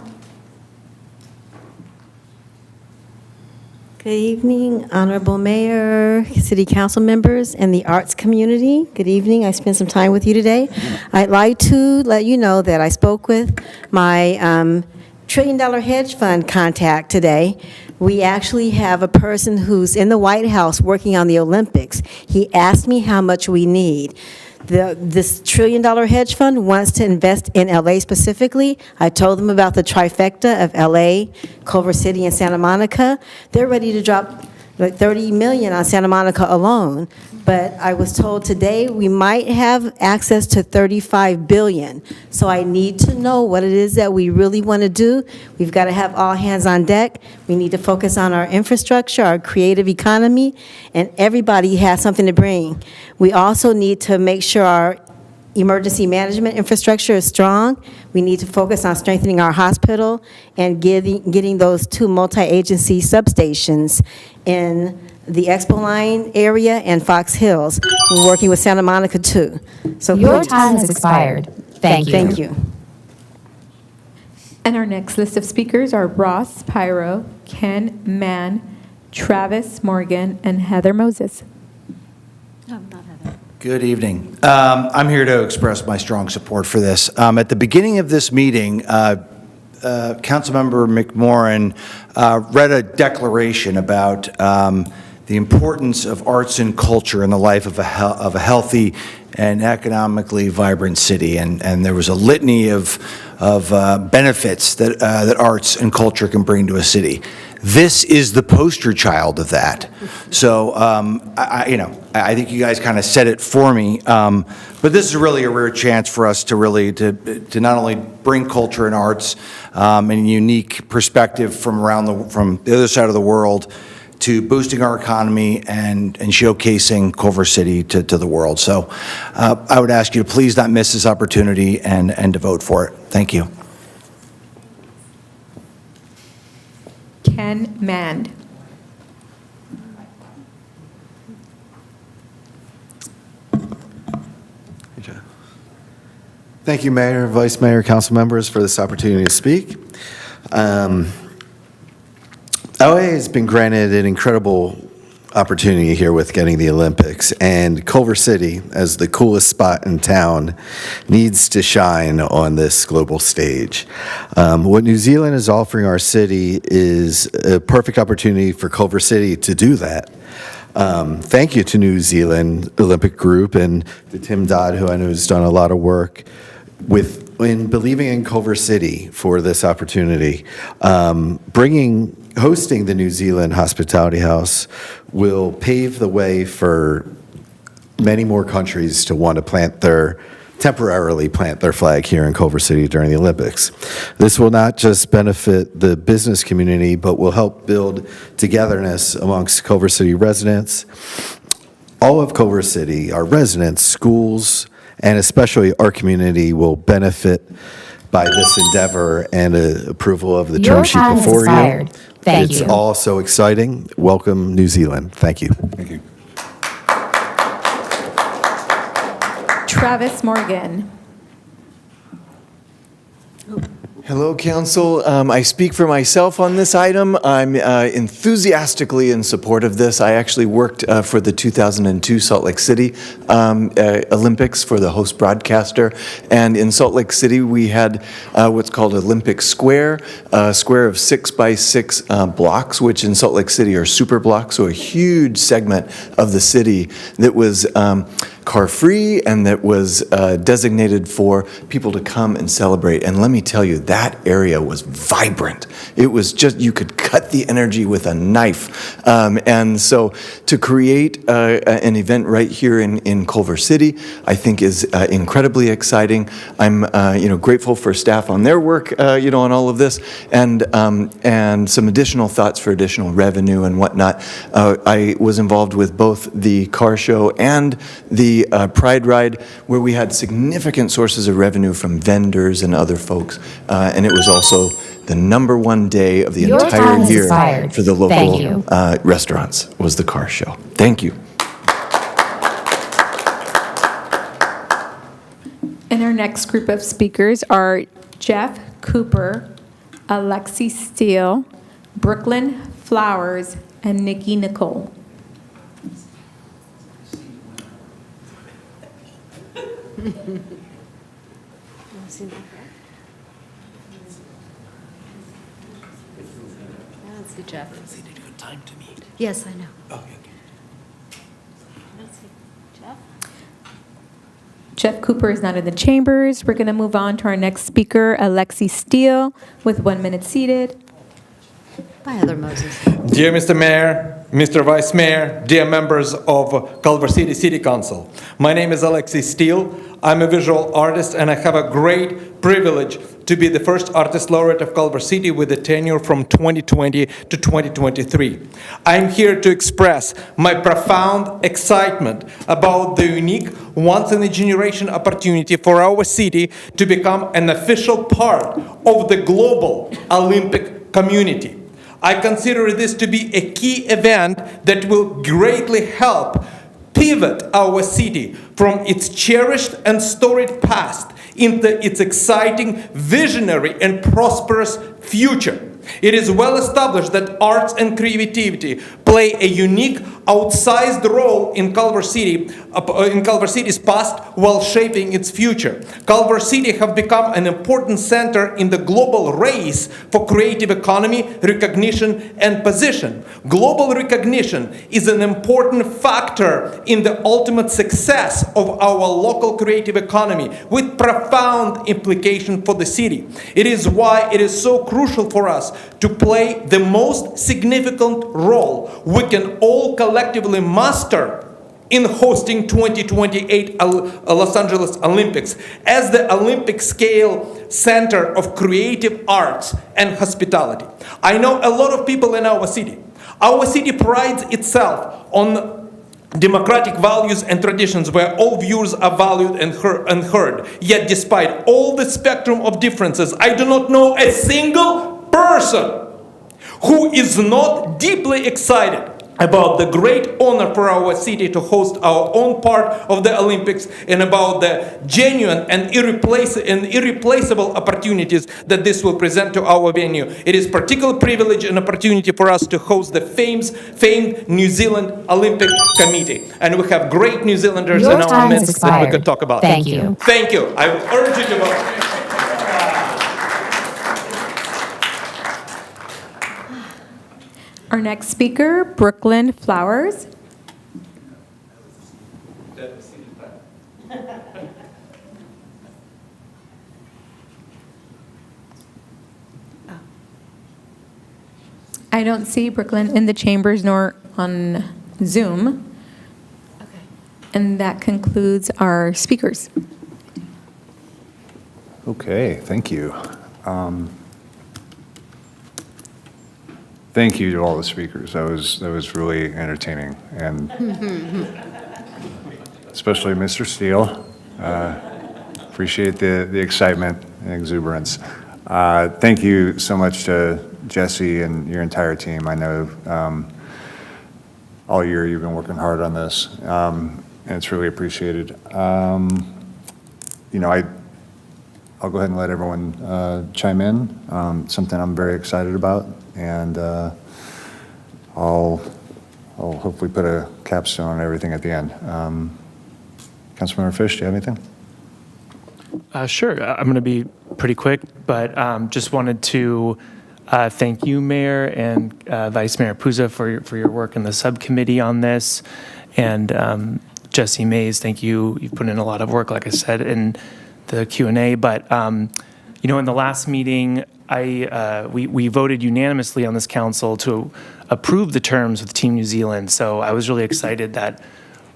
Good evening, Honorable Mayor, City Council members, and the arts community. Good evening. I spent some time with you today. I'd like to let you know that I spoke with my $1 trillion hedge fund contact today. We actually have a person who's in the White House working on the Olympics. He asked me how much we need. This $1 trillion hedge fund wants to invest in LA specifically. I told them about the trifecta of LA, Culver City, and Santa Monica. They're ready to drop like $30 million on Santa Monica alone. But I was told today we might have access to $35 billion. So I need to know what it is that we really want to do. We've got to have all hands on deck. We need to focus on our infrastructure, our creative economy, and everybody has something to bring. We also need to make sure our emergency management infrastructure is strong. We need to focus on strengthening our hospital and getting those 2 multi-agency substations in the Expo Line area and Fox Hills. We're working with Santa Monica too. So Your time has expired. Thank you. Thank you. And our next list of speakers are Ross Pyro, Ken Mann, Travis Morgan, and Heather Moses. Good evening. I'm here to express my strong support for this. At the beginning of this meeting, Councilmember McMorrin read a declaration about the importance of arts and culture in the life of a healthy and economically vibrant city. And there was a litany of benefits that arts and culture can bring to a city. This is the poster child of that. So, I think you guys kind of said it for me, but this is really a rare chance for us to really to not only bring culture and arts and a unique perspective from the other side of the world to boosting our economy and showcasing Culver City to the world. So, I would ask you to please not miss this opportunity and to vote for it. Thank you. Ken Mann. Thank you, Mayor, Vice Mayor, council members, for this opportunity to speak. LA has been granted an incredible opportunity here with getting the Olympics, and Culver City, as the coolest spot in town, needs to shine on this global stage. What New Zealand is offering our city is a perfect opportunity for Culver City to do that. Thank you to New Zealand Olympic Group and to Tim Dodd, who I know has done a lot of work in believing in Culver City for this opportunity. Hosting the New Zealand Hospitality House will pave the way for many more countries to want to temporarily plant their flag here in Culver City during the Olympics. This will not just benefit the business community, but will help build togetherness amongst Culver City residents. All of Culver City, our residents, schools, and especially our community will benefit by this endeavor and approval of the term sheet before you. Thank you. It's all so exciting. Welcome, New Zealand. Thank you. Thank you. Travis Morgan. Hello, Council. I speak for myself on this item. I'm enthusiastically in support of this. I actually worked for the 2002 Salt Lake City Olympics for the host broadcaster. And in Salt Lake City, we had what's called Olympic Square, a square of 6x6 blocks, which in Salt Lake City are super blocks, so a huge segment of the city that was car-free and that was designated for people to come and celebrate. And let me tell you, that area was vibrant. It was just, you could cut the energy with a knife. And so to create an event right here in Culver City, I think is incredibly exciting. I'm grateful for staff on their work, on all of this, and some additional thoughts for additional revenue and whatnot. I was involved with both the car show and the Pride Ride, where we had significant sources of revenue from vendors and other folks, and it was also the #1 day of the Your entire time has year expired. for the Thank local you. restaurants was the car show. Thank you. And our next group of speakers are Jeff Cooper, Alexi Steele, Brooklyn Flowers, and Nikki Nicole. Let's see, Jeff. Yes, I know. Jeff? Jeff Cooper is not in the chambers. We're going to move on to our next speaker, Alexi Steele, with 1 minute seated. Hi, Heather Moses. Dear Mr. Mayor, Mr. Vice Mayor, dear members of Culver City City Council, my name is Alexi Steele. I'm a visual artist and I have a great privilege to be the first artist laureate of Culver City with a tenure from 2020 to 2023. I'm here to express my profound excitement about the unique once-in-a-generation opportunity for our city to become an official part of the global Olympic community. I consider this to be a key event that will greatly help pivot our city from its cherished and storied past into its exciting, visionary, and prosperous future. It is well established that arts and creativity play a unique, outsized role in Culver City's past while shaping its future. Culver City have become an important center in the global race for creative economy, recognition, and position. Global recognition is an important factor in the ultimate success of our local creative economy, with profound implication for the city. It is why it is so crucial for us to play the most significant role we can all collectively muster in hosting 2028 Los Angeles Olympics as the Olympic scale center of creative arts and hospitality. I know a lot of people in our city. Our city prides itself on democratic values and traditions where all views are valued and heard. Yet despite all the spectrum of differences, I do not know a single person who is not deeply excited about the great honor for our city to host our own part of the Olympics and about the genuine and irreplaceable opportunities that this will present to our venue. It is particular privilege and opportunity for us to host the famed New Zealand Olympic Committee. And we have great New Zealanders in our midst that we could talk about. Thank you. Thank you. I urge you to vote. Our next speaker, Brooklyn Flowers. I don't see Brooklyn in the chambers nor on Zoom. And that concludes our speakers. Okay, thank you. Thank you to all the speakers. That was really entertaining, and especially Mr. Steele. Appreciate the excitement and exuberance. Thank you so much to Jesse and your entire team. I know all year you've been working hard on this, and it's really appreciated. I'll go ahead and let everyone chime in. Something I'm very excited about, and I'll hopefully put a capstone on everything at the end. Councilmember Fish, do you have anything? Sure. I'm going to be pretty quick, but just wanted to thank you, Mayor and Vice Mayor Puza, for your work in the subcommittee on this, and Jesse Mays, thank you. You've put in a lot of work, like I said, in the Q&A. But, you know, in the last meeting, we voted unanimously on this council to approve the terms with Team New Zealand. So I was really excited that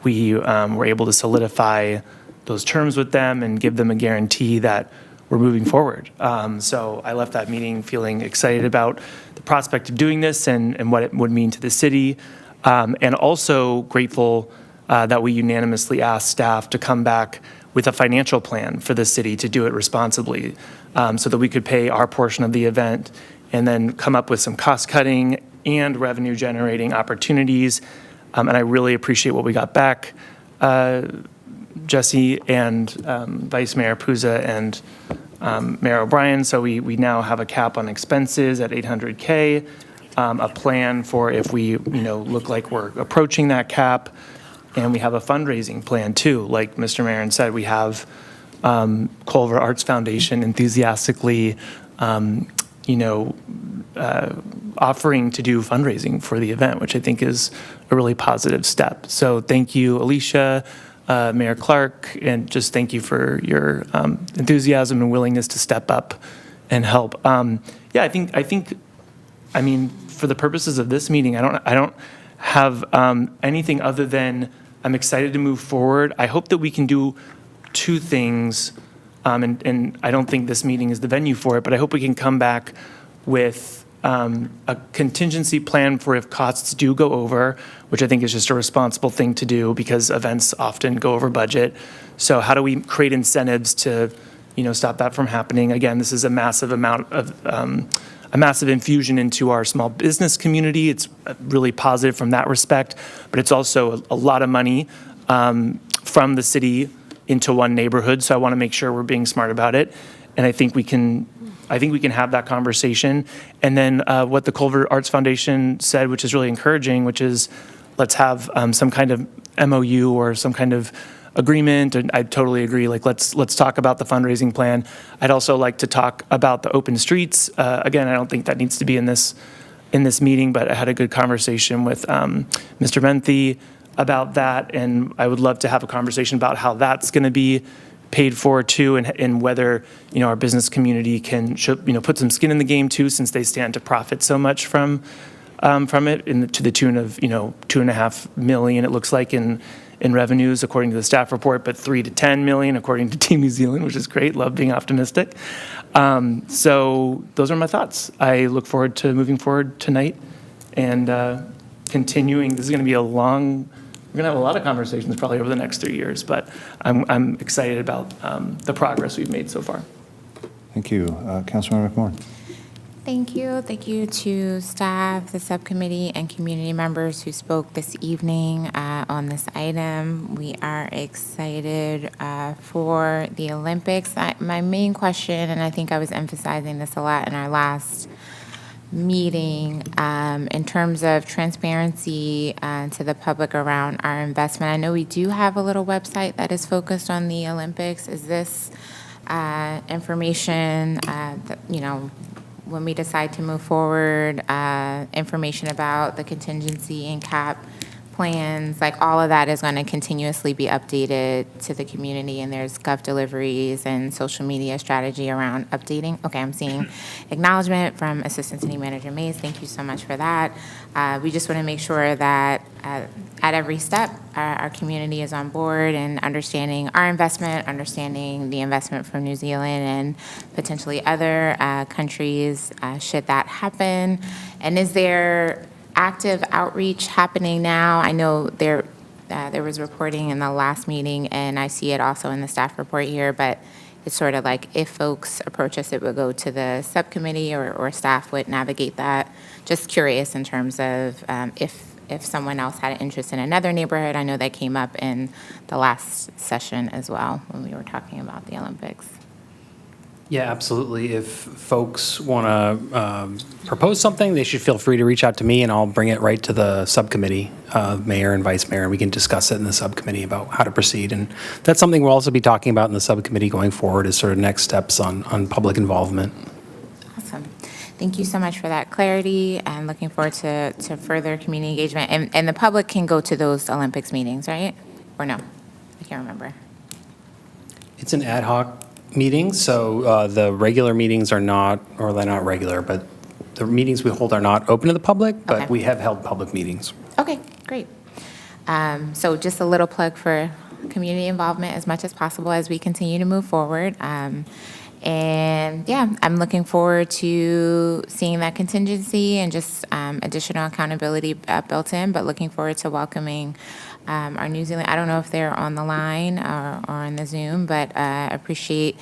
we were able to solidify those terms with them and give them a guarantee that we're moving forward. So I left that meeting feeling excited about the prospect of doing this and what it would mean to the city, and also grateful that we unanimously asked staff to come back with a financial plan for the city to do it responsibly, so that we could pay our portion of the event and then come up with some cost-cutting and revenue-generating opportunities. And I really appreciate what we got back, Jesse and Vice Mayor Puza and Mayor O'Brien. So we now have a cap on expenses at $800K, a plan for if we look like we're approaching that cap, and we have a fundraising plan too. Like Mr. Marin said, we have Culver Arts Foundation enthusiastically offering to do fundraising for the event, which I think is a really positive step. So thank you, Alicia, Mayor Clark, and just thank you for your enthusiasm and willingness to step up and help. I think, for the purposes of this meeting, I don't have anything other than I'm excited to move forward. I hope that we can do two things, and I don't think this meeting is the venue for it, but I hope we can come back with a contingency plan for if costs do go over, which I think is just a responsible thing to do because events often go over budget. So how do we create incentives to, stop that from happening? Again, this is a massive amount of, a massive infusion into our small business community. It's really positive from that respect, but it's also a lot of money from the city into one neighborhood. So I want to make sure we're being smart about it. And I think we can have that conversation. And then what the Culver Arts Foundation said, which is really encouraging, which is let's have some kind of MOU or some kind of agreement. And I totally agree. Like let's talk about the fundraising plan. I'd also like to talk about the open streets. Again, I don't think that needs to be in this meeting, but I had a good conversation with Mr. Menthe about that, and I would love to have a conversation about how that's going to be paid for too, and whether our business community should put some skin in the game too, since they stand to profit so much from it, to the tune of $2.5 million it looks like in revenues according to the staff report, but $3 to $10 million according to Team New Zealand, which is great. Love being optimistic. So those are my thoughts. I look forward to moving forward tonight and continuing. This is going to be we're going to have a lot of conversations probably over the next 3 years, but I'm excited about the progress we've made so far. Thank you. Councilmember McMorrin. Thank you. Thank you to staff, the subcommittee, and community members who spoke this evening on this item. We are excited for the Olympics. My main question, and I think I was emphasizing this a lot in our last meeting, in terms of transparency to the public around our investment. I know we do have a little website that is focused on the Olympics. Is this information that, when we decide to move forward, information about the contingency and cap plans, like all of that is going to continuously be updated to the community, and there's gov deliveries and social media strategy around updating. Okay, I'm seeing acknowledgement from Assistant City Manager Mays. Thank you so much for that. We just want to make sure that at every step, our community is on board and understanding our investment, understanding the investment from New Zealand and potentially other countries should that happen. And is there active outreach happening now? I know there was reporting in the last meeting, and I see it also in the staff report here, but it's sort of like if folks approach us, it would go to the subcommittee or staff would navigate that. Just curious in terms of if someone else had an interest in another neighborhood. I know that came up in the last session as well when we were talking about the Olympics. Yeah, absolutely. If folks want to propose something, they should feel free to reach out to me, and I'll bring it right to the subcommittee, mayor and vice mayor. We can discuss it in the subcommittee about how to proceed. And that's something we'll also be talking about in the subcommittee going forward as sort of next steps on public involvement. Awesome. Thank you so much for that clarity, and looking forward to further community engagement. And the public can go to those Olympics meetings, right? Or no? I can't remember. It's an ad hoc meeting, so the regular meetings are not, or they're not regular, but the meetings we hold are not open to the public, but Okay. we have held public meetings. Okay, great. So just a little plug for community involvement as much as possible as we continue to move forward. And yeah, I'm looking forward to seeing that contingency and just additional accountability built in, but looking forward to welcoming our New Zealand, I don't know if they're on the line or on the Zoom, but appreciate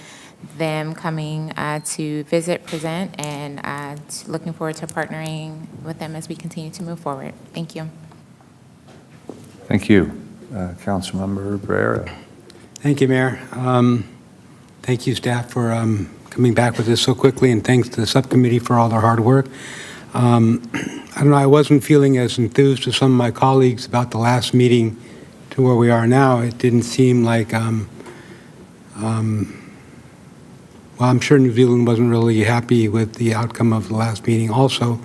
them coming to visit, present, and looking forward to partnering with them as we continue to move forward. Thank you. Thank you. Councilmember Barrera. Thank you, Mayor. Thank you, staff, for coming back with this so quickly, and thanks to the subcommittee for all their hard work. I don't know, I wasn't feeling as enthused as some of my colleagues about the last meeting to where we are now. It didn't seem like, well, I'm sure New Zealand wasn't really happy with the outcome of the last meeting also.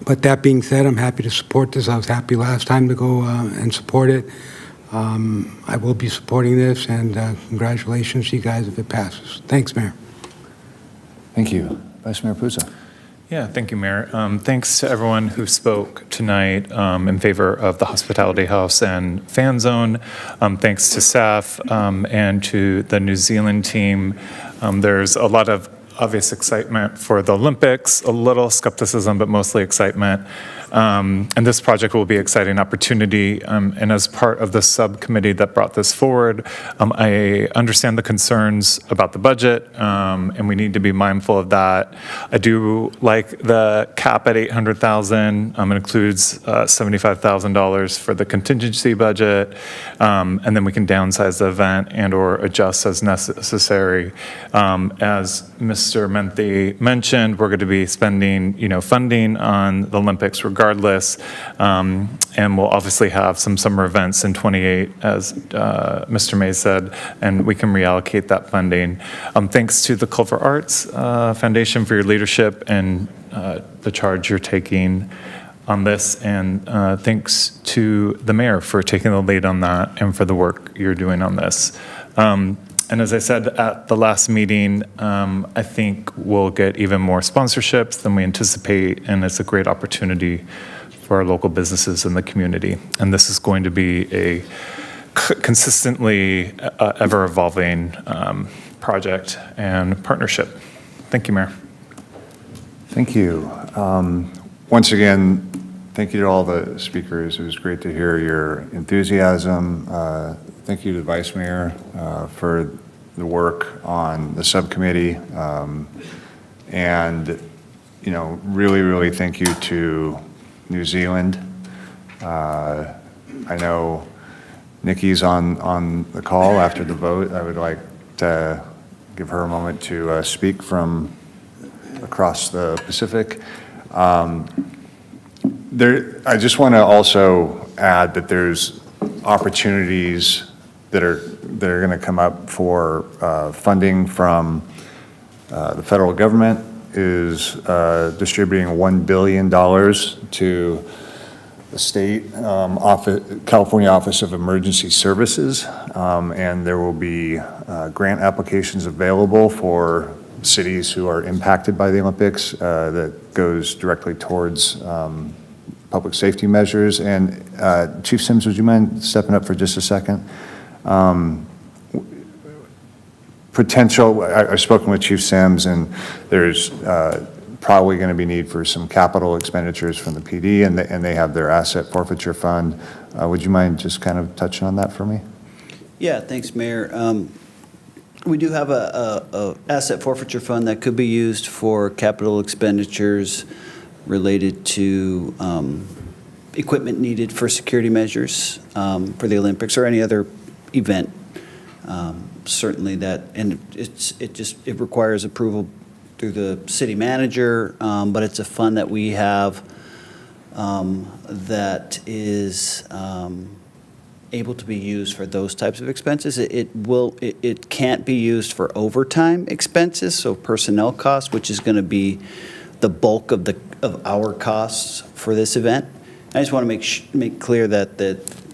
But that being said, I'm happy to support this. I was happy last time to go and support it. I will be supporting this, and congratulations to you guys if it passes. Thanks, Mayor. Thank you. Vice Mayor Pusa. Yeah, thank you, Mayor. Thanks to everyone who spoke tonight in favor of the Hospitality House and Fan Zone. Thanks to staff and to the New Zealand team. There's a lot of obvious excitement for the Olympics, a little skepticism, but mostly excitement. And this project will be an exciting opportunity. And as part of the subcommittee that brought this forward, I understand the concerns about the budget, and we need to be mindful of that. I do like the cap at $800,000. It includes $75,000 for the contingency budget, and then we can downsize the event and/or adjust as necessary. As Mr. Menthe mentioned, we're going to be spending, funding on the Olympics regardless, and we'll obviously have some summer events in 28, as Mr. May said, and we can reallocate that funding. Thanks to the Culver Arts Foundation for your leadership and the charge you're taking on this, and thanks to the mayor for taking the lead on that and for the work you're doing on this. And as I said at the last meeting, I think we'll get even more sponsorships than we anticipate, and it's a great opportunity for our local businesses in the community. And this is going to be a consistently ever-evolving project and partnership. Thank you, Mayor. Thank you. Once again, thank you to all the speakers. It was great to hear your enthusiasm. Thank you to the Vice Mayor for the work on the subcommittee. And, really, really thank you to New Zealand. I know Nikki's on the call after the vote. I would like to give her a moment to speak from across the Pacific. I just want to also add that there's opportunities that are going to come up for funding from the federal government is distributing $1 billion to the state California Office of Emergency Services, and there will be grant applications available for cities who are impacted by the Olympics that goes directly towards public safety measures. And Chief Sims, would you mind stepping up for just a second? I've spoken with Chief Sims, and there's probably going to be need for some capital expenditures from the PD, and they have their asset forfeiture fund. Would you mind just kind of touching on that for me? Yeah, thanks, Mayor. We do have a asset forfeiture fund that could be used for capital expenditures related to equipment needed for security measures for the Olympics or any other event. Certainly that, and it requires approval through the city manager, but it's a fund that we have that is able to be used for those types of expenses. It can't be used for overtime expenses, so personnel costs, which is going to be the bulk of our costs for this event. I just want to make clear that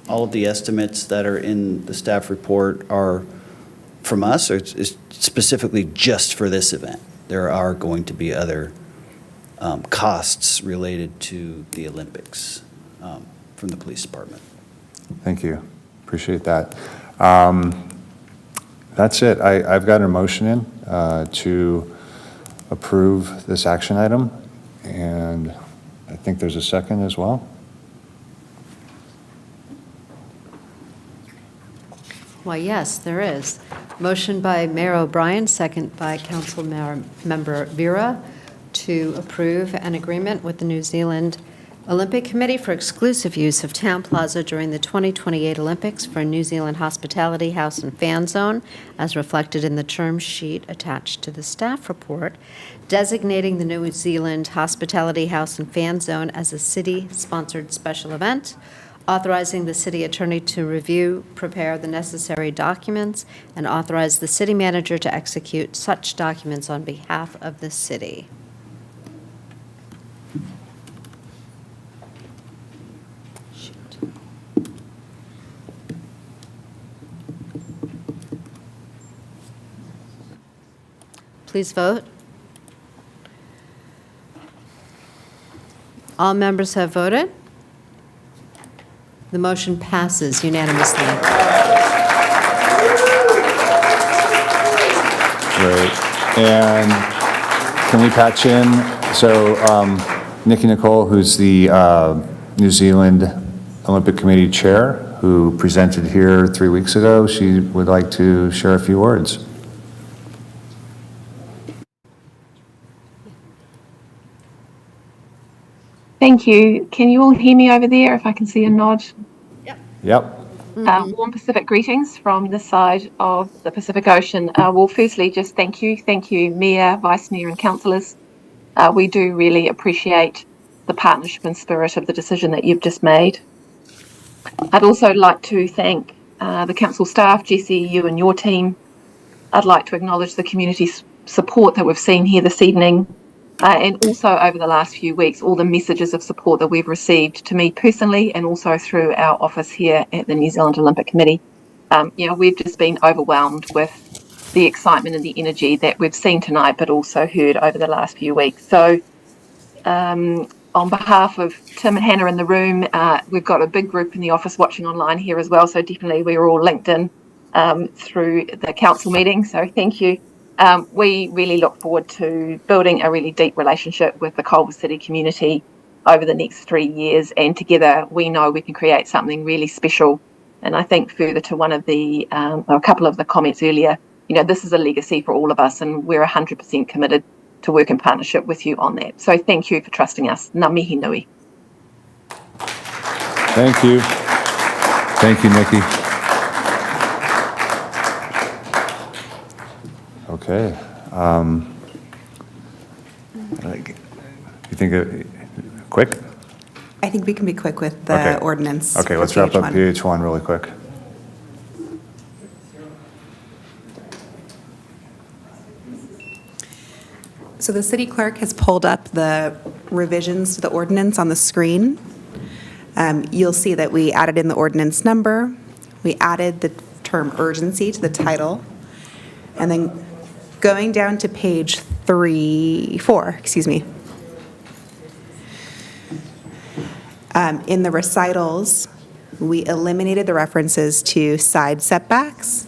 all of the estimates that are in the staff report are from us, or it's specifically just for this event? There are going to be other costs related to the Olympics from the police department. Thank you. Appreciate that. That's it. I've got a motion in to approve this action item, and I think there's a second as well. Why, yes, there is. Motion by Mayor O'Brien, second by Council Member Vera, to approve an agreement with the New Zealand Olympic Committee for exclusive use of Town Plaza during the 2028 Olympics for a New Zealand hospitality house and fan zone, as reflected in the term sheet attached to the staff report, designating the New Zealand hospitality house and fan zone as a city-sponsored special event, authorizing the city attorney to review, prepare the necessary documents, and authorize the city manager to execute such documents on behalf of the city. Please vote. All members have voted. The motion passes unanimously. Great. And can we patch in? So Nikki Nicole, who's the New Zealand Olympic Committee Chair, who presented here 3 weeks ago, she would like to share a few words. Thank you. Can you all hear me over there, if I can see a nod? Yep. Warm Pacific greetings from this side of the Pacific Ocean. Well, firstly, just thank you. Thank you, Mayor, Vice Mayor and councillors. We do really appreciate the partnership and spirit of the decision that you've just made. I'd also like to thank the council staff, Jesse, you and your team. I'd like to acknowledge the community support that we've seen here this evening. And also over the last few weeks, all the messages of support that we've received to me personally and also through our office here at the New Zealand Olympic Committee. We've just been overwhelmed with the excitement and the energy that we've seen tonight, but also heard over the last few weeks. So on behalf of Tim and Hannah in the room, we've got a big group in the office watching online here as well. So definitely we're all linked in through the council meeting. So thank you. We really look forward to building a really deep relationship with the Culver City community over the next 3 years, and together we know we can create something really special. And I think further to one of the, a couple of the comments earlier, this is a legacy for all of us, and we're 100% committed to work in partnership with you on that. So thank you for trusting us. Ngā mihi nui. Thank you. Thank you, Nikki. Okay. You think quick? I think we can be quick with the ordinance. Okay, let's wrap up PH1 really quick. So the city clerk has pulled up the revisions to the ordinance on the screen. You'll see that we added in the ordinance number. We added the term urgency to the title. And then going down to page 4, in the recitals, we eliminated the references to side setbacks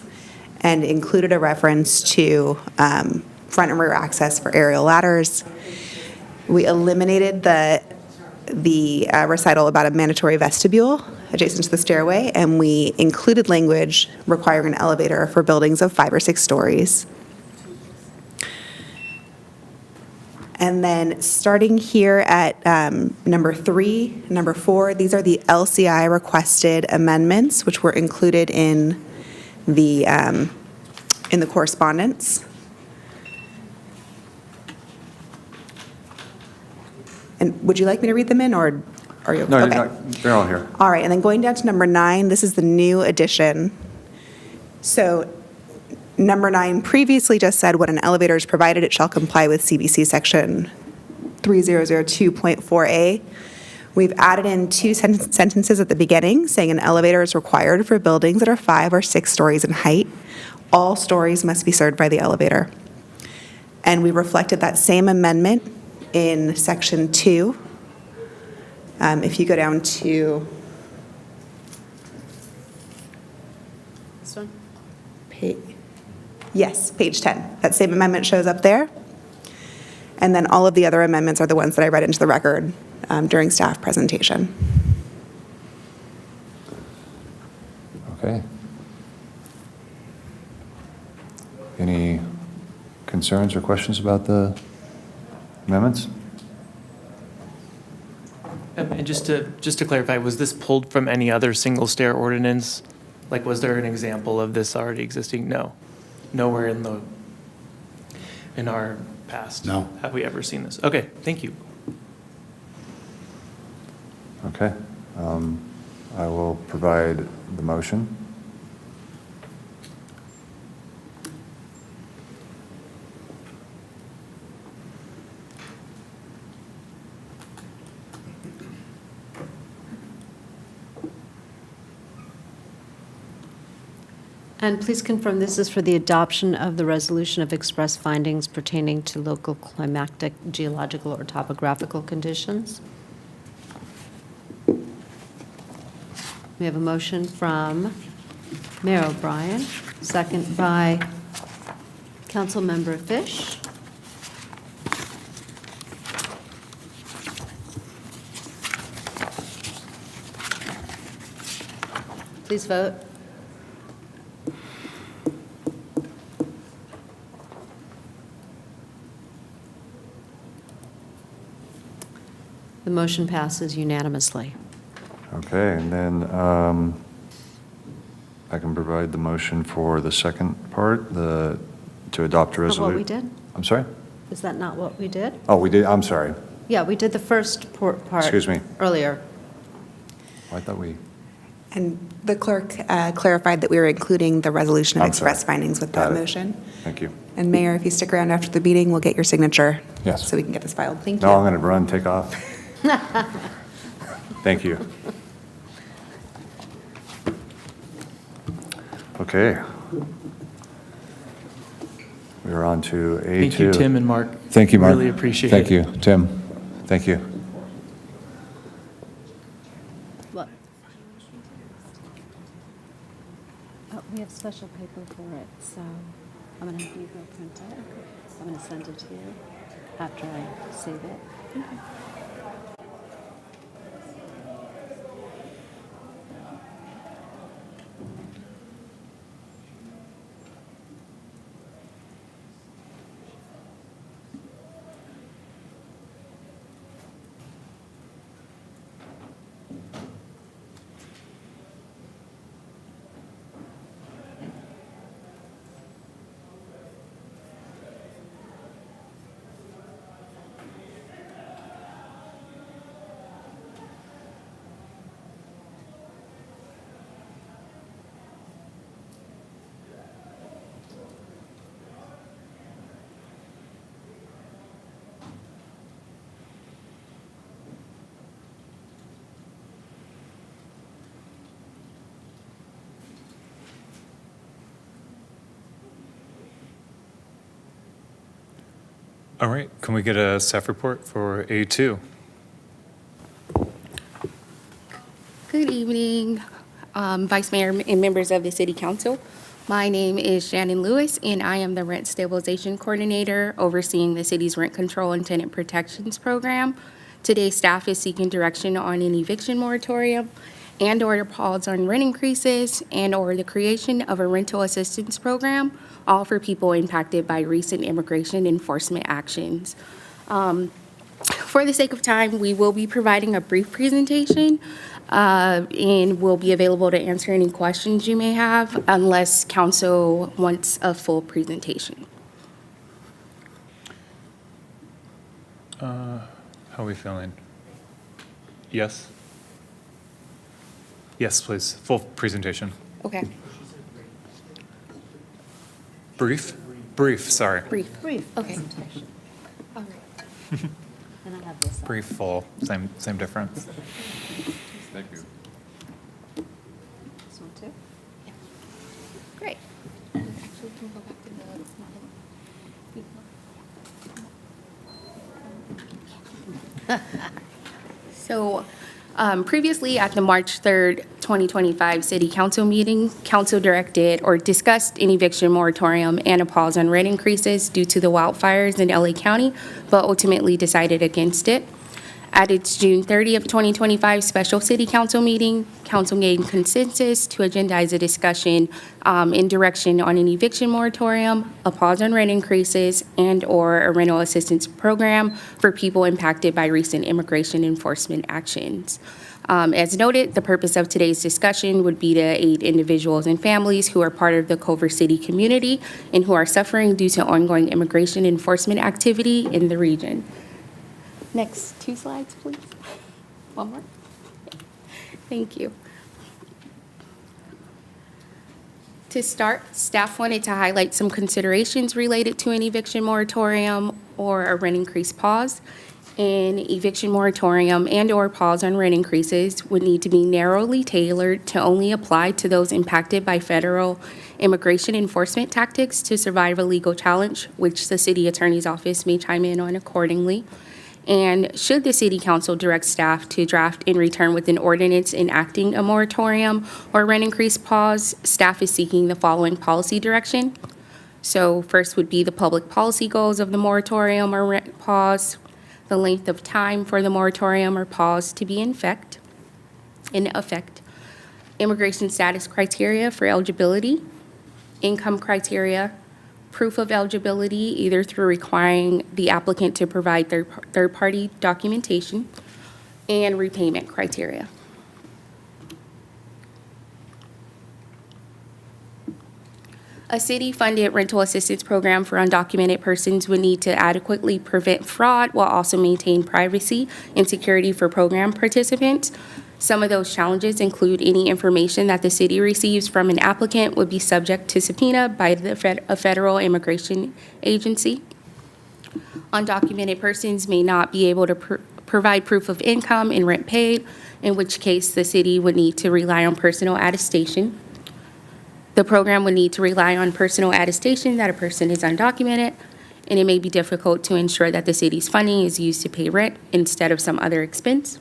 and included a reference to front and rear access for aerial ladders. We eliminated the recital about a mandatory vestibule adjacent to the stairway, and we included language requiring an elevator for buildings of 5 or 6 stories. And then starting here at number 3, number 4, these are the LCI requested amendments, which were included in the correspondence. And would you like me to read them in, or are you? No, okay. They're all here. All right, and then going down to number 9, this is the new addition. So number 9 previously just said, when an elevator is provided, it shall comply with CBC section 3002.4A. We've added in two sentences at the beginning saying an elevator is required for buildings that are 5 or 6 stories in height. All stories must be served by the elevator. And we reflected that same amendment in section 2. If you go down to This one? page 10. That same amendment shows up there. And then all of the other amendments are the ones that I read into the record during staff presentation. Okay. Any concerns or questions about the amendments? And just to clarify, was this pulled from any other single-stair ordinance? Like, was there an example of this already existing? No. Nowhere in our past. No. Have we ever seen this? Okay, thank you. Okay. I will provide the motion. And please confirm this is for the adoption of the resolution of express findings pertaining to local climatic, geological, or topographical conditions. We have a motion from Mayor O'Brien, second by Councilmember Fish. Please vote. The motion passes unanimously. Okay, and then I can provide the motion for the second part, to adopt a Not resolution. what we did? I'm sorry? Is that not what we did? Oh, we did, I'm sorry. Yeah, we did the first part. Excuse me. Earlier. I thought we, And the clerk clarified that we were including the resolution of I'm sorry. express findings with Got that it. motion. thank you. And Mayor, if you stick around after the meeting, we'll get your signature. Yes. So we can get this filed. Thank you. No, I'm going to run, take off. Thank you. Okay. We're on to A2. Thank you, Tim and Mark. Thank you, Mark. Really appreciate Thank it. you, Tim. Thank you. What? Oh, we have special paper for it, so I'm going to have you go print it. I'm going to send it to you after I save it. All right, can we get a staff report for A2? Good evening, Vice Mayor and members of the City Council. My name is Shannon Lewis, and I am the Rent Stabilization Coordinator overseeing the city's rent control and tenant protections program. Today, staff is seeking direction on an eviction moratorium and/or a pause on rent increases and/or the creation of a rental assistance program, all for people impacted by recent immigration enforcement actions. For the sake of time, we will be providing a brief presentation and we'll be available to answer any questions you may have unless council wants a full presentation. How are we feeling? Yes? Yes, please. Full presentation. Okay. Brief? Brief, sorry. Brief. Okay. All right. Brief, full, same difference. Thank you. This one too? Great. Actually, can we go back to the So previously at the March 3rd, 2025 City Council meeting, Council directed or discussed an eviction moratorium and a pause on rent increases due to the wildfires in LA County, but ultimately decided against it. At its June 30th, 2025 special City Council meeting, Council gained consensus to agendize a discussion in direction on an eviction moratorium, a pause on rent increases, and/or a rental assistance program for people impacted by recent immigration enforcement actions. As noted, the purpose of today's discussion would be to aid individuals and families who are part of the Culver City community and who are suffering due to ongoing immigration enforcement activity in the region. Next 2 slides, please. One more. Thank you. To start, staff wanted to highlight some considerations related to an eviction moratorium or a rent increase pause. An eviction moratorium and/or pause on rent increases would need to be narrowly tailored to only apply to those impacted by federal immigration enforcement tactics to survive a legal challenge, which the city attorney's office may chime in on accordingly. And should the City Council direct staff to draft and return with an ordinance enacting a moratorium or rent increase pause, staff is seeking the following policy direction. So first would be the public policy goals of the moratorium or rent pause, the length of time for the moratorium or pause to be in effect, immigration status criteria for eligibility, income criteria, proof of eligibility either through requiring the applicant to provide third-party documentation, and repayment criteria. A city-funded rental assistance program for undocumented persons would need to adequately prevent fraud while also maintain privacy and security for program participants. Some of those challenges include any information that the city receives from an applicant would be subject to subpoena by a federal immigration agency. Undocumented persons may not be able to provide proof of income and rent paid, in which case the city would need to rely on personal attestation. The program would need to rely on personal attestation that a person is undocumented, and it may be difficult to ensure that the city's funding is used to pay rent instead of some other expense.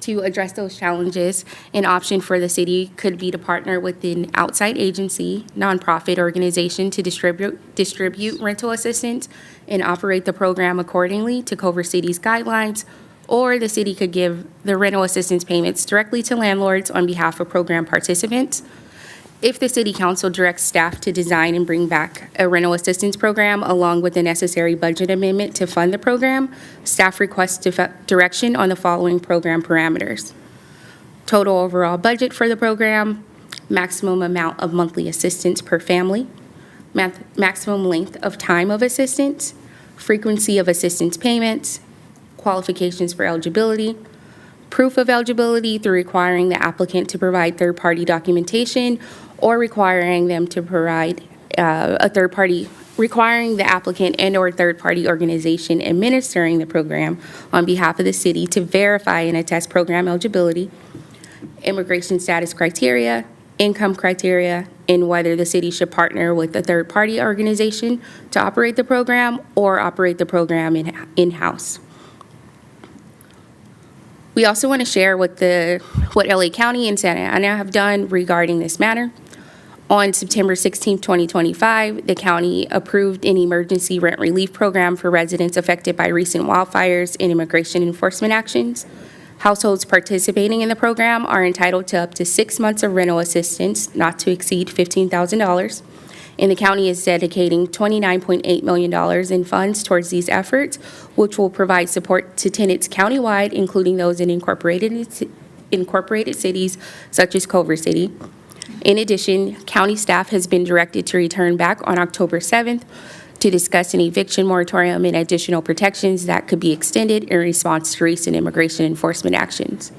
To address those challenges, an option for the city could be to partner with an outside agency, nonprofit organization to distribute rental assistance and operate the program accordingly to Culver City's guidelines, or the city could give the rental assistance payments directly to landlords on behalf of program participants. If the City Council directs staff to design and bring back a rental assistance program along with the necessary budget amendment to fund the program, staff requests direction on the following program parameters: total overall budget for the program, maximum amount of monthly assistance per family, maximum length of time of assistance, frequency of assistance payments, qualifications for eligibility, proof of eligibility through requiring the applicant to provide third-party documentation or requiring them to provide requiring the applicant and/or third-party organization administering the program on behalf of the city to verify and attest program eligibility, immigration status criteria, income criteria, and whether the city should partner with a third-party organization to operate the program or operate the program in-house. We also want to share what LA County and Santa Ana have done regarding this matter. On September 16, 2025, the county approved an emergency rent relief program for residents affected by recent wildfires and immigration enforcement actions. Households participating in the program are entitled to up to 6 months of rental assistance, not to exceed $15,000. And the county is dedicating $29.8 million in funds towards these efforts, which will provide support to tenants countywide, including those in incorporated cities such as Culver City. In addition, county staff has been directed to return back on October 7th to discuss an eviction moratorium and additional protections that could be extended in response to recent immigration enforcement actions.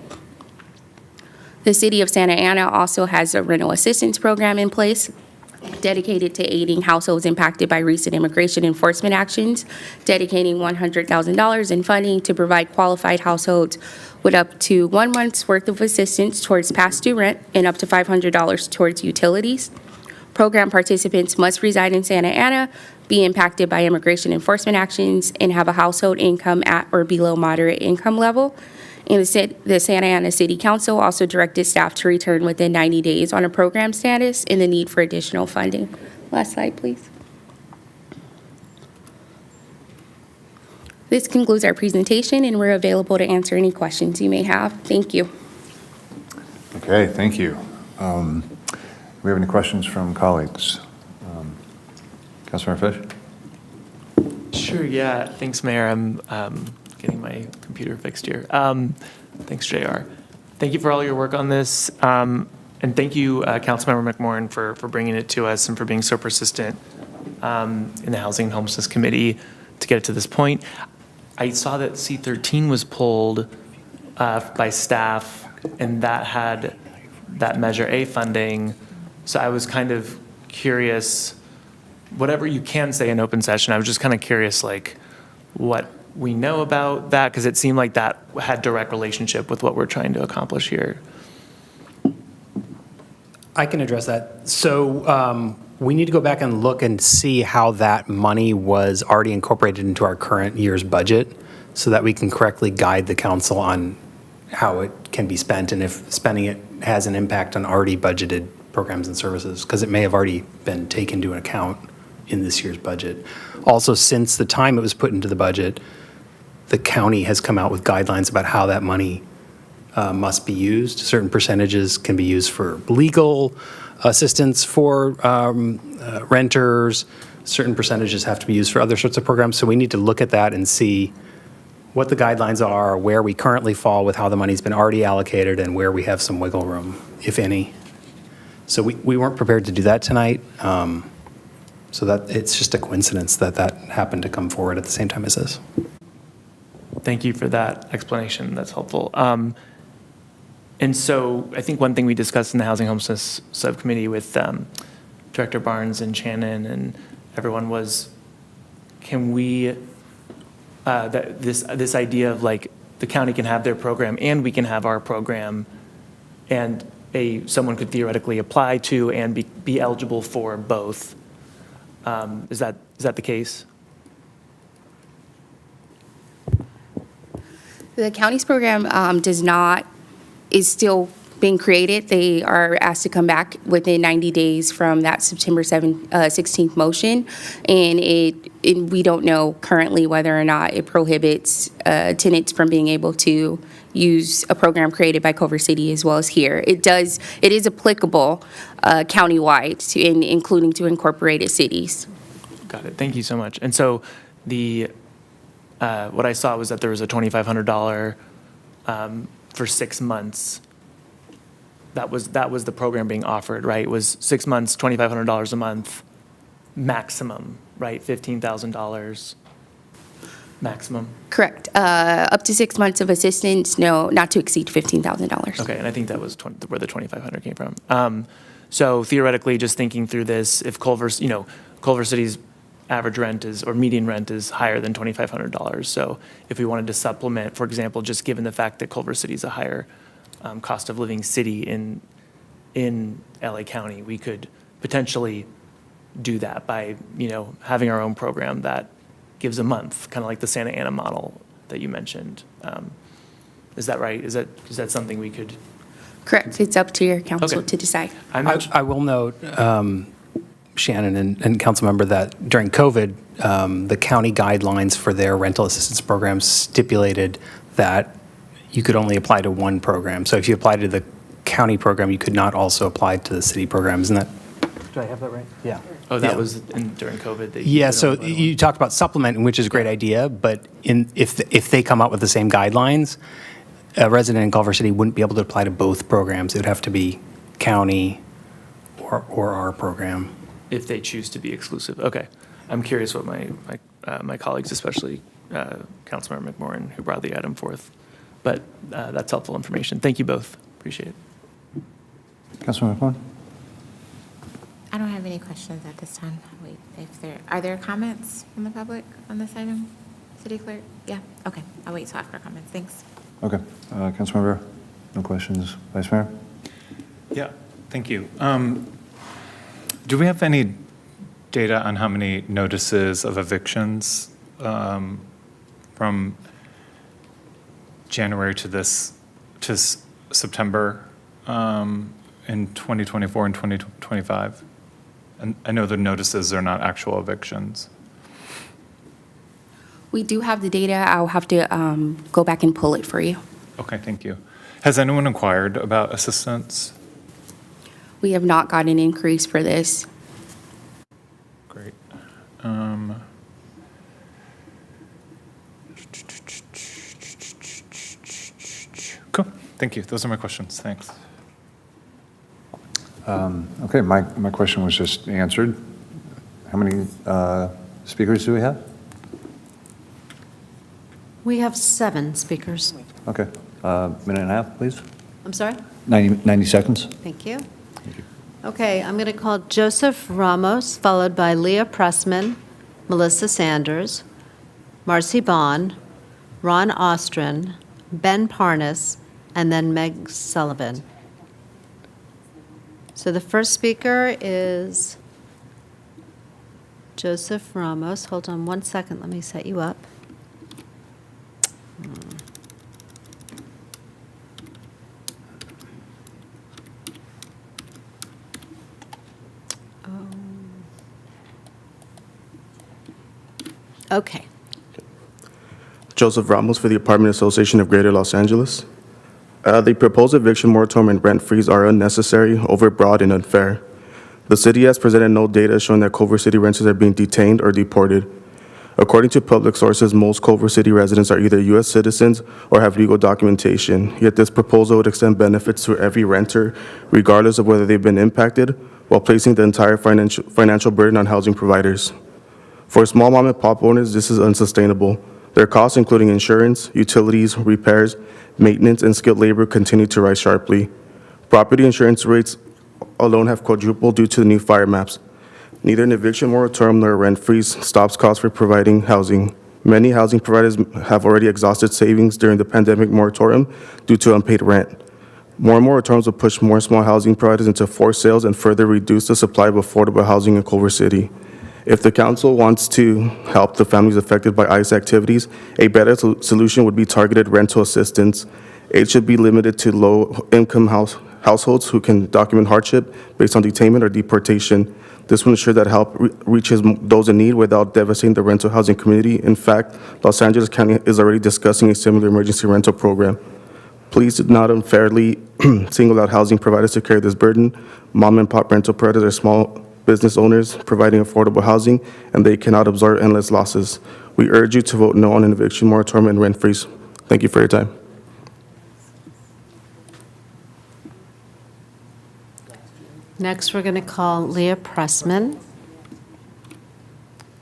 The City of Santa Ana also has a rental assistance program in place dedicated to aiding households impacted by recent immigration enforcement actions, dedicating $100,000 in funding to provide qualified households with up to 1 month's worth of assistance towards past due rent and up to $500 towards utilities. Program participants must reside in Santa Ana, be impacted by immigration enforcement actions, and have a household income at or below moderate income level. And the Santa Ana City Council also directed staff to return within 90 days on a program status and the need for additional funding. Last slide, please. This concludes our presentation, and we're available to answer any questions you may have. Thank you. Okay, thank you. Do we have any questions from colleagues? Councilmember Fish? Sure, yeah. Thanks, Mayor. I'm getting my computer fixed here. Thanks, JR. Thank you for all your work on this. And thank you, Councilmember McMorrin, for bringing it to us and for being so persistent in the Housing and Homelessness Committee to get it to this point. I saw that C13 was pulled by staff, and that had that Measure A funding. So I was kind of curious, whatever you can say in open session, I was just kind of curious, like, what we know about that, because it seemed like that had direct relationship with what we're trying to accomplish here. I can address that. So we need to go back and look and see how that money was already incorporated into our current year's budget so that we can correctly guide the council on how it can be spent and if spending it has an impact on already budgeted programs and services, because it may have already been taken into account in this year's budget. Also, since the time it was put into the budget, the county has come out with guidelines about how that money must be used. Certain percentages can be used for legal assistance for renters. Certain percentages have to be used for other sorts of programs. So we need to look at that and see what the guidelines are, where we currently fall with how the money's been already allocated, and where we have some wiggle room, if any. So we weren't prepared to do that tonight. So that it's just a coincidence that that happened to come forward at the same time as this. Thank you for that explanation. That's helpful. And so I think one thing we discussed in the Housing Homelessness Subcommittee with Director Barnes and Shannon and everyone was, can we, that this idea of like the county can have their program and we can have our program, and someone could theoretically apply to and be eligible for both. Is that the case? The county's program is still being created. They are asked to come back within 90 days from that September 16th motion. And we don't know currently whether or not it prohibits tenants from being able to use a program created by Culver City as well as here. It is applicable countywide, including to incorporated cities. Got it. Thank you so much. And so what I saw was that there was a $2,500 for 6 months. That was the program being offered, right? It was 6 months, $2,500 a month, maximum, right? $15,000 maximum. Correct. Up to 6 months of assistance, no, not to exceed $15,000. Okay, and I think that was where the $2,500 came from. So theoretically, just thinking through this, if Culver City's average rent or median rent is higher than $2,500. So if we wanted to supplement, for example, just given the fact that Culver City is a higher cost of living city in LA County, we could potentially do that by, having our own program that gives a month, kind of like the Santa Ana model that you mentioned. Is that right? Is that something we could? Correct. It's up to your council to decide. I will note, Shannon and council member, that during COVID, the county guidelines for their rental assistance programs stipulated that you could only apply to one program. So if you applied to the county program, you could not also apply to the city program. Isn't that? Did I have that right? Yeah. Oh, that was during COVID. Yeah. So you talked about supplementing, which is a great idea, but if they come out with the same guidelines, a resident in Culver City wouldn't be able to apply to both programs. It would have to be county or our program. If they choose to be exclusive. Okay. I'm curious what my colleagues, especially Councilmember McMorrin, who brought the item forth. But that's helpful information. Thank you both. Appreciate it. Councilmember McMorrin? I don't have any questions at this time. Wait, are there comments from the public on this item? City Clerk? Yeah, okay. I'll wait till after comments. Thanks. Okay. Councilmember, no questions. Vice Mayor? Yeah, thank you. Do we have any data on how many notices of evictions from January to September in 2024 and 2025? And I know the notices are not actual evictions. We do have the data. I'll have to go back and pull it for you. Okay, thank you. Has anyone inquired about assistance? We have not got an increase for this. Great. Cool. Thank you. Those are my questions. Thanks. Okay, my question was just answered. How many speakers do we have? We have 7 speakers. Okay, minute and a half, please. I'm sorry? 90 seconds. Thank you. Okay, I'm going to call Joseph Ramos, followed by Leah Pressman, Melissa Sanders, Marcy Bond, Ron Ostrin, Ben Parnas, and then Meg Sullivan. So the first speaker is Joseph Ramos. Hold on one second. Let me set you up. Okay. Joseph Ramos for the Apartment Association of Greater Los Angeles. The proposed eviction moratorium and rent freeze are unnecessary, overbroad, and unfair. The city has presented no data showing that Culver City renters are being detained or deported. According to public sources, most Culver City residents are either U.S. citizens or have legal documentation, yet this proposal would extend benefits to every renter, regardless of whether they've been impacted, while placing the entire financial burden on housing providers. For small mom-and-pop owners, this is unsustainable. Their costs, including insurance, utilities, repairs, maintenance, and skilled labor, continue to rise sharply. Property insurance rates alone have quadrupled due to the new fire maps. Neither an eviction moratorium nor a rent freeze stops costs for providing housing. Many housing providers have already exhausted savings during the pandemic moratorium due to unpaid rent. More moratoriums will push more small housing providers into forced sales and further reduce the supply of affordable housing in Culver City. If the council wants to help the families affected by ICE activities, a better solution would be targeted rental assistance. Aid should be limited to low-income households who can document hardship based on detainment or deportation. This will ensure that help reaches those in need without devastating the rental housing community. In fact, Los Angeles County is already discussing a similar emergency rental program. Please do not unfairly single out housing providers to carry this burden. Mom-and-pop rental providers are small business owners providing affordable housing, and they cannot absorb endless losses. We urge you to vote no on an eviction moratorium and rent freeze. Thank you for your time. Next, we're going to call Leah Pressman,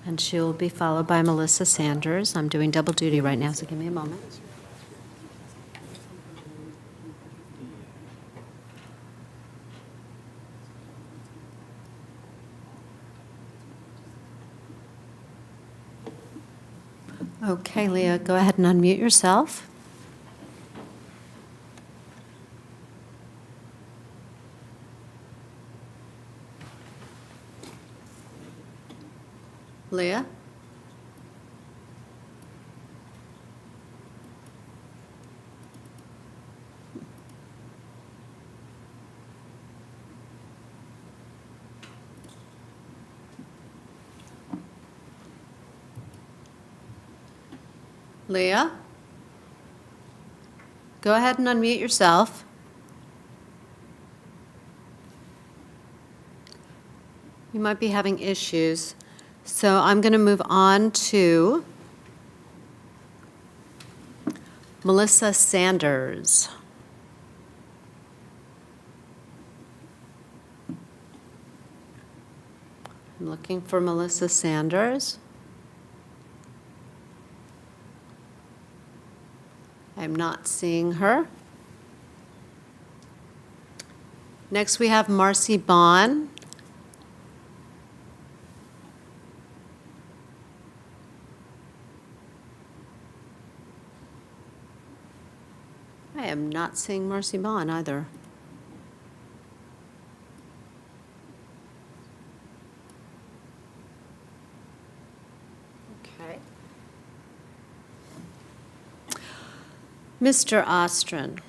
and she will be followed by Melissa Sanders. I'm doing double duty right now, so give me a moment. Okay, Leah, go ahead and unmute yourself. Leah? Leah? Go ahead and unmute yourself. You might be having issues. So I'm going to move on to Melissa Sanders. I'm looking for Melissa Sanders. I'm not seeing her. Next, we have Marcy Bond. I am not seeing Marcy Bond either. Okay. Mr. Ostrin,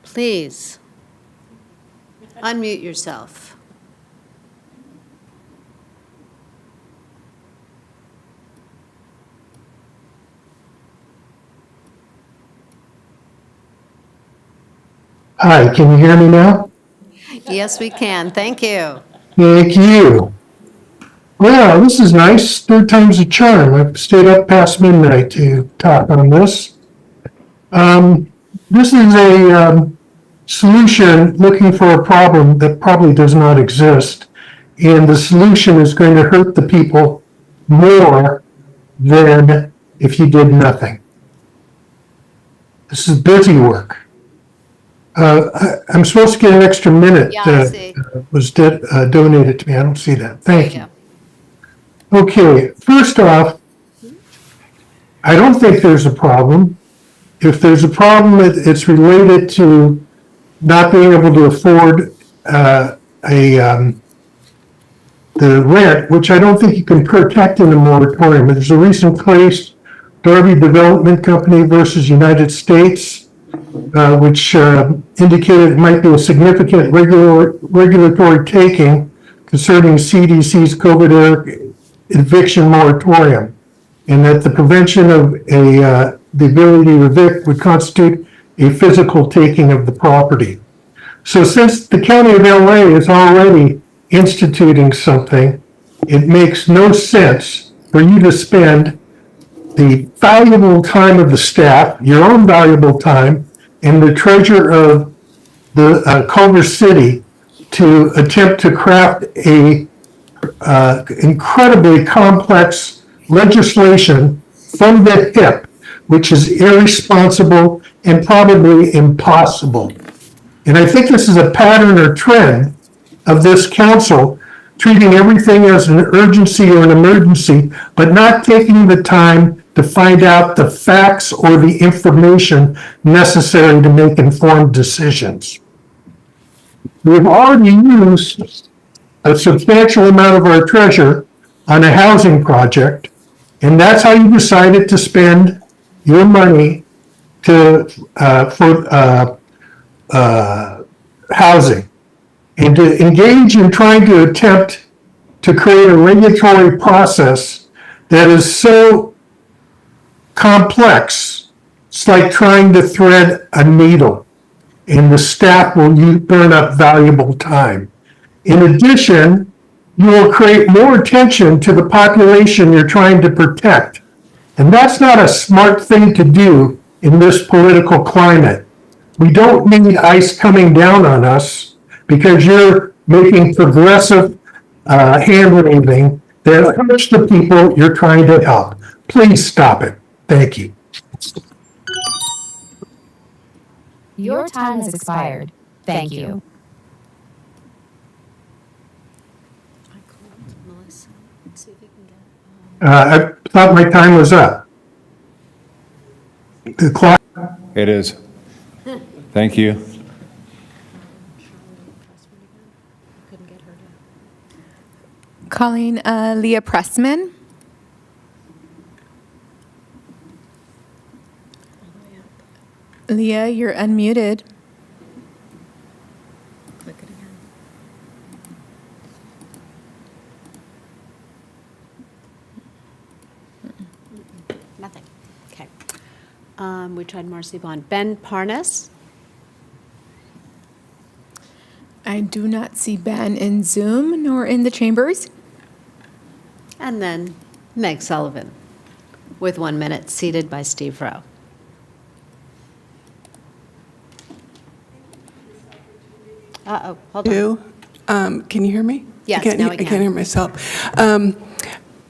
please unmute yourself. Hi, can you hear me now? Yes, we can. Thank you. Thank you. Well, this is nice. Third time's a charm. I've stayed up past midnight to talk on this. This is a solution looking for a problem that probably does not exist. And the solution is going to hurt the people more than if you did nothing. This is busy work. I'm supposed to get an extra minute. Yeah, I see. Was donated to me. I don't see that. Thank There you. Okay, first off, I don't think there's a problem. If there's a problem, it's related to not being able to afford the rent, which I don't think you can protect in a moratorium. There's a recent case, Darby Development Company versus United States, which indicated it might be a significant regulatory taking concerning CDC's COVID-era eviction moratorium, and that the prevention of the ability to evict would constitute a physical taking of the property. So since the County of LA is already instituting something, it makes no sense for you to spend the valuable time of the staff, your own valuable time, and the treasurer of the Culver City to attempt to craft a incredibly complex legislation from the hip, which is irresponsible and probably impossible. And I think this is a pattern or trend of this council treating everything as an urgency or an emergency, but not taking the time to find out the facts or the information necessary to make informed decisions. We've already used a substantial amount of our treasure on a housing project, and that's how you decided to spend your money for housing. And to engage in trying to attempt to create a regulatory process that is so complex, it's like trying to thread a needle, and the staff will burn up valuable time. In addition, you will create more attention to the population you're trying to protect. And that's not a smart thing to do in this political climate. We don't need ICE coming down on us because you're making progressive hand-waving that hurts the people you're trying to help. Please stop it. Thank you. Your time has expired. Thank you. I thought my time was up. The clock. It is. Thank you. Calling Leah Pressman. Leah, you're unmuted. Click it again. Nothing. Okay. We tried Marcy Bond. Ben Parnas. I do not see Ben in Zoom nor in the chambers. And then Meg Sullivan, with 1 minute, seated by Steve Rowe. Uh-oh, hold on. Can you hear me? Yes, now we I can. can't hear myself.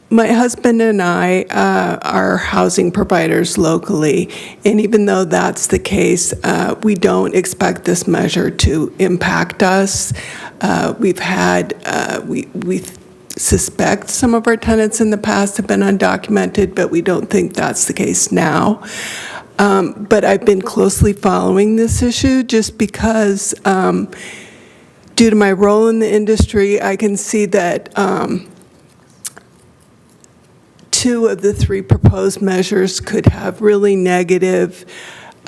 My husband and I are housing providers locally, and even though that's the case, we don't expect this measure to impact us. We suspect some of our tenants in the past have been undocumented, but we don't think that's the case now. But I've been closely following this issue just because, due to my role in the industry, I can see that 2 of the 3 proposed measures could have really negative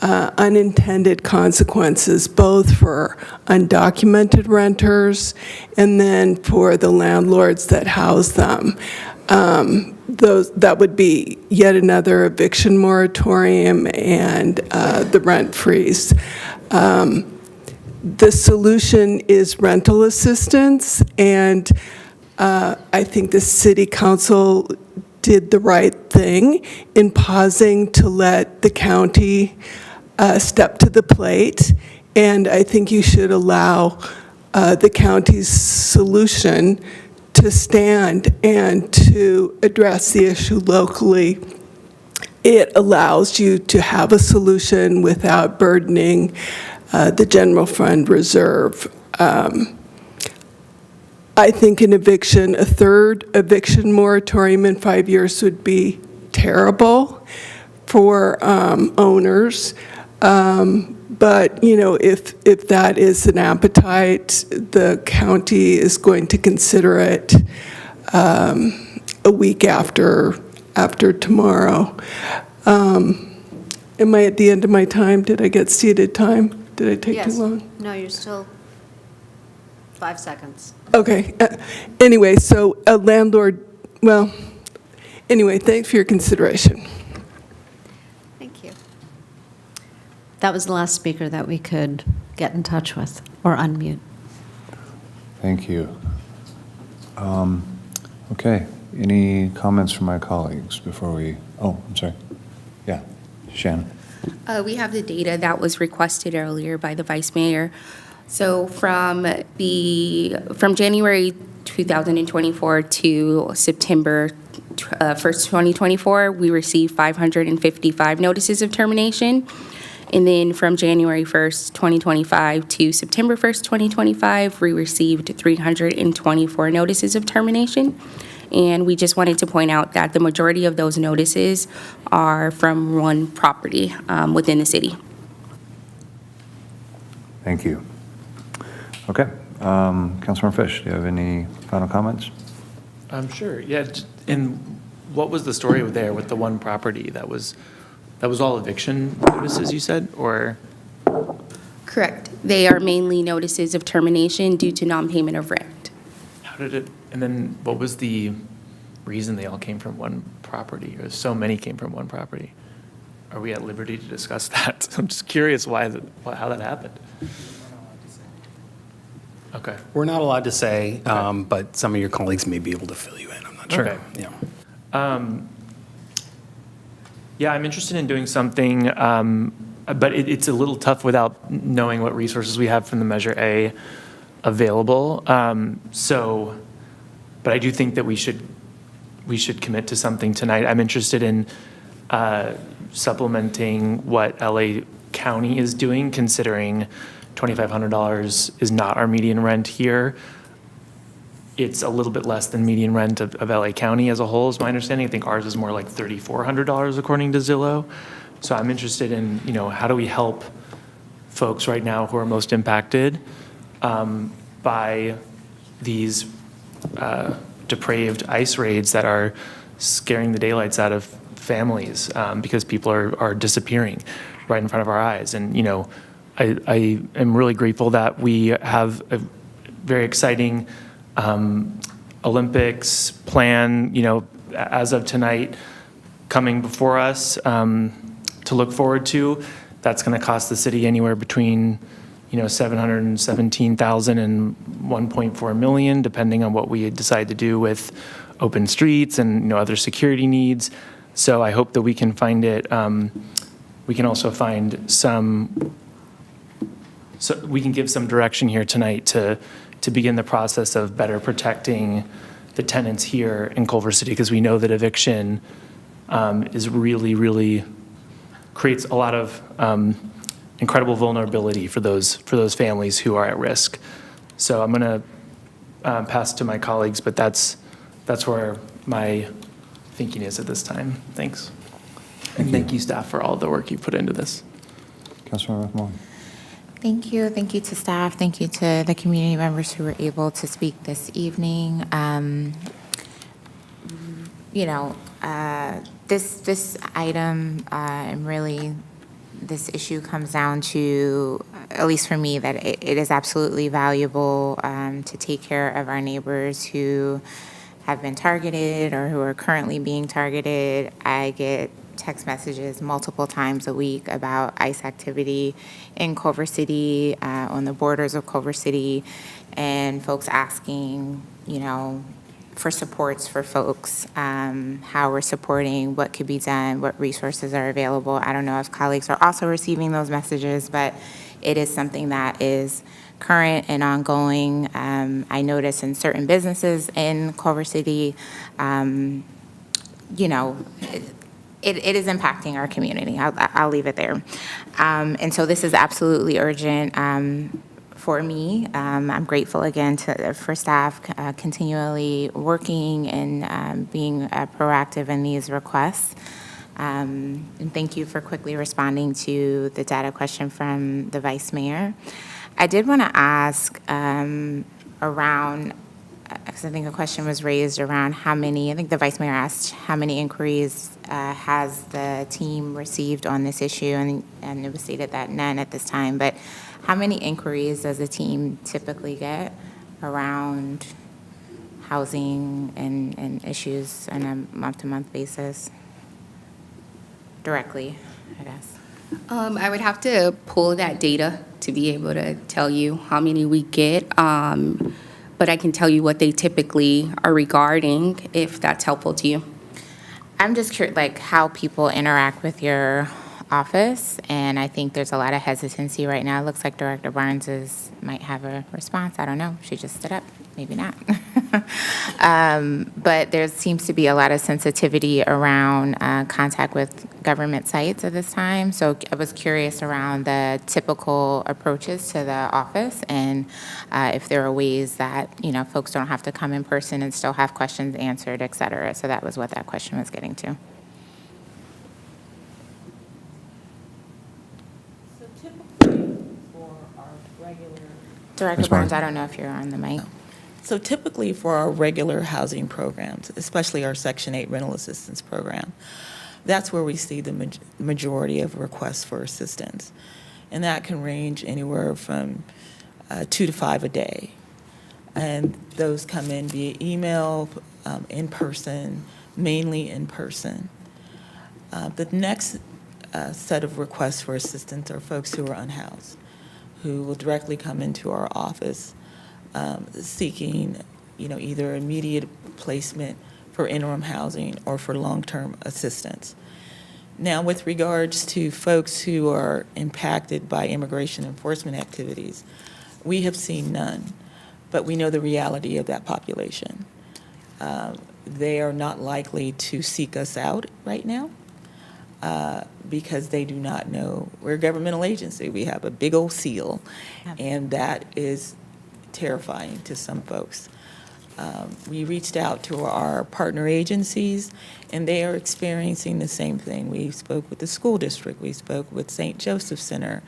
unintended consequences, both for undocumented renters and then for the landlords that house them. That would be yet another eviction moratorium and the rent freeze. The solution is rental assistance, and I think the city council did the right thing in pausing to let the county step to the plate, and I think you should allow the county's solution to stand and to address the issue locally. It allows you to have a solution without burdening the general fund reserve. I think an eviction, a third eviction moratorium in 5 years would be terrible for owners. But, you know, if that is an appetite, the county is going to consider it a week after tomorrow. Am I at the end of my time? Did I get seated time? Did I take too long? No, you're still 5 seconds. Okay. Anyway, so a landlord, well, anyway, thanks for your consideration. Thank you. That was the last speaker that we could get in touch with or unmute. Thank you. Okay, any comments from my colleagues before we, oh, I'm sorry. Yeah, Shannon. We have the data that was requested earlier by the Vice Mayor. So from January 2024 to September 1st, 2024, we received 555 notices of termination. And then from January 1st, 2025 to September 1st, 2025, we received 324 notices of termination. And we just wanted to point out that the majority of those notices are from one property within the city. Thank you. Okay, Councilmember Fish, do you have any final comments? Sure, yeah, and what was the story there with the one property that was all eviction notices, you said, or? Correct. They are mainly notices of termination due to non-payment of rent. How did it, and then what was the reason they all came from one property, or so many came from one property? Are we at liberty to discuss that? I'm just curious how that happened. Okay. We're not allowed to say, but some of your colleagues may be able to fill you in. I'm not sure. Okay. Yeah. Yeah, I'm interested in doing something, but it's a little tough without knowing what resources we have from the Measure A available. But I do think that we should commit to something tonight. I'm interested in supplementing what LA County is doing, considering $2,500 is not our median rent here. It's a little bit less than median rent of LA County as a whole, is my understanding. I think ours is more like $3,400 according to Zillow. So I'm interested in, how do we help folks right now who are most impacted by these depraved ICE raids that are scaring the daylights out of families because people are disappearing right in front of our eyes. And, I am really grateful that we have a very exciting Olympics plan, as of tonight coming before us to look forward to. That's going to cost the city anywhere between, $717,000 and $1.4 million, depending on what we decide to do with open streets and, other security needs. So I hope that we can find it. We can also find so we can give some direction here tonight to begin the process of better protecting the tenants here in Culver City, because we know that eviction is really creates a lot of incredible vulnerability for those families who are at risk. So I'm going to pass to my colleagues, but that's where my thinking is at this time. Thanks. And thank you, staff, for all the work you put into this. Councilmember McMillan. Thank you. Thank you to staff. Thank you to the community members who were able to speak this evening. This item and really this issue comes down to, at least for me, that it is absolutely valuable to take care of our neighbors who have been targeted or who are currently being targeted. I get text messages multiple times a week about ICE activity in Culver City, on the borders of Culver City, and folks asking, for supports for folks, how we're supporting, what could be done, what resources are available. I don't know if colleagues are also receiving those messages, but it is something that is current and ongoing. I notice in certain businesses in Culver City, it is impacting our community. I'll leave it there. And so this is absolutely urgent for me. I'm grateful again for staff continually working and being proactive in these requests. And thank you for quickly responding to the data question from the Vice Mayor. I did want to ask around, because I think a question was raised around how many, I think the Vice Mayor asked how many inquiries has the team received on this issue, and it was stated that none at this time, but how many inquiries does the team typically get around housing and issues on a month-to-month basis? Directly, I guess. I would have to pull that data to be able to tell you how many we get, but I can tell you what they typically are regarding, if that's helpful to you. I'm just curious, like, how people interact with your office, and I think there's a lot of hesitancy right now. It looks like Director Barnes might have a response. I don't know. She just stood up. Maybe not. But there seems to be a lot of sensitivity around contact with government sites at this time. So I was curious around the typical approaches to the office, and if there are ways that, folks don't have to come in person and still have questions answered, et cetera. So that was what that question was getting to. So typically for our regular... Director Barnes, I don't know if you're on the mic. So typically for our regular housing programs, especially our Section 8 rental assistance program, that's where we see the majority of requests for assistance. And that can range anywhere from 2 to 5 a day. And those come in via email, in person, mainly in person. The next set of requests for assistance are folks who are unhoused, who will directly come into our office seeking, either immediate placement for interim housing or for long-term assistance. Now, with regards to folks who are impacted by immigration enforcement activities, we have seen none, but we know the reality of that population. They are not likely to seek us out right now because they do not know. We're a governmental agency. We have a big old seal, and that is terrifying to some folks. We reached out to our partner agencies, and they are experiencing the same thing. We spoke with the school district. We spoke with St. Joseph Center,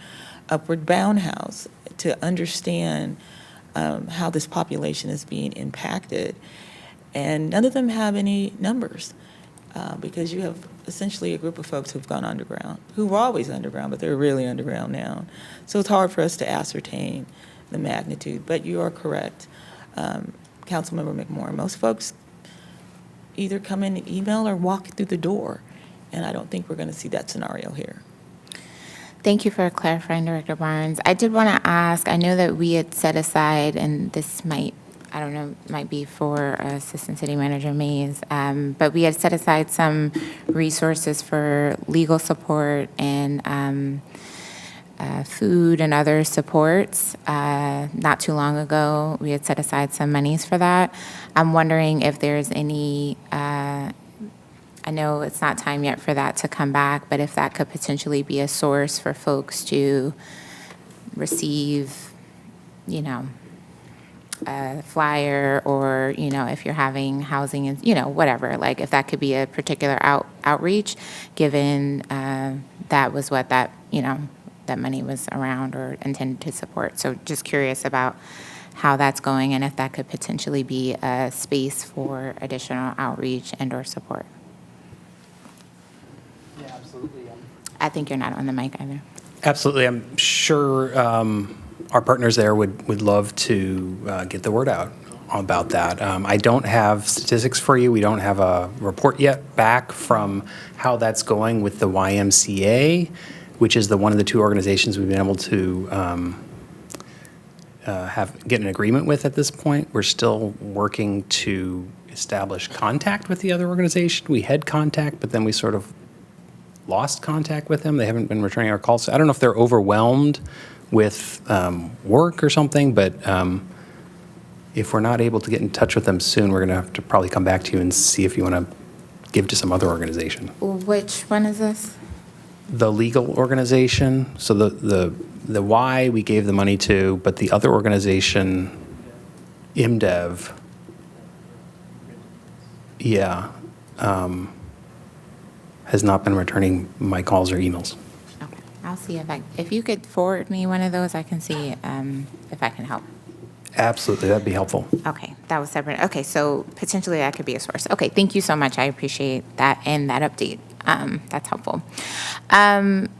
Upward Bound House, to understand how this population is being impacted. And none of them have any numbers because you have essentially a group of folks who've gone underground, who were always underground, but they're really underground now. So it's hard for us to ascertain the magnitude, but you are correct. Councilmember McMorrin, most folks either come in and email or walk through the door, and I don't think we're going to see that scenario here. Thank you for clarifying, Director Barnes. I did want to ask, I know that we had set aside, and this might be for Assistant City Manager Mays, but we had set aside some resources for legal support and food and other supports. Not too long ago, we had set aside some monies for that. I'm wondering if there's any, I know it's not time yet for that to come back, but if that could potentially be a source for folks to receive, a flyer, or, if you're having housing and, whatever, like if that could be a particular outreach, given that was what that, that money was around or intended to support. So just curious about how that's going and if that could potentially be a space for additional outreach and or support. Yeah, absolutely. I think you're not on the mic either. Absolutely. I'm sure our partners there would love to get the word out about that. I don't have statistics for you. We don't have a report yet back from how that's going with the YMCA, which is one of the two organizations we've been able to get an agreement with at this point. We're still working to establish contact with the other organization. We had contact, but then we sort of lost contact with them. They haven't been returning our calls. I don't know if they're overwhelmed with work or something, but if we're not able to get in touch with them soon, we're going to have to probably come back to you and see if you want to give to some other organization. Which one is this? The legal organization. So the Y we gave the money to, but the other organization, IMDEV, yeah, has not been returning my calls or emails. Okay, I'll see if you could forward me one of those, I can see if I can help. Absolutely, that'd be helpful. Okay, that was separate. Okay, so potentially that could be a source. Okay, thank you so much. I appreciate that and that update. That's helpful.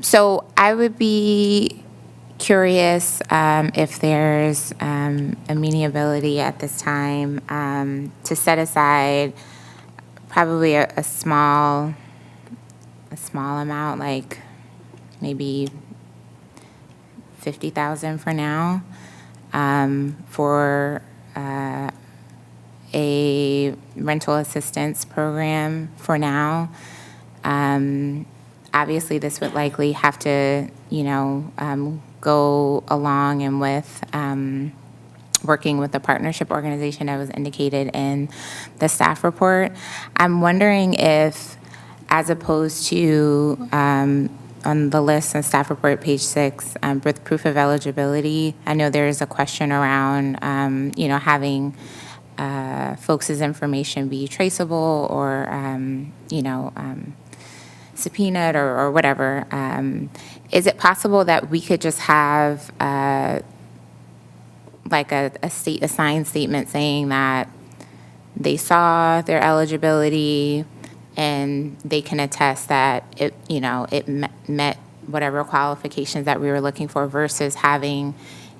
So I would be curious if there's amenability at this time to set aside probably a small amount, like maybe $50,000 for now, for a rental assistance program for now. Obviously, this would likely have to, go along and with working with the partnership organization that was indicated in the staff report. I'm wondering if, as opposed to on the list on staff report, page 6, with proof of eligibility, I know there is a question around, having folks' information be traceable or, subpoenaed or whatever. Is it possible that we could just have like a signed statement saying that they saw their eligibility and they can attest that it met whatever qualifications that we were looking for, versus having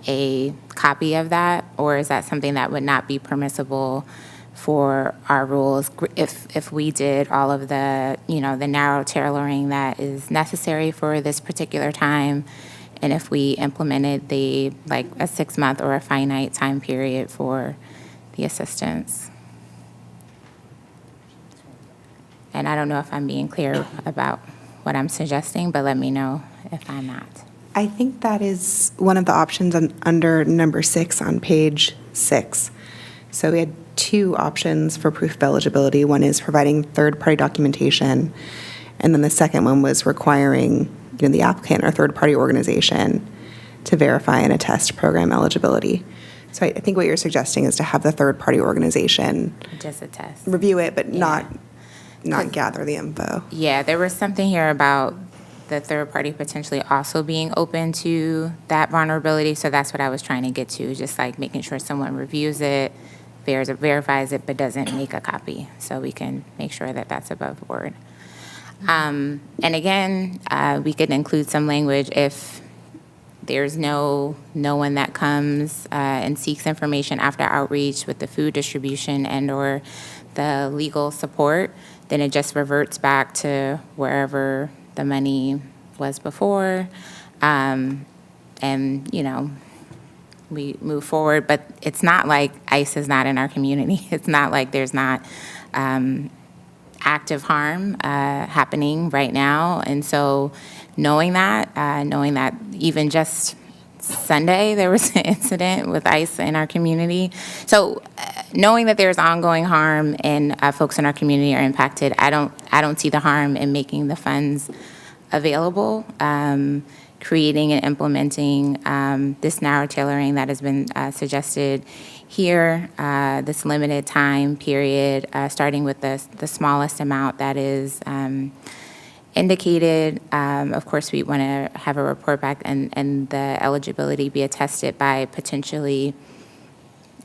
a copy of that? Or is that something that would not be permissible for our rules if we did all of the, the narrow tailoring that is necessary for this particular time, and if we implemented a 6-month or a finite time period for the assistance? And I don't know if I'm being clear about what I'm suggesting, but let me know if I'm not. I think that is one of the options under number 6 on page 6. So we had 2 options for proof of eligibility. One is providing third-party documentation, and then the second one was requiring the applicant or third-party organization to verify and attest program eligibility. So I think what you're suggesting is to have the third-party organization just attest, review it, but not gather the info. Yeah, there was something here about the third party potentially also being open to that vulnerability. So that's what I was trying to get to, just like making sure someone reviews it, verifies it, but doesn't make a copy, so we can make sure that that's above board. And again, we could include some language if there's no one that comes and seeks information after outreach with the food distribution and or the legal support, then it just reverts back to wherever the money was before. And, we move forward, but it's not like ICE is not in our community. It's not like there's not active harm happening right now. And so knowing that even just Sunday there was an incident with ICE in our community. So knowing that there's ongoing harm and folks in our community are impacted, I don't see the harm in making the funds available, creating and implementing this narrow tailoring that has been suggested here, this limited time period, starting with the smallest amount that is indicated. Of course, we want to have a report back and the eligibility be attested by potentially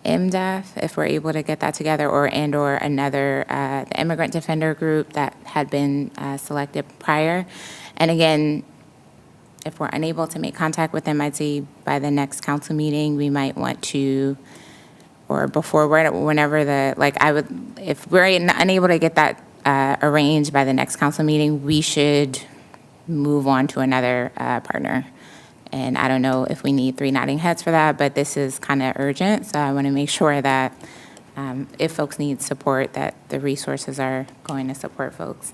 MDEF, if we're able to get that together, or another, the immigrant defender group that had been selected prior. And again, if we're unable to make contact with them, I'd say by the next council meeting, we might want to, or before, whenever if we're unable to get that arranged by the next council meeting, we should move on to another partner. And I don't know if we need 3 nodding heads for that, but this is kind of urgent, so I want to make sure that if folks need support, that the resources are going to support folks.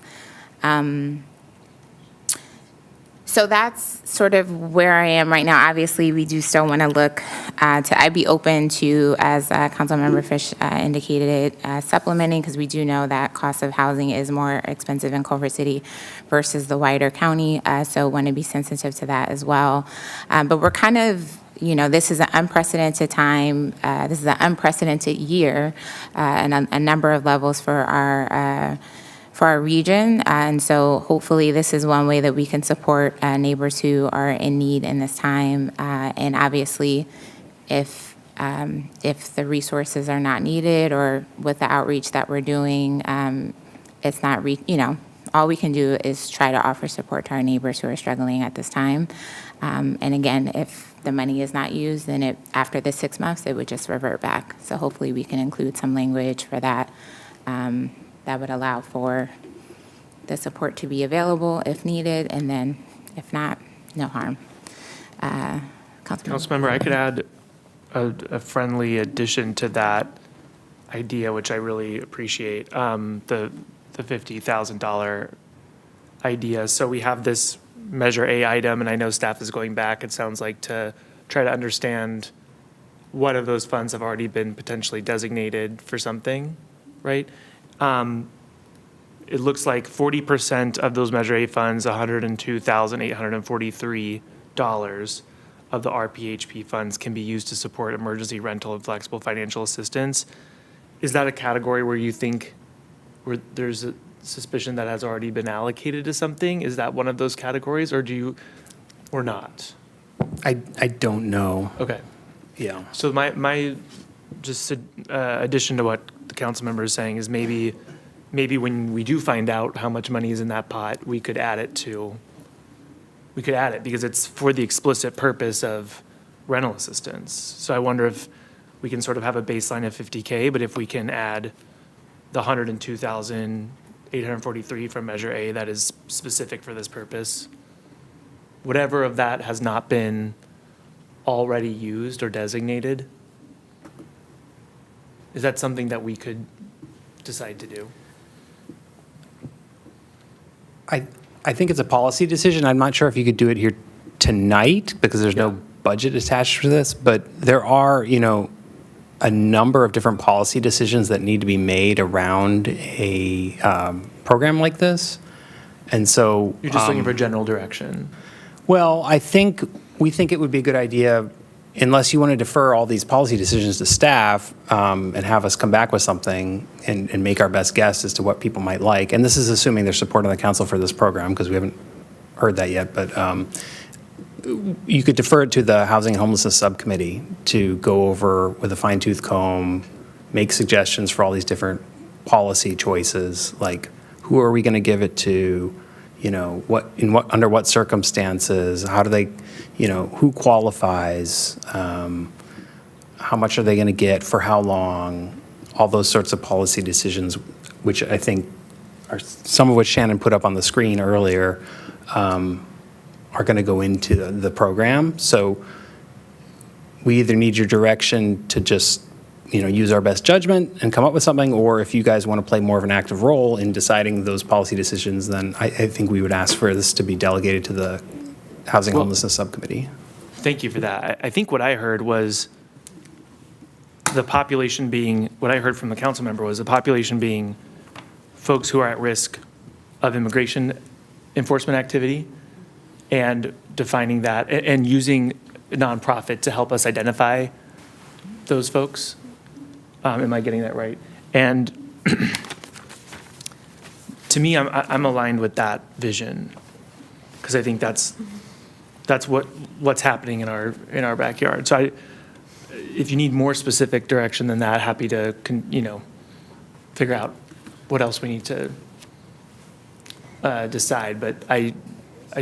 So that's sort of where I am right now. Obviously, we do still want to look I'd be open to, as Councilmember Fish indicated, supplementing, because we do know that cost of housing is more expensive in Culver City versus the wider county. So want to be sensitive to that as well. But we're kind of, this is an unprecedented time. This is an unprecedented year and a number of levels for our region. And so hopefully this is one way that we can support neighbors who are in need in this time. And obviously, if the resources are not needed, or with the outreach that we're doing, it's not, all we can do is try to offer support to our neighbors who are struggling at this time. And again, if the money is not used, then after the 6 months, it would just revert back. So hopefully we can include some language for that. That would allow for the support to be available if needed, and then if not, no harm. Councilmember, I could add a friendly addition to that idea, which I really appreciate, the $50,000 idea. So we have this Measure A item, and I know staff is going back, it sounds like, to try to understand what of those funds have already been potentially designated for something, right? It looks like 40% of those Measure A funds, $102,843 of the RPHP funds, can be used to support emergency rental and flexible financial assistance. Is that a category where you think where there's a suspicion that has already been allocated to something? Is that one of those categories, or or not? I don't know. Okay. Yeah. So my just addition to what the council member is saying is maybe when we do find out how much money is in that pot, we could add it because it's for the explicit purpose of rental assistance. So I wonder if we can sort of have a baseline of $50K, but if we can add the $102,843 from Measure A that is specific for this purpose, whatever of that has not been already used or designated, is that something that we could decide to do? I think it's a policy decision. I'm not sure if you could do it here tonight because there's no budget attached to this, but there are, a number of different policy decisions that need to be made around a program like this. And so You're just looking for general direction. Well, we think it would be a good idea, unless you want to defer all these policy decisions to staff and have us come back with something and make our best guess as to what people might like. And this is assuming there's support on the council for this program, because we haven't heard that yet. But you could defer it to the Housing and Homelessness Subcommittee to go over with a fine-tooth comb, make suggestions for all these different policy choices, like who are we going to give it to, under what circumstances, how do they, who qualifies, how much are they going to get, for how long, all those sorts of policy decisions, which I think are some of which Shannon put up on the screen earlier, are going to go into the program. So we either need your direction to just, use our best judgment and come up with something, or if you guys want to play more of an active role in deciding those policy decisions, then I think we would ask for this to be delegated to the Housing and Homelessness Subcommittee. Thank you for that. I think what I heard was the population being, what I heard from the council member was the population being folks who are at risk of immigration enforcement activity, and defining that and using a nonprofit to help us identify those folks. Am I getting that right? And to me, I'm aligned with that vision, because I think that's what's happening in our backyard. So if you need more specific direction than that, happy to figure out what else we need to decide. But I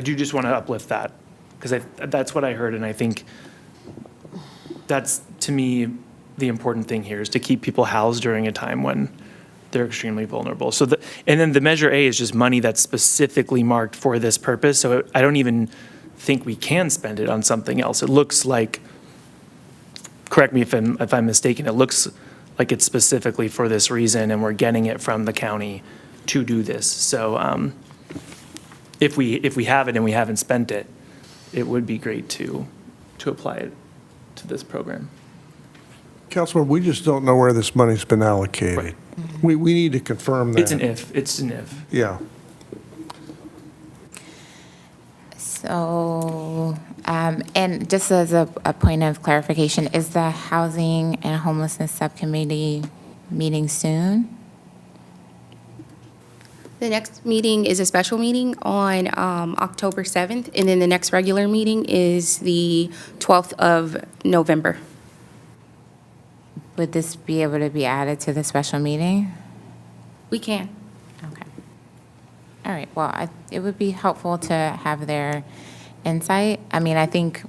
do just want to uplift that, because that's what I heard, and I think that's, to me, the important thing here is to keep people housed during a time when they're extremely vulnerable. So and then the measure A is just money that's specifically marked for this purpose. So I don't even think we can spend it on something else. It looks like, correct me if I'm mistaken, it looks like it's specifically for this reason, and we're getting it from the county to do this. So if we have it and we haven't spent it, it would be great to apply it to this program. Councilman, we just don't know where this money's been allocated. Right. We need to confirm that. It's an if. Yeah. So, and just as a point of clarification, is the Housing and Homelessness Subcommittee meeting soon? The next meeting is a special meeting on October 7th, and then the next regular meeting is the 12th of November. Would this be able to be added to the special meeting? We can. Okay. All right, well, it would be helpful to have their insight. I mean, I think,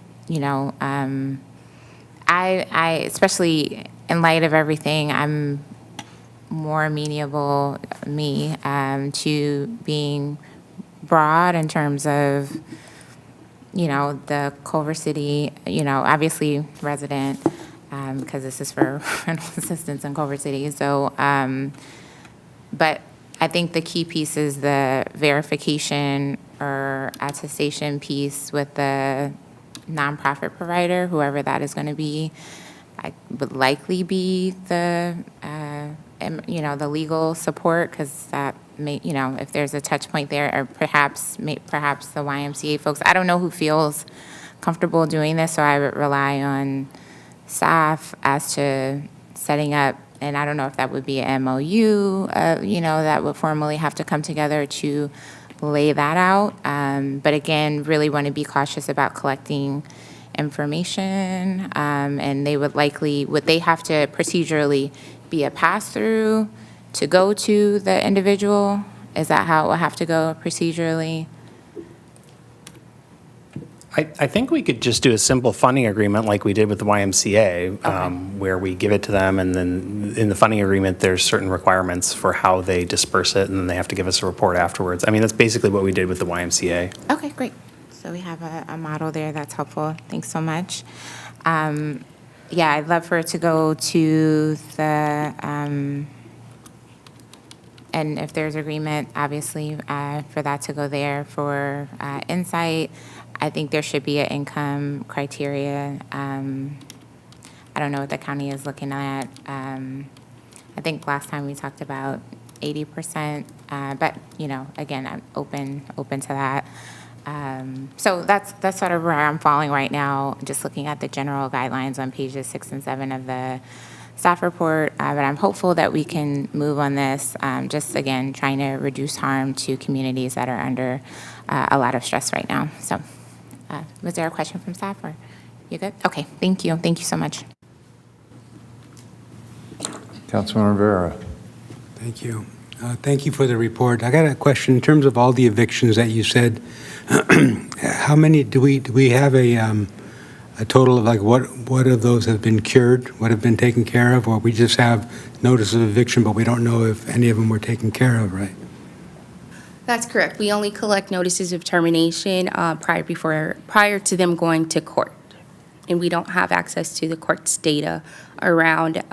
I especially in light of everything, I'm more amenable, to being broad in terms of, the Culver City, obviously resident, because this is for rental assistance in Culver City. So, but I think the key piece is the verification or attestation piece with the nonprofit provider, whoever that is going to be. I would likely be the, the legal support, because that may, if there's a touch point there, or perhaps the YMCA folks. I don't know who feels comfortable doing this, so I would rely on staff as to setting up, and I don't know if that would be an MOU, that would formally have to come together to lay that out. But again, really want to be cautious about collecting information, and would they have to procedurally be a pass-through to go to the individual? Is that how it would have to go procedurally? I think we could just do a simple funding agreement like we did with the YMCA, where we give it to them, and then in the funding agreement, there's certain requirements for how they disperse it, and then they have to give us a report afterwards. I mean, that's basically what we did with the YMCA. Okay, great. So we have a model there that's helpful. Thanks so much. Yeah, I'd love for it to go to the, and if there's agreement, obviously, for that to go there for insight. I think there should be an income criteria. I don't know what the county is looking at. I think last time we talked about 80%, but again, I'm open to that. So that's sort of where I'm falling right now, just looking at the general guidelines on pages 6 and 7 of the staff report. But I'm hopeful that we can move on this, just again, trying to reduce harm to communities that are under a lot of stress right now. So was there a question from staff, or you good? Okay, thank you. Thank you so much. Councilman Rivera. Thank you. Thank you for the report. I got a question in terms of all the evictions that you said. How many do we have a total of, like, what of those have been cured, what have been taken care of, or we just have notice of eviction, but we don't know if any of them were taken care of, right? That's correct. We only collect notices of termination prior to them going to court. And we don't have access to the court's data around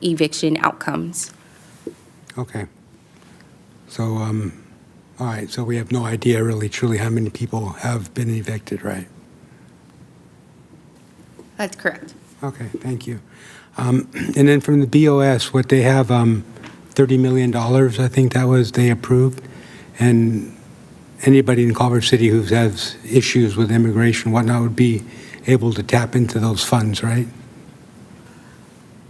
eviction outcomes. Okay. So, all right, so we have no idea really truly how many people have been evicted, right? That's correct. Okay, thank you. And then from the BOS, what they have, $30 million, I think that was, they approved. And anybody in Culver City who has issues with immigration, whatnot, would be able to tap into those funds, right?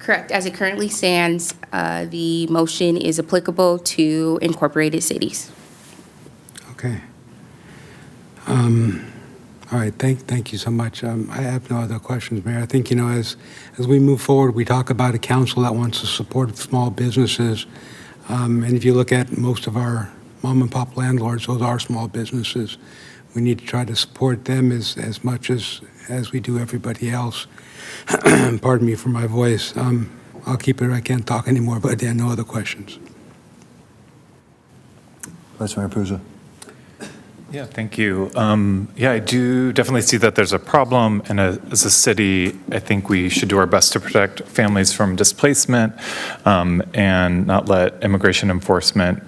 Correct. As it currently stands, the motion is applicable to incorporated cities. Okay. All right, thank you so much. I have no other questions, Mayor. I think, as we move forward, we talk about a council that wants to support small businesses. And if you look at most of our mom and pop landlords, those are small businesses. We need to try to support them as much as we do everybody else. Pardon me for my voice. I'll keep it, I can't talk anymore, but there are no other questions. Vice Mayor Puza. Yeah, thank you. Yeah, I do definitely see that there's a problem, and as a city, I think we should do our best to protect families from displacement and not let immigration enforcement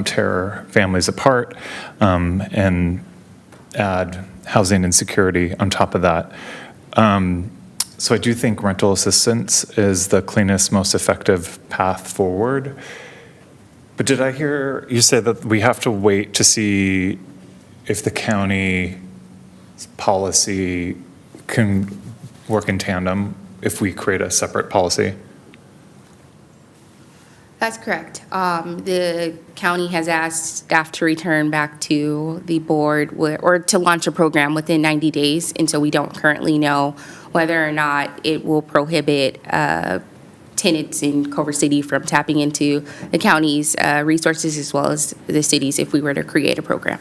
tear families apart and add housing insecurity on top of that. So I do think rental assistance is the cleanest, most effective path forward. But did I hear you say that we have to wait to see if the county policy can work in tandem if we create a separate policy? That's correct. The county has asked staff to return back to the board or to launch a program within 90 days, and so we don't currently know whether or not it will prohibit tenants in Culver City from tapping into the county's resources as well as the city's if we were to create a program.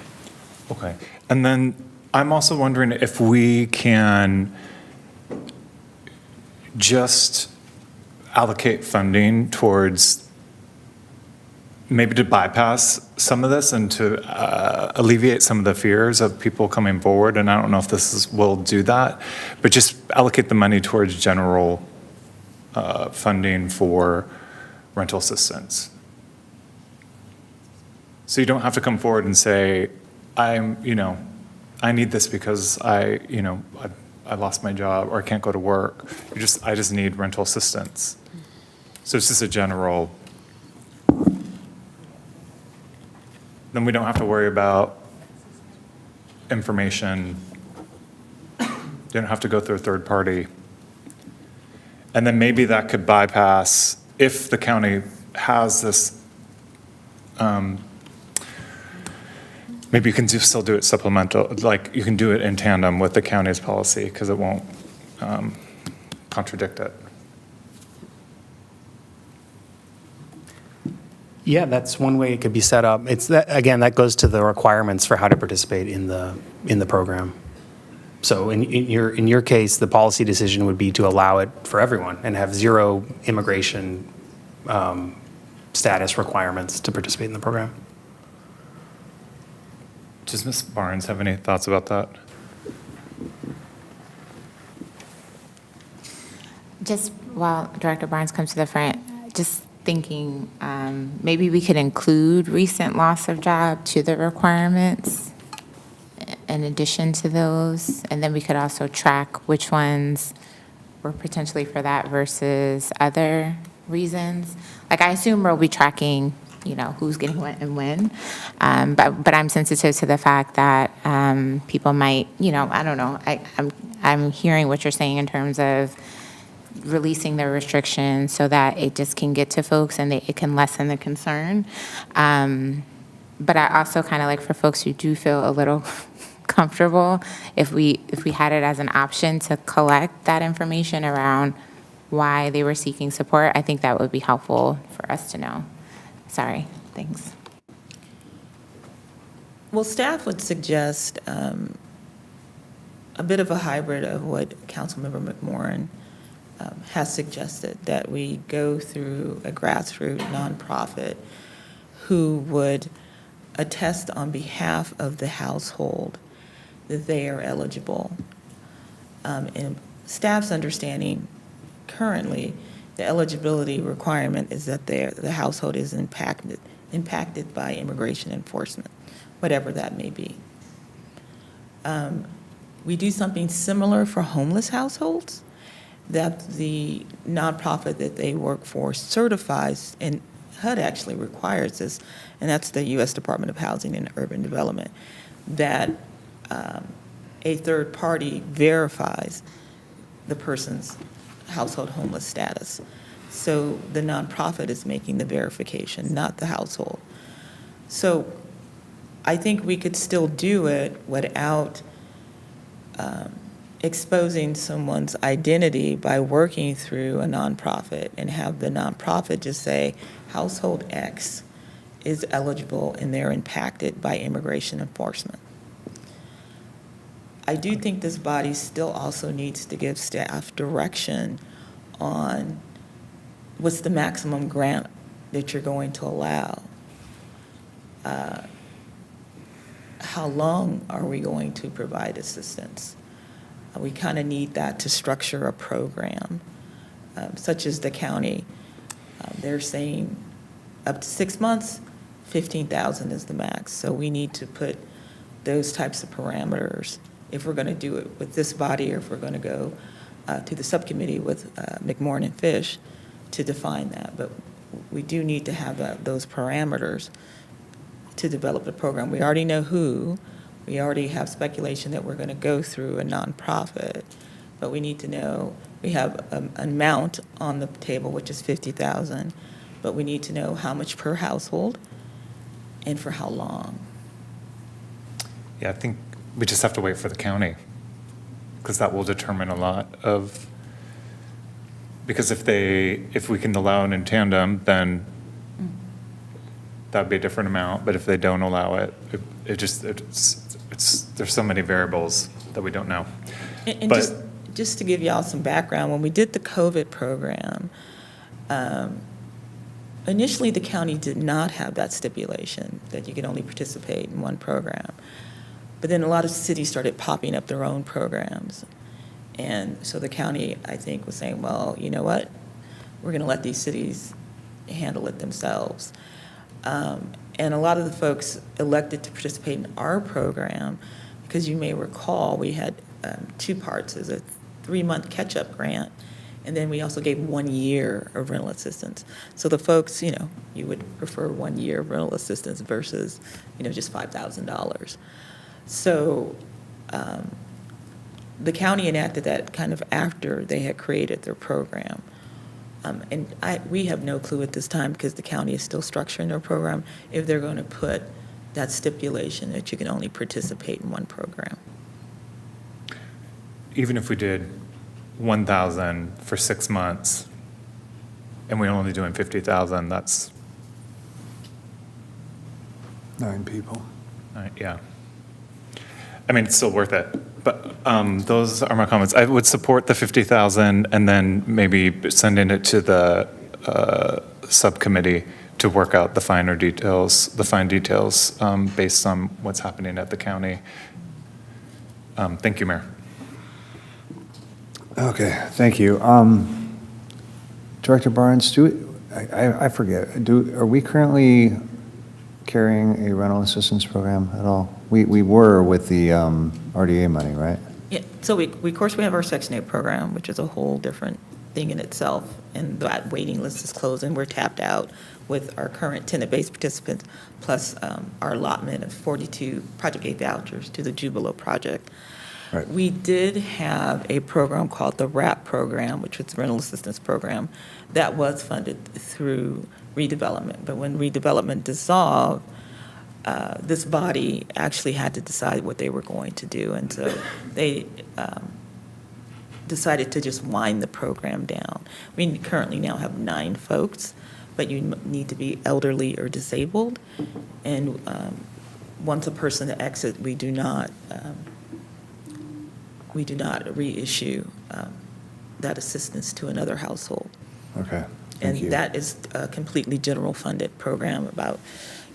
Okay. And then I'm also wondering if we can just allocate funding towards maybe to bypass some of this and to alleviate some of the fears of people coming forward. And I don't know if will do that, but just allocate the money towards general funding for rental assistance. So you don't have to come forward and say, I need this because I lost my job or I can't go to work. I just need rental assistance. So it's just a general. Then we don't have to worry about information. You don't have to go through a third party. And then maybe that could bypass, if the county has this, maybe you can still do it supplemental, like you can do it in tandem with the county's policy because it won't contradict it. Yeah, that's one way it could be set up. It's that, again, that goes to the requirements for how to participate in the program. So in your case, the policy decision would be to allow it for everyone and have zero immigration status requirements to participate in the program. Does Ms. Barnes have any thoughts about that? Just while Director Barnes comes to the front, just thinking maybe we could include recent loss of job to the requirements in addition to those, and then we could also track which ones were potentially for that versus other reasons. Like, I assume we'll be tracking, who's getting what and when, but I'm sensitive to the fact that people might, I don't know. I'm hearing what you're saying in terms of releasing the restrictions so that it just can get to folks and it can lessen the concern. But I also kind of like for folks who do feel a little comfortable, if we had it as an option to collect that information around why they were seeking support, I think that would be helpful for us to know. Sorry, thanks. Well, staff would suggest a bit of a hybrid of what Councilmember McMorrin has suggested, that we go through a grassroots nonprofit who would attest on behalf of the household that they are eligible. And staff's understanding currently, the eligibility requirement is that the household is impacted by immigration enforcement, whatever that may be. We do something similar for homeless households, that the nonprofit that they work for certifies, and HUD actually requires this, and that's the U.S. Department of Housing and Urban Development, that a third party verifies the person's household homeless status. So the nonprofit is making the verification, not the household. So I think we could still do it without exposing someone's identity by working through a nonprofit and have the nonprofit just say, household X is eligible and they're impacted by immigration enforcement. I do think this body still also needs to give staff direction on what's the maximum grant that you're going to allow. How long are we going to provide assistance? We kind of need that to structure a program, such as the county. They're saying up to 6 months, 15,000 is the max. So we need to put those types of parameters if we're going to do it with this body or if we're going to go to the subcommittee with McMorrin and Fish to define that. But we do need to have those parameters to develop the program. We already know who. We already have speculation that we're going to go through a nonprofit, but we need to know, we have an amount on the table, which is 50,000, but we need to know how much per household and for how long. Yeah, I think we just have to wait for the county, because that will determine a lot of, because if we can allow it in tandem, then that'd be a different amount, but if they don't allow it, there's so many variables that we don't know. And But just to give y'all some background, when we did the COVID program, initially the county did not have that stipulation that you could only participate in one program. But then a lot of cities started popping up their own programs. And so the county, I think, was saying, well, you know what? We're going to let these cities handle it themselves. And a lot of the folks elected to participate in our program because you may recall we had two parts. There's a 3-month catch-up grant, and then we also gave 1 year of rental assistance. So the folks, you would prefer 1 year of rental assistance versus, just $5,000. So the county enacted that kind of after they had created their program. And we have no clue at this time, because the county is still structuring their program, if they're going to put that stipulation that you can only participate in one program. even if we did 1,000 for 6 months, and we're only doing 50,000, that's 9 people. Yeah. I mean, it's still worth it. But those are my comments. I would support the 50,000 and then maybe sending it to the subcommittee to work out the fine details based on what's happening at the county. Thank you, Mayor. Okay, thank you. Director Barnes, I forget, are we currently carrying a rental assistance program at all? We were with the RDA money, right? Yeah, so of course, we have our Section 8 program, which is a whole different thing in itself, and that waiting list is closed, and we're tapped out with our current tenant-based participants, plus our allotment of 42 Project 8 vouchers to the Jubilee project. Right. We did have a program called the RAP program, which was the Rental Assistance Program, that was funded through redevelopment. But when redevelopment dissolved, this body actually had to decide what they were going to do. And so they decided to just wind the program down. We currently now have 9 folks, but you need to be elderly or disabled. And once a person exits, we do not reissue that assistance to another household. Okay, thank you. And that is a completely general funded program, about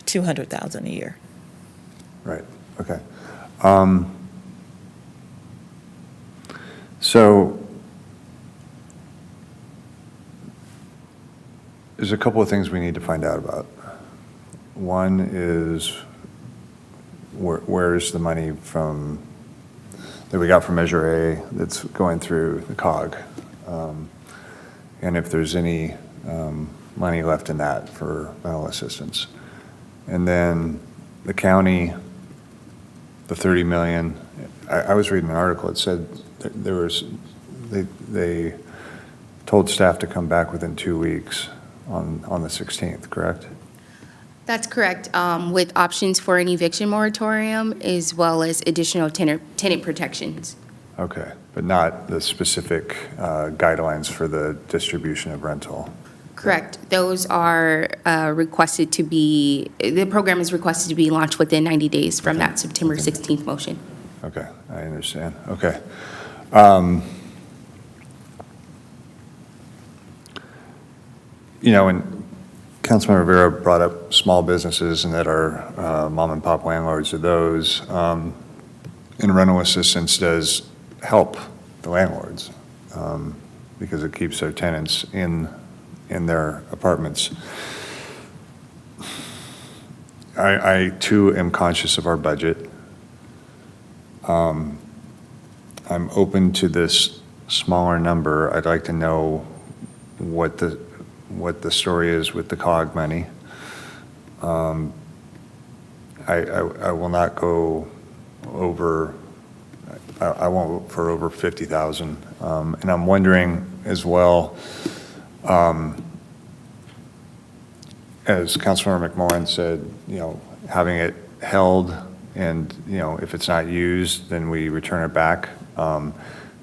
$200,000 a year. Right, okay. So there's a couple of things we need to find out about. One is where's the money from that we got from Measure A that's going through the COG, and if there's any money left in that for rental assistance. And then the county, the $30 million, I was reading an article, it said that there was, they told staff to come back within 2 weeks on the 16th, correct? That's correct, with options for an eviction moratorium as well as additional tenant protections. Okay, but not the specific guidelines for the distribution of rental? Correct. Those are requested to be, the program is requested to be launched within 90 days from that September 16th motion. Okay, I understand. Okay. You know, and Councilmember Rivera brought up small businesses and that our mom and pop landlords are those. And rental assistance does help the landlords because it keeps their tenants in their apartments. I too am conscious of our budget. I'm open to this smaller number. I'd like to know what the story is with the COG money. I will not go over, I won't vote for over 50,000. And I'm wondering as well, as Councilmember McMorrin said, you know, having it held and, you know, if it's not used, then we return it back.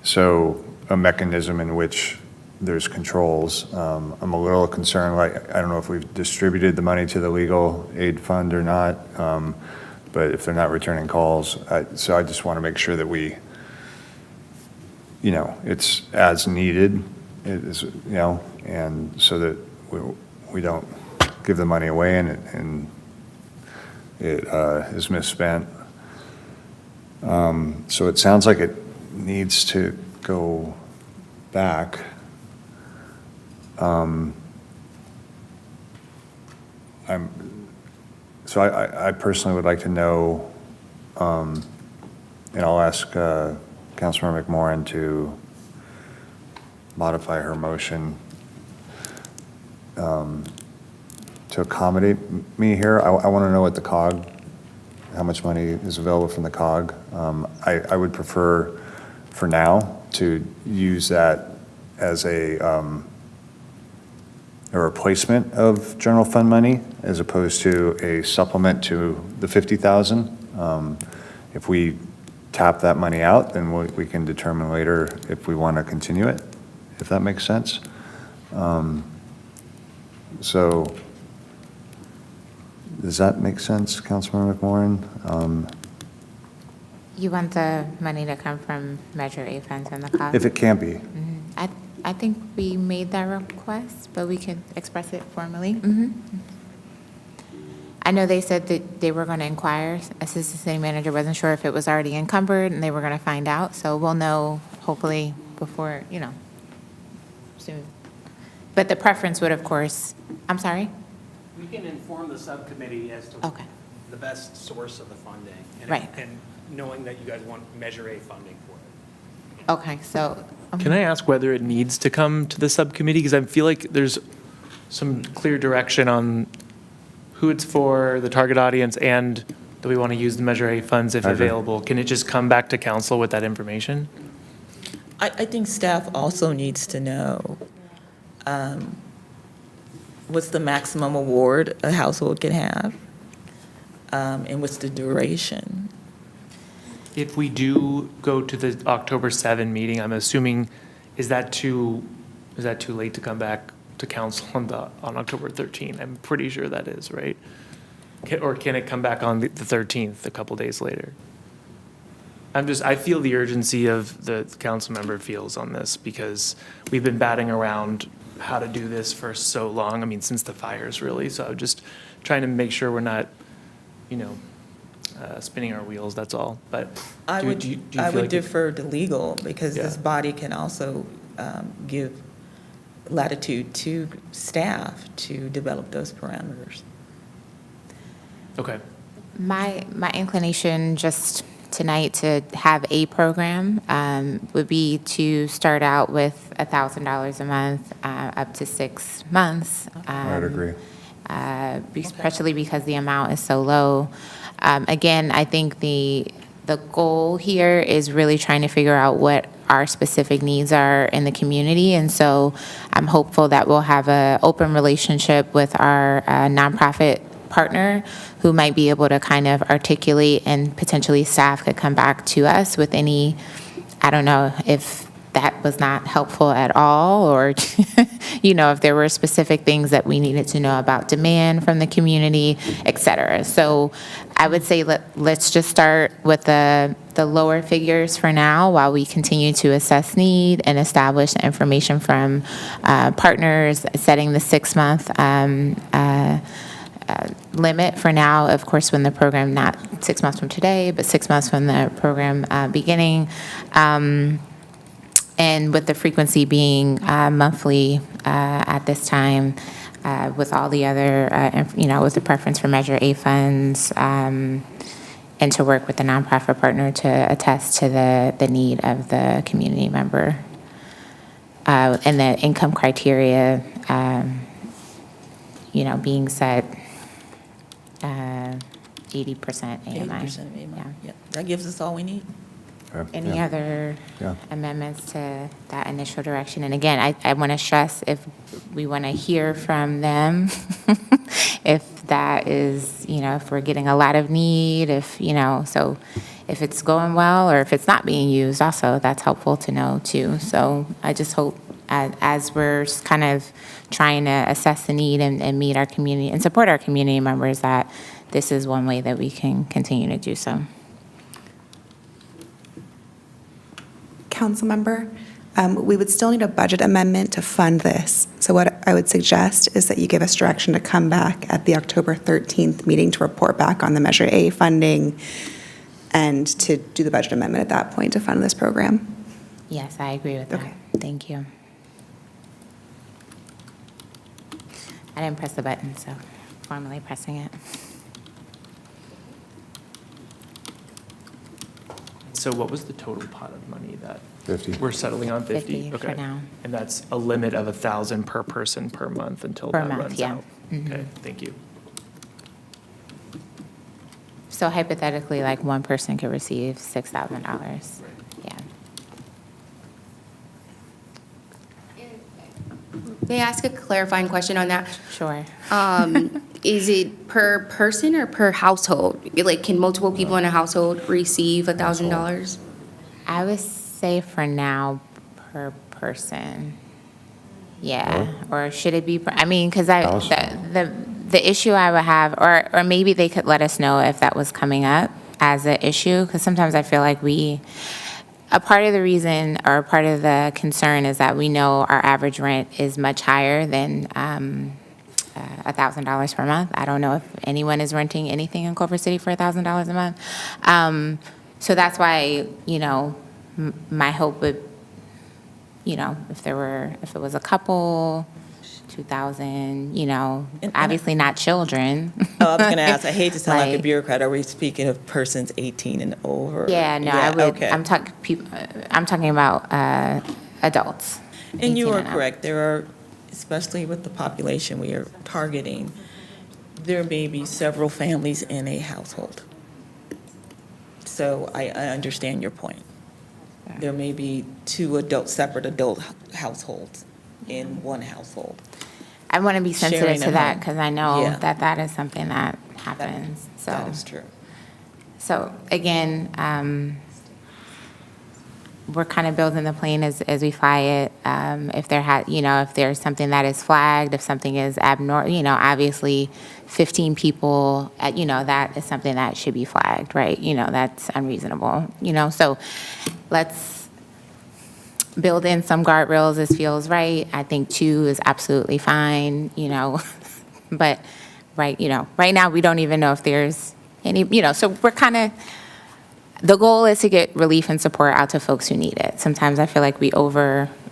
So a mechanism in which there's controls. I'm a little concerned, like, I don't know if we've distributed the money to the legal aid fund or not, but if they're not returning calls, so I just want to make sure that we, you know, it's as needed, it is, you know, and so that we don't give the money away and it is misspent. So it sounds like it needs to go back. So I personally would like to know, and I'll ask Councilmember McMorrin to modify her motion to accommodate me here. I want to know what the COG, how much money is available from the COG. I would prefer for now to use that as a replacement of general fund money as opposed to a supplement to the 50,000. If we tap that money out, then we can determine later if we want to continue it, if that makes sense. So does that make sense, Councilmember McMorrin? You want the money to come from Measure A funds and the COG? If it can be. I think we made that request, but we can express it formally. I know they said that they were going to inquire. Assistant City Manager wasn't sure if it was already encumbered, and they were going to find out. So we'll know hopefully before, you know, soon. But the preference would, of course, I'm sorry? We can inform the subcommittee as to the best source of the funding. Right. And knowing that you guys want Measure A funding for it. Okay, so. Can I ask whether it needs to come to the subcommittee? Because I feel like there's some clear direction on who it's for, the target audience, and that we want to use the Measure A funds if available. Can it just come back to council with that information? I think staff also needs to know what's the maximum award a household can have, and what's the duration. If we do go to the October 7 meeting, I'm assuming, is that too late to come back to council on October 13? I'm pretty sure that is, right? Or can it come back on the 13th, a couple days later? I feel the urgency of the council member feels on this because we've been batting around how to do this for so long. I mean, since the fires really. So I'm just trying to make sure we're not, you know, spinning our wheels, that's all. But I would like defer to legal because this body can also give latitude to staff to develop those parameters. Okay. My inclination just tonight to have a program would be to start out with $1,000 a month up to 6 months. I would agree. Especially because the amount is so low. Again, I think the the goal here is really trying to figure out what our specific needs are in the community. And so I'm hopeful that we'll have an open relationship with our nonprofit partner who might be able to kind of articulate, and potentially staff could come back to us with any, I don't know if that was not helpful at all, or, if there were specific things that we needed to know about demand from the community, et cetera. So I would say let's just start with the lower figures for now while we continue to assess need and establish the information from partners, setting the 6-month limit for now, of course, when the program, not 6 months from today, but 6 months from the program beginning. And with the frequency being monthly at this time, with all the other, with the preference for Measure A funds, and to work with the nonprofit partner to attest to the need of the community member. And the income criteria, being set 80% AMI. 80% of AMI. Yeah. That gives us all we need. Any other amendments to that initial direction? And again, I want to stress, if we want to hear from them, if that is, if we're getting a lot of need, so if it's going well or if it's not being used also, that's helpful to know too. So I just hope as we're kind of trying to assess the need and meet our community and support our community members, that this is one way that we can continue to do so. Councilmember, we would still need a budget amendment to fund this. So what I would suggest is that you give us direction to come back at the October 13th meeting to report back on the Measure A funding and to do the budget amendment at that point to fund this program. Yes, I agree with that. Thank you. I didn't press the button, so formally pressing it. So what was the total pot of money that 50. we're settling on? 50 for Okay. now. And that's a limit of 1,000 per person per month until Per that month, runs yeah. out? Okay, thank you. So hypothetically, like one person could receive $6,000. Yeah. May I ask a clarifying question on that? Sure. Is it per person or per household? Like, can multiple people in a household receive $1,000? I would say for now, per person. Yeah, or should it be, because the issue I would have, or maybe they could let us know if that was coming up as an issue, because sometimes I feel like a part of the reason or part of the concern is that we know our average rent is much higher than $1,000 per month. I don't know if anyone is renting anything in Culver City for $1,000 a month. So that's why, my hope would, if it was a couple, 2,000, obviously not children. Oh, I was going to ask, I hate to sound like a bureaucrat. Are we speaking of persons 18 and over? Yeah, no, I would, okay. I'm talking about adults. And you 18 are and up. correct. There are, especially with the population we are targeting, there may be several families in a household. So I understand your point. There may be two separate adult households in one household. I want to be sensitive Sharing to a that home. because I know Yeah. that is something that happens. So That is true. So again, we're kind of building the plane as we fly it. If if there's something that is flagged, if something is abnormal, obviously 15 people, that is something that should be flagged, right? That's unreasonable, so let's build in some guardrails as feels right. I think 2 is absolutely fine, but right now we don't even know if there's any, so we're kind of, the goal is to get relief and support out to folks who need it. Sometimes I feel like we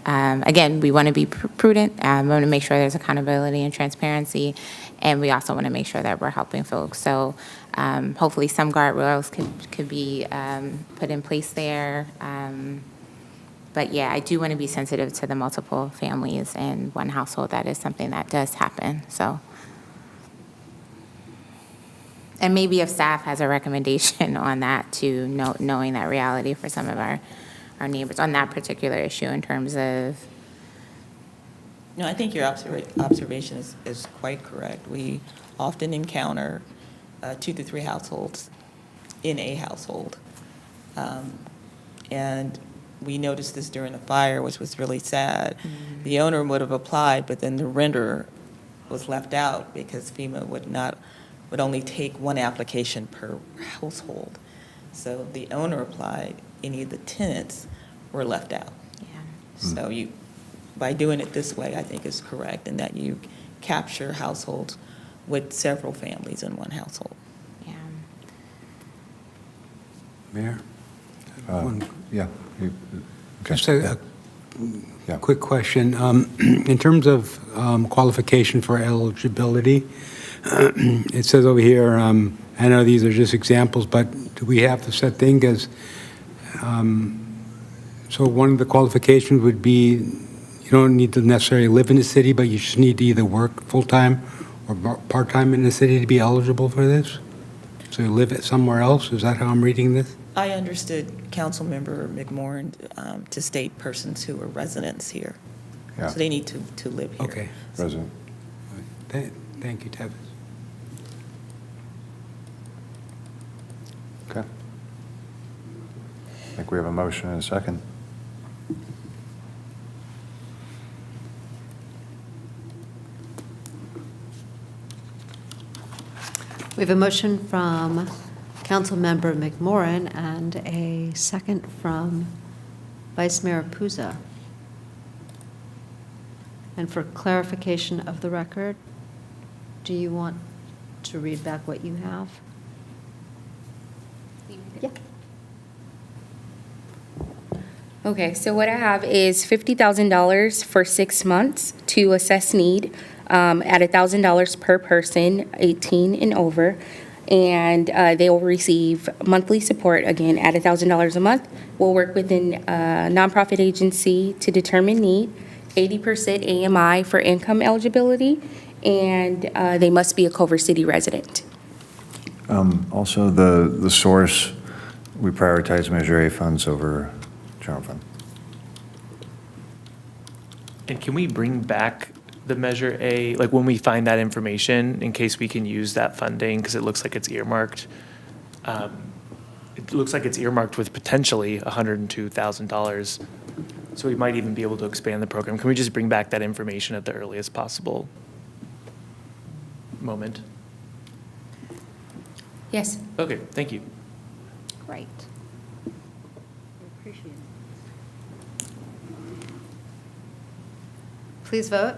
again, we want to be prudent. We want to make sure there's accountability and transparency, and we also want to make sure that we're helping folks. So hopefully some guardrails could be put in place there. But yeah, I do want to be sensitive to the multiple families in one household. That is something that does happen. So And maybe if staff has a recommendation on that too, knowing that reality for some of our neighbors on that particular issue in terms of. No, I think your observation is quite correct. We often encounter 2 to 3 households in a household. And we noticed this during the fire, which was really sad. Mm-hmm. The owner would have applied, but then the renter was left out because FEMA would only take 1 application per household. So the owner applied, any of the tenants were left out. Yeah. So by doing it this way, I think is correct, in that you capture households with several families in one household. Yeah. Mayor? Yeah. Just a quick question. In terms of qualification for eligibility, it says over here, I know these are just examples, but do we have to set thing as, so one of the qualifications would be you don't need to necessarily live in the city, but you just need to either work full-time or part-time in the city to be eligible for this? So you live somewhere else? Is that how I'm reading this? I understood Councilmember McMorrin to state persons who are residents here. Yeah. So they need to live here. Okay. Resident. Thank you, Tevis. Okay. I think we have a motion and a second. We have a motion from Councilmember McMorrin and a second from Vice Mayor Puza. And for clarification of the record, do you want to read back what you have? Yeah. Okay, so what I have is $50,000 for 6 months to assess need at $1,000 per person, 18 and over. And they will receive monthly support, again, at $1,000 a month. We'll work within a nonprofit agency to determine need, 80% AMI for income eligibility, and they must be a Culver City resident. Also, the source, we prioritize Measure A funds over general fund. And can we bring back the Measure A, like when we find that information, in case we can use that funding, because it looks like it's earmarked? It looks like it's earmarked with potentially $102,000. So we might even be able to expand the program. Can we just bring back that information at the earliest possible moment? Yes. Okay, thank you. Great. Appreciate it. Please vote.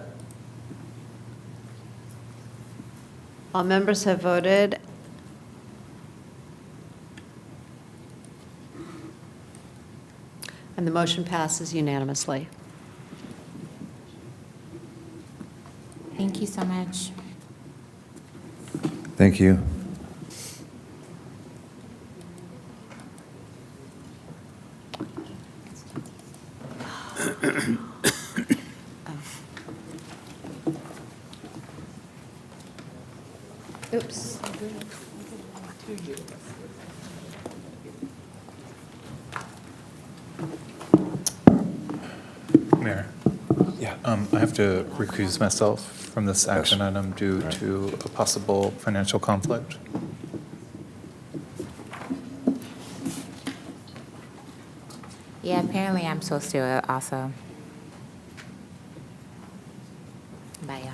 All members have voted. And the motion passes unanimously. Thank you so much. Thank you. Oops. Mayor. Yeah. I have to recuse myself from this action item due to a possible financial conflict. Yeah, apparently I'm supposed to also. Bye, y'all.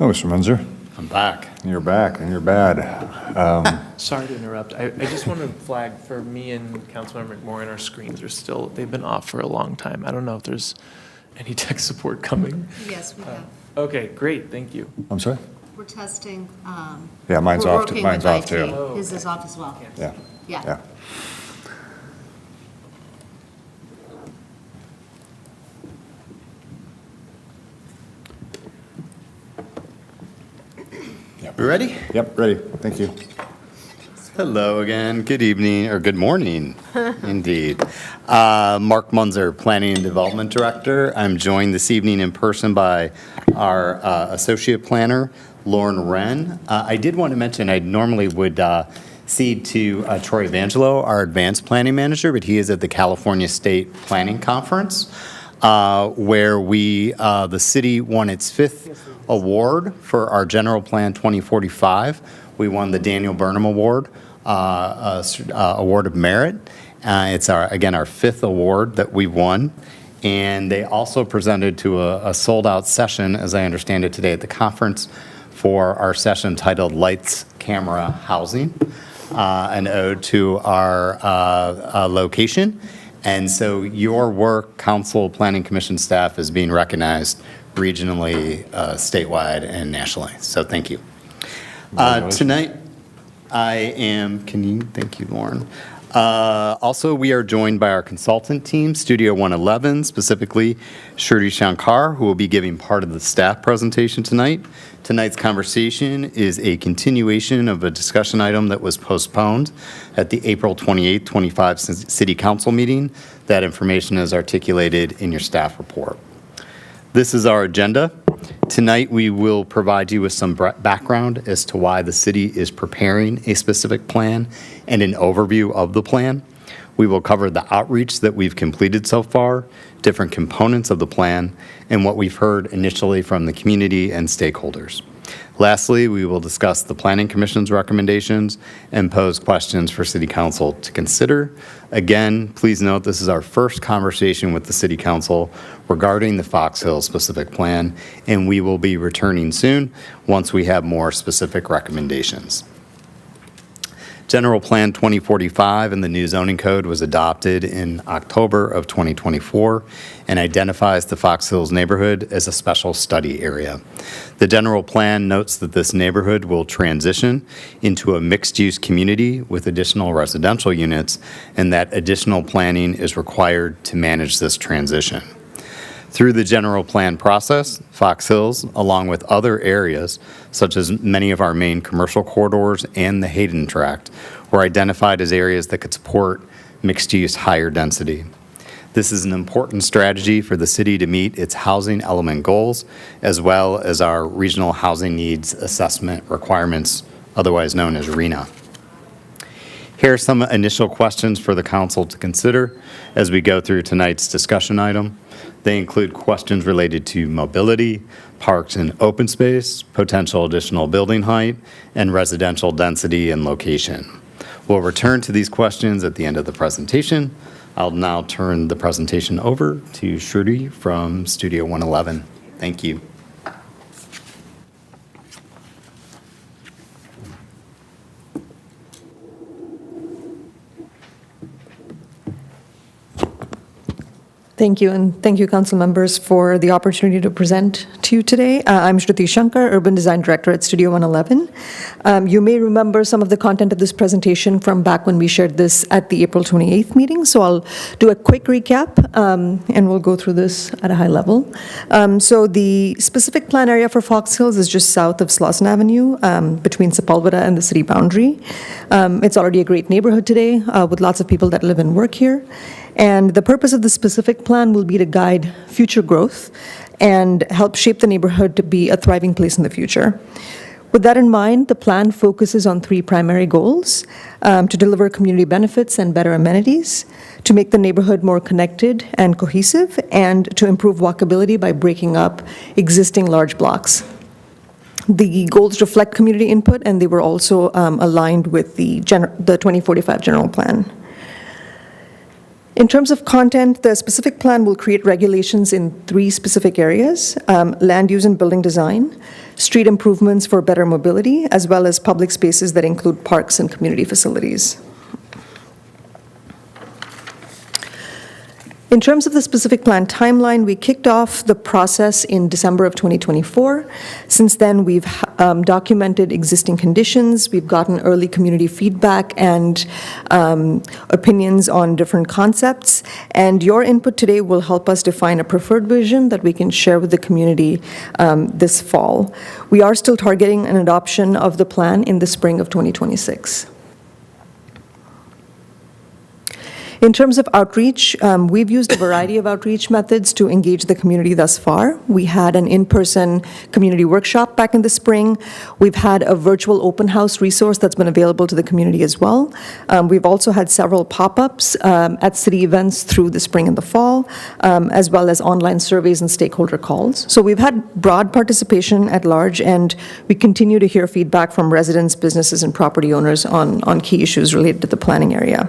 Oh, Mr. Munzer. I'm back. You're back, and you're bad. Sorry to interrupt. I just want to flag for me and Councilmember McMorrin, our screens are still, they've been off for a long time. I don't know if there's any tech support coming. Yes, we have. Okay, great, thank you. I'm sorry? We're testing. Yeah, mine's we're off, working mine's with off too. IT. His is off as well. Yeah. Yeah. Yeah. We ready? Yep, ready. Thank you. Hello again. Good evening, or good morning, indeed. Mark Munzer, Planning and Development Director. I'm joined this evening in person by our Associate Planner, Lauren Wren. I did want to mention, I normally would cede to Troy Evangelo, our Advanced Planning Manager, but he is at the California State Planning Conference, where the city won its 5th award for our General Plan 2045. We won the Daniel Burnham Award, Award of Merit. It's again our 5th award that we've won. And they also presented to a sold-out session, as I understand it today at the conference, for our session titled Lights, Camera, Housing, an ode to our location. And so your work, Council, Planning Commission staff, is being recognized regionally, statewide, and nationally. So thank you. Tonight, thank you, Lauren. Also, we are joined by our consultant team, Studio 111, specifically Shruti Shankar, who will be giving part of the staff presentation tonight. Tonight's conversation is a continuation of a discussion item that was postponed at the April 28, 25 City Council meeting. That information is articulated in your staff report. This is our agenda. Tonight, we will provide you with some background as to why the city is preparing a specific plan and an overview of the plan. We will cover the outreach that we've completed so far, different components of the plan, and what we've heard initially from the community and stakeholders. Lastly, we will discuss the Planning Commission's recommendations and pose questions for City Council to consider. Again, please note this is our first conversation with the City Council regarding the Fox Hill specific plan, and we will be returning soon once we have more specific recommendations. General Plan 2045 and the new zoning code was adopted in October of 2024 and identifies the Fox Hills neighborhood as a special study area. The general plan notes that this neighborhood will transition into a mixed-use community with additional residential units, and that additional planning is required to manage this transition. Through the general plan process, Fox Hills, along with other areas, such as many of our main commercial corridors and the Hayden Tract, were identified as areas that could support mixed-use higher density. This is an important strategy for the city to meet its housing element goals, as well as our regional housing needs assessment requirements, otherwise known as RHNA. Here are some initial questions for the council to consider as we go through tonight's discussion item. They include questions related to mobility, parks and open space, potential additional building height, and residential density and location. We'll return to these questions at the end of the presentation. I'll now turn the presentation over to Shruti from Studio 111. Thank you. Thank you, and thank you, council members, for the opportunity to present to you today. I'm Shruti Shankar, Urban Design Director at Studio 111. You may remember some of the content of this presentation from back when we shared this at the April 28th meeting, so I'll do a quick recap, and we'll go through this at a high level. So the specific plan area for Fox Hills is just south of Slauson Avenue, between Sepulveda and the city boundary. It's already a great neighborhood today, with lots of people that live and work here. And the purpose of the specific plan will be to guide future growth and help shape the neighborhood to be a thriving place in the future. With that in mind, the plan focuses on 3 primary goals: to deliver community benefits and better amenities, to make the neighborhood more connected and cohesive, and to improve walkability by breaking up existing large blocks. The goals reflect community input, and they were also aligned with the 2045 general plan. In terms of content, the specific plan will create regulations in 3 specific areas: land use and building design, street improvements for better mobility, as well as public spaces that include parks and community facilities. In terms of the specific plan timeline, we kicked off the process in December of 2024. Since then, we've documented existing conditions, we've gotten early community feedback and opinions on different concepts, and your input today will help us define a preferred vision that we can share with the community this fall. We are still targeting an adoption of the plan in the spring of 2026. In terms of outreach, we've used a variety of outreach methods to engage the community thus far. We had an in-person community workshop back in the spring. We've had a virtual open house resource that's been available to the community as well. We've also had several pop-ups at city events through the spring and the fall, as well as online surveys and stakeholder calls. So we've had broad participation at large, and we continue to hear feedback from residents, businesses, and property owners on key issues related to the planning area.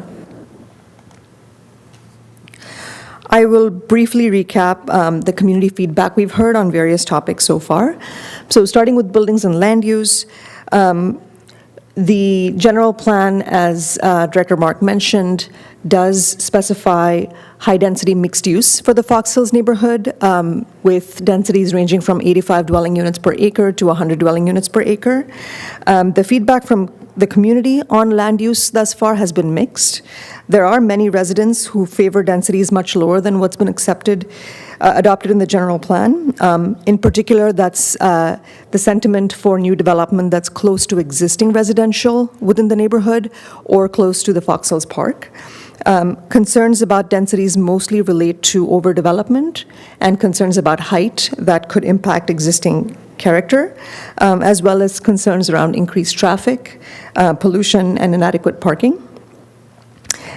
I will briefly recap the community feedback we've heard on various topics so far. So starting with buildings and land use, the general plan, as Director Mark mentioned, does specify high-density mixed use for the Fox Hills neighborhood, with densities ranging from 85 dwelling units per acre to 100 dwelling units per acre. The feedback from the community on land use thus far has been mixed. There are many residents who favor densities much lower than what's been adopted in the general plan. In particular, that's the sentiment for new development that's close to existing residential within the neighborhood or close to the Fox Hills Park. Concerns about densities mostly relate to overdevelopment and concerns about height that could impact existing character, as well as concerns around increased traffic, pollution, and inadequate parking.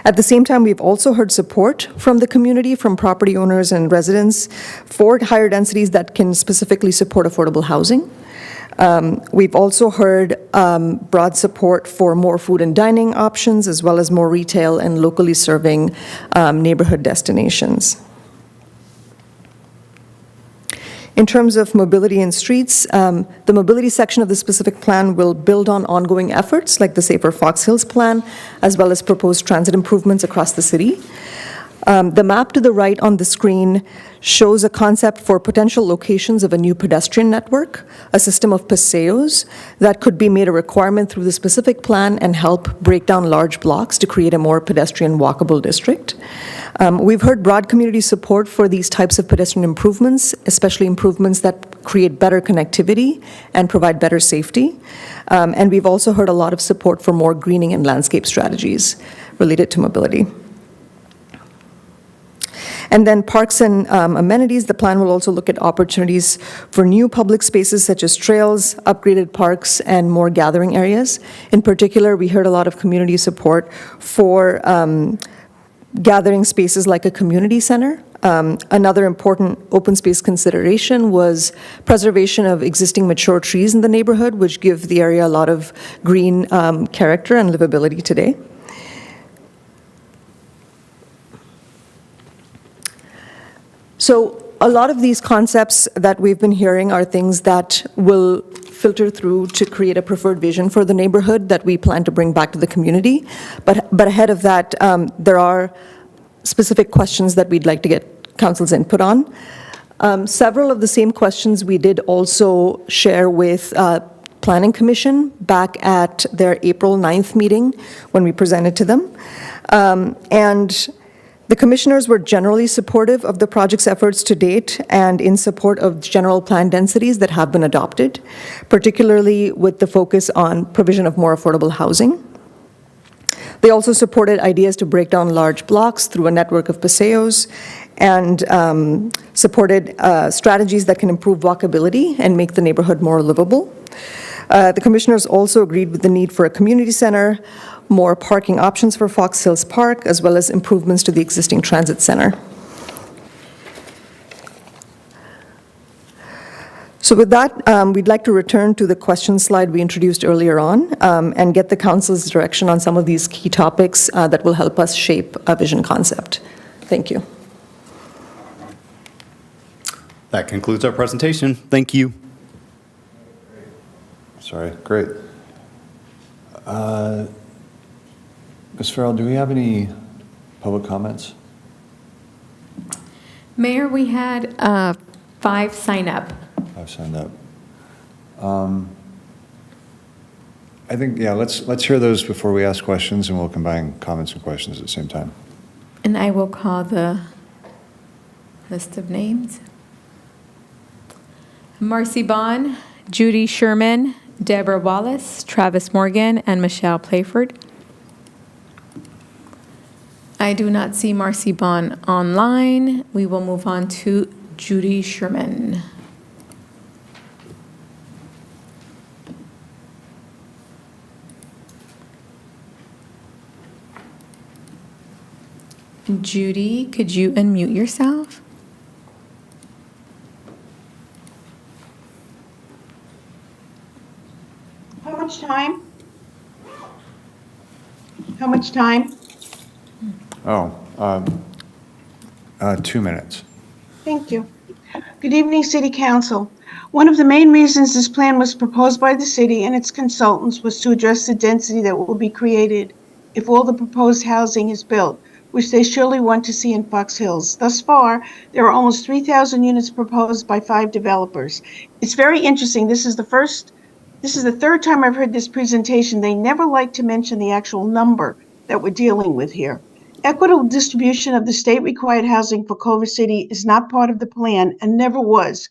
At the same time, we've also heard support from the community, from property owners and residents, for higher densities that can specifically support affordable housing. We've also heard broad support for more food and dining options, as well as more retail and locally serving neighborhood destinations. In terms of mobility and streets, the mobility section of the specific plan will build on ongoing efforts like the Safer Fox Hills plan, as well as proposed transit improvements across the city. The map to the right on the screen shows a concept for potential locations of a new pedestrian network, a system of paseos that could be made a requirement through the specific plan and help break down large blocks to create a more pedestrian walkable district. We've heard broad community support for these types of pedestrian improvements, especially improvements that create better connectivity and provide better safety. And we've also heard a lot of support for more greening and landscape strategies related to mobility. And then parks and amenities, the plan will also look at opportunities for new public spaces such as trails, upgraded parks, and more gathering areas. In particular, we heard a lot of community support for gathering spaces like a community center. Another important open space consideration was preservation of existing mature trees in the neighborhood, which give the area a lot of green character and livability today. So a lot of these concepts that we've been hearing are things that will filter through to create a preferred vision for the neighborhood that we plan to bring back to the community. But ahead of that, there are specific questions that we'd like to get council's input on. Several of the same questions we did also share with Planning Commission back at their April 9th meeting when we presented to them. And the commissioners were generally supportive of the project's efforts to date and in support of general plan densities that have been adopted, particularly with the focus on provision of more affordable housing. They also supported ideas to break down large blocks through a network of paseos and supported strategies that can improve walkability and make the neighborhood more livable. The commissioners also agreed with the need for a community center, more parking options for Fox Hills Park, as well as improvements to the existing transit center. So with that, we'd like to return to the question slide we introduced earlier on and get the council's direction on some of these key topics that will help us shape a vision concept. Thank you. That concludes our presentation. Thank you. Sorry, great. Ms. Farrell, do we have any public comments? Mayor, we had 5 sign up. I've signed up. I think, yeah, let's hear those before we ask questions, and we'll combine comments and questions at the same time. And I will call the list of names. Marcy Bond, Judy Sherman, Deborah Wallace, Travis Morgan, and Michelle Playford. I do not see Marcy Bond online. We will move on to Judy Sherman. Judy, could you unmute yourself? How much time? How much time? 2 minutes. Thank you. Good evening, City Council. One of the main reasons this plan was proposed by the city and its consultants was to address the density that will be created if all the proposed housing is built, which they surely want to see in Fox Hills. Thus far, there are almost 3,000 units proposed by 5 developers. It's very interesting. This is the third time I've heard this presentation. They never like to mention the actual number that we're dealing with here. Equitable distribution of the state-required housing for Culver City is not part of the plan and never was,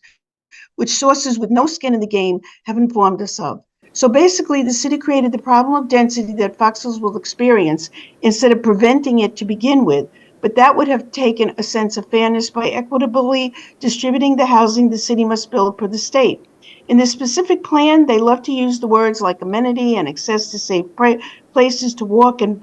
which sources with no skin in the game have informed us of. So basically, the city created the problem of density that Fox Hills will experience instead of preventing it to begin with, but that would have taken a sense of fairness by equitably distributing the housing the city must build per the state. In this specific plan, they love to use the words like amenity and access to safe places to walk and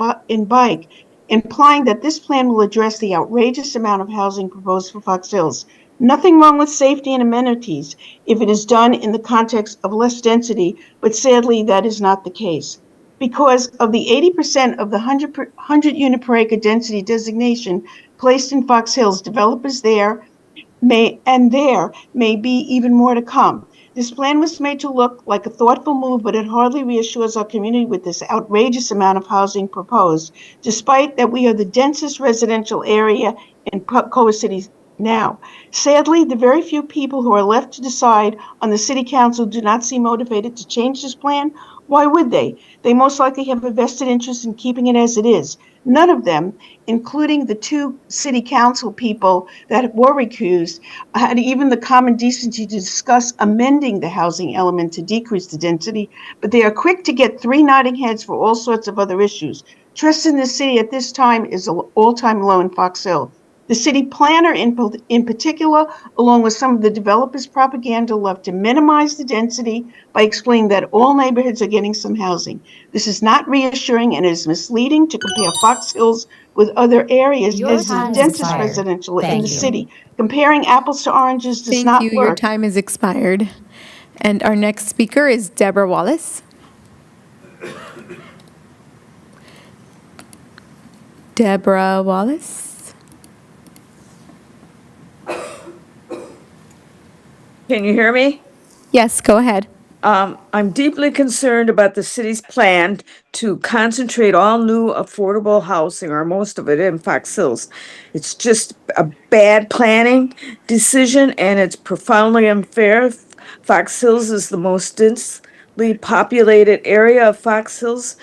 bike, implying that this plan will address the outrageous amount of housing proposed for Fox Hills. Nothing wrong with safety and amenities if it is done in the context of less density, but sadly that is not the case. Because of the 80% of the 100 unit per acre density designation placed in Fox Hills, developers there may be even more to come. This plan was made to look like a thoughtful move, but it hardly reassures our community with this outrageous amount of housing proposed, despite that we are the densest residential area in Culver City now. Sadly, the very few people who are left to decide on the city council do not seem motivated to change this plan. Why would they? They most likely have a vested interest in keeping it as it is. None of them, including the 2 city council people that were recused, had even the common decency to discuss amending the housing element to decrease the density, but they are quick to get 3 nodding heads for all sorts of other issues. Trust in the city at this time is an all-time low in Fox Hill. The city planner in particular, along with some of the developers' propaganda, love to minimize the density by explaining that all neighborhoods are getting some housing. This is not reassuring and is misleading to compare Fox Hills with other areas Your as the time is densest expired. residential in Thank the you. city. Comparing apples to oranges does Thank not you. work. Your time is expired. And our next speaker is Deborah Wallace. Deborah Wallace. Can you hear me? Yes, go ahead. I'm deeply concerned about the city's plan to concentrate all new affordable housing, or most of it, in Fox Hills. It's just a bad planning decision, and it's profoundly unfair. Fox Hills is the most densely populated area of Fox Hills,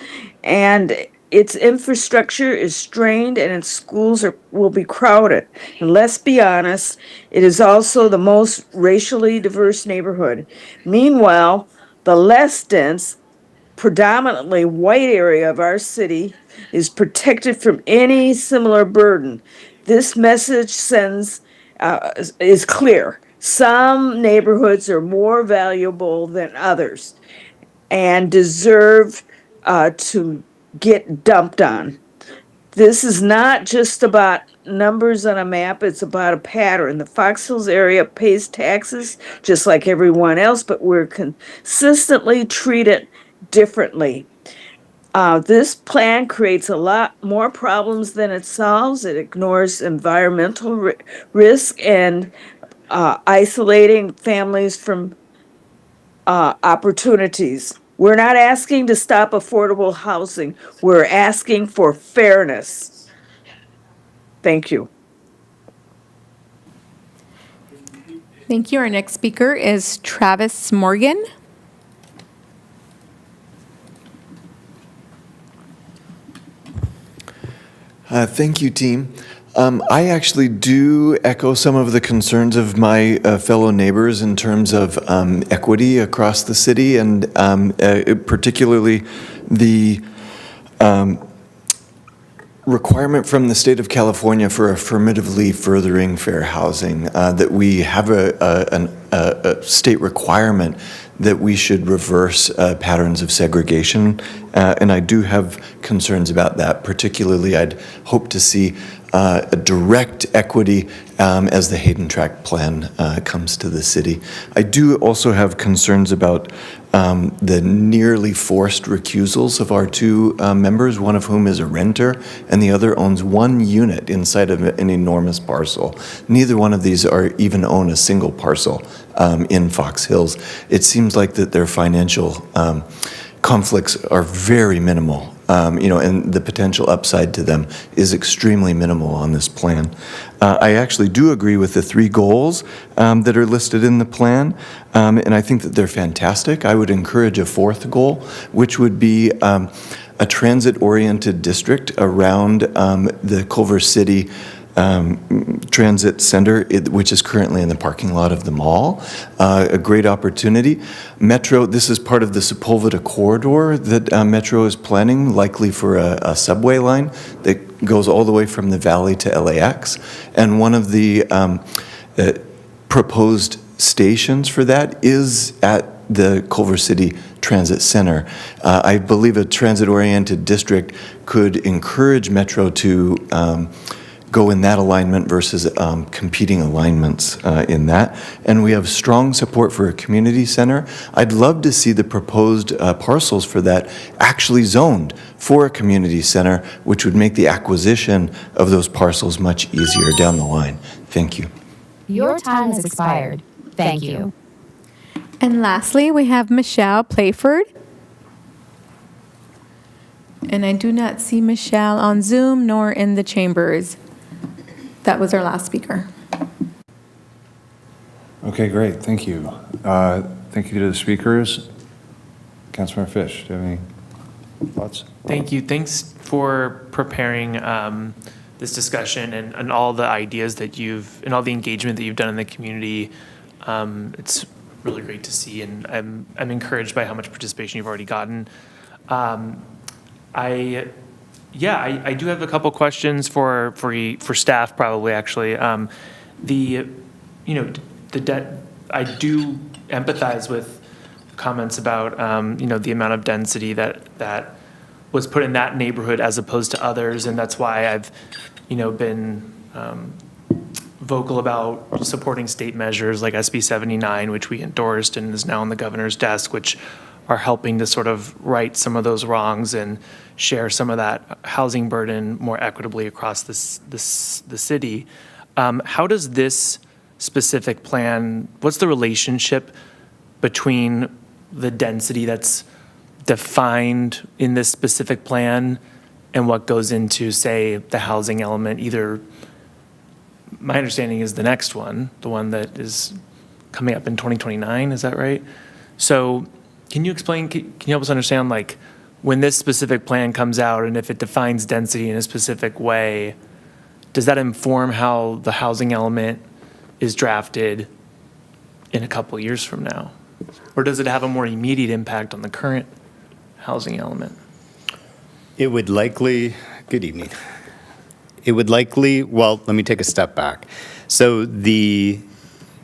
and its infrastructure is strained and its schools will be crowded. And let's be honest, it is also the most racially diverse neighborhood. Meanwhile, the less dense, predominantly white area of our city is protected from any similar burden. This message is clear. Some neighborhoods are more valuable than others and deserve to get dumped on. This is not just about numbers on a map, it's about a pattern. The Fox Hills area pays taxes just like everyone else, but we're consistently treated differently. This plan creates a lot more problems than it solves. It ignores environmental risk and isolating families from opportunities. We're not asking to stop affordable housing. We're asking for fairness. Thank you. Thank you. Our next speaker is Travis Morgan. Thank you, team. I actually do echo some of the concerns of my fellow neighbors in terms of equity across the city, and particularly the requirement from the state of California for affirmatively furthering fair housing, that we have a state requirement that we should reverse patterns of segregation. And I do have concerns about that. Particularly, I'd hope to see a direct equity as the Hayden Tract plan comes to the city. I do also have concerns about the nearly forced recusals of our two members, one of whom is a renter and the other owns one unit inside of an enormous parcel. Neither one of these even own a single parcel in Fox Hills. It seems like that their financial conflicts are very minimal, and the potential upside to them is extremely minimal on this plan. I actually do agree with the 3 goals that are listed in the plan, and I think that they're fantastic. I would encourage a 4th goal, which would be a transit-oriented district around the Culver City Transit Center, which is currently in the parking lot of the mall. A great opportunity. Metro, this is part of the Sepulveda corridor that Metro is planning, likely for a subway line that goes all the way from the valley to LAX. And one of the proposed stations for that is at the Culver City Transit Center. I believe a transit-oriented district could encourage Metro to go in that alignment versus competing alignments in that. And we have strong support for a community center. I'd love to see the proposed parcels for that actually zoned for a community center, which would make the acquisition of those parcels much easier down the line. Thank you. Your time has expired. Thank you. And lastly, we have Michelle Playford. And I do not see Michelle on Zoom nor in the chambers. That was our last speaker. Okay, great. Thank you. Thank you to the speakers. Councilmember Fish, do you have any thoughts? Thank you. Thanks for preparing this discussion and all the ideas that and all the engagement that you've done in the community. It's really great to see, and I'm encouraged by how much participation you've already gotten. I do have a couple questions for staff, probably, actually. The debt, I do empathize with comments about, the amount of density that was put in that neighborhood as opposed to others, and that's why I've, been vocal about supporting state measures like SB 79, which we endorsed and is now on the governor's desk, which are helping to sort of right some of those wrongs and share some of that housing burden more equitably across the city. How does this specific plan, what's the relationship between the density that's defined in this specific plan and what goes into, say, the housing element? Either, my understanding is the next one, the one that is coming up in 2029, is that right? So can you explain, can you help us understand, like, when this specific plan comes out and if it defines density in a specific way, does that inform how the housing element is drafted in a couple of years from now? Or does it have a more immediate impact on the current housing element? It would likely, good evening. It would likely, well, let me take a step back. So the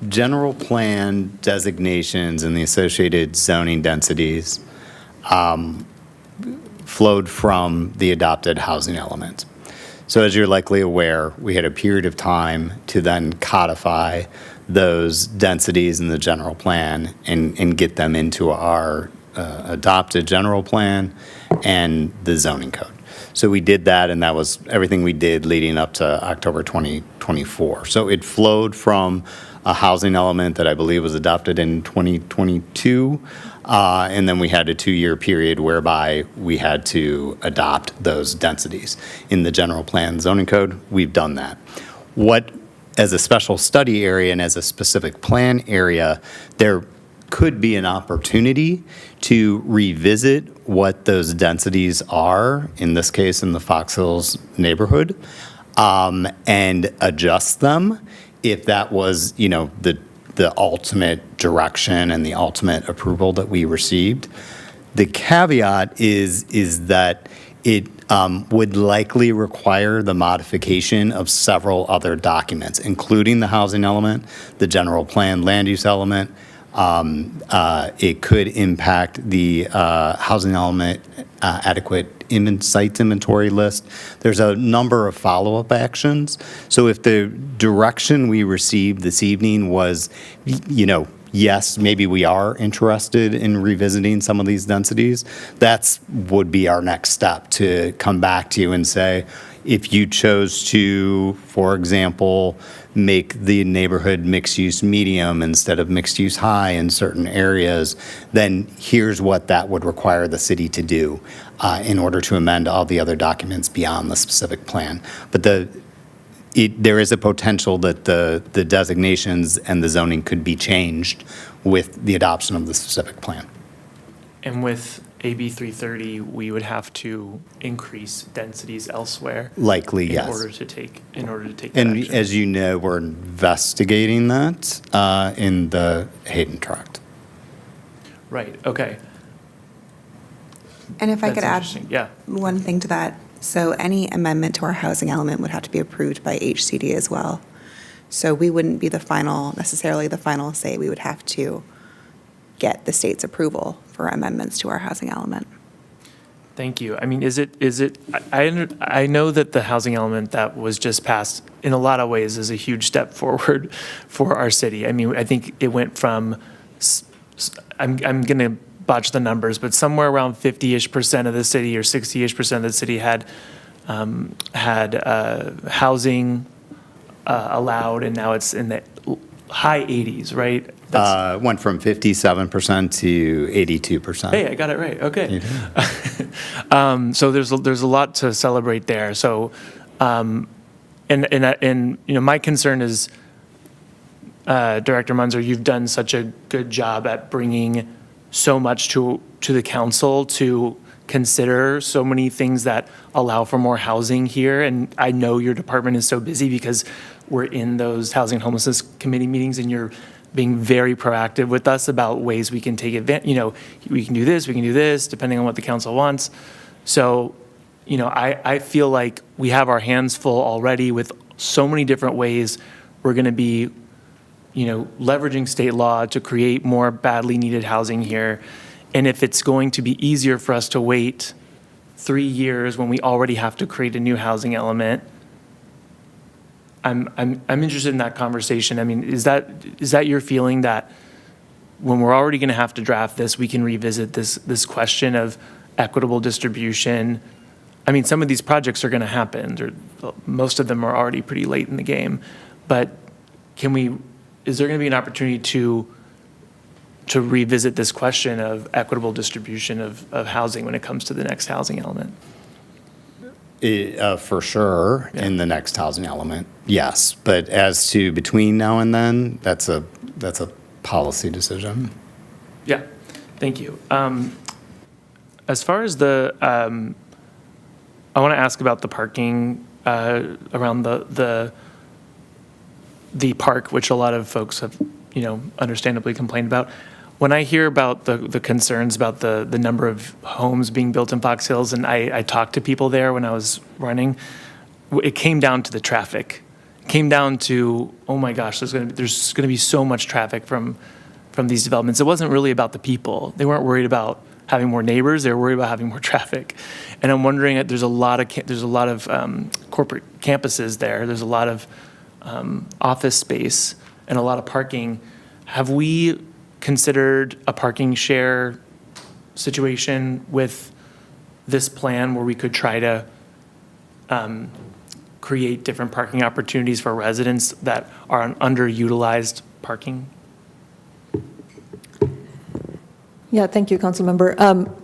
general plan designations and the associated zoning densities flowed from the adopted housing element. So as you're likely aware, we had a period of time to then codify those densities in the general plan and get them into our adopted general plan and the zoning code. So we did that, and that was everything we did leading up to October 2024. So it flowed from a housing element that I believe was adopted in 2022, and then we had a 2-year period whereby we had to adopt those densities. In the general plan zoning code, we've done that. What, as a special study area and as a specific plan area, there could be an opportunity to revisit what those densities are, in this case in the Fox Hills neighborhood, and adjust them if that was, the ultimate direction and the ultimate approval that we received. The caveat is that it would likely require the modification of several other documents, including the housing element, the general plan land use element. It could impact the housing element adequate site inventory list. There's a number of follow-up actions. So if the direction we received this evening was, yes, maybe we are interested in revisiting some of these densities, that would be our next step, to come back to you and say, if you chose to, for example, make the neighborhood mixed-use medium instead of mixed-use high in certain areas, then here's what that would require the city to do in order to amend all the other documents beyond the specific plan. But there is a potential that the designations and the zoning could be changed with the adoption of the specific plan. And with AB 330, we would have to increase densities elsewhere. Likely, yes. In order to take that And action. as you know, we're investigating that in the Hayden tract. Right, okay. And if I That's could add interesting. Yeah. one thing to that. So any amendment to our housing element would have to be approved by HCD as well. So we wouldn't be necessarily the final say. We would have to get the state's approval for amendments to our housing element. Thank you. I mean, I know that the housing element that was just passed, in a lot of ways, is a huge step forward for our city. I mean, I think it went from, I'm going to botch the numbers, but somewhere around 50-ish% of the city or 60-ish% of the city had housing allowed, and now it's in the high 80s, right? Went from 57% to 82%. Hey, I got it right. Okay. So there's a lot to celebrate there. So, and my concern is, Director Munzer, you've done such a good job at bringing so much to the council to consider, so many things that allow for more housing here. And I know your department is so busy because we're in those housing and homelessness committee meetings, and you're being very proactive with us about ways we can take advantage. We can do this, depending on what the council wants. So, I feel like we have our hands full already with so many different ways we're going to be, leveraging state law to create more badly needed housing here. And if it's going to be easier for us to wait 3 years when we already have to create a new housing element, I'm interested in that conversation. I mean, is that your feeling, that when we're already going to have to draft this, we can revisit this question of equitable distribution? I mean, some of these projects are going to happen, or most of them are already pretty late in the game. But is there going to be an opportunity to revisit this question of equitable distribution of housing when it comes to the next housing element? For sure, yeah. In the next housing element, yes. But as to between now and then, that's a policy decision. Yeah, thank you. As far as I want to ask about the parking around the park, which a lot of folks have, understandably complained about. When I hear about the concerns about the number of homes being built in Fox Hills, and I talked to people there when I was running, it came down to the traffic. It came down to, oh my gosh, there's going to be so much traffic from these developments. It wasn't really about the people. They weren't worried about having more neighbors. They were worried about having more traffic. And I'm wondering, there's a lot of corporate campuses there. There's a lot of office space and a lot of parking. Have we considered a parking share situation with this plan where we could try to create different parking opportunities for residents that are on underutilized parking? Yeah, thank you, Councilmember.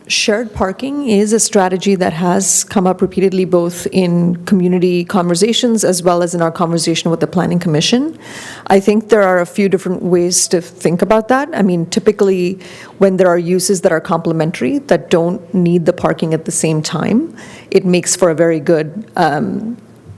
Shared parking is a strategy that has come up repeatedly, both in community conversations as well as in our conversation with the Planning Commission. I think there are a few different ways to think about that. I mean, typically, when there are uses that are complementary, that don't need the parking at the same time, it makes for a very good, a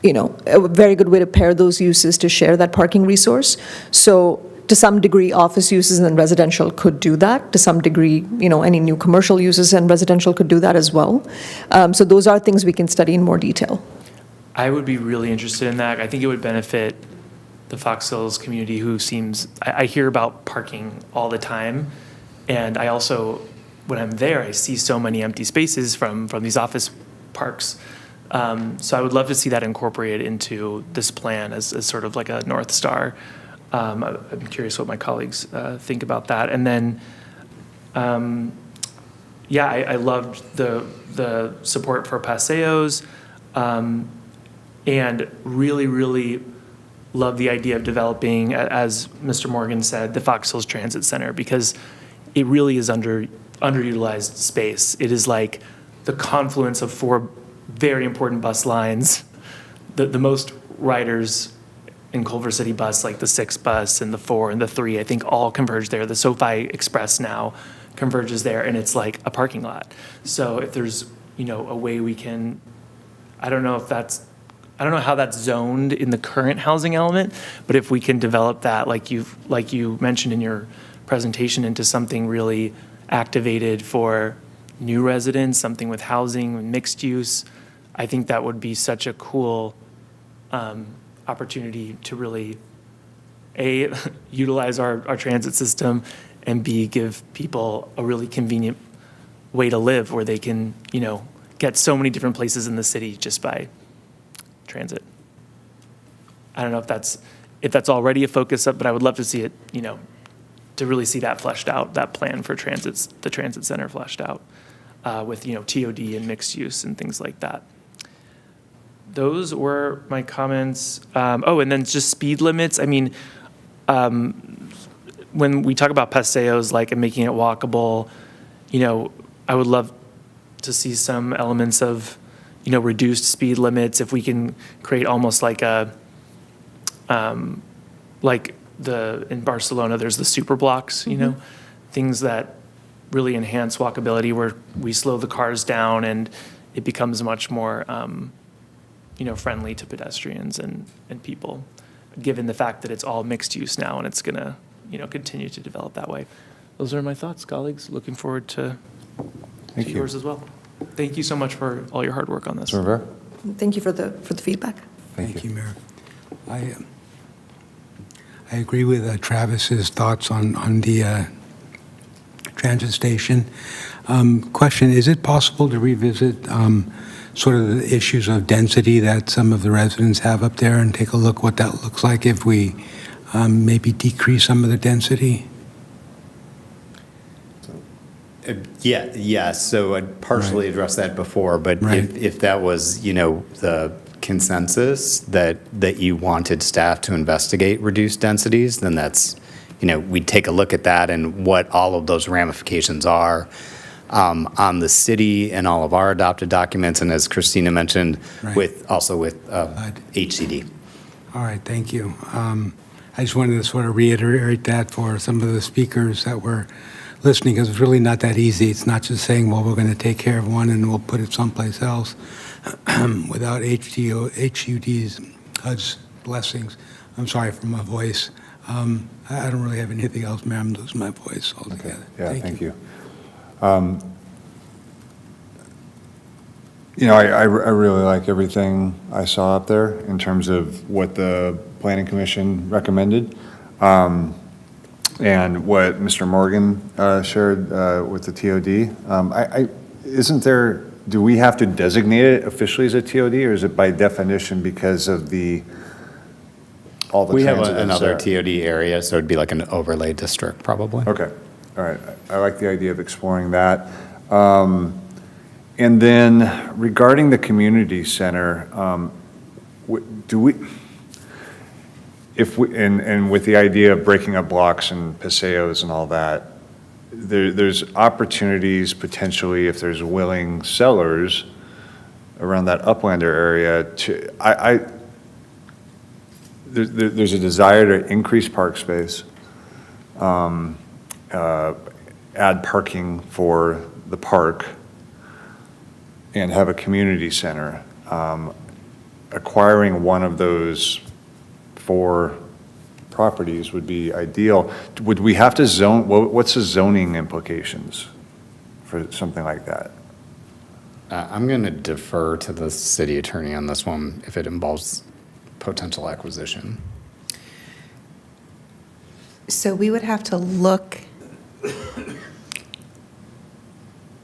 very good way to pair those uses to share that parking resource. So to some degree, office uses and residential could do that. To some degree, any new commercial uses and residential could do that as well. So those are things we can study in more detail. I would be really interested in that. I think it would benefit the Fox Hills community who seems, I hear about parking all the time. And I also, when I'm there, I see so many empty spaces from these office parks. So I would love to see that incorporated into this plan as sort of like a North Star. I'm curious what my colleagues think about that. And then, I loved the support for paseos, and really, really love the idea of developing, as Mr. Morgan said, the Fox Hills Transit Center, because it really is underutilized space. It is like the confluence of 4 very important bus lines, the most riders in Culver City bus, like the 6 bus and the 4 and the 3, I think all converge there. The SoFi Express now converges there, and it's like a parking lot. So if there's, a way we can, I don't know how that's zoned in the current housing element, but if we can develop that, like you mentioned in your presentation, into something really activated for new residents, something with housing, mixed use, I think that would be such a cool opportunity to really, A, utilize our transit system, and B, give people a really convenient way to live where they can, get so many different places in the city just by transit. I don't know if that's already a focus, but I would love to see it, to really see that fleshed out, that plan for the transit center fleshed out with, TOD and mixed use and things like that. Those were my comments. And then just speed limits. I mean, when we talk about paseos, and making it walkable, I would love to see some elements of, reduced speed limits. If we can create almost like in Barcelona, there's the super blocks, things that really enhance walkability, where we slow the cars down and it becomes much more, friendly to pedestrians and people, given the fact that it's all mixed use now and it's going to, continue to develop that way. Those are my thoughts, colleagues. Looking forward to yours as well. Thank you so much for all your hard work on this. Thank you for the feedback. Thank you, Mayor. I agree with Travis's thoughts on the transit station. Question, is it possible to revisit sort of the issues of density that some of the residents have up there and take a look what that looks like if we maybe decrease some of the density? Yes. So I'd partially addressed that before, but if that was, the consensus that you wanted staff to investigate reduced densities, then that's, we'd take a look at that and what all of those ramifications are on the city and all of our adopted documents, and as Christina mentioned, with HCD. All right, thank you. I just wanted to sort of reiterate that for some of the speakers that were listening, because it's really not that easy. It's not just saying, well, we're going to take care of one and we'll put it someplace else without HUD's, HUD's blessings. I'm sorry for my voice. I don't really have anything else, ma'am. I'm losing my voice altogether. Okay. Yeah, thank you. I really like everything I saw up there in terms of what the Planning Commission recommended. And what Mr. Morgan shared with the TOD. Do we have to designate it officially as a TOD, or is it by definition because of all the We have transit another that's there? TOD area, so it'd be like an overlay district, probably. Okay. All right, I like the idea of exploring that. And then regarding the community center, do we, if we, and with the idea of breaking up blocks and paseos and all that, there's opportunities potentially if there's willing sellers around that Uplander area to, there's a desire to increase park space, add parking for the park, and have a community center. Acquiring one of those 4 properties would be ideal. Would we have to zone, what's the zoning implications for something like that? I'm going to defer to the city attorney on this one if it involves potential acquisition. So we would have to look,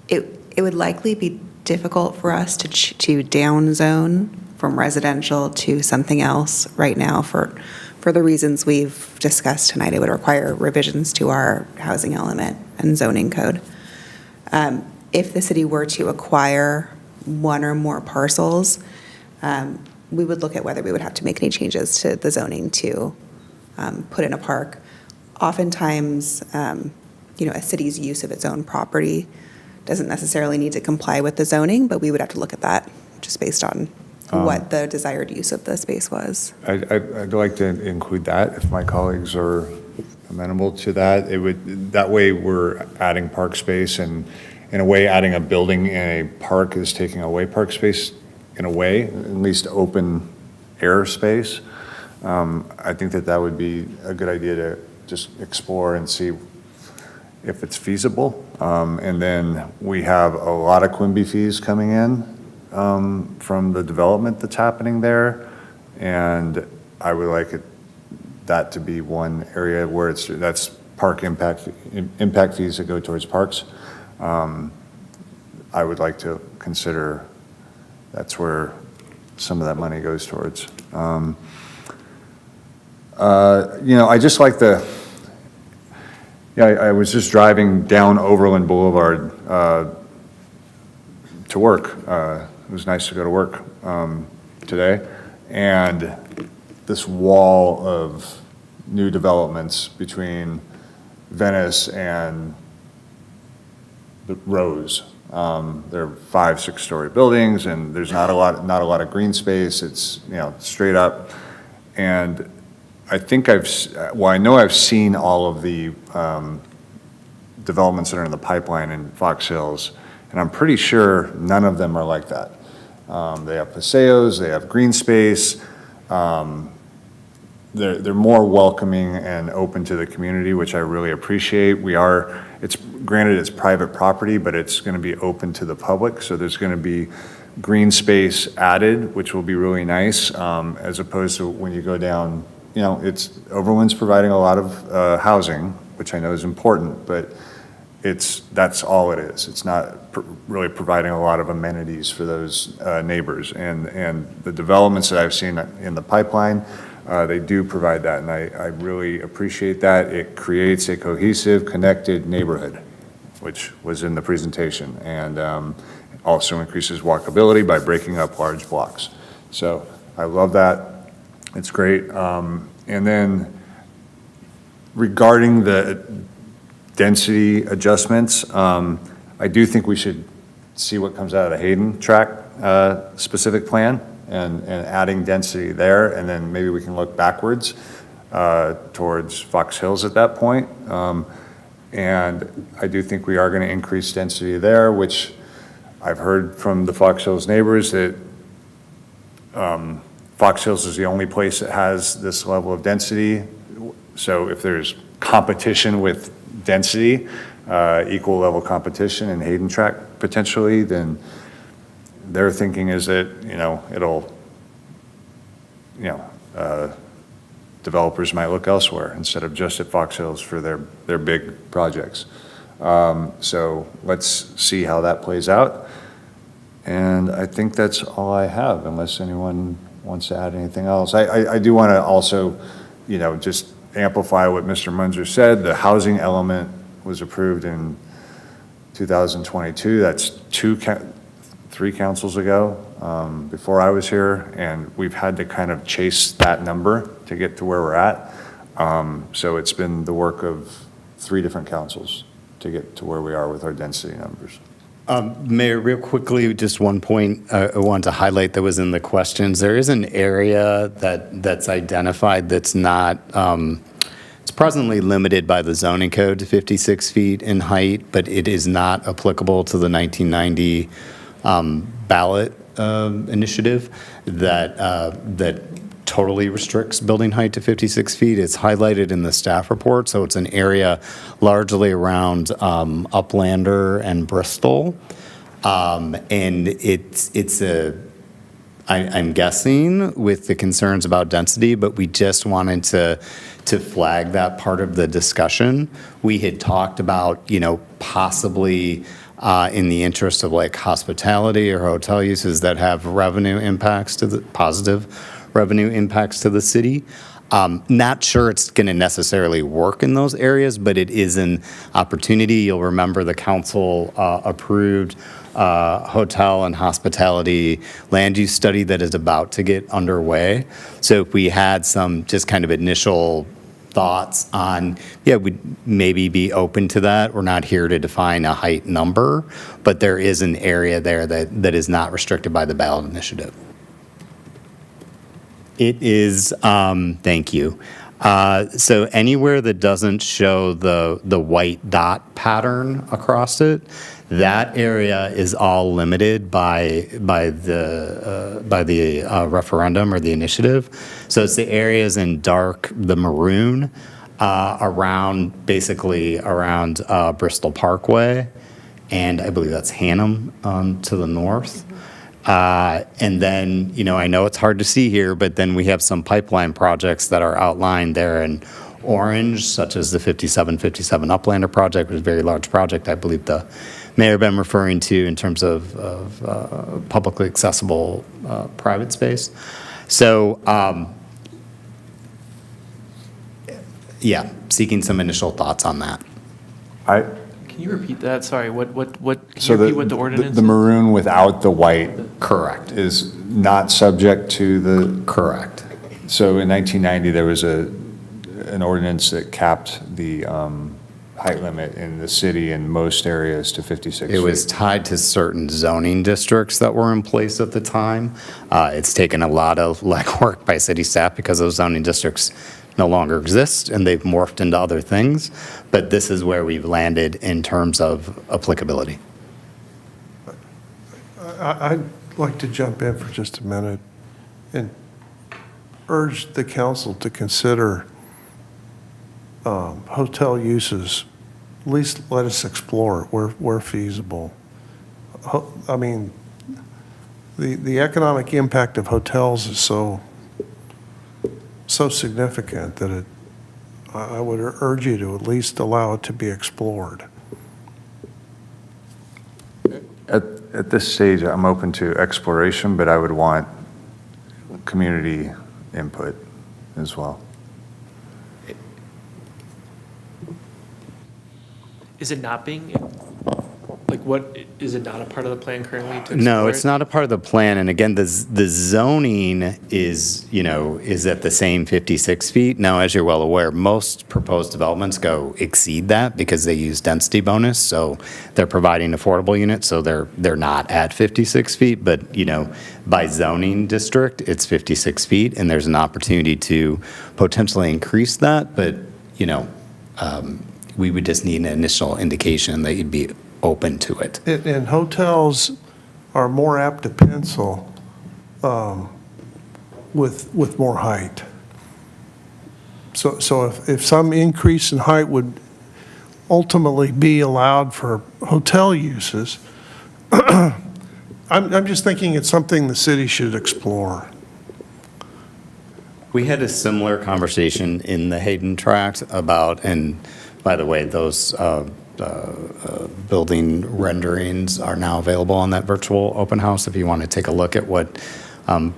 it would likely be difficult for us to downzone from residential to something else right now for the reasons we've discussed tonight. It would require revisions to our housing element and zoning code. If the city were to acquire one or more parcels, we would look at whether we would have to make any changes to the zoning to put in a park. Oftentimes, a city's use of its own property doesn't necessarily need to comply with the zoning, but we would have to look at that just based on what the desired use of the space was. I'd like to include that if my colleagues are amenable to that. That way we're adding park space, and in a way adding a building in a park is taking away park space in a way, at least open air space. I think that would be a good idea to just explore and see if it's feasible. And then we have a lot of Quimby fees coming in from the development that's happening there. And I would like that to be one area where that's park impact fees that go towards parks. I would like to consider that's where some of that money goes towards. I just like I was just driving down Overland Boulevard to work. It was nice to go to work today. And this wall of new developments between Venice and the Rose. They're 5-6-story buildings, and there's not a lot of green space. It's straight up. And I think I know I've seen all of the developments that are in the pipeline in Fox Hills, and I'm pretty sure none of them are like that. They have paseos, they have green space. They're more welcoming and open to the community, which I really appreciate. Granted it's private property, but it's going to be open to the public, so there's going to be green space added, which will be really nice, as opposed to when you go down, Overland's providing a lot of housing, which I know is important, but that's all it is. It's not really providing a lot of amenities for those neighbors. And the developments that I've seen in the pipeline, they do provide that, and I really appreciate that. It creates a cohesive, connected neighborhood, which was in the presentation, and also increases walkability by breaking up large blocks. So I love that. It's great. And then regarding the density adjustments, I do think we should see what comes out of the Hayden track specific plan and adding density there, and then maybe we can look backwards towards Fox Hills at that point. And I do think we are going to increase density there, which I've heard from the Fox Hills neighbors that Fox Hills is the only place that has this level of density. So if there's competition with density, equal level competition in Hayden track potentially, then their thinking is that, developers might look elsewhere instead of just at Fox Hills for their big projects. So let's see how that plays out. And I think that's all I have, unless anyone wants to add anything else. I do want to also, just amplify what Mr. Munzer said. The housing element was approved in 2022. That's 3 councils ago, before I was here, and we've had to kind of chase that number to get to where we're at. So it's been the work of 3 different councils to get to where we are with our density numbers. Mayor, real quickly, just one point I wanted to highlight that was in the questions. There is an area that's identified that's not, it's presently limited by the zoning code to 56 feet in height, but it is not applicable to the 1990 ballot initiative that totally restricts building height to 56 feet. It's highlighted in the staff report, so it's an area largely around Uplander and Bristol. And I'm guessing with the concerns about density, but we just wanted to flag that part of the discussion. We had talked about, possibly in the interest of like hospitality or hotel uses that have revenue impacts to the positive revenue impacts to the city. Not sure it's going to necessarily work in those areas, but it is an opportunity. You'll remember the council approved hotel and hospitality land use study that is about to get underway. So if we had some just kind of initial thoughts on, we'd maybe be open to that. We're not here to define a height number, but there is an area there that is not restricted by the ballot initiative. It is, thank you. So anywhere that doesn't show the white dot pattern across it, that area is all limited by the referendum or the initiative. So it's the areas in dark, the maroon, basically around Bristol Parkway, and I believe that's Hannum to the north. And then, I know it's hard to see here, but then we have some pipeline projects that are outlined there in orange, such as the 5757 Uplander project, which is a very large project I believe the mayor been referring to in terms of publicly accessible private space. So, seeking some initial thoughts on that. Can you repeat that? Sorry, can So you repeat what the ordinance the is? maroon without the white. Correct. Is not subject to the. Correct. So in 1990, there was an ordinance that capped the height limit in the city in most areas to 56 feet. It was tied to certain zoning districts that were in place at the time. It's taken a lot of legwork by city staff because those zoning districts no longer exist and they've morphed into other things. But this is where we've landed in terms of applicability. I'd like to jump in for just a minute and urge the council to consider hotel uses. At least let us explore it where feasible. I mean, the economic impact of hotels is so significant that I would urge you to at least allow it to be explored. At this stage, I'm open to exploration, but I would want community input as well. Is it not being, is it not a part of the plan currently to No, explore it's it? not a part of the plan. And again, the zoning is at the same 56 feet. Now, as you're well aware, most proposed developments exceed that because they use density bonus. So they're providing affordable units. So they're not at 56 feet, but by zoning district, it's 56 feet. And there's an opportunity to potentially increase that. But, we would just need an initial indication that you'd be open to it. And hotels are more apt to pencil with more height. So if some increase in height would ultimately be allowed for hotel uses, I'm just thinking it's something the city should explore. We had a similar conversation in the Hayden tract about, and by the way, those building renderings are now available on that virtual open house if you want to take a look at what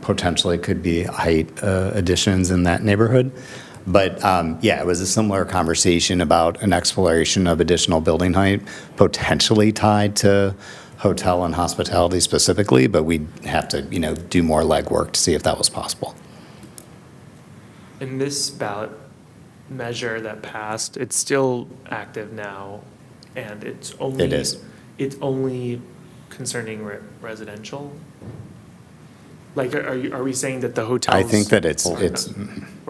potentially could be height additions in that neighborhood. But yeah, it was a similar conversation about an exploration of additional building height, potentially tied to hotel and hospitality specifically, but we'd have to, do more legwork to see if that was possible. In this ballot measure that passed, it's still active now, and it's only. It is. It's only concerning residential? Like, are we saying that the hotels? I think that it's Or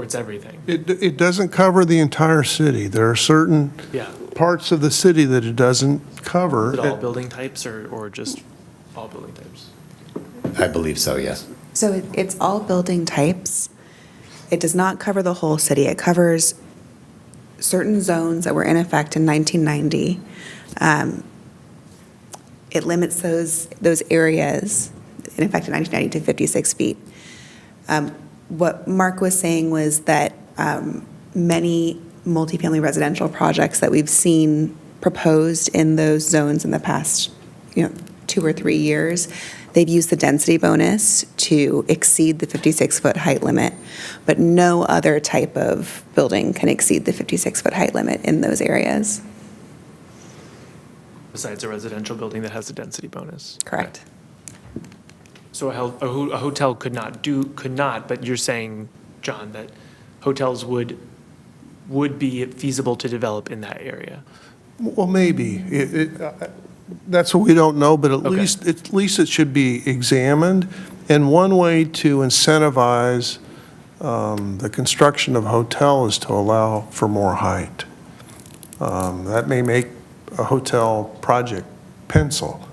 it's everything? It doesn't cover the entire city. There are certain Yeah. parts of the city that it doesn't cover. Is it all building types or just all building types? I believe so, yes. So it's all building types. It does not cover the whole city. It covers certain zones that were in effect in 1990. It limits those areas in effect in 1990 to 56 feet. What Mark was saying was that many multifamily residential projects that we've seen proposed in those zones in the past 2 or 3 years, they've used the density bonus to exceed the 56-foot height limit, but no other type of building can exceed the 56-foot height limit in those areas. Besides a residential building that has a density bonus? Correct. So a hotel could not, but you're saying, John, that hotels would be feasible to develop in that area? Well, maybe. That's what we don't know, but at Okay. least it should be examined. And one way to incentivize the construction of a hotel is to allow for more height. That may make a hotel project pencil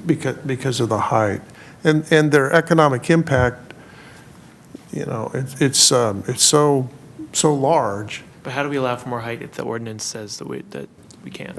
because of the height. And their economic impact, it's so large. But how do we allow for more height if the ordinance says that we can't?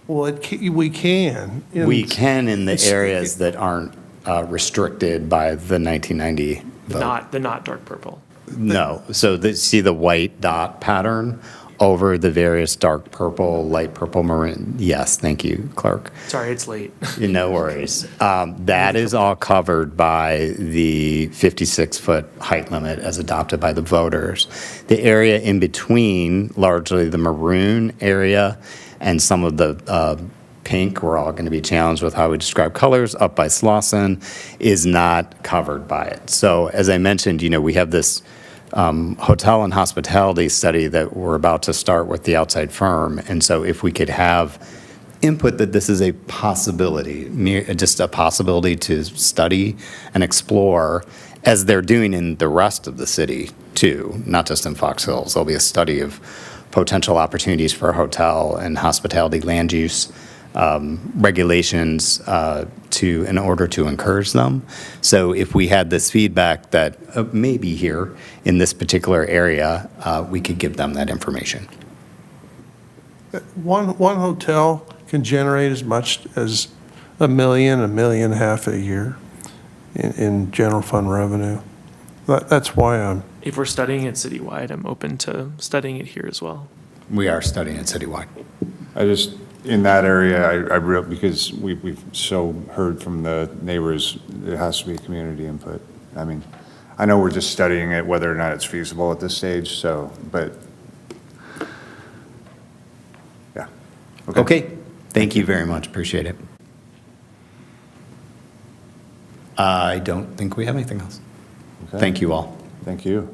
Well, we can. We can in the areas that aren't restricted by the 1990 vote. The not dark purple. No. So see the white dot pattern over the various dark purple, light purple, maroon. Yes, thank you, Clerk. Sorry, it's late. No worries. That is all covered by the 56-foot height limit as adopted by the voters. The area in between, largely the maroon area and some of the pink, we're all going to be challenged with how we describe colors, up by Slauson, is not covered by it. So as I mentioned, we have this hotel and hospitality study that we're about to start with the outside firm. And so if we could have input that this is a possibility, just a possibility to study and explore, as they're doing in the rest of the city too, not just in Fox Hills. There'll be a study of potential opportunities for hotel and hospitality land use regulations in order to encourage them. So if we had this feedback that maybe here in this particular area, we could give them that information. One hotel can generate as much as $1 million, $1.5 million a year in general fund revenue. That's why If we're studying it citywide, I'm open to studying it here as well. We are studying it citywide. In that area, because we've so heard from the neighbors, it has to be community input. I mean, I know we're just studying it, whether or not it's feasible at this stage, but, yeah. Okay. Thank you very much. Appreciate it. I don't think we have anything else. Okay. Thank you all. Thank you.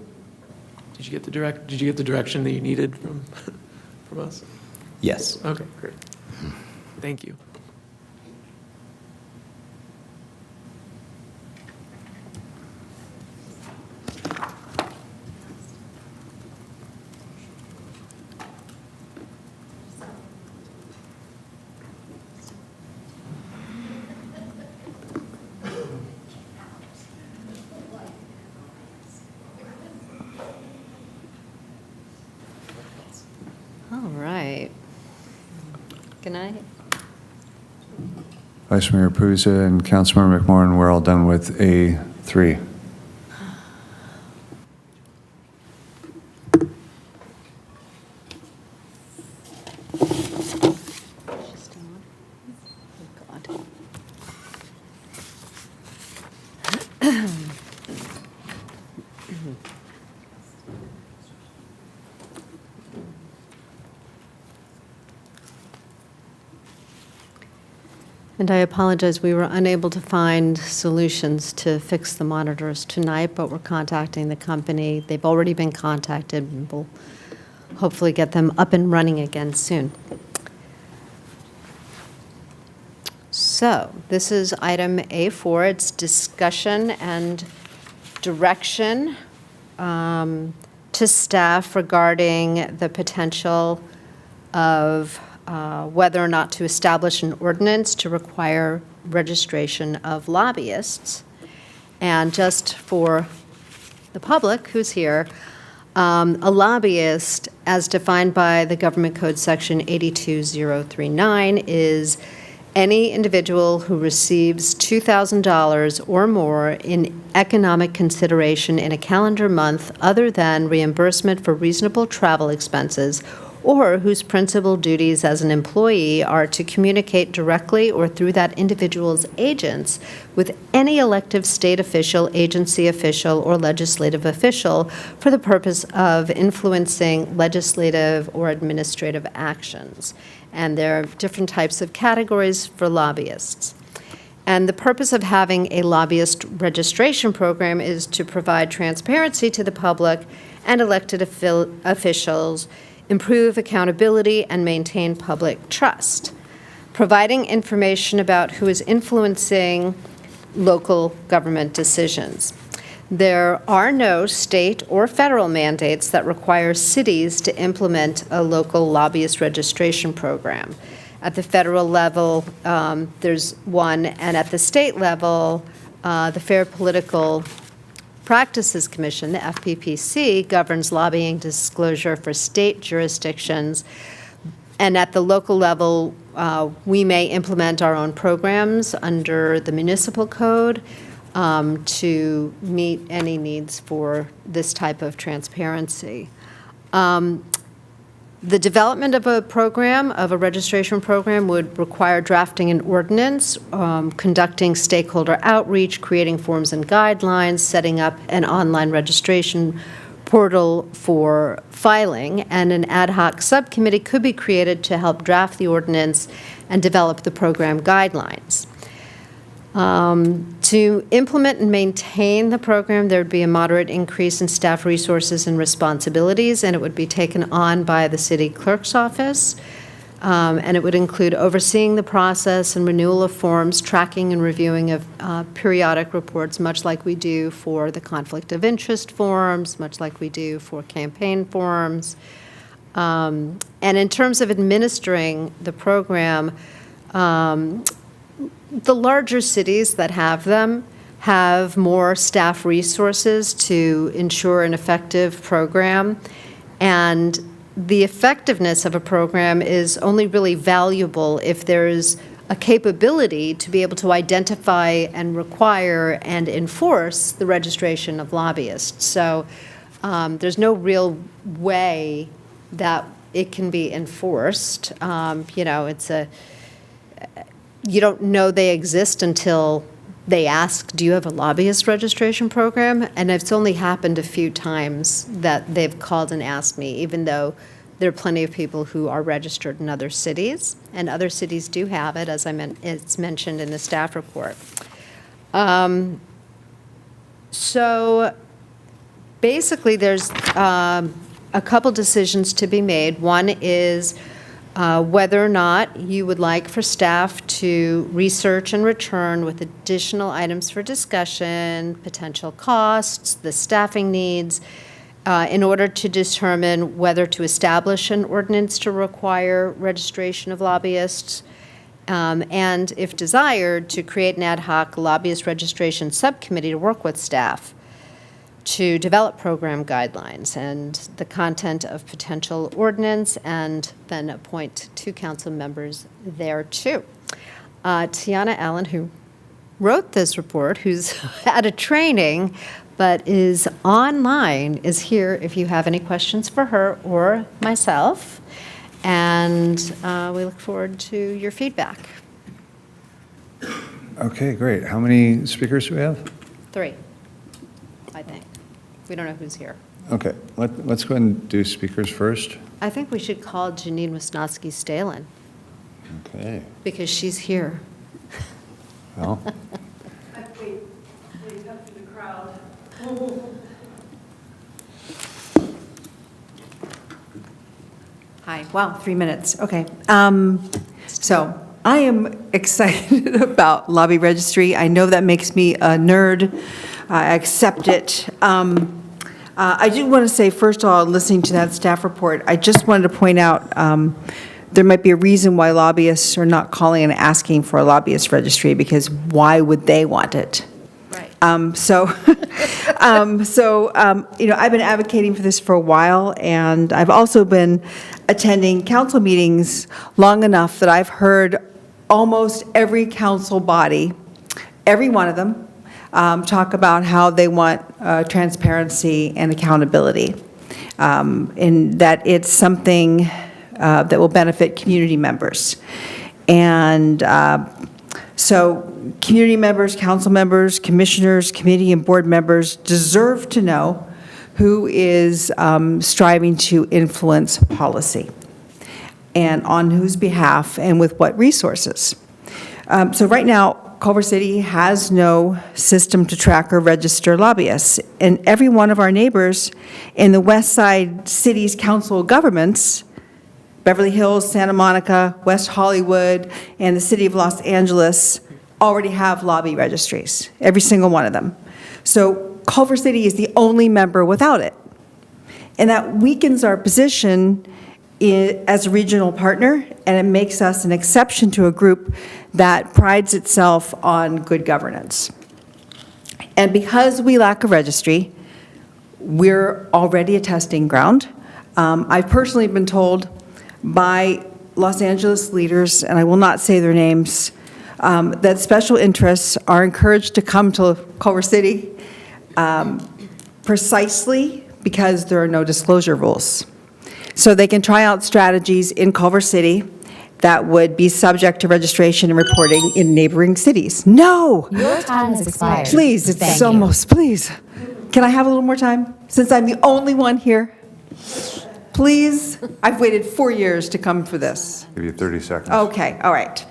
Did you get the direction that you needed from us? Yes. Okay, great. Thank you. All right. Good night. Vice Mayor Puza and Councilmember McMorrin, we're all done with A3. And I apologize, we were unable to find solutions to fix the monitors tonight, but we're contacting the company. They've already been contacted, and we'll hopefully get them up and running again soon. So this is item A4. It's discussion and direction to staff regarding the potential of whether or not to establish an ordinance to require registration of lobbyists. And just for the public who's here, a lobbyist, as defined by the Government Code Section 82039, is any individual who receives $2,000 or more in economic consideration in a calendar month other than reimbursement for reasonable travel expenses, or whose principal duties as an employee are to communicate directly or through that individual's agents with any elective state official, agency official, or legislative official for the purpose of influencing legislative or administrative actions. And there are different types of categories for lobbyists. And the purpose of having a lobbyist registration program is to provide transparency to the public and elected officials, improve accountability, and maintain public trust. Providing information about who is influencing local government decisions. There are no state or federal mandates that require cities to implement a local lobbyist registration program. At the federal level, there's one, and at the state level, the Fair Political Practices Commission, the FPPC, governs lobbying disclosure for state jurisdictions. And at the local level, we may implement our own programs under the municipal code to meet any needs for this type of transparency. The development of a program, of a registration program, would require drafting an ordinance, conducting stakeholder outreach, creating forms and guidelines, setting up an online registration portal for filing, and an ad hoc subcommittee could be created to help draft the ordinance and develop the program guidelines. To implement and maintain the program, there would be a moderate increase in staff resources and responsibilities, and it would be taken on by the city clerk's office. And it would include overseeing the process and renewal of forms, tracking and reviewing of periodic reports, much like we do for the conflict of interest forms, much like we do for campaign forms. And in terms of administering the program, the larger cities that have them have more staff resources to ensure an effective program. And the effectiveness of a program is only really valuable if there's a capability to be able to identify and require and enforce the registration of lobbyists. So there's no real way that it can be enforced. You don't know they exist until they ask, do you have a lobbyist registration program? And it's only happened a few times that they've called and asked me, even though there are plenty of people who are registered in other cities, and other cities do have it, as it's mentioned in the staff report. So basically, there's a couple decisions to be made. One is whether or not you would like for staff to research and return with additional items for discussion, potential costs, the staffing needs, in order to determine whether to establish an ordinance to require registration of lobbyists, and if desired, to create an ad hoc lobbyist registration subcommittee to work with staff to develop program guidelines and the content of potential ordinance, and then appoint 2 council members there too. Tiana Allen, who wrote this report, who's at a training but is online, is here if you have any questions for her or myself. And we look forward to your feedback. Okay, great. How many speakers do we have? 3, I think. We don't know who's here. Okay, let's go ahead and do speakers first. I think we should call Janine Wisnowski-Stalin Okay. because she's here. Well, Hi, wow, 3 minutes, okay. So I am excited about lobby registry. I know that makes me a nerd. I accept it. I do want to say, first of all, listening to that staff report, I just wanted to point out there might be a reason why lobbyists are not calling and asking for a lobbyist registry, because why would they want it? Right. I've been advocating for this for a while, and I've also been attending council meetings long enough that I've heard almost every council body, every one of them, talk about how they want transparency and accountability, and that it's something that will benefit community members. And so community members, council members, commissioners, committee and board members deserve to know who is striving to influence policy, and on whose behalf and with what resources. So right now, Culver City has no system to track or register lobbyists, and every one of our neighbors in the West Side City's council governments, Beverly Hills, Santa Monica, West Hollywood, and the City of Los Angeles, already have lobby registries, every single one of them. So Culver City is the only member without it. And that weakens our position as a regional partner, and it makes us an exception to a group that prides itself on good governance. And because we lack a registry, we're already a testing ground. I've personally been told by Los Angeles leaders, and I will not say their names, that special interests are encouraged to come to Culver City precisely because there are no disclosure rules. So they can try out strategies in Culver City that would be subject to registration and reporting in neighboring cities. No! Your time has expired. Please, it's Thank you. almost, please. Can I have a little more time, since I'm the only one here? Please, I've waited 4 years to come for this. give you 30 seconds. Okay, all right.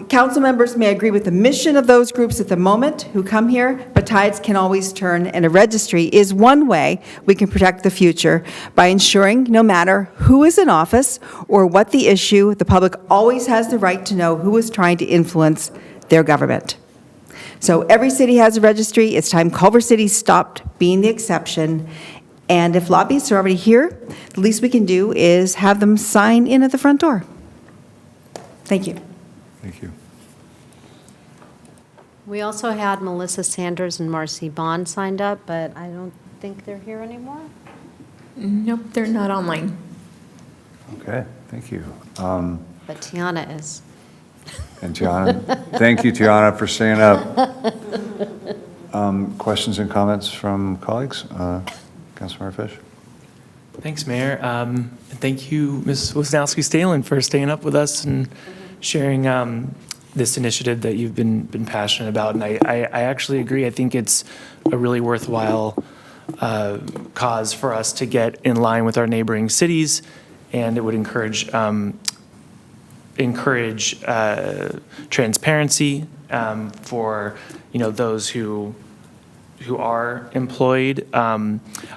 Council members may agree with the mission of those groups at the moment who come here, but tides can always turn, and a registry is one way we can protect the future by ensuring no matter who is in office or what the issue, the public always has the right to know who is trying to influence their government. So every city has a registry. It's time Culver City stopped being the exception. And if lobbyists are already here, the least we can do is have them sign in at the front door. Thank you. Thank you. We also had Melissa Sanders and Marcy Bond signed up, but I don't think they're here anymore. Nope, they're not online. Okay, thank you. But Tiana is. And Tiana, thank you, Tiana, for staying up. Questions and comments from colleagues? Councilmember Fish? Thanks, Mayor. And thank you, Ms. Wisnowski-Stalen, for staying up with us and sharing this initiative that you've been passionate about. And I actually agree. I think it's a really worthwhile cause for us to get in line with our neighboring cities, and it would encourage transparency for those who are employed. I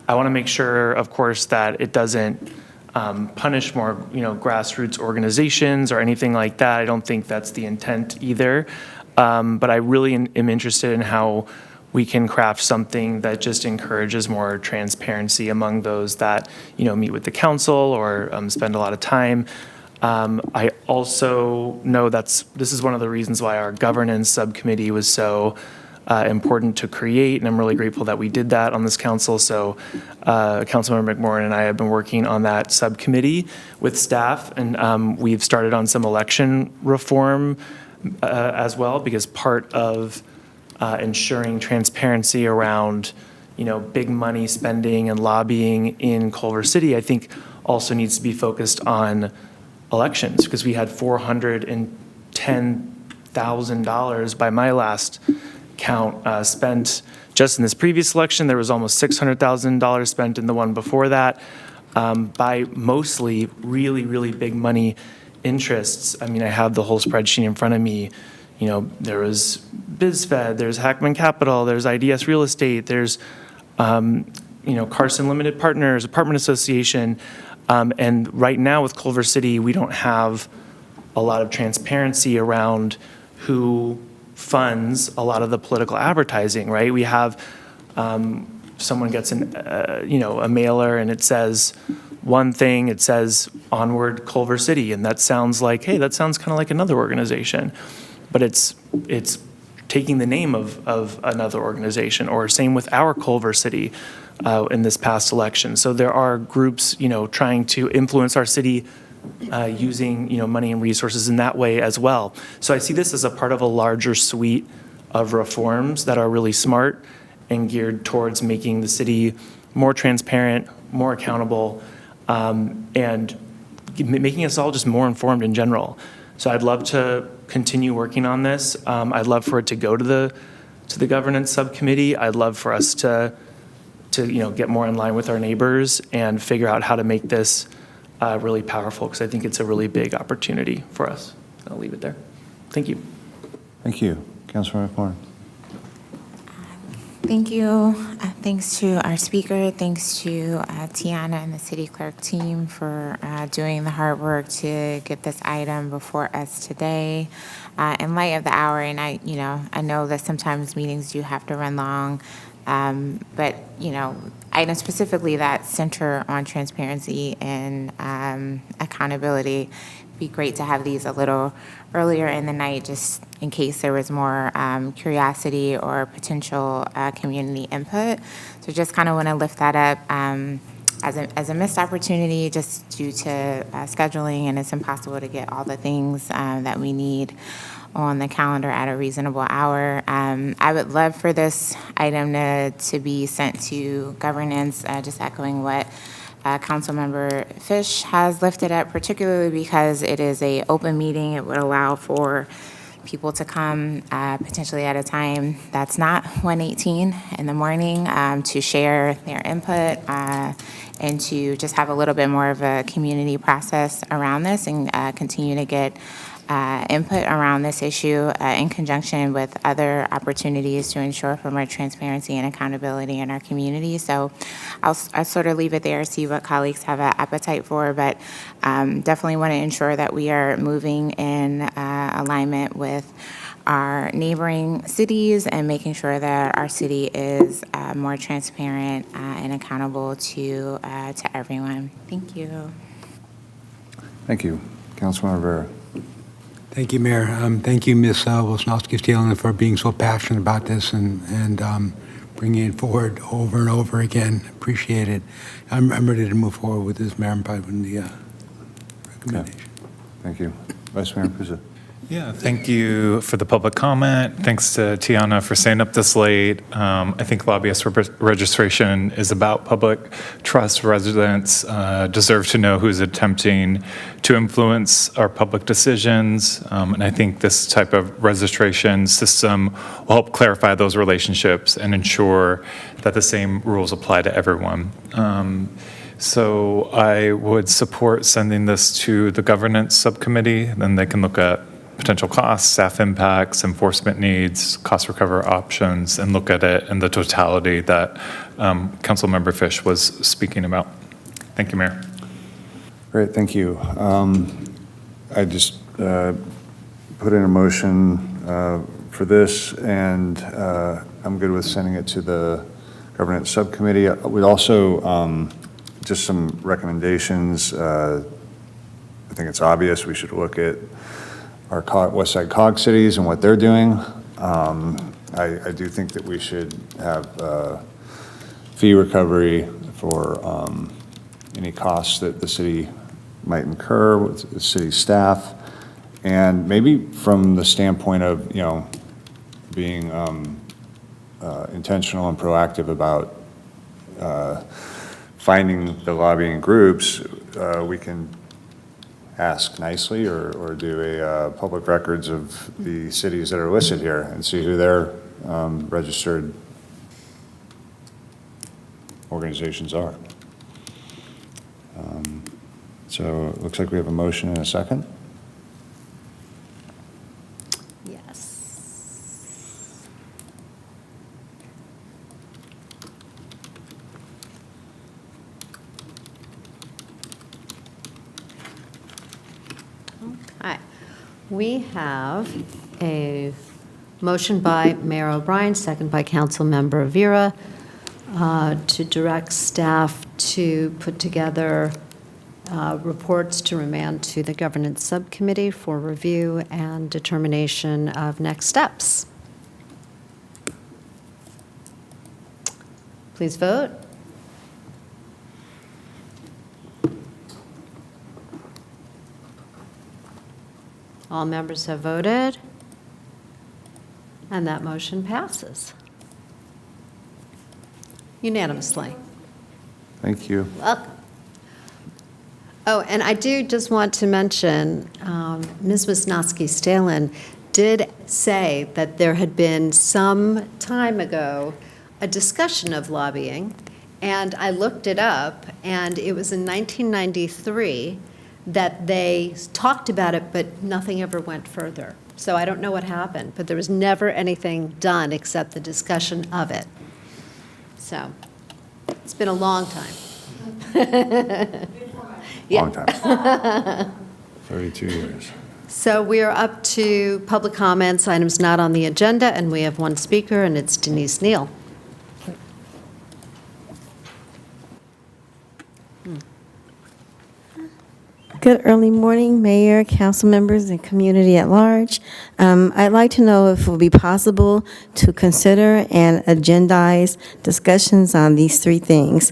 want to make sure, of course, that it doesn't punish more, grassroots organizations or anything like that. I don't think that's the intent either. But I really am interested in how we can craft something that just encourages more transparency among those that, meet with the council or spend a lot of time. I also know this is one of the reasons why our governance subcommittee was so important to create, and I'm really grateful that we did that on this council. So Councilmember McMorrin and I have been working on that subcommittee with staff, and we've started on some election reform as well, because part of ensuring transparency around big money spending and lobbying in Culver City, I think also needs to be focused on elections, because we had $410,000 by my last count spent just in this previous election. There was almost $600,000 spent in the one before that by mostly really, really big money interests. I mean, I have the whole spreadsheet in front of me, there was BizFed, there's Hackman Capital, there's IDS Real Estate, there's, Carson Limited Partners, Apartment Association. And right now with Culver City, we don't have a lot of transparency around who funds a lot of the political advertising, right? We have, someone gets a mailer and it says one thing, it says Onward Culver City, and that sounds like, hey, that sounds kind of like another organization. But it's taking the name of another organization, or same with our Culver City in this past election. So there are groups, trying to influence our city using, money and resources in that way as well. So I see this as a part of a larger suite of reforms that are really smart and geared towards making the city more transparent, more accountable, and making us all just more informed in general. So I'd love to continue working on this. I'd love for it to go to the governance subcommittee. I'd love for us to get more in line with our neighbors and figure out how to make this really powerful, because I think it's a really big opportunity for us. I'll leave it there. Thank you. Thank you. Councilmember Moore. Thank you. Thanks to our speaker. Thanks to Tiana and the city clerk team for doing the hard work to get this item before us today. In light of the hour, and I know that sometimes meetings do have to run long, but items specifically that center on transparency and accountability. It'd be great to have these a little earlier in the night, just in case there was more curiosity or potential community input. So just kind of want to lift that up as a missed opportunity, just due to scheduling, and it's impossible to get all the things that we need on the calendar at a reasonable hour. I would love for this item to be sent to governance, just echoing what Councilmember Fish has lifted up, particularly because it is an open meeting. It would allow for people to come potentially at a time that's not 1:18 in the morning to share their input and to just have a little bit more of a community process around this and continue to get input around this issue in conjunction with other opportunities to ensure for more transparency and accountability in our community. So I'll sort of leave it there, see what colleagues have an appetite for, but definitely want to ensure that we are moving in alignment with our neighboring cities and making sure that our city is more transparent and accountable to everyone. Thank you. Thank you. Councilmember Rivera. Thank you, Mayor. Thank you, Ms. Wisnowski-Stalen, for being so passionate about this and bringing it forward over and over again. Appreciate it. I'm ready to move forward with this, Mayor. I'm probably with the recommendation. Okay. Thank you. Vice Mayor Puza. Yeah, thank you for the public comment. Thanks to Tiana for staying up this late. I think lobbyist registration is about public trust. Residents deserve to know who's attempting to influence our public decisions. And I think this type of registration system will help clarify those relationships and ensure that the same rules apply to everyone. So I would support sending this to the governance subcommittee. Then they can look at potential costs, staff impacts, enforcement needs, cost recovery options, and look at it in the totality that Councilmember Fish was speaking about. Thank you, Mayor. Great, thank you. I just put in a motion for this, and I'm good with sending it to the governance subcommittee. We'd also, just some recommendations. I think it's obvious we should look at our West Side COG cities and what they're doing. I do think that we should have fee recovery for any costs that the city might incur with the city staff, and maybe from the standpoint of being intentional and proactive about finding the lobbying groups, we can ask nicely or do a public records of the cities that are listed here and see who their registered organizations are. So it looks like we have a motion and a second. Yes. Okay. We have a motion by Mayor O'Brien, second by Councilmember Vera, to direct staff to put together reports to remand to the Governance Subcommittee for review and determination of next steps. Please vote. All members have voted, and that motion passes unanimously. Thank you. Welcome. Oh, and I do just want to mention, Ms. Wisnowski-Stalin did say that there had been some time ago a discussion of lobbying, and I looked it up, and it was in 1993 that they talked about it, but nothing ever went further. So I don't know what happened, but there was never anything done except the discussion of it. So it's been a long time. Long time. 32 years. So we are up to public comments, items not on the agenda, and we have one speaker, and it's Denise Neal. Good early morning, Mayor, council members, and community at large. I'd like to know if it will be possible to consider and agendize discussions on these three things.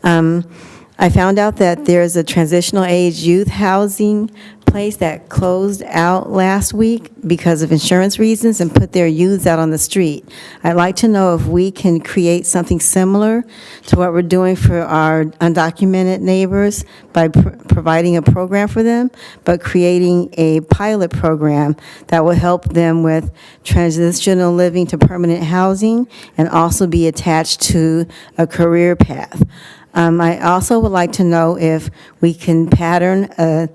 I found out that there's a transitional age youth housing place that closed out last week because of insurance reasons and put their youths out on the street. I'd like to know if we can create something similar to what we're doing for our undocumented neighbors by providing a program for them, but creating a pilot program that will help them with transitional living to permanent housing and also be attached to a career path. I also would like to know if we can pattern a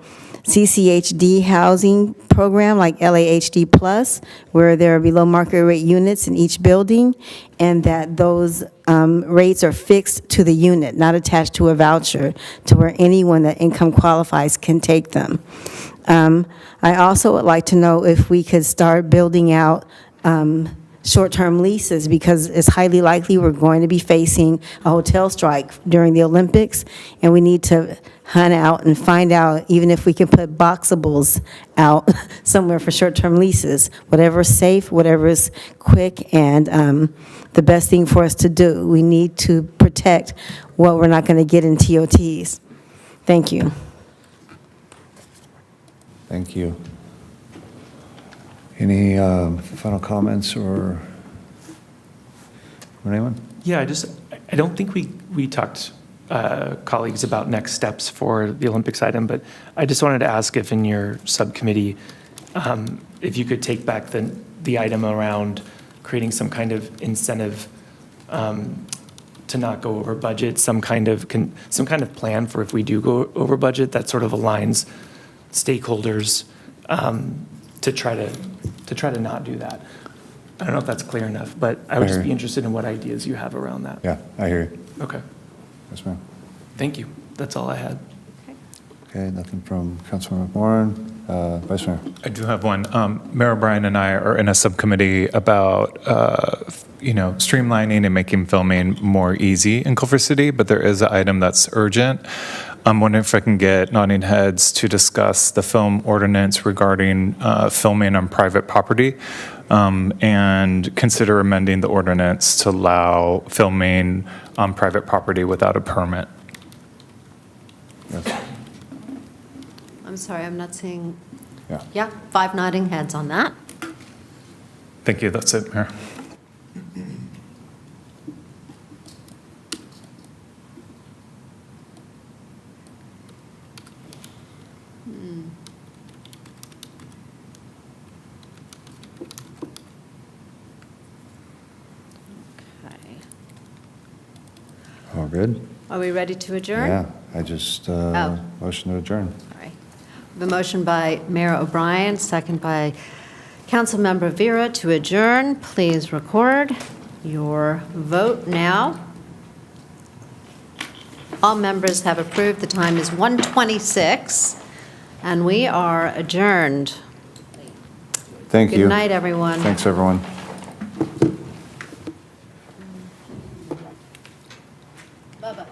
CCHD housing program like LAHD Plus, where there are below market rate units in each building, and that those rates are fixed to the unit, not attached to a voucher, to where anyone that income qualifies can take them. I also would like to know if we could start building out short-term leases, because it's highly likely we're going to be facing a hotel strike during the Olympics, and we need to hunt out and find out, even if we can put boxables out somewhere for short-term leases, whatever's safe, whatever is quick, and the best thing for us to do. We need to protect what we're not going to get in TOTs. Thank you. Thank you. Any final comments or from anyone? Yeah, I don't think we talked, colleagues, about next steps for the Olympics item, but I just wanted to ask if in your subcommittee, if you could take back the item around creating some kind of incentive to not go over budget, some kind of plan for if we do go over budget that sort of aligns stakeholders to try to not do that. I don't know if that's clear enough, but I would just be interested in what ideas you have around that. Yeah, I hear you. Okay. Yes, ma'am. Thank you. That's all I had. Okay, nothing from Councilman McMorrin. Vice Mayor. I do have one. Mayor O'Brien and I are in a subcommittee about, streamlining and making filming more easy in Culver City, but there is an item that's urgent. I'm wondering if I can get nodding heads to discuss the film ordinance regarding filming on private property, and consider amending the ordinance to allow filming on private property without a permit. Yes. I'm sorry, I'm not seeing, Yeah. yeah, 5 nodding heads on that. Thank you. That's it, Mayor. Okay. All good? Are we ready to adjourn? Yeah, I just motion to adjourn. All right. The motion by Mayor O'Brien, second by Councilmember Vera to adjourn. Please record your vote now. All members have approved. The time is 1:26. And we are adjourned. Thank you. Good night, everyone. Thanks, everyone. Bubba.